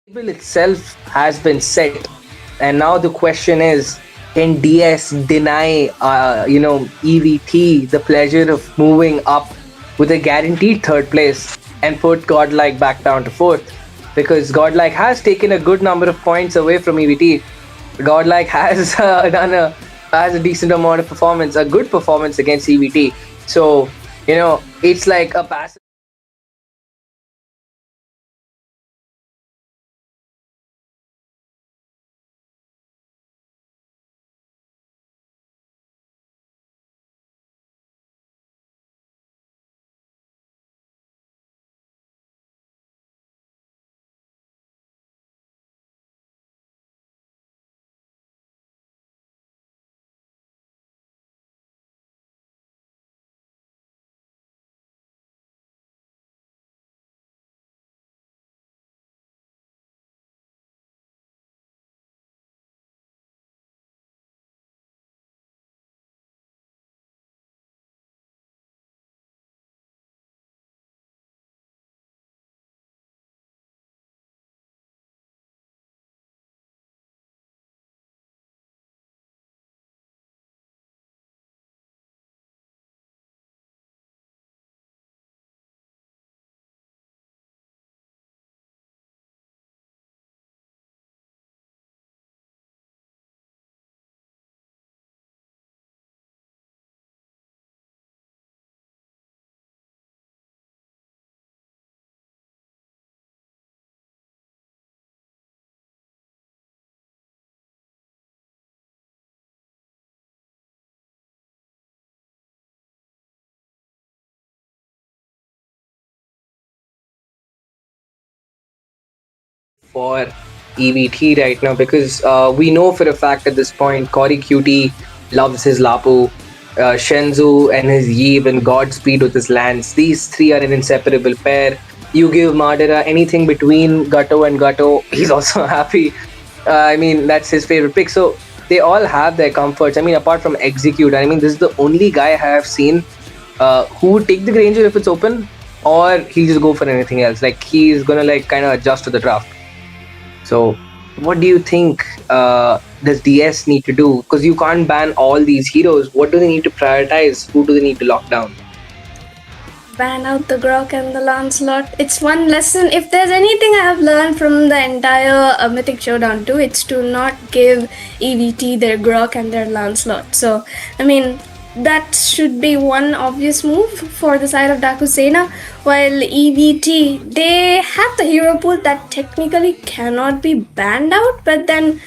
Table itself has been set, and now the question is, can DS deny EVT the pleasure of moving up with a guaranteed third place and put Godlike back down to fourth? Because Godlike has taken a good number of points away from EVT. Godlike has has a decent amount of performance, a good performance against EVT. So it's like a passive. for EVT right now because we know for a fact at this point Cory Cutie loves his Lapu, Shenzu and his Yeeb, and Godspeed with his Lance. These three are an inseparable pair. You give Madara anything between Gatto and Gatto, he's also happy. I mean, that's his favorite pick. So they all have their comforts. I mean, apart from Execute, I mean, this is the only guy I have seen who would take the Granger if it's open, or he'll just go for anything else. Like, he's gonna like kind of adjust to the draft. So, what do you think does DS need to do? Because you can't ban all these heroes. What do they need to prioritize? Who do they need to lock down? Ban out the Grok and the Lancelot. It's one lesson. If there's anything I have learned from the entire Mythic Showdown 2, it's to not give EVT their Grok and their Lancelot. So, I mean, that should be one obvious move for the side of Dakusena. While EVT, they have the hero pool that technically cannot be banned out, but then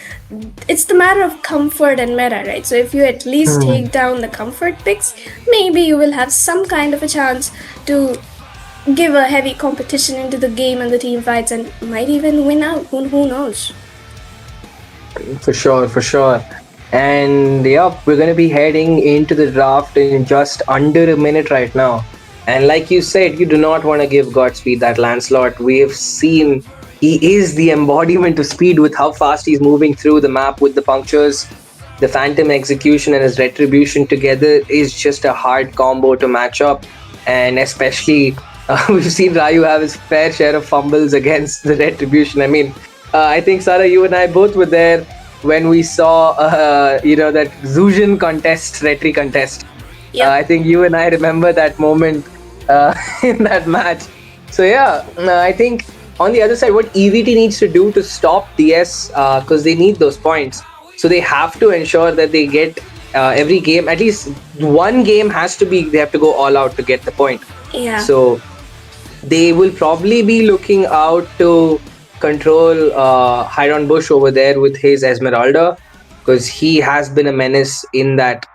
it's the matter of comfort and meta, right? So if you at least take down the comfort picks, maybe you will have some kind of a chance to give a heavy competition into the game and the team fights and might even win out. Who knows? For sure. And yeah, we're going to be heading into the draft in just under a minute right now. And like you said, you do not want to give Godspeed that Lancelot. We have seen he is the embodiment of speed with how fast he's moving through the map with the punctures. The Phantom Execution and his Retribution together is just a hard combo to match up. And especially, we've seen Ryu have his fair share of fumbles against the Retribution. I mean, I think, Sarah, you and I both were there when we saw, that Zujin contest, Retri contest. Yep. I think you and I remember that moment in that match. So yeah, I think on the other side, what EVT needs to do to stop DS, because they need those points. So they have to ensure that they get every game, at least one game has to be, they have to go all out to get the point. Yeah. So they will probably be looking out to control Hiron Bush over there with his Esmeralda, because he has been a menace in that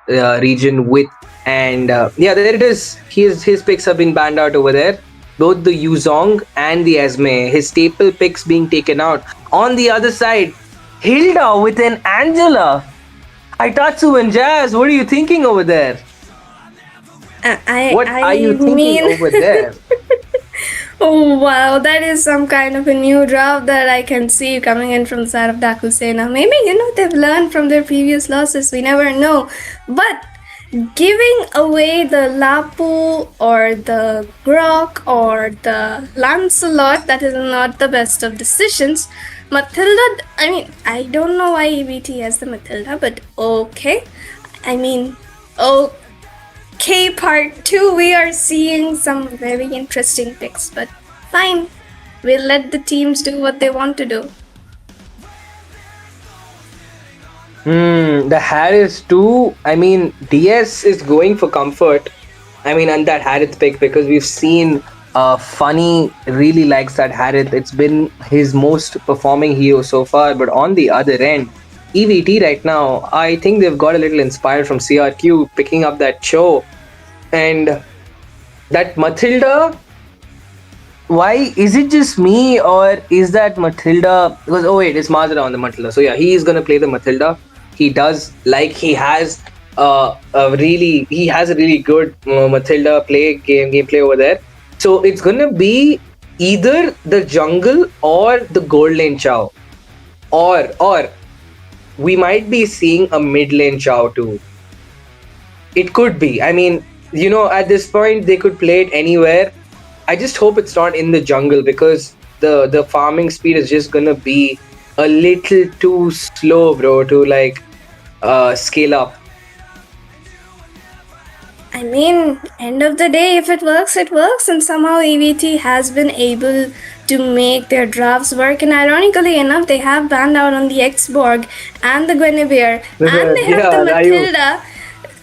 region with, and yeah, there it is. His picks have been banned out over there. Both the Yuzong and the Esme, his staple picks being taken out. On the other side, Hilda with an Angela. Aitatsu and Jazz, what are you thinking over there? What are you thinking over there? Oh wow, that is some kind of a new draft that I can see coming in from the side of Dakusena. Maybe, they've learned from their previous losses, we never know. But giving away the Lapu or the Grok or the Lancelot, that is not the best of decisions. Matilda, I mean, I don't know why EVT has the Matilda, but okay. I mean, okay, part 2, we are seeing some very interesting picks, but fine. We'll let the teams do what they want to do. The Harris too. I mean, DS is going for comfort. I mean, and that Harith pick, because we've seen Funny really likes that Harith. It's been his most performing hero so far. But on the other end, EVT right now, I think they've got a little inspired from CRQ picking up that Cho. And that Matilda, why is it just me, or is that Matilda? Because it's Mazda on the Matilda. So yeah, he is gonna play the Matilda. He does, like, he has a really good Matilda gameplay over there. So it's gonna be either the jungle or the gold lane Chow, or we might be seeing a mid lane Chow too. It could be. I mean, at this point they could play it anywhere. I just hope it's not in the jungle, because the farming speed is just gonna be a little too slow, bro, to scale up. I mean, end of the day, if it works, it works, and somehow EVT has been able to make their drafts work. And ironically enough, they have banned out on the Xborg and the Guinevere, and they have the Matilda.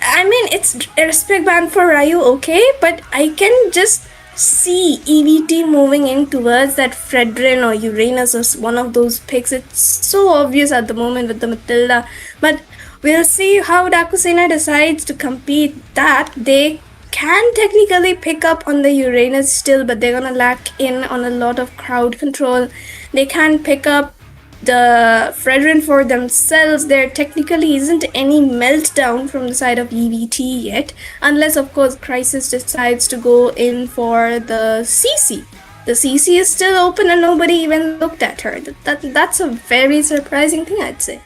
I mean, it's a respect ban for Ryu, okay, but I can just see EVT moving in towards that Fredrin or Uranus or one of those picks. It's so obvious at the moment with the Matilda, but we'll see how Dakusena decides to compete that. They can technically pick up on the Uranus still, but they're gonna lack in on a lot of crowd control. They can't pick up the Fredrin for themselves. There technically isn't any meltdown from the side of EVT yet, unless of course Crisis decides to go in for the CC. The CC is still open and nobody even looked at her. That's a very surprising thing, I'd say.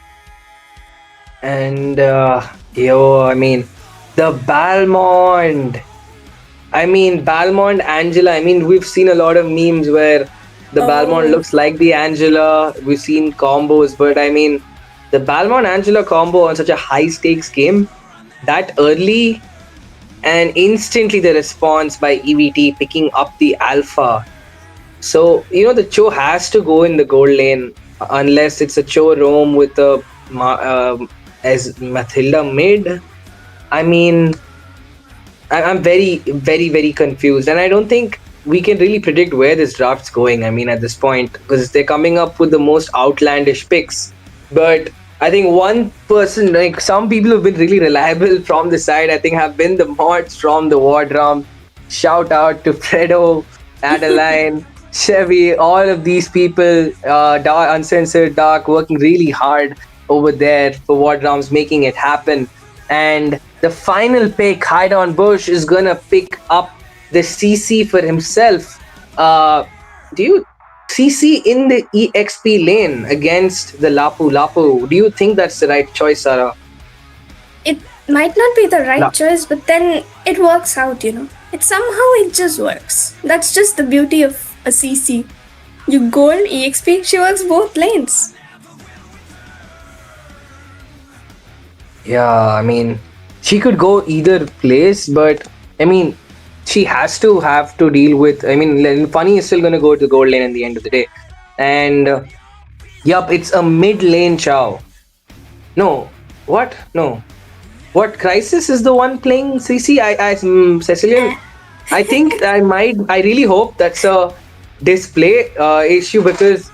And I mean, the Balmond. I mean, Balmond Angela. I mean, we've seen a lot of memes where the Balmond looks like the Angela. We've seen combos, but I mean, the Balmond Angela combo on such a high stakes game, that early and instantly the response by EVT picking up the alpha. So, the Cho has to go in the gold lane unless it's a Cho roam with a as Mathilda mid. I mean, I'm very, very, very confused, and I don't think we can really predict where this draft's going. I mean, at this point, because they're coming up with the most outlandish picks. But I think one person, like some people who've been really reliable from the side, I think have been the mods from the War Drum. Shout out to Fredo, Adeline, Chevy, all of these people, Uncensored Dark, working really hard over there for War Drums, making it happen. And the final pick, Hydon Bush, is gonna pick up the CC for himself. Do you CC in the EXP lane against the Lapu Lapu? Do you think that's the right choice, Sarah? It might not be the right choice, but then it works out, It just works. That's just the beauty of a CC. You gold, EXP, she works both lanes. Yeah, I mean, she could go either place, but I mean, she has to have to deal with. I mean, Funny is still gonna go to the gold lane at the end of the day, and yup, it's a mid lane Chow. No, what? No, what? Crisis is the one playing CC. Cecilian. I think I really hope that's a display issue, because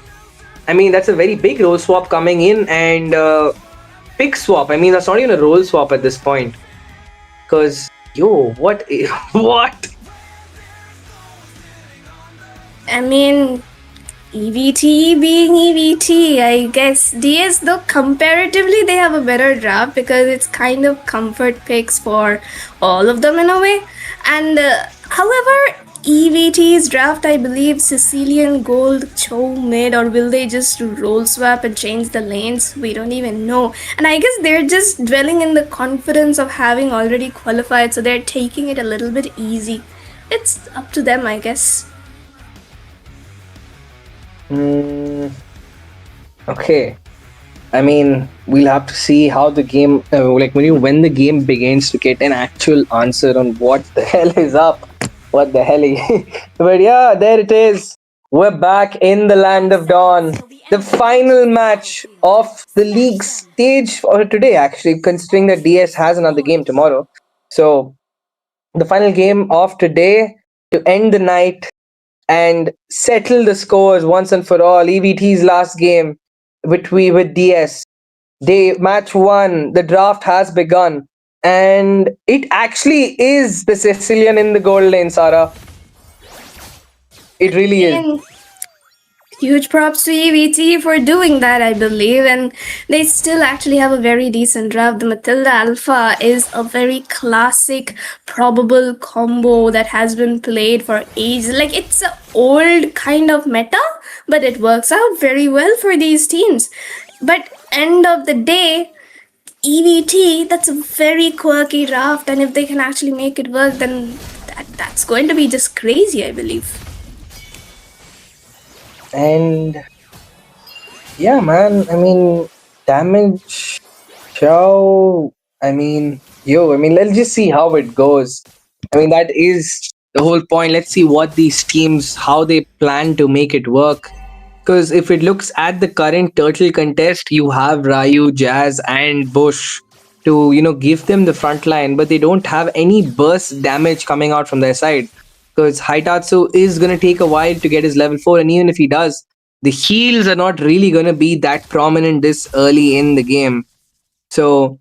I mean that's a very big role swap coming in, and pick swap. I mean that's not even a role swap at this point, because what? I mean, EVT being EVT, I guess. DS, though, comparatively, they have a better draft because it's kind of comfort picks for all of them in a way. And however, EVT's draft, I believe, Sicilian Gold, Cho mid, or will they just roll swap and change the lanes? We don't even know. And I guess they're just dwelling in the confidence of having already qualified, so they're taking it a little bit easy. It's up to them, I guess. Okay. I mean, we'll have to see how the game, when the game begins to get an actual answer on what the hell is up. What the hell? But yeah, there it is. We're back in the land of dawn. The final match of the league stage for today, actually, considering that DS has another game tomorrow. So, the final game of today to end the night and settle the scores once and for all. EVT's last game with DS. Match 1, the draft has begun. And it actually is the Sicilian in the gold lane, Sarah. It really is. Huge props to EVT for doing that, I believe, and they still actually have a very decent draft. The Matilda Alpha is a very classic, probable combo that has been played for ages. Like, it's an old kind of meta, but it works out very well for these teams. But end of the day, EVT, that's a very quirky draft, and if they can actually make it work, then that's going to be just crazy, I believe. And yeah, man, I mean, damage, Chow, let's just see how it goes. I mean, that is the whole point. Let's see what these teams, how they plan to make it work. Because if it looks at the current turtle contest, you have Ryu, Jazz, and Bush to, give them the front line, but they don't have any burst damage coming out from their side. Because Haitatsu is going to take a while to get his level 4, and even if he does, the heals are not really going to be that prominent this early in the game. So,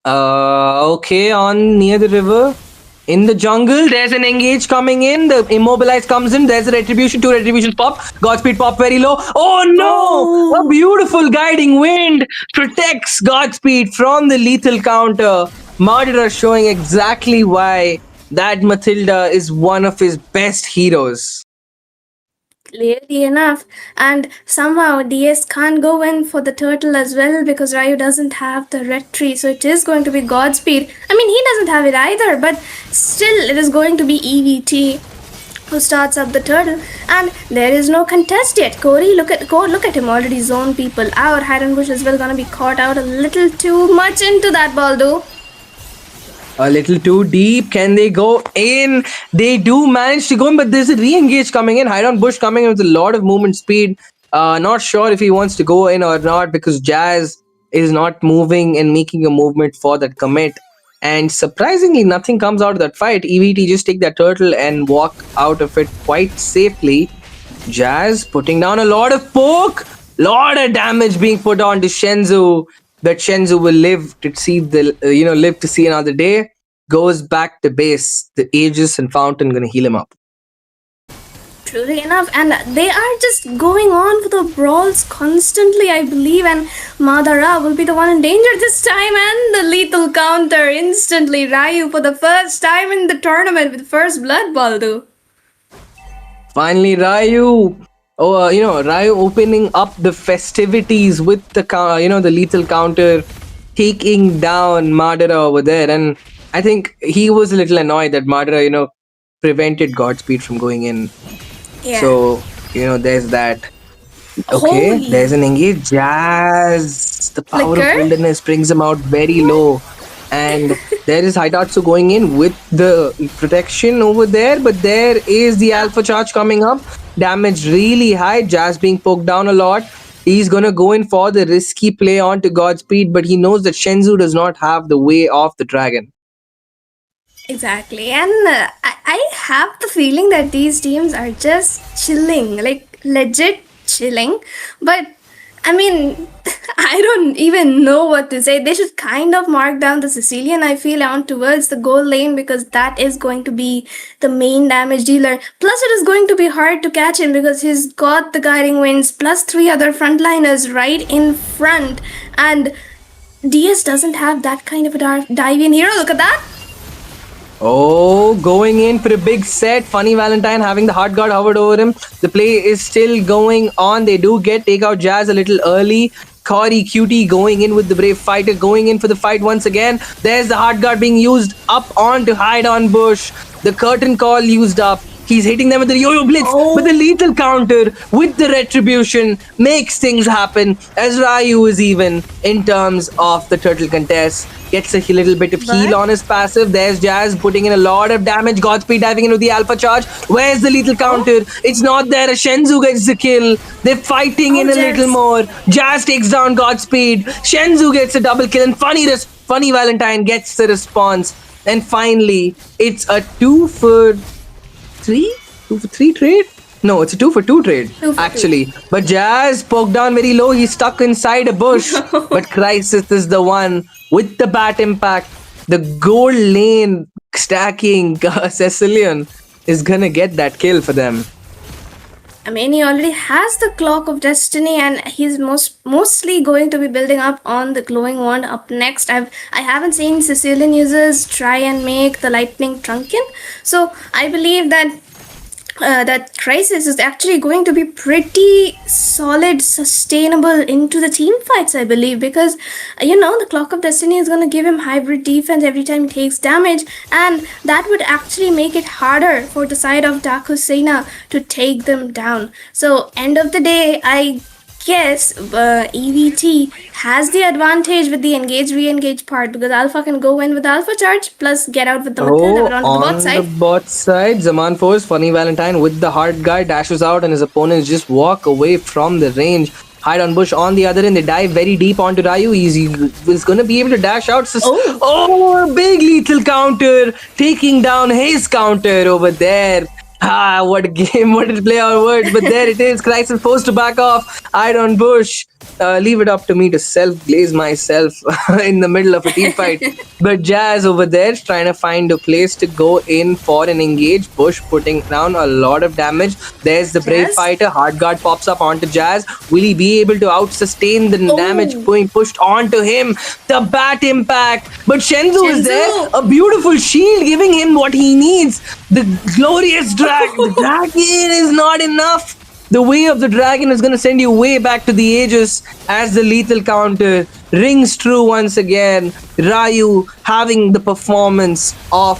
okay, on near the river, In the jungle, there's an engage coming in. The immobilize comes in. There's a retribution. 2 retributions pop. Godspeed pop very low. Oh no! A beautiful guiding wind protects Godspeed from the lethal counter. Murderer showing exactly why that Matilda is one of his best heroes. Clearly enough, and somehow DS can't go in for the turtle as well because Ryu doesn't have the red tree, so it is going to be Godspeed. I mean, he doesn't have it either, but still, it is going to be EVT who starts up the turtle, and there is no contest yet. Corey, look at him already zone people out. Hide and Bush as well gonna be caught out a little too much into that ball though. A little too deep. Can they go in? They do manage to go in, but there's a re-engage coming in. Hide on Bush coming in with a lot of movement speed. Not sure if he wants to go in or not because Jazz is not moving and making a movement for that commit. And surprisingly, nothing comes out of that fight. EVT just take that turtle and walk out of it quite safely. Jazz putting down a lot of poke, lot of damage being put on to Shenzhou. That Shenzhou will live to see live to see another day. Goes back to base. The Aegis and Fountain gonna heal him up. Truly enough, and they are just going on for the brawls constantly, I believe, and Madara will be the one in danger this time, and the lethal counter instantly. Ryu for the first time in the tournament with first blood ball though. Finally, Ryu. Ryu opening up the festivities with the lethal counter, taking down Madara over there. And I think he was a little annoyed that Madara, prevented Godspeed from going in. Yeah. So, there's that. Okay, Holy. there's an engage. Jazz. The power Flicker? of wilderness brings him out very low. And there is Haitatsu going in with the protection over there. But there is the alpha charge coming up. Damage really high. Jazz being poked down a lot. He's gonna go in for the risky play onto Godspeed, but he knows that Shenzhou does not have the way of the dragon. Exactly, and I have the feeling that these teams are just chilling, like legit chilling. But I mean, I don't even know what to say. They should kind of mark down the Sicilian, I feel, on towards the goal lane because that is going to be the main damage dealer. Plus, it is going to be hard to catch him because he's got the guiding winds plus 3 other frontliners right in front, and DS doesn't have that kind of a dive-in hero. Look at that. Oh, going in for a big set. Funny Valentine having the hard guard hovered over him. The play is still going on. They do take out Jazz a little early. Corey Cutie going in with the Brave Fighter, going in for the fight once again. There's the hard guard being used up on to hide on Bush. The curtain call used up. He's hitting them with the yo-yo blitz, but the lethal counter with the retribution makes things happen as Ryu is even in terms of the turtle contest. Gets a little bit of heal on his passive. There's Jazz putting in a lot of damage. Godspeed diving into the alpha charge. Where's the lethal counter? It's not there. Shenzhou gets the kill. They're fighting in a little more. Jazz takes down Godspeed. Shenzhou gets a double kill, and Funny Valentine gets the response. And finally, it's a 2 for 3 trade? No, it's a 2 for 2 trade, actually. But Jazz poked down very low. He's stuck inside a bush. But Crisis is the one with the bat impact. The gold lane stacking Cecilian is gonna get that kill for them. I mean, he already has the Clock of Destiny, and he's mostly going to be building up on the Glowing Wand up next. I haven't seen Sicilian users try and make the Lightning Trunkin, so I believe that that Crisis is actually going to be pretty solid, sustainable into the team fights, I believe, because the Clock of Destiny is going to give him hybrid defense every time he takes damage, and that would actually make it harder for the side of Dakusena to take them down. So end of the day, I guess EVT has the advantage with the re-engage part because Alpha can go in with Alpha Charge plus get out with the Matilda on the bot side. The bot side, Zaman Force, Funny Valentine with the hard guy dashes out and his opponents just walk away from the range. Hide on Bush on the other end, they dive very deep onto Ryu. He's going to be able to dash out. Big lethal counter, taking down his counter over there. What a game, what a play on words. But there it is. Crisis forced to back off. I don't push. Leave it up to me to self-glaze myself in the middle of a team fight. But Jazz over there is trying to find a place to go in for an engage. Bush putting down a lot of damage. There's the brave Jazz? fighter. Hard guard pops up onto Jazz. Will he be able to out-sustain the damage being pushed onto him? The bat impact. But Shenzu is there. Shenzu! A beautiful shield giving him what he needs. The glorious dragon. The dragon is not enough. The way of the dragon is going to send you way back to the ages as the lethal counter rings true once again. Ryu having the performance of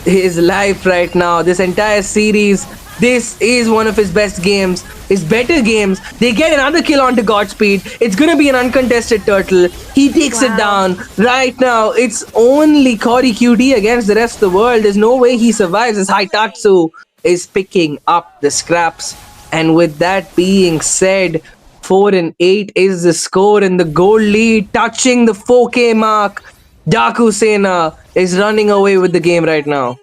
his life right now. This entire series, this is one of his best games, his better games. They get another kill onto Godspeed. It's going to be an uncontested turtle. He takes it down. Right now, it's only Cory QT against the rest of the world. There's no way he survives as Haitatsu is picking up the scraps. And with that being said, 4-8 is the score, and the gold lead touching the 4K mark. Daku Sena is running away with the game right now.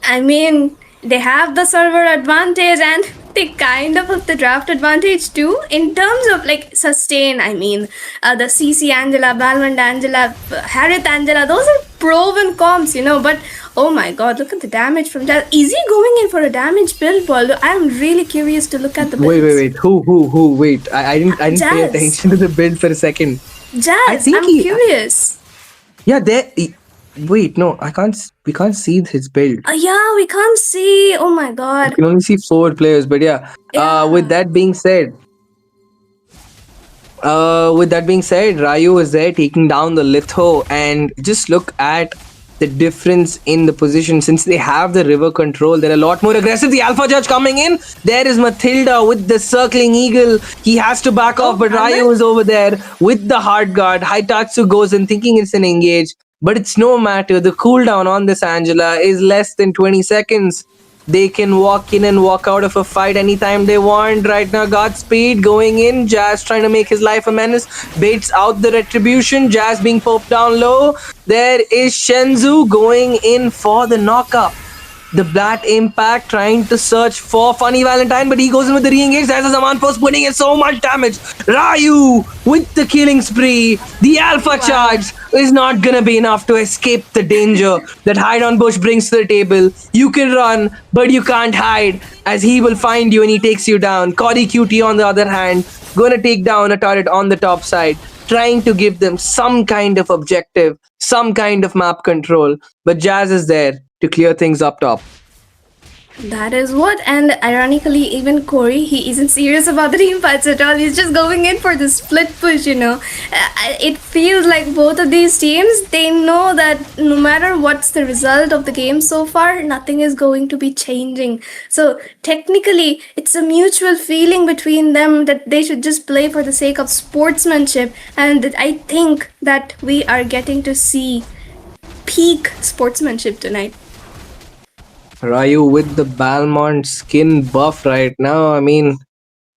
I mean, they have the server advantage and they kind of have the draft advantage too in terms of like sustain. I mean, the CC Angela, Balmond Angela, Harith Angela, those are proven comps, you know. But oh my god, look at the damage from that. Is he going in for a damage build, Paul? I'm really curious to look at the builds. Wait. Who? Wait. I didn't pay Jazz. attention to the build for a second. Jazz, think I'm curious. Yeah, there. Wait, no, I can't. We can't see his build. Yeah, we can't see. Oh my god. You can only see 4 players, but yeah. With that being said, Ryu is there taking down the Litho, and just look at the difference in the position. Since they have the river control, they're a lot more aggressive. The Alpha Judge coming in. There is Matilda with the circling eagle. He has to back off, but Ryu is over there with the hard guard. Haitatsu goes in thinking it's an engage, but it's no matter. The cooldown on this Angela is less than 20 seconds. They can walk in and walk out of a fight anytime they want. Right now, Godspeed going in. Jazz trying to make his life a menace. Baits out the retribution. Jazz being poked down low. There is Shenzu going in for the knockup. The Blat Impact trying to search for Funny Valentine, but he goes in with the re-engage. There's a Zaman Post putting in so much damage. Ryu with the killing spree. The Alpha Charge is not gonna be enough to escape the danger that Hide on Bush brings to the table. You can run, but you can't hide, as he will find you and he takes you down. Cory QT on the other hand, gonna take down a turret on the top side, trying to give them some kind of objective, some kind of map control. But Jazz is there to clear things up top. That is what, and ironically, even Corey, he isn't serious about the team fights at all. He's just going in for the split push, you know. It feels like both of these teams, they know that no matter what's the result of the game so far, nothing is going to be changing. So technically, it's a mutual feeling between them that they should just play for the sake of sportsmanship, and that I think that we are getting to see peak sportsmanship tonight. Ryu with the Balmont skin buff right now. I mean,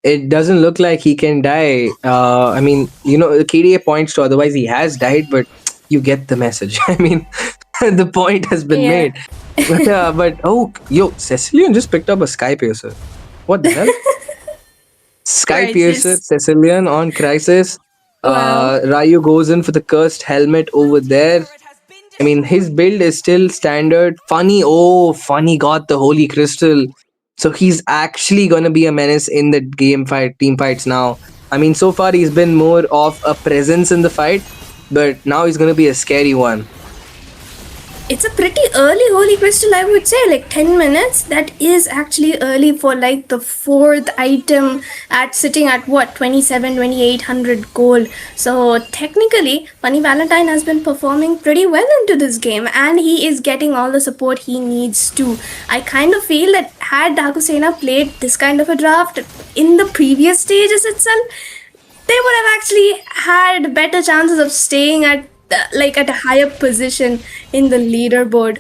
it doesn't look like he can die. I mean, you know, the KDA points to otherwise he has died, but you get the message. I mean, the point has been made. But oh, yo, Cecilian just picked up a Sky Piercer. What the hell? Sky Piercer, Cecilian on Crisis. Ryu goes in for the cursed helmet over there. I mean, his build is still standard. Funny got the Holy Crystal. So he's actually going to be a menace in the team fights now. I mean, so far he's been more of a presence in the fight, but now he's going to be a scary one. It's a pretty early Holy Crystal, I would say, like 10 minutes. That is actually early for like the 4th item at sitting at what, 27,000-2,800 gold. So technically, Funny Valentine has been performing pretty well into this game, and he is getting all the support he needs to. I kind of feel that had Dakusena played this kind of a draft in the previous stages itself, they would have actually had better chances of staying at a higher position in the leaderboard.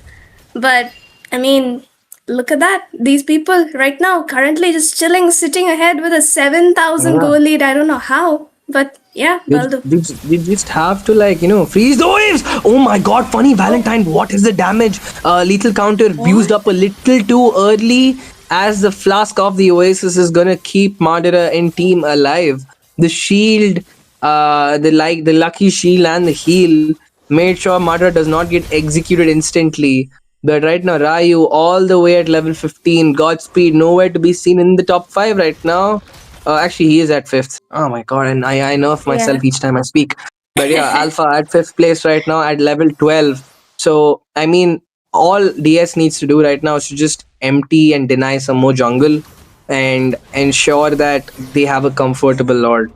But I mean, look at that. These people right now currently just chilling, sitting ahead with a 7,000 goal lead. I don't know how, But yeah, Baldo. They just have to freeze the waves. Oh my god, funny Valentine, what is the damage? Lethal counter used up a little too early, as the flask of the Oasis is gonna keep Madara and team alive. The shield, the lucky shield and the heal made sure Madara does not get executed instantly. But right now, Ryu all the way at level 15. Godspeed, nowhere to be seen in the top 5 right now. Actually, he is at 5th. Oh my god, and I nerf myself Yeah. each time I speak. But yeah, Alpha at 5th place right now at level 12. So, I mean, all DS needs to do right now is to just empty and deny some more jungle and ensure that they have a comfortable Lord.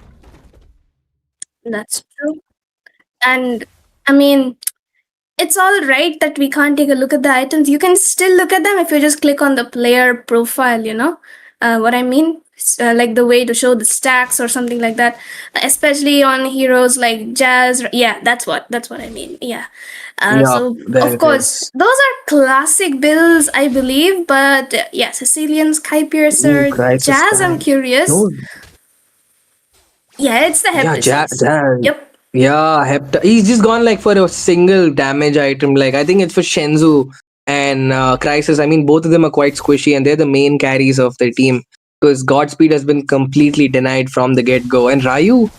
That's true. And I mean, it's all right that we can't take a look at the items. You can still look at them if you just click on the player profile, you know what I mean? Like the way to show the stacks or something like that, especially on heroes like Jazz. Yeah, that's what I mean. Yeah. So there of it course, is. those are classic builds, I believe. But yeah, Sicilian, Sky Piercer, Crisis Jazz. I'm time. curious. No, Yeah, it's the yeah, Heptasis. Jazz. Yep. Yeah, he's just gone like for a single damage item. Like I think it's for Shenzu and Crisis. I mean, both of them are quite squishy, and they're the main carries of their team because Godspeed has been completely denied from the get go. And Ryu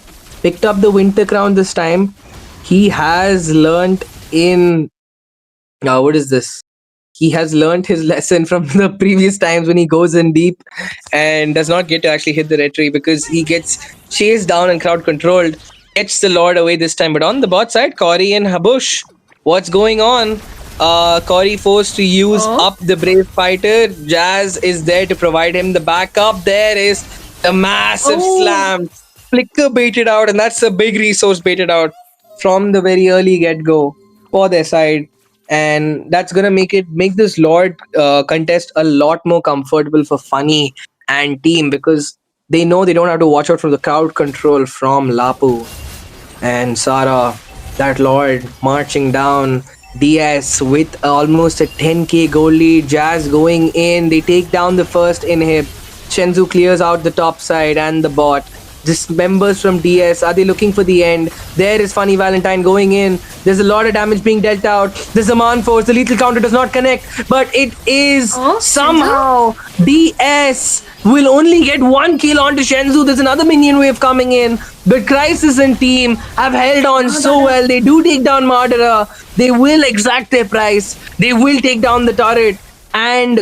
picked up the Winter Crown this time. He has learnt in what is this? He has learnt his lesson from the previous times when he goes in deep and does not get to actually hit the red tree because he gets chased down and crowd controlled. Gets the Lord away this time. But on the bot side, Cory and Habush, what's going on? Cory forced to use up the Brave Fighter. Jazz is there to provide him the backup. There is the massive slam. Flicker baited out, and that's a big resource baited out from the very early get-go for their side. And that's gonna make this Lord contest a lot more comfortable for Funny and team because they know they don't have to watch out for the crowd control from Lapu and Sara. That Lord marching down. DS with almost a 10k goal lead. Jazz going in. They take down the first inhib. Shenzu clears out the top side and the bot. Just members from DS, are they looking for the end? There is Funny Valentine going in. There's a lot of damage being dealt out. There's a man force. The lethal counter does not connect, but it is somehow DS will only get 1 kill onto Shenzu. There's another minion wave coming in, but Crisis and team have held on so well. They do take down Madara. They will exact their price. They will take down the turret and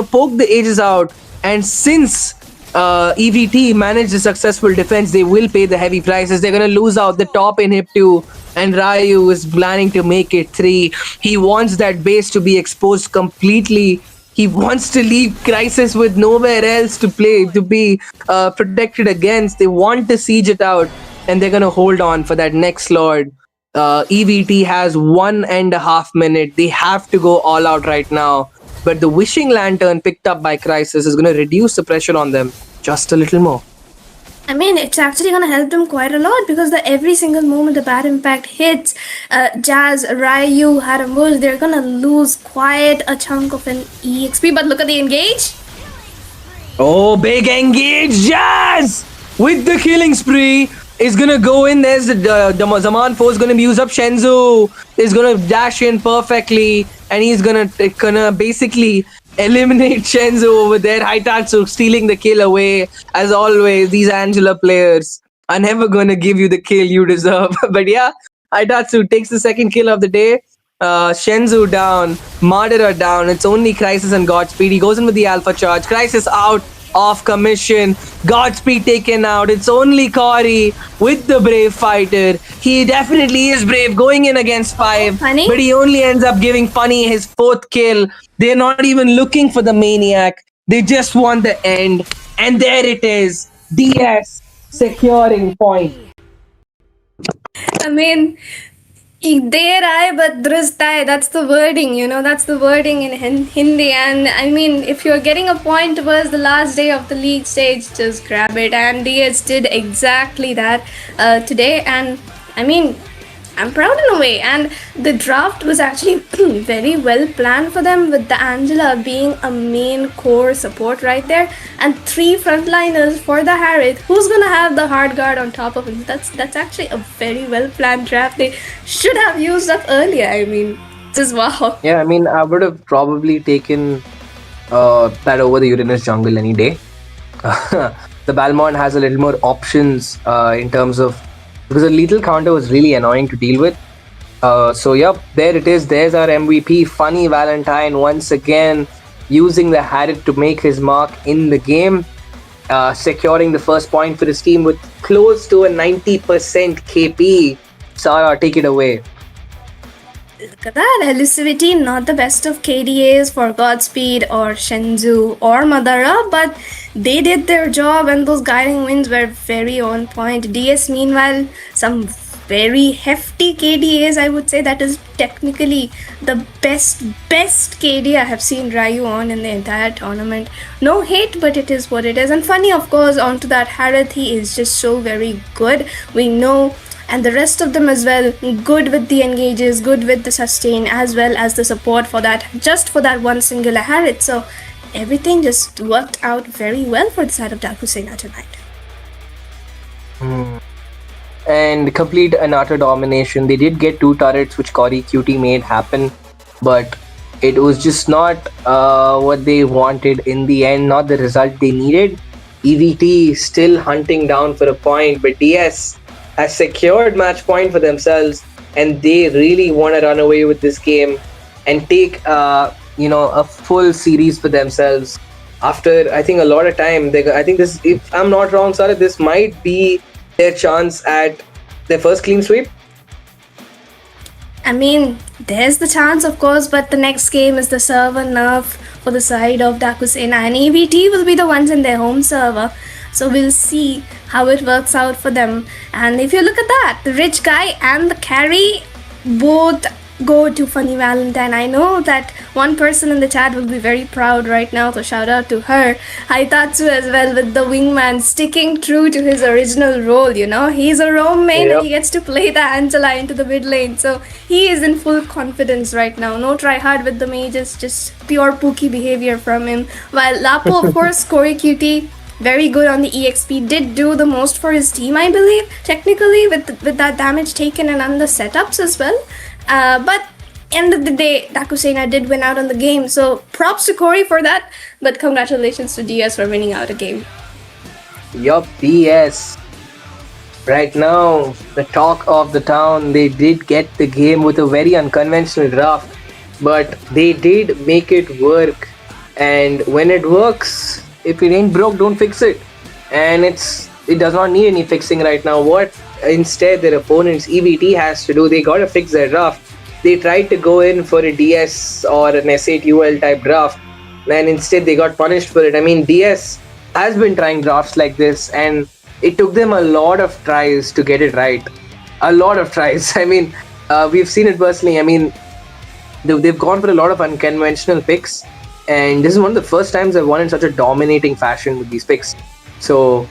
poke the edges out. And since EVT managed a successful defense, they will pay the heavy prices. They're going to lose out the top in Hip 2, and Ryu is planning to make it 3. He wants that base to be exposed completely. He wants to leave Crisis with nowhere else to play, to be protected against. They want to siege it out, and they're going to hold on for that next Lord. EVT has 1.5 minutes. They have to go all out right now. But the Wishing Lantern picked up by Crisis is going to reduce the pressure on them just a little more. I mean, it's actually going to help them quite a lot because every single moment the bad impact hits, Jazz, Ryu, Haramush, they're going to lose quite a chunk of an EXP. But look at the engage. Oh, big engage, Jazz! With the killing spree, is gonna go in. There's the Zaman force gonna use up. Shenzu is gonna dash in perfectly, and he's gonna basically eliminate Shenzu over there. Haitatsu stealing the kill away. As always, these Angela players are never gonna give you the kill you deserve. But yeah, Haitatsu takes the second kill of the day. Shenzu down, Madara down. It's only Crisis and Godspeed. He goes in with the Alpha Charge. Crisis out of commission. Godspeed taken out. It's only Cory with the Brave Fighter. He definitely is brave going in against 5. Funny? But he only ends up giving Funny his 4th kill. They're not even looking for the Maniac. They just want the end. And there it is. DS securing point. I mean, there I but drustai. That's the wording, that's the wording in Hindi. And I mean, if you're getting a point towards the last day of the league stage, just grab it. And DS did exactly that today. And I mean, I'm proud in a way. And the draft was actually very well planned for them, with the Angela being a main core support right there, and three frontliners for the Harith. Who's gonna have the hard guard on top of him? That's actually a very well planned draft. They should have used up earlier. I mean, just wow. Yeah, I mean, I would have probably taken that over the Uranus jungle any day. The Balmond has a little more options in terms of, because the lethal counter was really annoying to deal with. So yep, there it is. There's our MVP, Funny Valentine, once again using the Harith to make his mark in the game, securing the first point for his team with close to a 90% KP. Sarah, take it away. Look at that, Elusivity, not the best of KDAs for Godspeed or Shenzhou or Madara, but they did their job and those guiding winds were very on point. DS, meanwhile, some very hefty KDAs, I would say. That is technically the best KD I have seen Ryu on in the entire tournament. No hate, but it is what it is. And Funny, of course, onto that Harith, he is just so very good. We know, and the rest of them as well, good with the engages, good with the sustain, as well as the support for that, just for that one singular Harith. So everything just worked out very well for the side of Dakusena tonight. And complete an utter domination. They did get 2 turrets, which Cory QT made happen, but it was just not what they wanted in the end, not the result they needed. EVT still hunting down for a point, but DS has secured match point for themselves, and they really want to run away with this game and take a full series for themselves. After, I think, a lot of time, I think this, if I'm not wrong, Sarah, this might be their chance at their first clean sweep. I mean, there's the chance, of course, but the next game is the server nerf for the side of Dakusena, and EVT will be the ones in their home server. So we'll see how it works out for them. And if you look at that, the rich guy and the carry both go to Funny Valentine. I know that one person in the chat will be very proud right now, so shout out to her. Haitatsu as well, with the wingman sticking true to his original role, you know. He's a roam main and he gets to play the Angela into the mid lane. So he is in full confidence right now. No try hard with the mages, just pure pookie behavior from him. While Lapo, of course, Cory QT, very good on the EXP, did do the most for his team, I believe, technically, with that damage taken and on the setups as well. But end of the day, Dakusena did win out on the game, so props to Cory for that, but congratulations to DS for winning out a game. Yup, DS. Right now, the talk of the town. They did get the game with a very unconventional draft, but they did make it work. And when it works, if it ain't broke, don't fix it. And it does not need any fixing right now. What instead their opponents, EVT, has to do, they gotta fix their draft. They tried to go in for a DS or an S8 UL type draft, and instead they got punished for it. I mean, DS has been trying drafts like this, and it took them a lot of tries to get it right. A lot of tries. I mean, we've seen it personally. I mean, they've gone for a lot of unconventional picks, and this is one of the first times they've won in such a dominating fashion with these picks. So,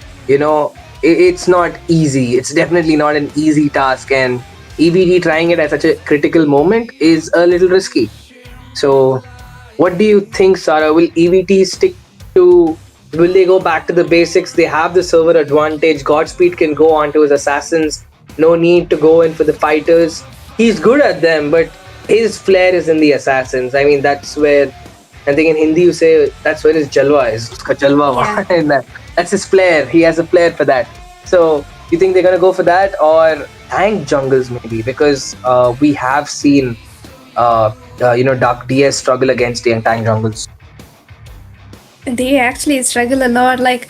it's not easy. It's definitely not an easy task, and EVT trying it at such a critical moment is a little risky. So, what do you think, Sarah? Will EVT stick to, will they go back to the basics? They have the server advantage. Godspeed can go on to his assassins. No need to go in for the fighters. He's good at them, but his flair is in the assassins. I mean, that's where, I think in Hindi you say, that's where his jalwa is. Uska jalwa. Yeah. That's his flair. He has a flair for that. So, you think they're going to go for that, or tank jungles maybe? Because we have seen, Dark DS struggle against the tank jungles. They actually struggle a lot. They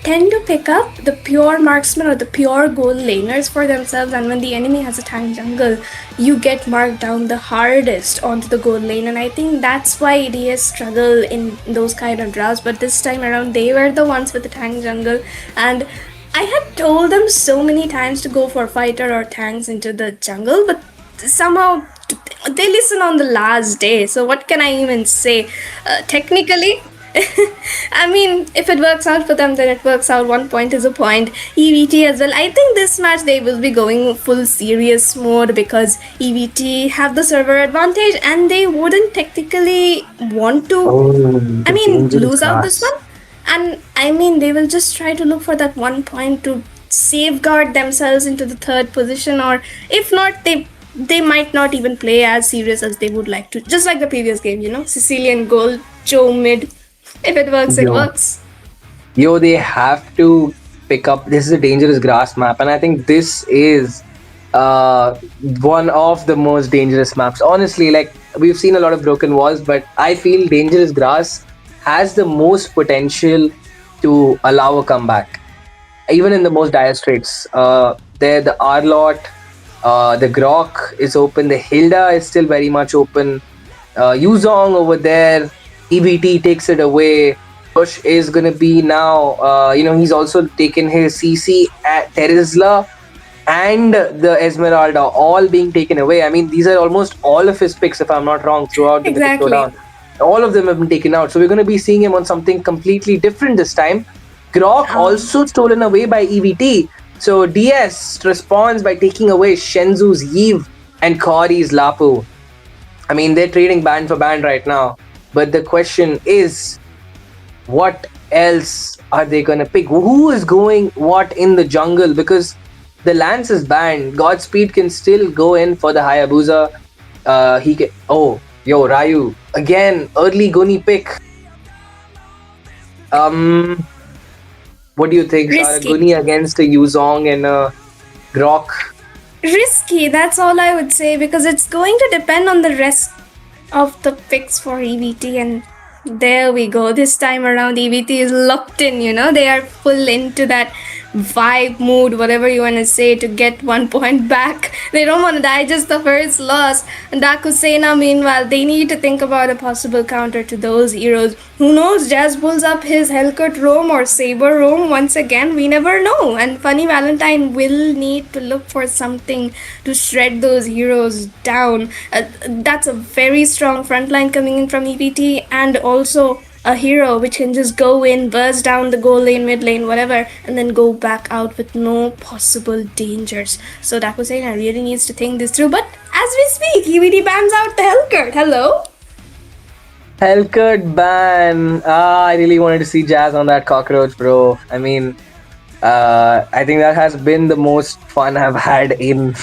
tend to pick up the pure marksman or the pure gold laners for themselves, and when the enemy has a tank jungle, you get marked down the hardest onto the gold lane, and I think that's why DS struggle in those kind of drafts. But this time around, they were the ones with the tank jungle, and I had told them so many times to go for fighter or tanks into the jungle, but somehow they listen on the last day. So what can I even say? Technically, I mean, if it works out for them, then it works out. 1 point is a point. EVT as well. I think this match they will be going full serious mode because EVT have the server advantage and they wouldn't technically want to. I mean, lose out this one. And I mean, they will just try to look for that 1 point to safeguard themselves into the third position, or if not, they might not even play as serious as they would like to. Just like the previous game, Sicilian goal, Joe mid. If it works, it works. Yo, they have to pick up. This is a dangerous grass map, and I think this is one of the most dangerous maps. Honestly, like we've seen a lot of broken walls, but I feel dangerous grass has the most potential to allow a comeback, even in the most dire straits. There, the Arlot, the Grok is open. The Hilda is still very much open. Yuzong over there. EBT takes it away. Bush is going to be now, he's also taken his CC at Terizla and the Esmeralda, all being taken away. I mean, these are almost all of his picks, if I'm not wrong, throughout the Mythic Showdown. All of them have been taken out. So we're going to be seeing him on something completely different this time. Grok also stolen away by EVT. So DS responds by taking away Shenzu's Eve and Corey's Lapu. I mean, they're trading band for band right now. But the question is, what else are they going to pick? Who is going what in the jungle? Because the Lance is banned. Godspeed can still go in for the Hayabusa. He can... Oh, yo, Ryu. Again, early Guni pick. What do you think, Sarah? Guni against a Yuzong and a Grok? Risky, that's all I would say, because it's going to depend on the rest of the picks for EVT, and there we go. This time around, EVT is locked in, they are full into that vibe mood, whatever you want to say, to get 1 point back. They don't want to digest the first loss. And Dakusena, meanwhile, they need to think about a possible counter to those heroes. Who knows, Jazz pulls up his Hellcut Roam or Saber Roam once again, we never know. And Funny Valentine will need to look for something to shred those heroes down. That's a very strong frontline coming in from EVT, and also a hero which can just go in, burst down the goal lane, mid lane, whatever, and then go back out with no possible dangers. So Dakusena really needs to think this through. But as we speak, EVT bans out the Hellcut. Hello? Hellcut ban. I really wanted to see Jazz on that cockroach, bro. I mean, I think that has been the most fun I've had in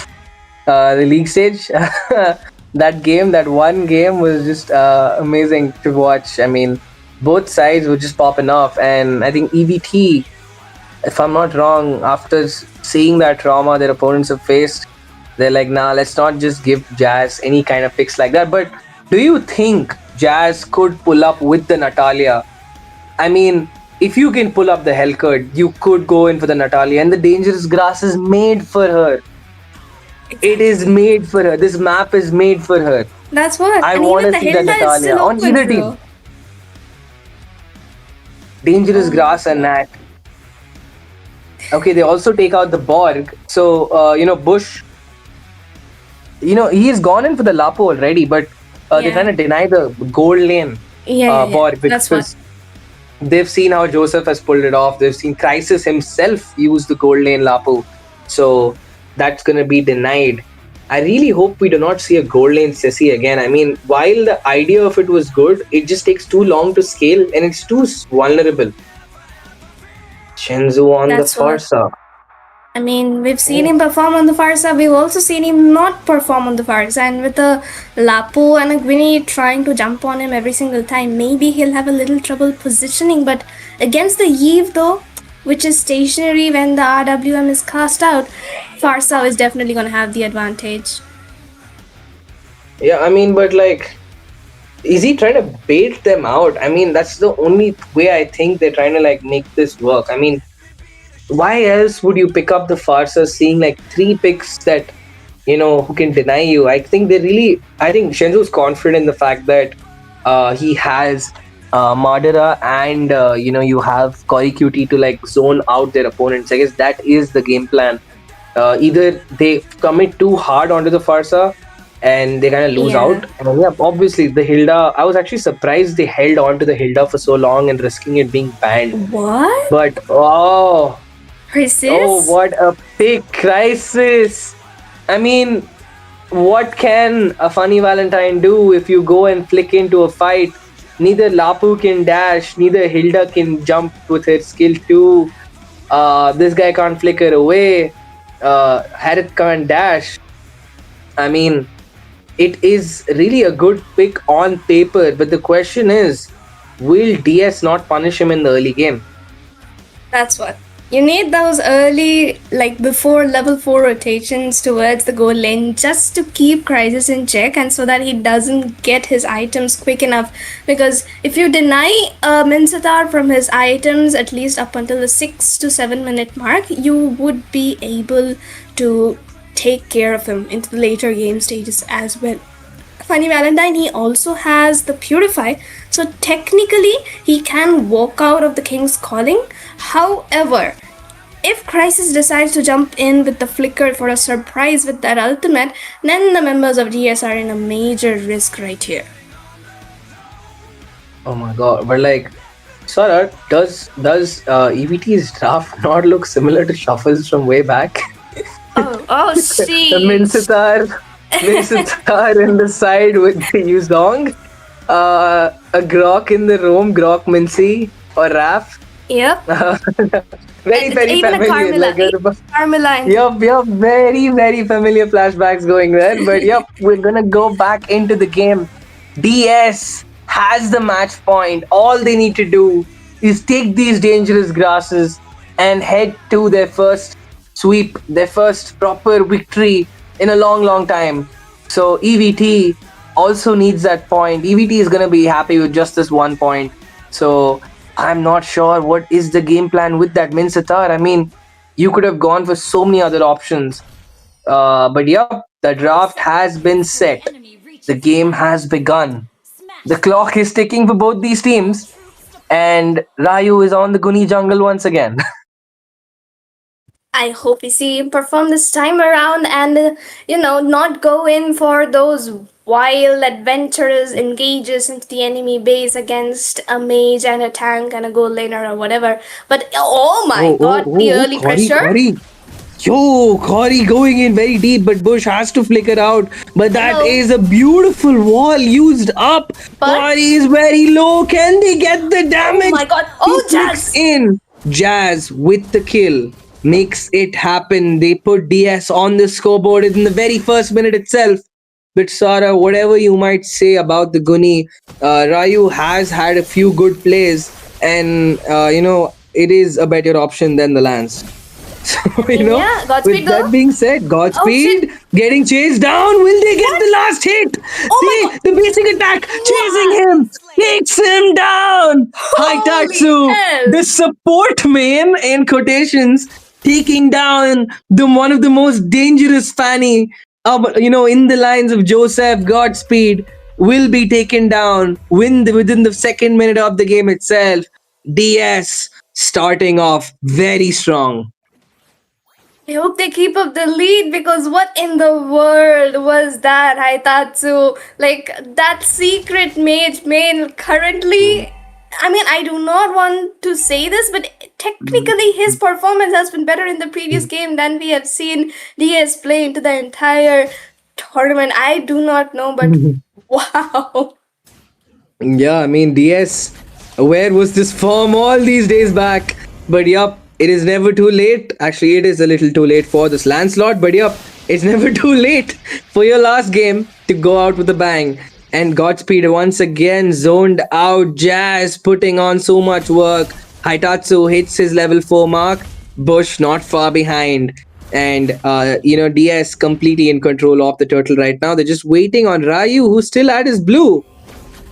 the league stage. That one game was just amazing to watch. I mean, both sides were just popping off, and I think EVT, if I'm not wrong, after seeing that trauma their opponents have faced, they're like, nah, let's not just give Jazz any kind of picks like that. But do you think Jazz could pull up with the Natalia? I mean, if you can pull up the Hellcut, you could go in for the Natalia, and the Dangerous Grass is made for her. It is made for her. This map is made for her. That's what. I want to see the Natalia on either team. Dangerous Grass and Nat. Okay, they also take out the Borg. So, Bush, he has gone in for the Lapo already, but they're trying to deny the gold lane Borg. Because they've seen how Joseph has pulled it off. They've seen Crisis himself use the gold lane Lapo. So, that's going to be denied. I really hope we do not see a gold lane Sissy again. I mean, while the idea of it was good, it just takes too long to scale and it's too vulnerable. Shenzu on the Farsa. I mean, we've seen him perform on the Farsa. We've also seen him not perform on the Farsa. And with a Lapo and a Gwynny trying to jump on him every single time, maybe he'll have a little trouble positioning. But against the Eve, though, which is stationary when the RWM is cast out, Farsa is definitely going to have the advantage. Yeah, I mean, but is he trying to bait them out? I mean, that's the only way I think they're trying to make this work. I mean, why else would you pick up the Farsa seeing 3 picks that, who can deny you? I think Shenzu's confident in the fact that he has Madara and, you have Koi QT to zone out their opponents. I guess that is the game plan. Either they commit too hard onto the Farsa and they kind of lose Yeah. out. And yeah, obviously the Hilda. I was actually surprised they held on to the Hilda for so long and risking it being banned. What? But oh, Crisis? what a big crisis! I mean, what can a funny Valentine do if you go and flick into a fight? Neither Lapu can dash, neither Hilda can jump with her skill 2. This guy can't flicker away. Harith can't dash. I mean, it is really a good pick on paper, but the question is, will DS not punish him in the early game? That's what. You need those early, like before level 4 rotations towards the goal lane just to keep Crisis in check and so that he doesn't get his items quick enough. Because if you deny Minsatar from his items at least up until the 6 to 7 minute mark, you would be able to take care of him into the later game stages as well. Funny Valentine, he also has the Purify, so technically he can walk out of the King's Calling. However, if Crisis decides to jump in with the Flicker for a surprise with that ultimate, then the members of DS are in a major risk right here. Oh my god! But like, Sora, does EVT's draft not look similar to Shuffles from way back? Oh, see. The Minsatar in the side with the Yuzong, a Grok in the roam, Grok Mincy or Raf. Yep. Very Even a familiar. Carmilla. Carmilla. And Yup, very familiar flashbacks going there. But yup, we're gonna go back into the game. DS has the match point. All they need to do is take these dangerous grasses and head to their first sweep, their first proper victory in a long time. So EVT also needs that point. EVT is gonna be happy with just this 1 point. So I'm not sure what is the game plan with that Minsatar. I mean, you could have gone for so many other options. But yeah, the draft has been set. The game has begun. The clock is ticking for both these teams. And Ryu is on the Guni jungle once again. I hope we see him perform this time around and, not go in for those wild adventurous engages into the enemy base against a mage and a tank and a gold laner or whatever. But oh my god, the early pressure. Corey. Yo, Corey going in very deep, but Bush has to flicker out. But that is a beautiful wall used up. But- Corey is very low. Can they get the damage? Oh my god. Oh, He flicks Jazz. in. Jazz with the kill makes it happen. They put DS on the scoreboard in the very first minute itself. But Sara, whatever you might say about the Guni, Ryu has had a few good plays, and it is a better option than the Lance. So Yeah, Godspeed with that though. being said, Godspeed getting chased down. Will they get the last hit? See the basic attack chasing him, takes him down. Haitatsu, hell. the support main in quotations, taking down one of the most dangerous Fanny. In the lines of Joseph, Godspeed will be taken down within the second minute of the game itself. DS starting off very strong. I hope they keep up the lead because what in the world was that, Haitatsu? Like, that secret mage main currently. I mean, I do not want to say this, but technically his performance has been better in the previous game than we have seen DS play into the entire tournament. I do not know, but wow. Yeah, I mean, DS, where was this form all these days back? But yup, it is never too late. Actually, it is a little too late for this Lancelot, but yup, it's never too late for your last game to go out with a bang. And Godspeed once again zoned out. Jazz putting on so much work. Haitatsu hits his level 4 mark. Bush not far behind. And, DS completely in control of the turtle right now. They're just waiting on Ryu, who's still at his blue.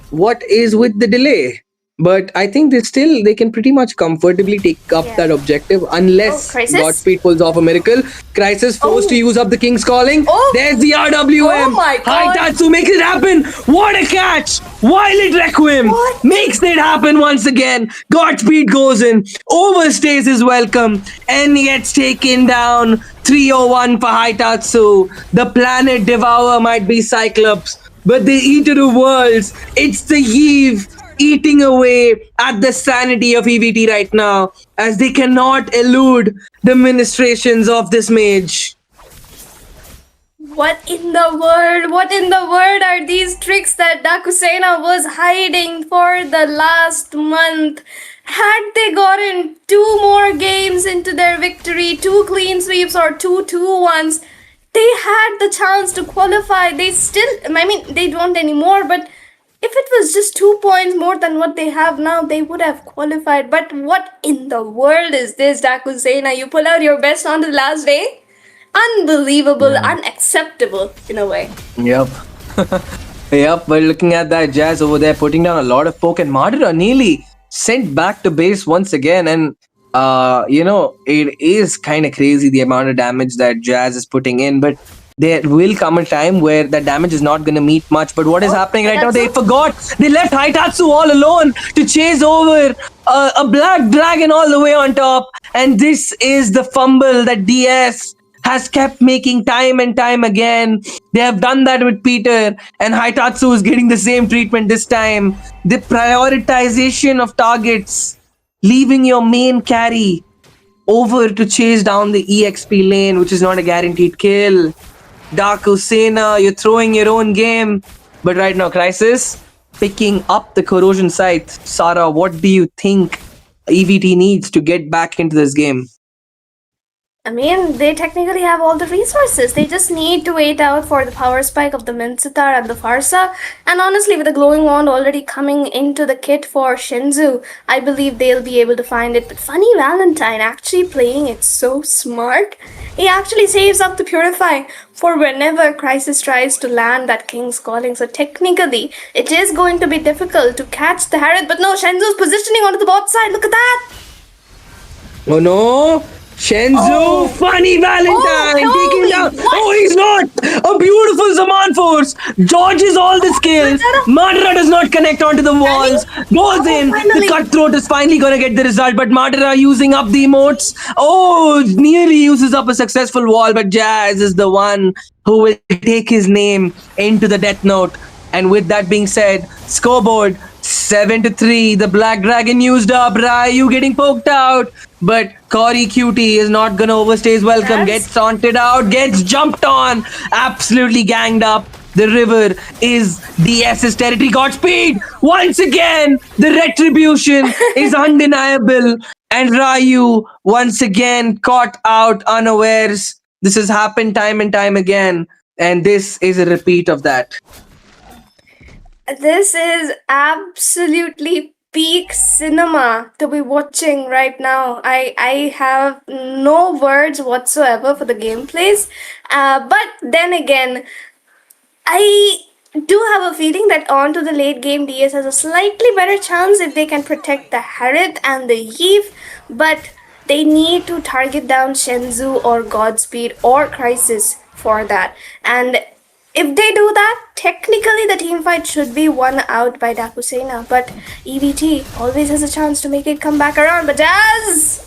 What is with the delay? But I think they can pretty much comfortably take up that objective unless Crisis? Godspeed pulls off a miracle. Crisis forced to use up the King's Calling. Oh. There's the RWM. Oh my god. Haitatsu makes it happen. What a catch. Violet Requiem makes it happen once again. Godspeed goes in, overstays his welcome, and gets taken down 301 for Haitatsu. The planet devourer might be Cyclops, but the eater of worlds, it's the Eve eating away at the sanity of EVT right now, as they cannot elude the ministrations of this mage. What in the world? What in the world are these tricks that Dakusena was hiding for the last month? Had they gotten 2 more games into their victory, 2 clean sweeps or 2-2-1s, they had the chance to qualify. They still, I mean, they don't anymore, but if it was just 2 points more than what they have now, they would have qualified. But what in the world is this, Dakusena? You pull out your best on the last day? Unbelievable, unacceptable in a way. Yep. Yep, but looking at that Jazz over there putting down a lot of poke, and Madara nearly sent back to base once again. And it is kind of crazy the amount of damage that Jazz is putting in, but there will come a time where that damage is not going to meet much. But what is happening right now? They forgot. They left Haitatsu all alone to chase over a black dragon all the way on top. And this is the fumble that DS has kept making time and time again. They have done that with Peter, and Haitatsu is getting the same treatment this time. The prioritization of targets, leaving your main carry over to chase down the EXP lane, which is not a guaranteed kill. Dakusena, you're throwing your own game. But right now, Crisis picking up the corrosion scythe. Sarah, what do you think EVT needs to get back into this game? I mean, they technically have all the resources. They just need to wait out for the power spike of the Minsitar and the Farsa. And honestly, with the glowing wand already coming into the kit for Shenzu, I believe they'll be able to find it. But Funny Valentine actually playing it so smart. He actually saves up the Purify for whenever Crisis tries to land that King's Calling. So technically, it is going to be difficult to catch the Harith. But no, Shenzu's positioning onto the bot side. Look at that! Oh no! Shenzu, Funny Valentine, taking down. Oh, he's not! A beautiful Zaman Force dodges all the skills. Madara does not connect onto the walls. Goes in. The Cutthroat is finally gonna get the result, but Madara using up the emotes. Oh, nearly uses up a successful wall, but Jazz is the one who will take his name into the Death Note. And with that being said, scoreboard 7-3. The Black Dragon used up. Ryu getting poked out. But Cory Cutie is not gonna overstay his welcome. Gets taunted out, gets jumped on, absolutely ganged up. The river is DS's territory. Godspeed! Once again, the retribution is undeniable. And Ryu once again caught out unawares. This has happened time and time again. And this is a repeat of that. This is absolutely peak cinema to be watching right now. I have no words whatsoever for the gameplays. But then again, I do have a feeling that on to the late game, DS has a slightly better chance if they can protect the Harith and the Eve. But they need to target down Shenzu or Godspeed or Crisis for that. And if they do that, technically the team fight should be won out by Dakusena, but EVT always has a chance to make it come back around. But Jazz!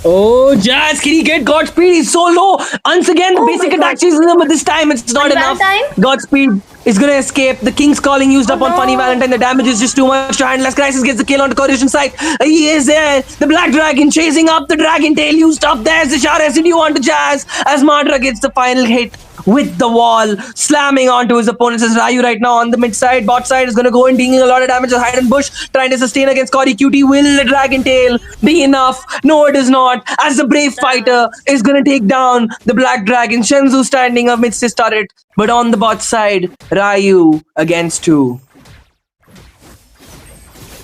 Oh, Jazz, can he get Godspeed? He's so low. Once again, the basic attack chases him, but this time it's not enough. Godspeed is gonna escape. The King's Calling used up on Funny Valentine. The damage is just too much to handle as Crisis gets the kill on the corrosion side. He is there. The Black Dragon chasing up the Dragon Tail used up. There's the Shah Residue onto Jazz as Madara gets the final hit with the wall, slamming onto his opponents as Ryu right now on the mid side. Bot side is going to go in, dealing a lot of damage to Hide and Bush, trying to sustain against Cory Cutie. Will the Dragon Tail be enough? No, it is not. As the Brave Fighter is going to take down the Black Dragon. Shenzu standing amidst his turret. But on the bot side, Ryu against 2.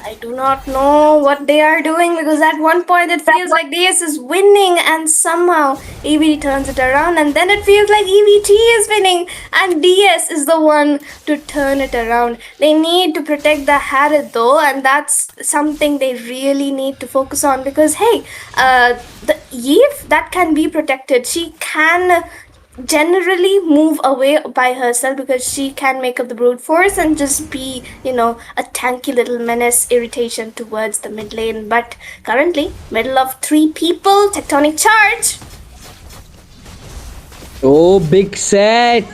I do not know what they are doing, because at one point it feels like DS is winning and somehow EVT turns it around, and then it feels like EVT is winning and DS is the one to turn it around. They need to protect the Harith though, and that's something they really need to focus on, because hey, the Eve that can be protected, she can generally move away by herself because she can make up the brute force and just be, a tanky little menace irritation towards the mid lane. But currently, middle of 3 people, tectonic charge. Oh, big set.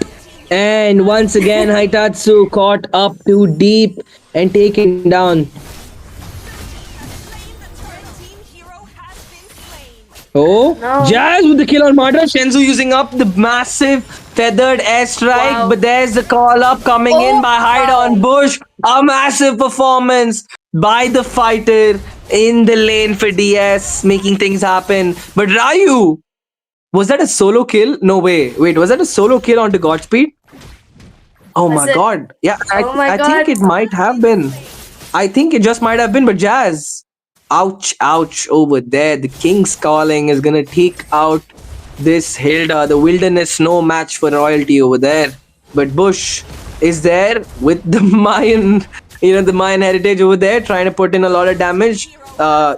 And once again, Haitatsu caught up too deep and taken down. Oh, No. Jazz with the kill on Madra. Shenzu using up the massive feathered airstrike, Wow. but there's the call up coming in Oh, by Haida wow. on Bush. A massive performance by the fighter in the lane for DS, making things happen. But Ryu, was that a solo kill? No way. Wait, was that a solo kill onto Godspeed? Oh Was my it? god. Yeah, Oh my I think God. it might have been. I think it just might have been, but Jazz. Ouch, ouch over there. The King's Calling is gonna take out this Hilda. The Wilderness, no match for royalty over there. But Bush is there with the Mayan, the Mayan heritage over there, trying to put in a lot of damage.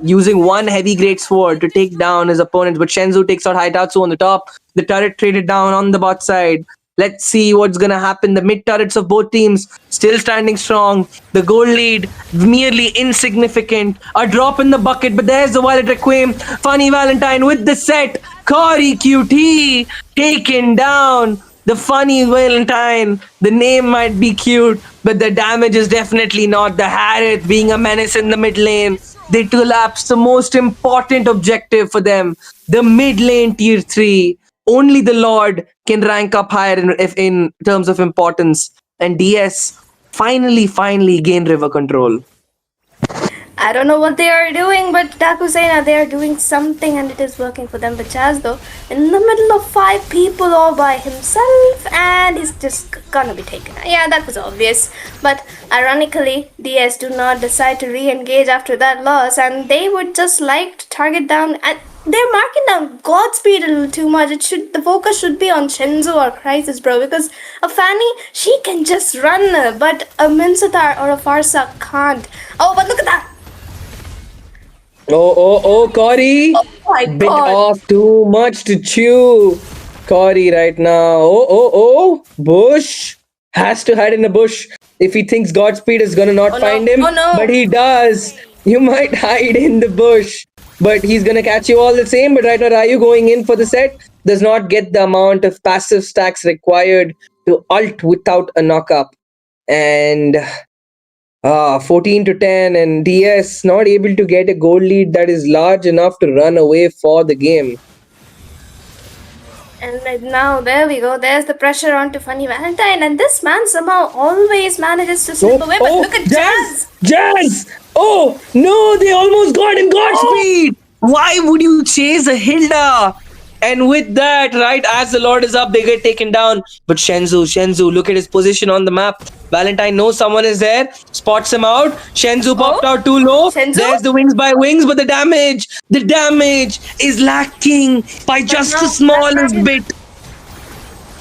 Using one heavy great sword to take down his opponents. But Shenzu takes out Haitatsu on the top. The turret traded down on the bot side. Let's see what's gonna happen. The mid turrets of both teams still standing strong. The goal lead merely insignificant. A drop in the bucket, but there's the Violet Requiem. Funny Valentine with the set. Cory QT taken down. The Funny Valentine. The name might be cute, but the damage is definitely not. The Harith being a menace in the mid lane. They collapse the most important objective for them. The mid lane tier 3. Only the Lord can rank up higher in terms of importance. And DS finally gain river control. I don't know what they are doing, but Dakusena, they are doing something and it is working for them. But Jazz, though, in the middle of 5 people all by himself, and he's just gonna be taken. Yeah, that was obvious. But ironically, DS do not decide to re-engage after that loss, and they would just like to target down. And they're marking down Godspeed a little too much. The focus should be on Shenzu or Crisis, bro, because a Fanny, she can just run, but a Minsatar or a Farsa can't. Oh, but look at that! Oh, Cory! Oh my Bit God. off too much to chew. Cory right now. Oh. Bush has to hide in the bush if he thinks Godspeed is gonna not Oh, no. find him. Oh, no. But he does. You might hide in the bush, but he's gonna catch you all the same. But right now, Ryu going in for the set does not get the amount of passive stacks required to ult without a knockup. And 14 to 10, and DS not able to get a goal lead that is large enough to run away for the game. And right now, there we go. There's the pressure onto Funny Valentine, and this man somehow always manages to slip away. But look at Jazz! Jazz! Oh no, they almost got him. Godspeed! Why would you chase a Hilda? And with that, right as the Lord is up, they get taken down. But Shenzu, look at his position on the map. Valentine knows someone is there, spots him out. Shenzu popped out too low. Shenzu? There's the wings by wings, but the damage is lacking by just the smallest bit.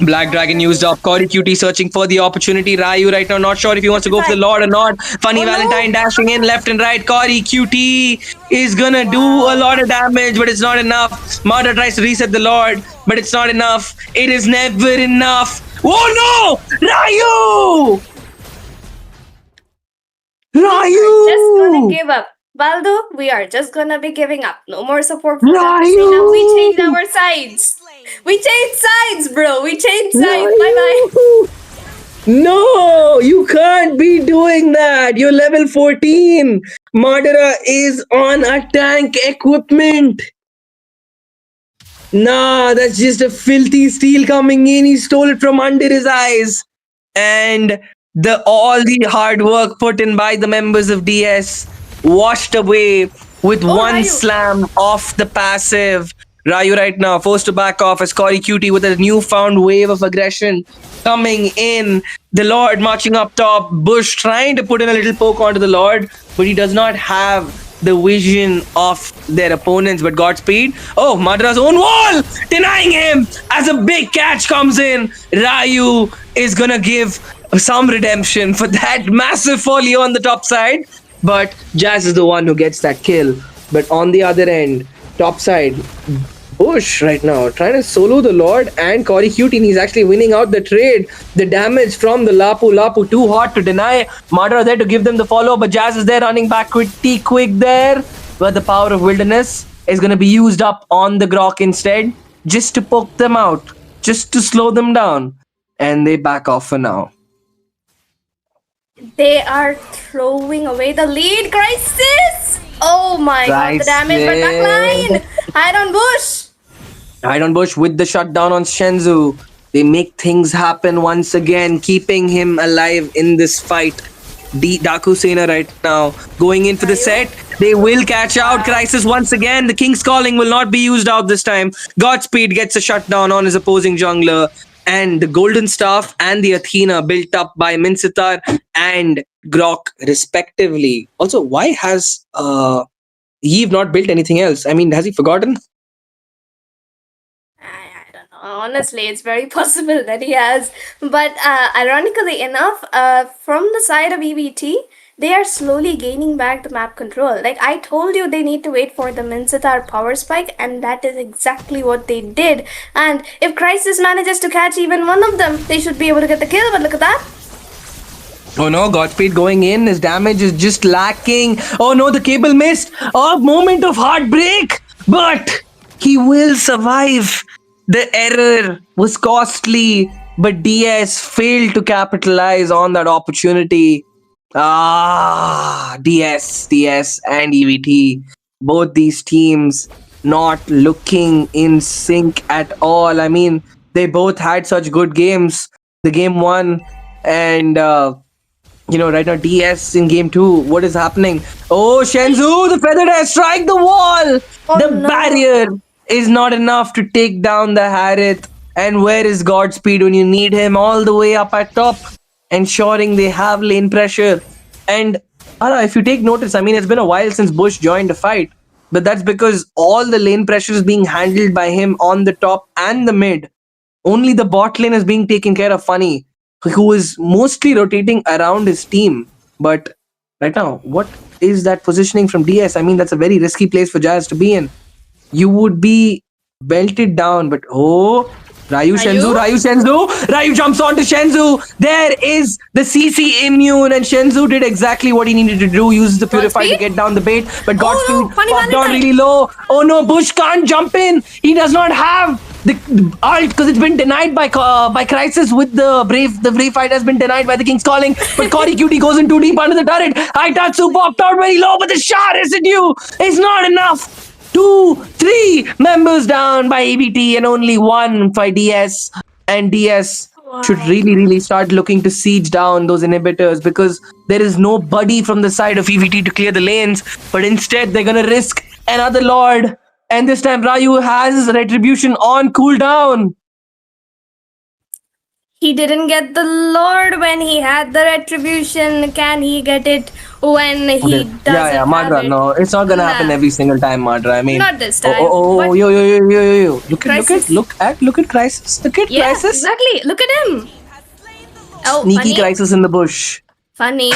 Black Dragon used up. Cory QT searching for the opportunity. Ryu right now not sure if he wants to go for the Lord or not. Funny Valentine dashing in left and right. Cory QT is gonna do a lot of damage, but it's not enough. Murder tries to reset the Lord, but it's not enough. It is never enough. Oh no! Ryu! Just gonna Ryu! give up. Baldo, we are just gonna be giving up. No more support for Ryu! Now we changed our sides. We changed sides, bro. We changed sides. Bye-bye. No, you can't be doing that. You're level 14. Madara is on a tank equipment. Nah, that's just a filthy steal coming in. He stole it from under his eyes. And all the hard work put in by the members of DS washed away with one Ryu. slam off the passive. Ryu right now forced to back off as Cory QT with a newfound wave of aggression coming in. The Lord marching up top. Bush trying to put in a little poke onto the Lord, but he does not have the vision of their opponents. But Godspeed. Oh, Madara's own wall denying him as a big catch comes in. Ryu is gonna give some redemption for that massive folio on the top side. But Jazz is the one who gets that kill. But on the other end, top side, Bush right now trying to solo the Lord and Cory QT, and he's actually winning out the trade. The damage from the Lapu too hot to deny. Madara there to give them the follow, but Jazz is there running back pretty quick there. But the power of Wilderness is going to be used up on the Grok instead, just to poke them out. just to slow them down, and they back off for now. They are throwing away the lead. Crisis! Oh my god, the damage by backline! Hide on bush! Hide on bush with the shutdown on Shenzhou. They make things happen once again, keeping him alive in this fight. Daku Sena right now going in for the set. They will catch out Crisis once again. The King's Calling will not be used out this time. Godspeed gets a shutdown on his opposing jungler. And the Golden Staff and the Athena built up by Minsitar and Grok respectively. Also, why has Yves not built anything else? I mean, has he forgotten? I don't know. Honestly, it's very possible that he has. But ironically enough, from the side of EVT, they are slowly gaining back the map control. Like I told you, they need to wait for the Minsitar power spike, and that is exactly what they did. And if Crisis manages to catch even one of them, they should be able to get the kill. But look at that. Oh no, Godspeed going in. His damage is just lacking. Oh no, the cable missed. A moment of heartbreak. But he will survive. The error was costly, but DS failed to capitalize on that opportunity. DS and EVT. Both these teams not looking in sync at all. I mean, they both had such good games. The game one and right now DS in game 2. What is happening? Oh, Shenzhou, the feathered air strike the wall. The barrier is not enough to take down the Harith. And where is Godspeed when you need him? All the way up at top, ensuring they have lane pressure. And Ara, if you take notice, I mean, it's been a while since Bush joined the fight, but that's because all the lane pressure is being handled by him on the top and the mid. Only the bot lane is being taken care of Funny, who is mostly rotating around his team. But right now, what is that positioning from DS? I mean, that's a very risky place for Jazz to be in. You would be belted down, but Ryu jumps onto Shenzhou. There is the CC immune, and Shenzhou did exactly what he needed to do. Uses the Purify to get down the bait, but Godspeed popped down really low. Oh no, Bush can't jump in. He does not have the ult because it's been denied by Crisis with the Brave. The Brave fight has been denied by the King's Calling, but Cory Cutie goes in too deep under the turret. Aitatsu popped out very low, but the Shah residue is not enough. 3 members down by EBT and only 1 by DS. And DS should really start looking to siege down those inhibitors, because there is nobody from the side of EVT to clear the lanes, but instead they're gonna risk another Lord. And this time Ryu has Retribution on cooldown. He didn't get the Lord when he had the Retribution. Can he get it when he doesn't have Madra, it? no, it's not gonna happen every single time, Madra. I mean, Not this time. Oh, yo. Look at Crisis. Look at Crisis. Look at Yeah, Crisis. exactly. Look at him. Oh, Sneaky funny. Crisis in the bush. Funny.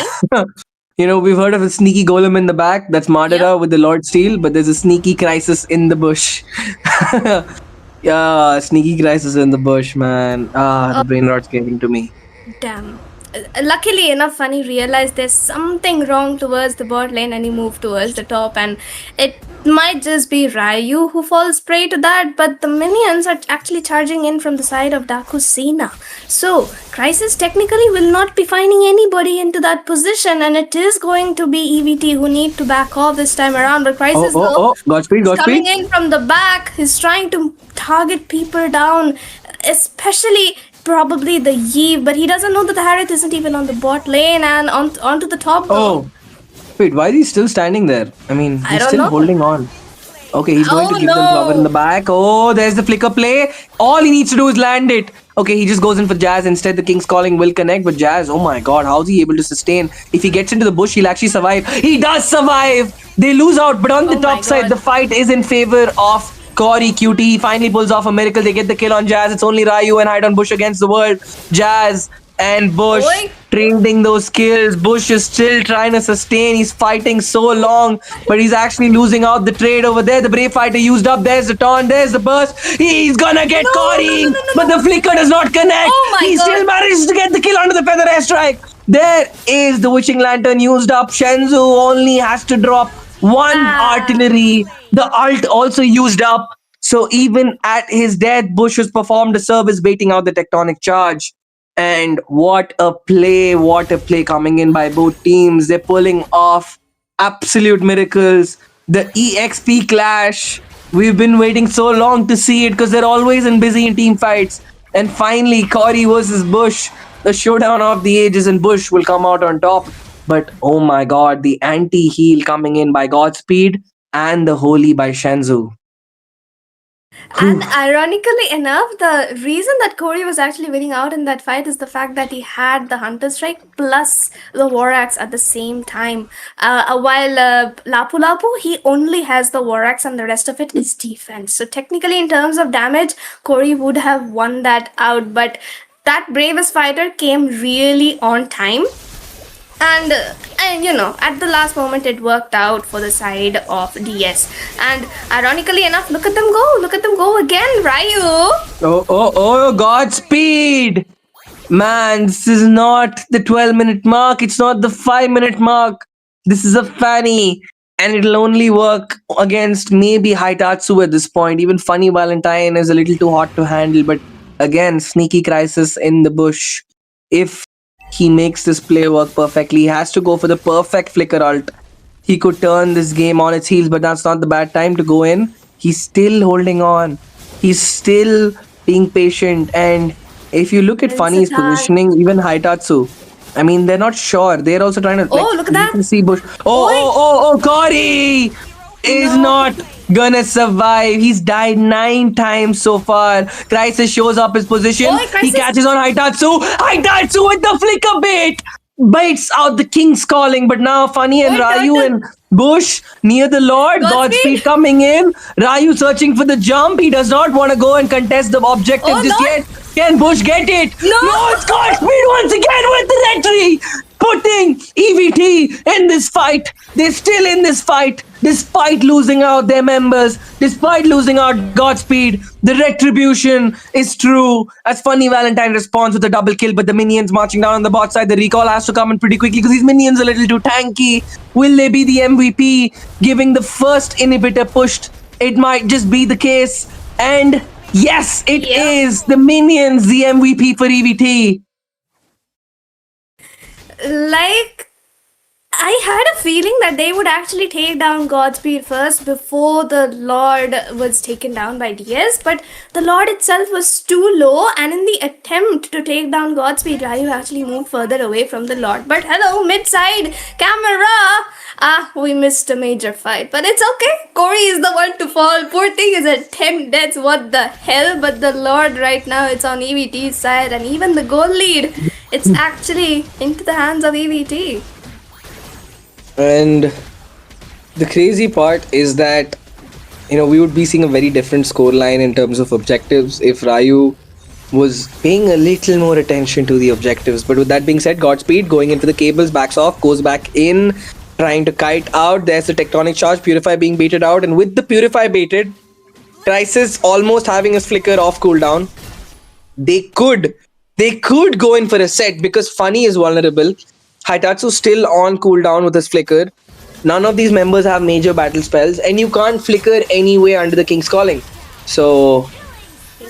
We've heard of a sneaky golem in the back. That's Madara with the Lord Steel, but there's a sneaky Crisis in the bush. Yeah, sneaky Crisis in the bush, man. The brain rot's getting to me. Damn. Luckily enough, Funny realized there's something wrong towards the bot lane, and he moved towards the top, and it might just be Ryu who falls prey to that, but the minions are actually charging in from the side of Daku Sena. So Crisis technically will not be finding anybody into that position, and it is going to be EVT who need to back off this time around. But Crisis Godspeed. coming in from the back. He's trying to target people down, especially probably the Yves, but he doesn't know that the Harith isn't even on the bot lane and onto the top. Wait, why is he still standing there? I mean, I he's don't still know. holding on. Okay, he's going to give them cover in the back. Oh, there's the flicker play. All he needs to do is land it. Okay, he just goes in for Jazz. Instead, the King's Calling will connect, but Jazz, oh my god, how's he able to sustain? If he gets into the bush, he'll actually survive. He does survive! They lose out, but on the top side, the fight is in favor of Cory Cutie finally pulls off a miracle. They get the kill on Jazz. It's only Ryu and Hide on Bush against the world. Jazz and Bush trading those kills. Bush is still trying to sustain. He's fighting so long, but he's actually losing out the trade over there. The Brave Fighter used up. There's the taunt. There's the burst. He's gonna get Cory, but the flicker does not connect. He still manages to get the kill under the feather airstrike. There is the Witching Lantern used up. Shenzhou only has to drop 1 artillery. The ult also used up. So even at his death, Bush has performed a service baiting out the tectonic charge. And what a play coming in by both teams. They're pulling off absolute miracles. The EXP clash. We've been waiting so long to see it because they're always busy in team fights. And finally, Corey versus Bush, the showdown of the ages, and Bush will come out on top. But oh my god, the anti heal coming in by Godspeed and the holy by Shenzu. And ironically enough, the reason that Corey was actually winning out in that fight is the fact that he had the Hunter Strike plus the War Axe at the same time. While Lapu Lapu, he only has the War Axe and the rest of it is defense. So technically, in terms of damage, Corey would have won that out. But that bravest fighter came really on time. And at the last moment it worked out for the side of DS. And ironically enough, look at them go again, Ryu. Oh, Godspeed! Man, this is not the 12-minute mark. It's not the 5-minute mark. This is a fanny. And it'll only work against maybe Haitatsu at this point. Even Funny Valentine is a little too hot to handle. But again, sneaky crisis in the bush. If he makes this play work perfectly, he has to go for the perfect flicker ult. He could turn this game on its heels, but that's not the bad time to go in. He's still holding on. He's still being patient. And if you look at It's Funny's a tie. positioning, even Haitatsu, I mean, they're not sure. They're also trying to. Oh, look at that. You can see Bush. Corey is not gonna survive. He's died 9 times so far. Crisis shows up his position. Oi, He Crisis. catches on Haitatsu. Haitatsu with the flicker bait. Bites out the King's Calling. But now Funny and Oi, Ryu Turtle. and Bush near the Lord. Godspeed coming in. Ryu searching for the jump. He does not want to go and contest the objective Oh, just no. yet. Can Bush get it? No. It's Godspeed once again with the victory. Putting EVT in this fight. They're still in this fight. Despite losing out their members. Despite losing out Godspeed. The retribution is true. As Funny Valentine responds with a double kill. But the minions marching down on the bot side. The recall has to come in pretty quickly because these minions are a little too tanky. Will they be the MVP? Giving the first inhibitor pushed. It might just be the case. And yes, it is Yep. the minions, the MVP for EVT. Like, I had a feeling that they would actually take down Godspeed first before the Lord was taken down by DS, but the Lord itself was too low, and in the attempt to take down Godspeed, Ryu actually moved further away from the Lord. But hello, mid-side camera! We missed a major fight, but it's okay. Corey is the one to fall. Poor thing is at 10 deaths. What the hell? But the Lord right now, it's on EVT's side, and even the goal lead, it's actually into the hands of EVT. And the crazy part is that, we would be seeing a very different scoreline in terms of objectives if Ryu was paying a little more attention to the objectives. But with that being said, Godspeed going into the cables, backs off, goes back in, trying to kite out. There's the tectonic charge, Purify being baited out. And with the Purify baited, Crisis almost having his flicker off cooldown. They could go in for a set because Funny is vulnerable. Haitatsu still on cooldown with his flicker. None of these members have major battle spells, and you can't flicker anyway under the King's Calling. So,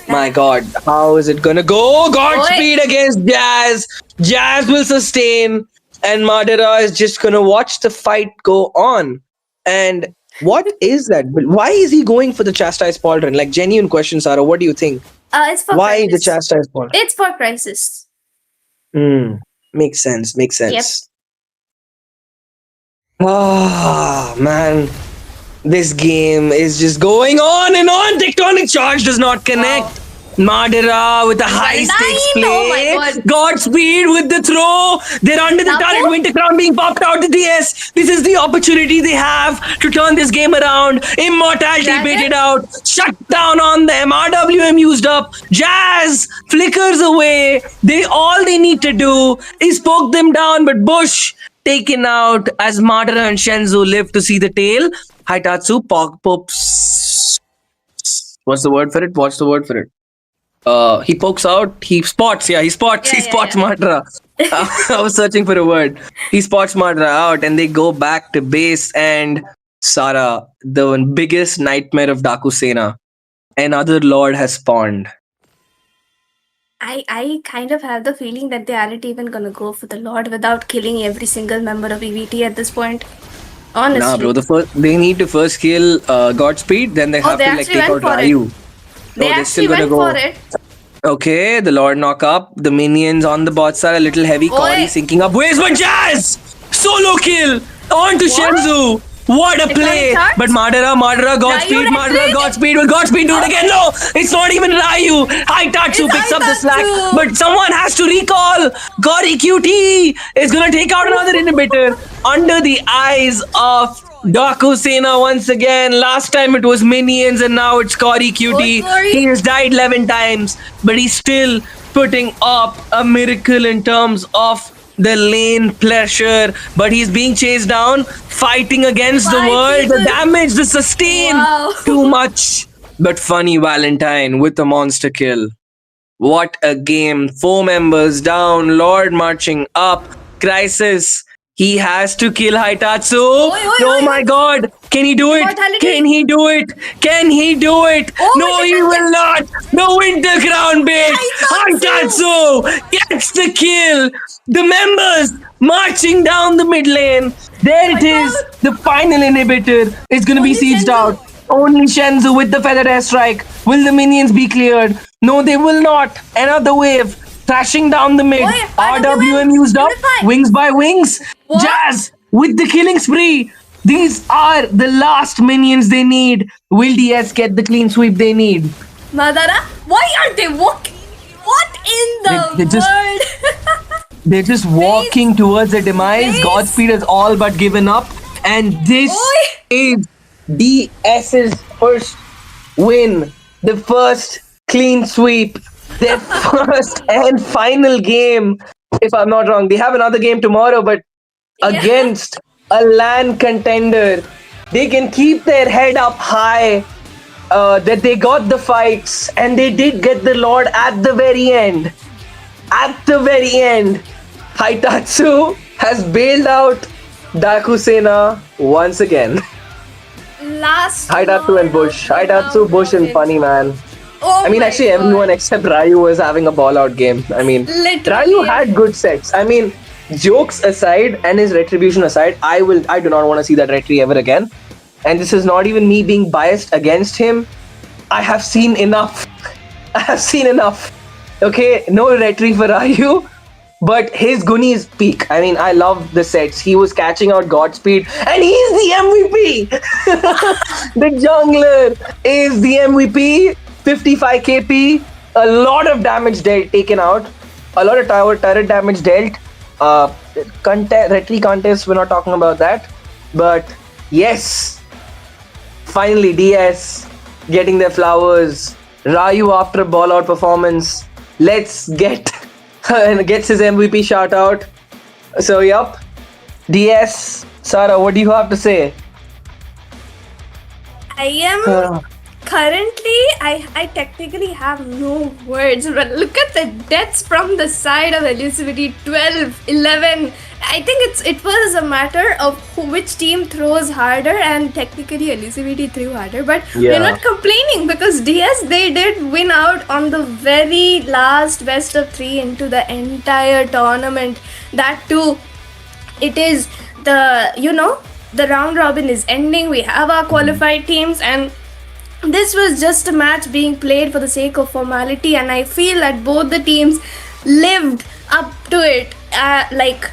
my god, how is it gonna go? Godspeed against Jazz. Jazz will sustain, and Madara is just gonna watch the fight go on. And what is that? Why is he going for the Chastise Pauldron? Like, genuine question, Sarah. What do you think? It's for Why the Crisis. Chastise Pauldron? It's for Crisis. Makes sense. Man. This game is just going on and on. Tectonic charge does not connect. Madara with a high stakes play. Oh my god. Godspeed with the throw. They're under the Napo? turret. Winter Crown being popped out the DS. This is the opportunity they have to turn this game around. Immortality Dragon? baited out. Shut down on them. RWM used up. Jazz flickers away. All they need to do is poke them down. But Bush taken out as Madara and Shenzu live to see the tail. Haitatsu pops. What's the word for it? He pokes out, he spots Madara. I was searching for a word. He spots Madara out and they go back to base, and Sara, the biggest nightmare of Dakusena, another Lord has spawned. I kind of have the feeling that they aren't even gonna go for the Lord without killing every single member of EVT at this point. Honestly. Nah, bro. They need to first kill Godspeed, then they have they to like actually take out went for it. Ryu. They they're actually still gonna went go. for it. Okay, the Lord knock up. The minions on the bot side a little heavy. Oi. Corey syncing up. Where's my Jazz? Solo kill on to Shenzu. What a It's play! on charge. But Madara, Godspeed, Ryu Madara, retreat. Godspeed. Will Godspeed do it again? No, it's not even Ryu. Haitatsu It's picks up the Haitatsu. slack, but someone has to recall. Gori QT is gonna take out another inhibitor under the eyes of Daku Sena once again. Last time it was minions, and now it's Cory QT. Oh, Cory. He has died 11 times, but he's still putting up a miracle in terms of the lane pressure. But he's being chased down, fighting against the Five world. The people. damage, the sustain, Wow. too much. But funny Valentine with a monster kill. What a game. 4 members down, Lord marching up. Crisis. He has to kill Haitatsu. Oh my god. Can he do it? Immortality. Can he do it? Can he do it? Oh, No, my he God. will not. The Winter Crown bait. Haitatsu. Haitatsu gets the kill. The members marching down the mid lane. There it is. The final inhibitor is going to be Only sieged Shenzu. out. Only Shenzu with the feather airstrike. Will the minions be cleared? No, they will not. Another wave. Crashing down the mid. Oi, RWM used up. Unify. Wings by wings. What? Jazz with the killing spree. These are the last minions they need. Will DS get the clean sweep they need? Madara, why are they walking? What in the They just- world? They're just walking towards their demise. Please. Godspeed has all but given up. And this Oi. is DS's first win. The first clean sweep. Their first and final game. If I'm not wrong, they have another game tomorrow, but against a LAN contender. They can keep their head up high. That they got the fights and they did get the Lord at the very end. At the very end, Haitatsu has bailed out Dakusena once again. Last Haitatsu and Bush. Haitatsu, Bush, and Funny Man. Oh I mean, my actually, God. everyone except Ryu was having a ball-out game. I mean, Literally. Ryu had good sets. I mean, jokes aside and his retribution aside, I do not want to see that retry ever again. And this is not even me being biased against him. I have seen enough. I have seen enough. Okay, no retry for Ryu, but his Guni's peak. I mean, I love the sets. He was catching out Godspeed, and he's the MVP. The jungler is the MVP. 55 KP, a lot of damage taken out, a lot of turret damage dealt. Retry contest, we're not talking about that, but yes, finally DS getting their flowers. Ryu after a ball out performance, let's get and gets his MVP shout out. So yup, DS. Sarah, what do you have to say? I am currently, I technically have no words, but look at the deaths from the side of Elusivity. 12, 11. I think it was a matter of which team throws harder, and technically Elusivity threw harder, but we're not complaining because DS, they did win out on the very last best of 3 into the entire tournament. That too, it is the round robin is ending. We have our qualified teams, and this was just a match being played for the sake of formality, and I feel that both the teams lived up to it, like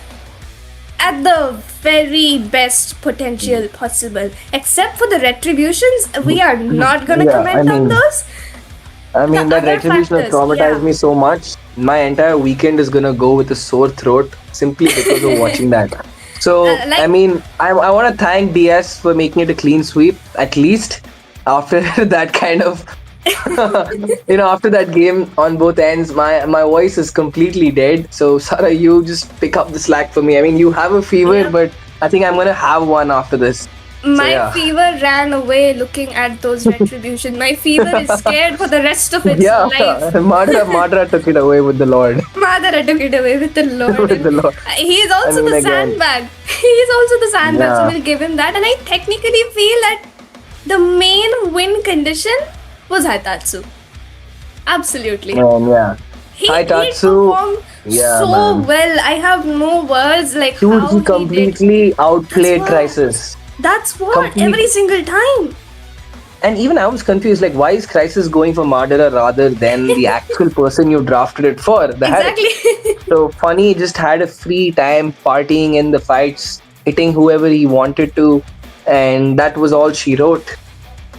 at the very best potential possible. Except for the retributions, we are not gonna comment on those. I mean, The that other retribution has factors, traumatized me so much. My entire weekend is gonna go with a sore throat simply because of watching that. So, I mean, I want to thank DS for making it a clean sweep, at least after that kind of, after that game on both ends. My voice is completely dead. So, Sarah, you just pick up the slack for me. I mean, you have a fever, but I think I'm gonna have one after this. My fever ran away looking at those retributions. My fever is scared for the rest of its life. Madara took it away with the Lord. Madara took it away with the Lord. With the Lord. He is also the sandbag. He is also the sandbag, so we'll give him that. And I technically feel that the main win condition was Haitatsu. Absolutely. Yeah. He Haitatsu, performed yeah, so man. well. I have no words like Dude, how he he did. completely outplayed That's what- Crisis. That's what Complete- every single time. And even I was confused, like, why is Crisis going for Madara rather than the actual person you drafted it for? The Harris? Exactly. So Funny just had a free time partying in the fights, hitting whoever he wanted to, and that was all she wrote.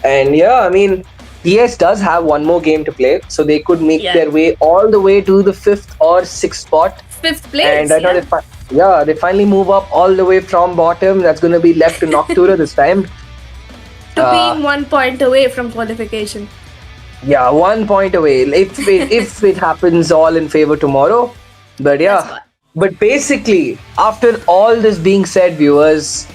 And yeah, I mean, PS does have one more game to play, so they could make Yeah. their way all the way to the 5th or 6th spot. 5th place. And I thought yeah. they finally move up all the way from bottom. That's going to be left to Noctura this time. To being 1 point away from qualification. Yeah, 1 point away. If it happens all in favor tomorrow. But That's yeah. what. But basically, after all this being said, viewers,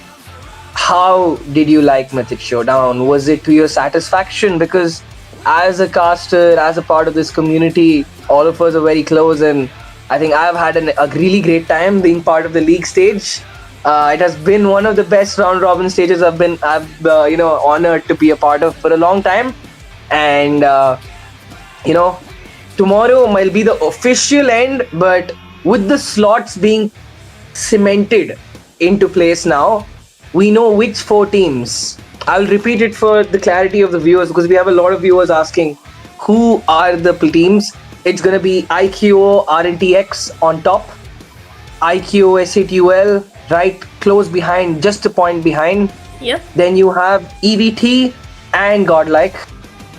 how did you like Mythic Showdown? Was it to your satisfaction? Because as a caster, as a part of this community, all of us are very close, and I think I've had a really great time being part of the league stage. It has been one of the best round robin stages I've honored to be a part of for a long time, and tomorrow might be the official end, but with the slots being cemented into place now, we know which 4 teams. I'll repeat it for the clarity of the viewers because we have a lot of viewers asking who are the teams. It's going to be IQO RNTX on top, IQO SATUL right close behind, just a point behind. Yep. Then you have EVT and Godlike,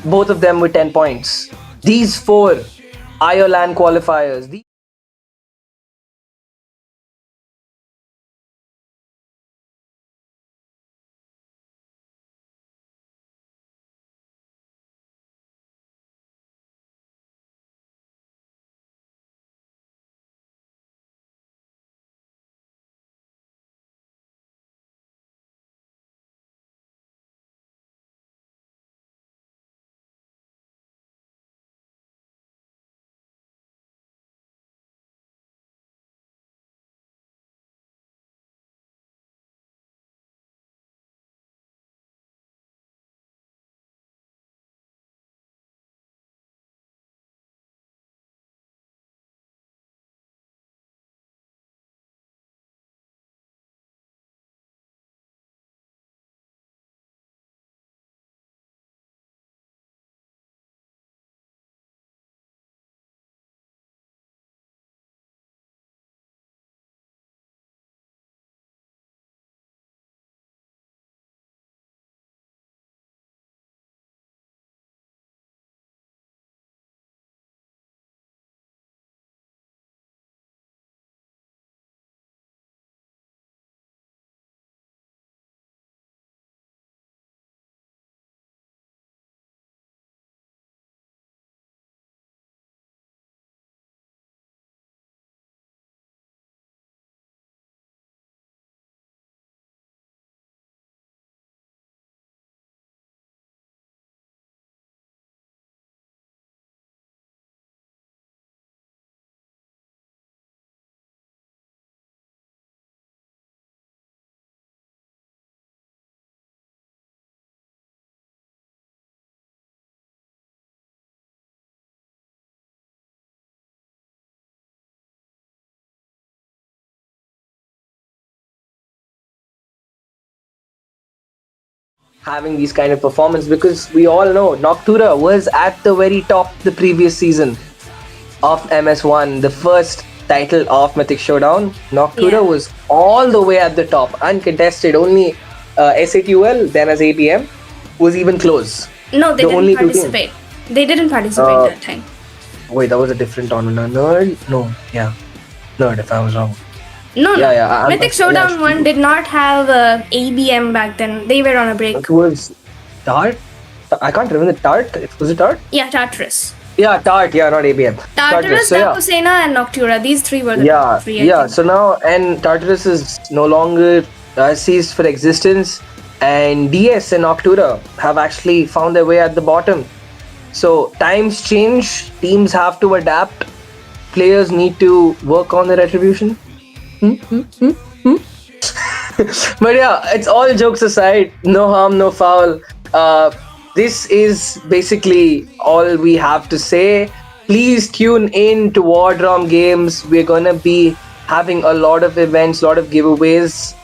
both of them with 10 points. These 4 IOLAN qualifiers. Having these kind of performance, because we all know Noctura was at the very top the previous season of MS1, the first title of Mythic Showdown. Noctura Yeah. was all the way at the top, uncontested. Only SATUL, then as ABM, was even close. No, they The didn't only 2 teams. participate. They didn't participate that time. Wait, that was a different tournament. Nerd? No, yeah. Nerd, if I was wrong. No, no. Yeah, I'm- Mythic Showdown 1 did not have ABM back then. They were on a break. It was Tart? I can't remember the Tart. Was it Tart? Yeah, Tartarus. Yeah, Tart. Yeah, not ABM. Tartarus, So, yeah. Dakusena, and Noctura. These 3 were the Yeah, top 3. I yeah. think. So now, and Tartarus is no longer ceased for existence, and DS and Noctura have actually found their way at the bottom. So times change, teams have to adapt, players need to work on their retribution. But yeah, it's all jokes aside, no harm, no foul. this is basically all we have to say. Please tune in to War Drum Games. We're gonna be having a lot of events, lot of giveaways.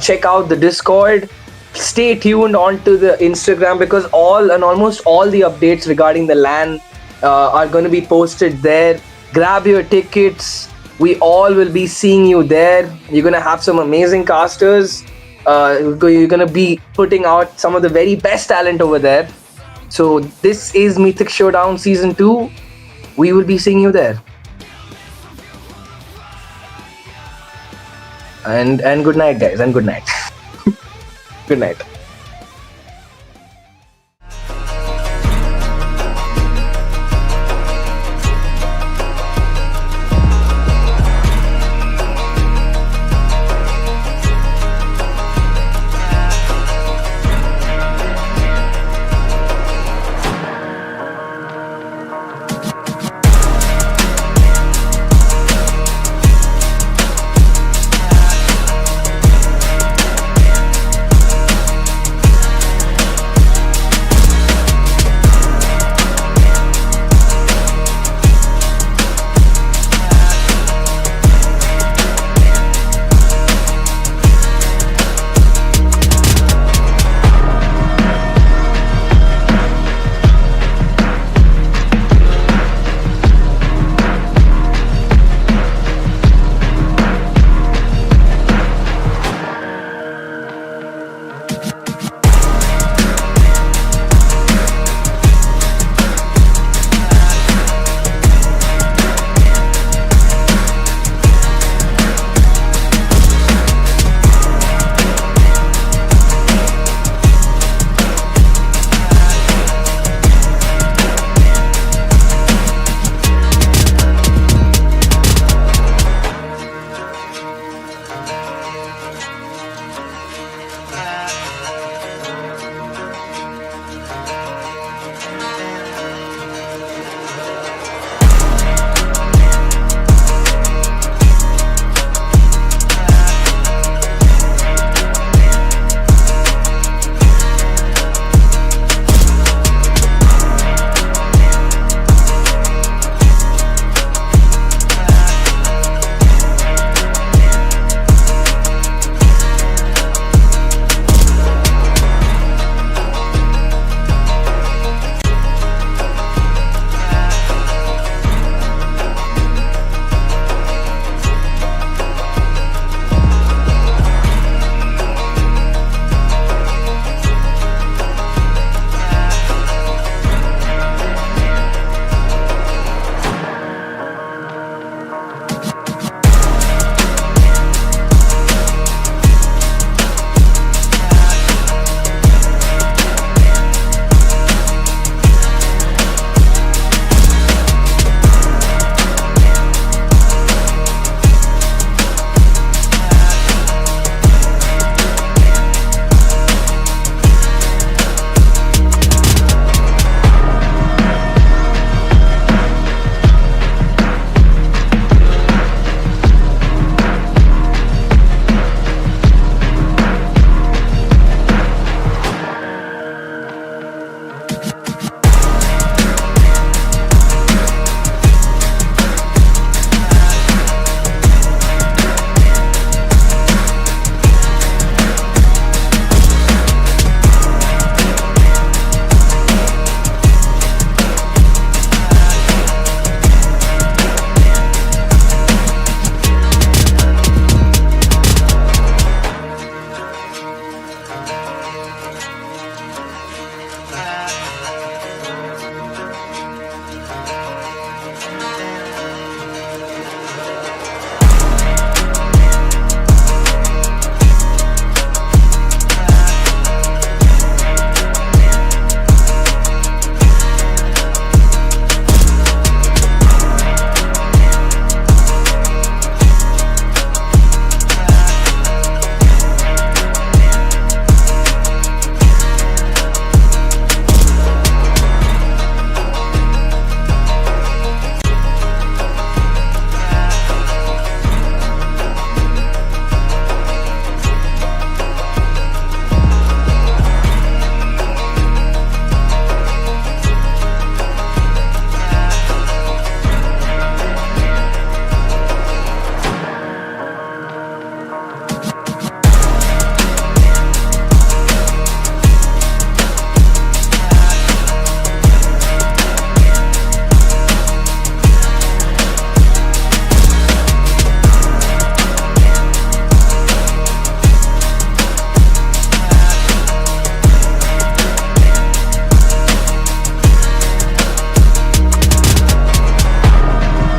Check out the Discord. Stay tuned onto the Instagram because almost all the updates regarding the LAN are going to be posted there. Grab your tickets. We all will be seeing you there. You're going to have some amazing casters. You're going to be putting out some of the very best talent over there. So this is Mythic Showdown Season 2. We will be seeing you there. And good night, guys, and good night. Good night.